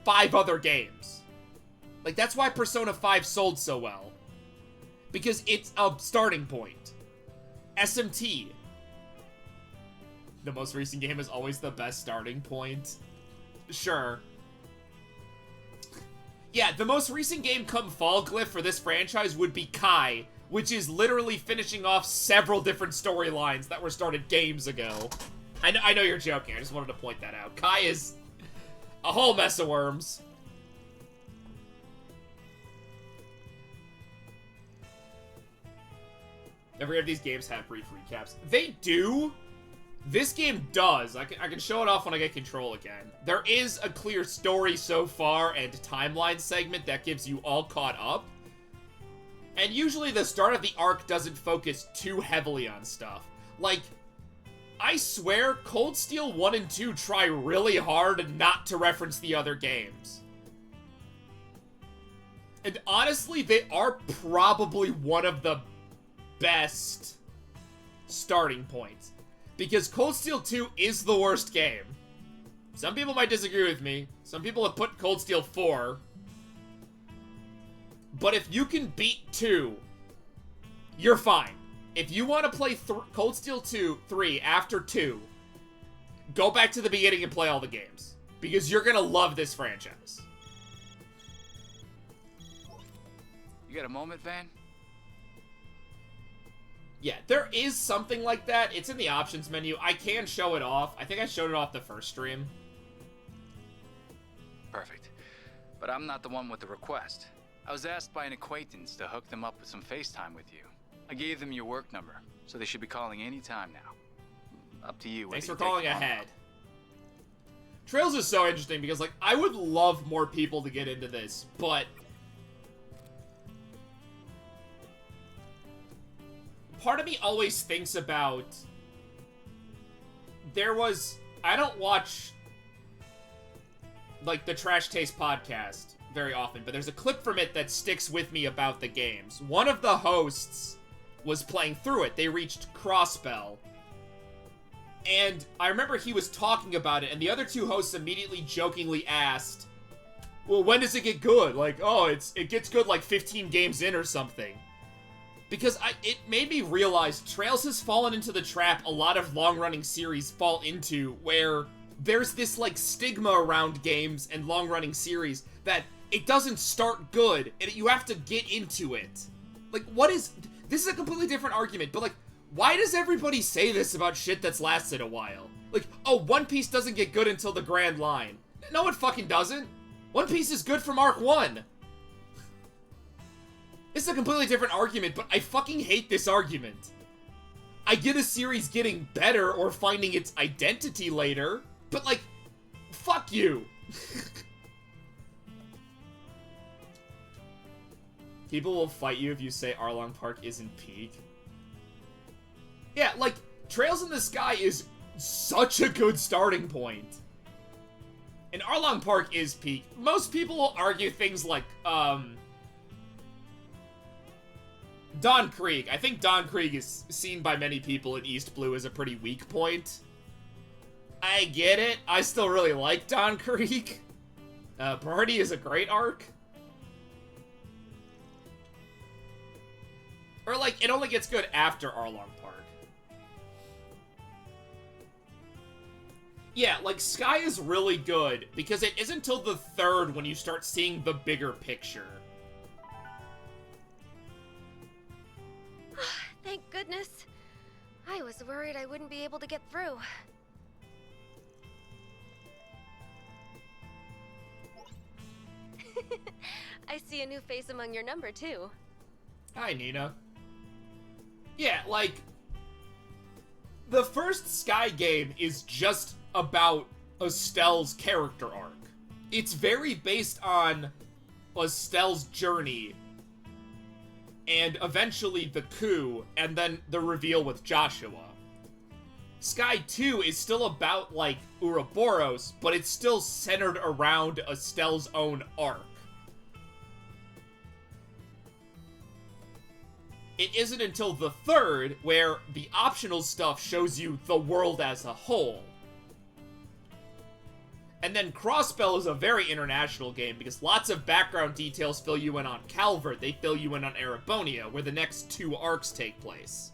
5 other games. Like, that's why Persona 5 sold so well. Because it's a starting point. SMT. The most recent game is always the best starting point. Sure. Yeah, the most recent game come Fall Glyph for this franchise would be Kai, which is literally finishing off several different storylines that were started games ago. I know you're joking, I just wanted to point that out. Kai is a whole mess of worms. Every of these games have brief recaps. They do. This game does. I can show it off when I get control again. There is a clear story so far and timeline segment that gives you all caught up. And usually the start of the arc doesn't focus too heavily on stuff. Like, I swear Cold Steel 1 and 2 try really hard not to reference the other games. And honestly, they are probably one of the best starting points. Because Cold Steel 2 is the worst game. Some people might disagree with me. Some people have put Cold Steel 4. But if you can beat 2, you're fine. If you want to play Cold Steel 3 after 2, go back to the beginning and play all the games. Because you're gonna love this franchise. You got a moment, Van? Yeah, there is something like that. It's in the options menu. I can show it off. I think I showed it off the first stream. Perfect. But I'm not the one with the request. I was asked by an acquaintance to hook them up with some FaceTime with you. I gave them your work number, so they should be calling any time now. Up to you. Thanks for calling ahead. Trails is so interesting because, like, I would love more people to get into this, but part of me always thinks about, I don't watch, like, the Trash Taste podcast very often, but there's a clip from it that sticks with me about the games. One of the hosts was playing through it. They reached Crossbell. And I remember he was talking about it, and the other two hosts immediately jokingly asked, well, when does it get good? Like, oh, it gets good like 15 games in or something. Because it made me realize Trails has fallen into the trap a lot of long-running series fall into, where there's this, like, stigma around games and long-running series that it doesn't start good, and you have to get into it. Like, this is a completely different argument, but, like, why does everybody say this about shit that's lasted a while? Like, oh, One Piece doesn't get good until the Grand Line. No, it fucking doesn't. One Piece is good from Arc 1. It's a completely different argument, but I fucking hate this argument. I get a series getting better or finding its identity later, but, like, fuck you. People will fight you if you say Arlong Park isn't peak. Yeah, like, Trails in the Sky is such a good starting point. And Arlong Park is peak. Most people will argue things like, Dawn Creek. I think Dawn Creek is seen by many people in East Blue as a pretty weak point. I get it. I still really like Dawn Creek. Birdie is a great arc. Or, like, it only gets good after Arlong Park. Yeah, like, Sky is really good, because it isn't until the third when you start seeing the bigger picture. Thank goodness. I was worried I wouldn't be able to get through. I see a new face among your number, too. Hi, Nina. Yeah, like, the first Sky game is just about Estelle's character arc. It's very based on Estelle's journey, and eventually the coup, and then the reveal with Joshua. Sky 2 is still about, like, Ouroboros, but it's still centered around Estelle's own arc. It isn't until the third where the optional stuff shows you the world as a whole. And then Crossbell is a very international game because lots of background details fill you in on Calvert, they fill you in on Erebonia, where the next two arcs take place.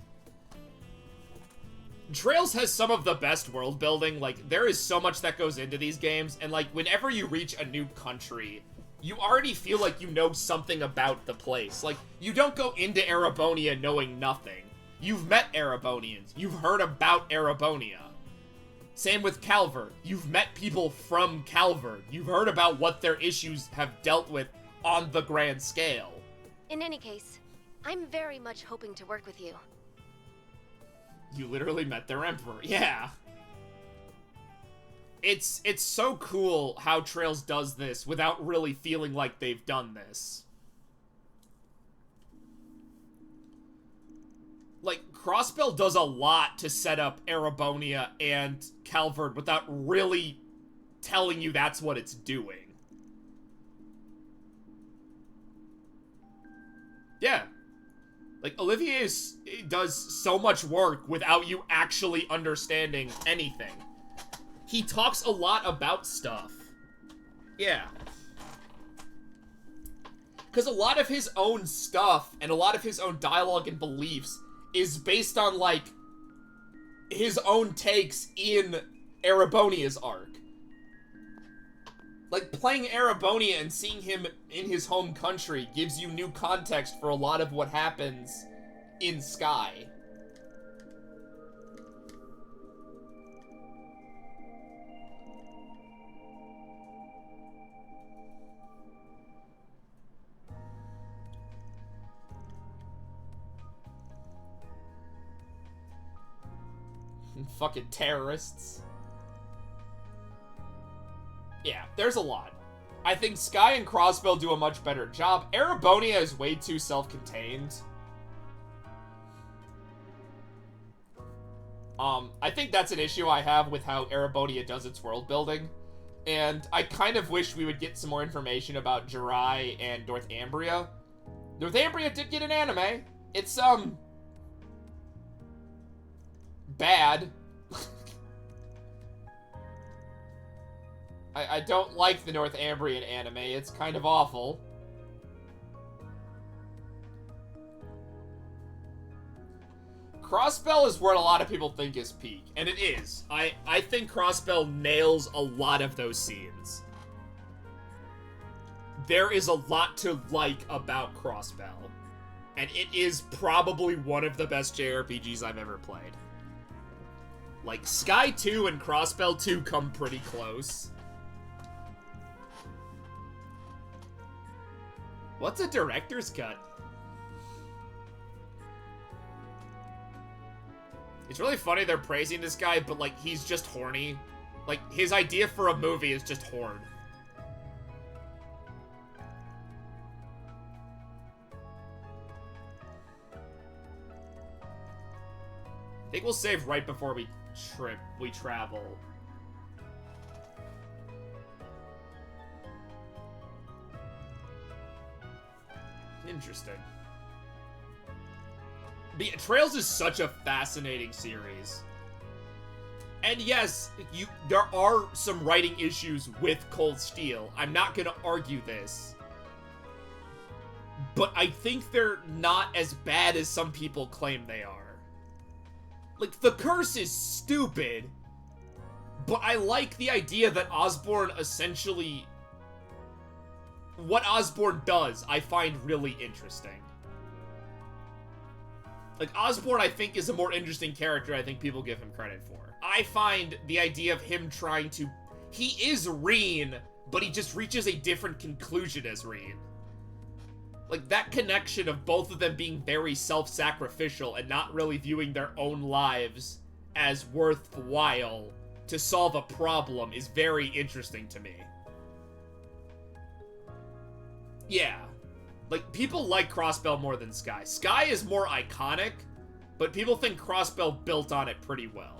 Trails has some of the best world building. Like, there is so much that goes into these games, and like, whenever you reach a new country, you already feel like you know something about the place. Like, you don't go into Erebonia knowing nothing. You've met Erebonians. You've heard about Erebonia. Same with Calvert. You've met people from Calvert. You've heard about what their issues have dealt with on the grand scale. In any case, I'm very much hoping to work with you. You literally met their emperor. Yeah. It's so cool how Trails does this without really feeling like they've done this. Like, Crossbell does a lot to set up Erebonia and Calvert without really telling you that's what it's doing. Yeah. Like, Olivier does so much work without you actually understanding anything. He talks a lot about stuff. Yeah. Because a lot of his own stuff and a lot of his own dialogue and beliefs is based on, like, his own takes in Erebonia's arc. Like, playing Erebonia and seeing him in his home country gives you new context for a lot of what happens in Sky. Fucking terrorists. Yeah, there's a lot. I think Sky and Crossbell do a much better job. Erebonia is way too self-contained. I think that's an issue I have with how Erebonia does its world building. And I kind of wish we would get some more information about Jirai and Northumbria. Northumbria did get an anime. It's, bad. I don't like the Northumbrian anime. It's kind of awful. Crossbell is where a lot of people think is peak, and it is. I think Crossbell nails a lot of those scenes. There is a lot to like about Crossbell, and it is probably one of the best JRPGs I've ever played. Like, Sky 2 and Crossbell 2 come pretty close. What's a director's cut? It's really funny they're praising this guy, but, like, he's just horny. Like, his idea for a movie is just horn. I think we'll save right before we travel. Interesting. But yeah, Trails is such a fascinating series. And yes, there are some writing issues with Cold Steel. I'm not gonna argue this. But I think they're not as bad as some people claim they are. Like, the curse is stupid, but I like the idea that Osborn essentially... What Osborn does, I find really interesting. Like, Osborn, I think, is a more interesting character I think people give him credit for. I find the idea of him trying to... He is Reen, but he just reaches a different conclusion as Reen. Like, that connection of both of them being very self-sacrificial and not really viewing their own lives as worthwhile to solve a problem is very interesting to me. Yeah. Like, people like Crossbell more than Sky. Sky is more iconic, but people think Crossbell built on it pretty well.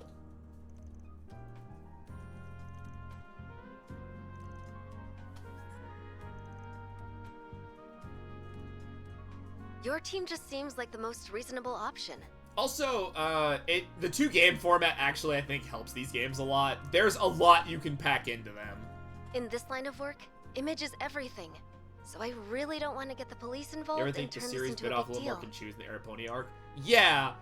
Your team just seems like the most reasonable option. Also, the two-game format actually, I think, helps these games a lot. There's a lot you can pack into them. In this line of work, image is everything. So I really don't want to get the police involved You ever think and the turn series this into bit a off a big little more deal. confused in the Araponi arc? Yeah.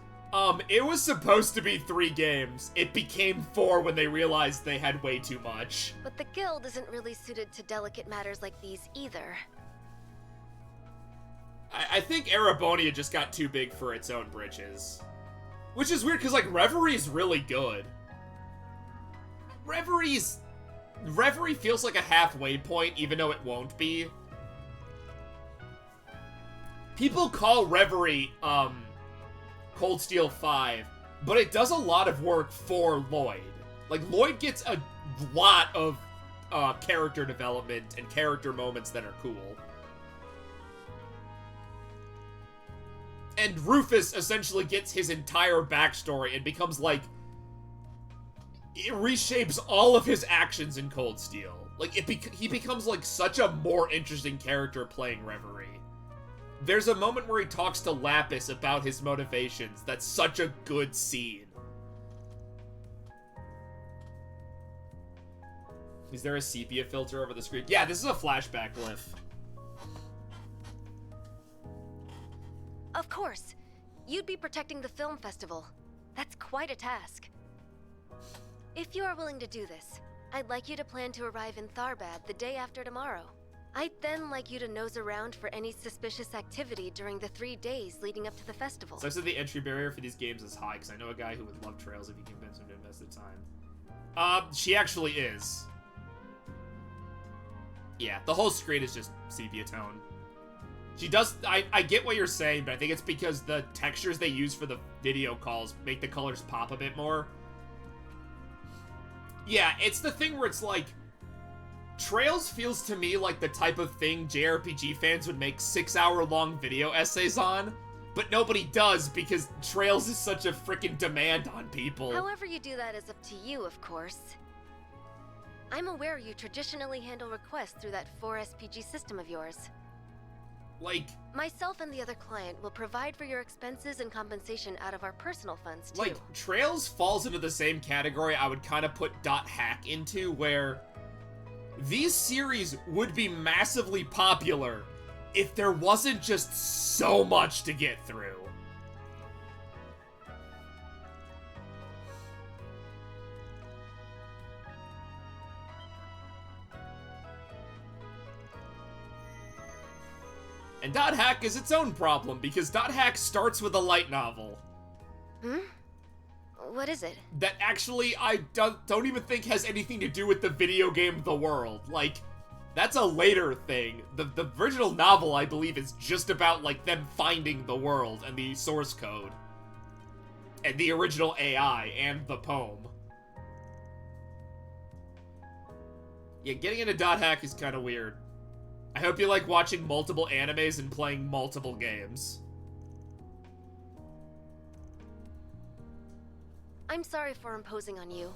It was supposed to be 3 games. It became 4 when they realized they had way too much. But the guild isn't really suited to delicate matters like these either. I think Arabonia just got too big for its own britches. Which is weird, because, like, Reverie is really good. Reverie feels like a halfway point, even though it won't be. People call Reverie, Cold Steel 5, but it does a lot of work for Lloyd. Like, Lloyd gets a lot of, character development and character moments that are cool. And Rufus essentially gets his entire backstory and becomes, like... It reshapes all of his actions in Cold Steel. Like, he becomes, like, such a more interesting character playing Reverie. There's a moment where he talks to Lapis about his motivations. That's such a good scene. Is there a sepia filter over the screen? Yeah, this is a flashback glyph. Of course. You'd be protecting the film festival. That's quite a task. If you are willing to do this, I'd like you to plan to arrive in Tharbad the day after tomorrow. I'd then like you to nose around for any suspicious activity during the 3 days leading up to the festival. So I said the entry barrier for these games is high, because I know a guy who would love Trails if you convince him to invest the time. She actually is. Yeah, the whole screen is just sepia tone. She does, I get what you're saying, but I think it's because the textures they use for the video calls make the colors pop a bit more. Yeah, it's the thing where it's like, Trails feels to me like the type of thing JRPG fans would make 6-hour-long video essays on, but nobody does because Trails is such a freaking demand on people. However you do that is up to you, of course. I'm aware you traditionally handle requests through that 4SPG system of yours. Like... Myself and the other client will provide for your expenses and compensation out of our personal funds, too. Like, Trails falls into the same category I would kind of put .hack into, where these series would be massively popular if there wasn't just so much to get through. And Dot Hack is its own problem, because Dot Hack starts with a light novel. Hmm? What is it? That actually I don't even think has anything to do with the video game The World. Like, that's a later thing. The original novel, I believe, is just about, like, them finding the world and the source code. And the original AI and the poem. Yeah, getting into Dot Hack is kind of weird. I hope you like watching multiple animes and playing multiple games. I'm sorry for imposing on you.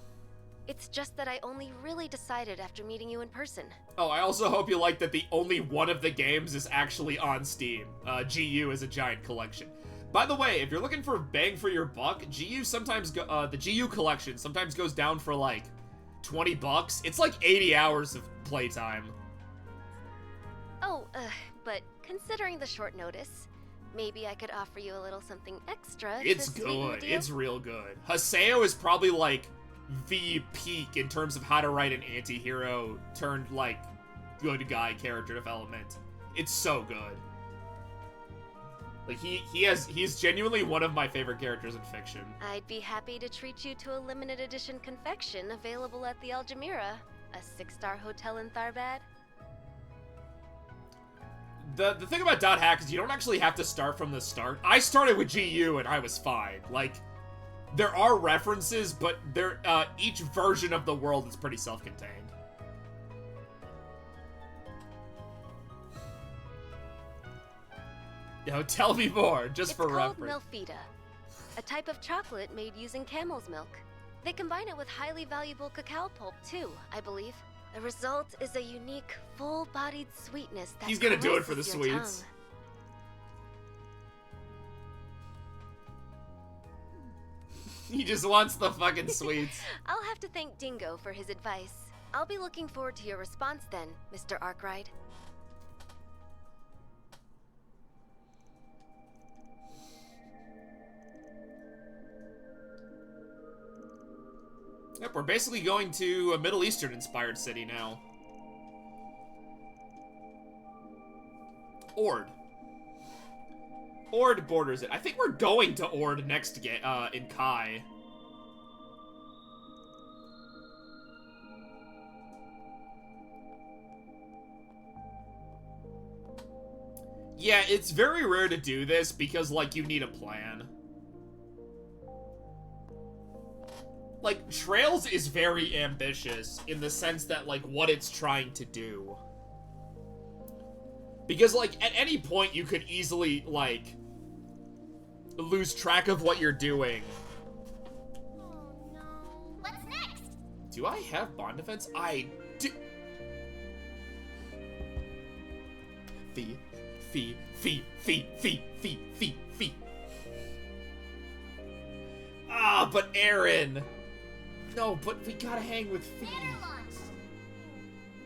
It's just that I only really decided after meeting you in person. Oh, I also hope you like that the only one of the games is actually on Steam. GU is a giant collection. By the way, if you're looking for bang for your buck, GU sometimes the GU collection sometimes goes down for like $20. It's like 80 hours of playtime. Oh, but considering the short notice, maybe I could offer you a little something extra. It's good. It's real good. Haseo is probably like the peak in terms of how to write an anti-hero turned like good guy character development. It's so good. Like he's genuinely one of my favorite characters in fiction. I'd be happy to treat you to a limited edition confection available at the Algemira, a 6-star hotel in Tharbad. The thing about Dot Hack is you don't actually have to start from the start. I started with GU and I was fine. Like, there are references, but each version of the world is pretty self-contained. Yo, tell me more, just for reference. It's called Melfita, a type of chocolate made using camel's milk. They combine it with highly valuable cacao pulp, too, I believe. The result is a unique, full-bodied sweetness that he's gonna do it for the caresses your sweets. tongue. He just wants the fucking sweets. I'll have to thank Dingo for his advice. I'll be looking forward to your response then, Mr. Arkwright. Yep, we're basically going to a Middle Eastern-inspired city now. Ord. Ord borders it. I think we're going to Ord next in Kai. Yeah, it's very rare to do this because, like, you need a plan. Like, Trails is very ambitious in the sense that, like, what it's trying to do. Because, like, at any point you could easily, like, lose track of what you're doing. Oh no. What's next? Do I have bond defense? I do. Fee. Ah, but Aaron. No, but we gotta hang with Fee.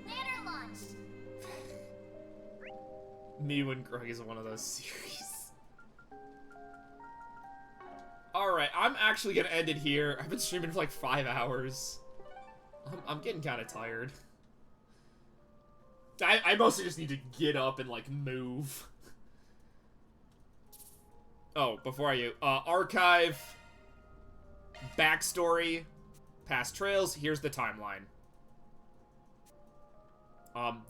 Ladder launch. Me when Greg is one of those series. Alright, I'm actually gonna end it here. I've been streaming for like 5 hours. I'm getting kind of tired. I mostly just need to get up and, like, move. Oh, before I archive, backstory, past trails, here's the timeline.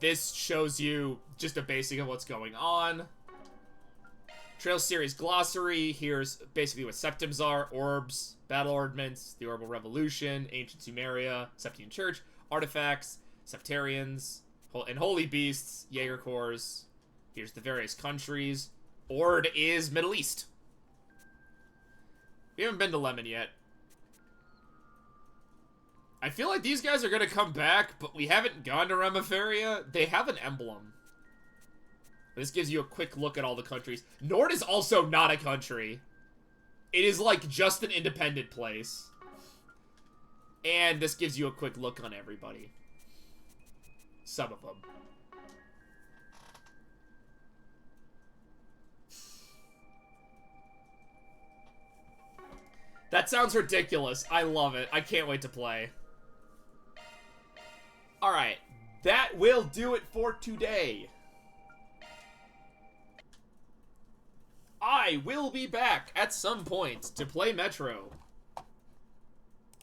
This shows you just a basic of what's going on. Trails series glossary, here's basically what septims are, orbs, battle ordnance, the orbital revolution, ancient Sumeria, Septian Church, artifacts, Septarians, and holy beasts, Jaeger Corps. Here's the various countries. Ord is Middle East. We haven't been to Lemon yet. I feel like these guys are gonna come back, but we haven't gone to Remiferia. They have an emblem. This gives you a quick look at all the countries. Nord is also not a country. It is like just an independent place. And this gives you a quick look on everybody. Some of them. That sounds ridiculous. I love it. I can't wait to play. Alright. That will do it for today. I will be back at some point to play Metro.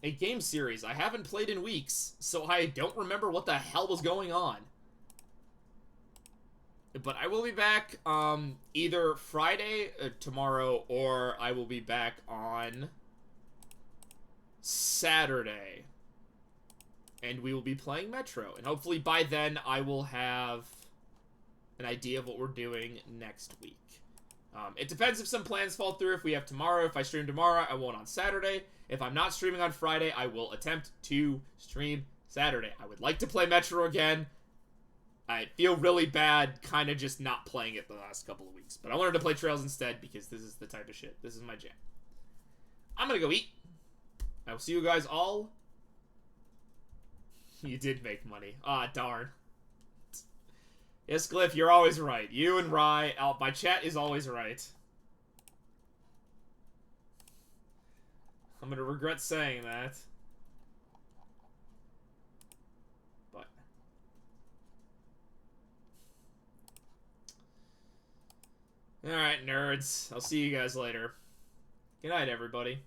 A game series I haven't played in weeks, so I don't remember what the hell was going on. But I will be back either Friday, tomorrow, or I will be back on Saturday. And we will be playing Metro. And hopefully by then I will have an idea of what we're doing next week. It depends if some plans fall through. If we have tomorrow, if I stream tomorrow, I won't on Saturday. If I'm not streaming on Friday, I will attempt to stream Saturday. I would like to play Metro again. I feel really bad kind of just not playing it the last couple of weeks. But I wanted to play Trails instead because this is the type of shit. This is my jam. I'm gonna go eat. I will see you guys all. You did make money. Ah, darn. Yes, Glyph, you're always right. You and Rye, my chat is always right. I'm gonna regret saying that. But. Alright, nerds. I'll see you guys later. Good night, everybody.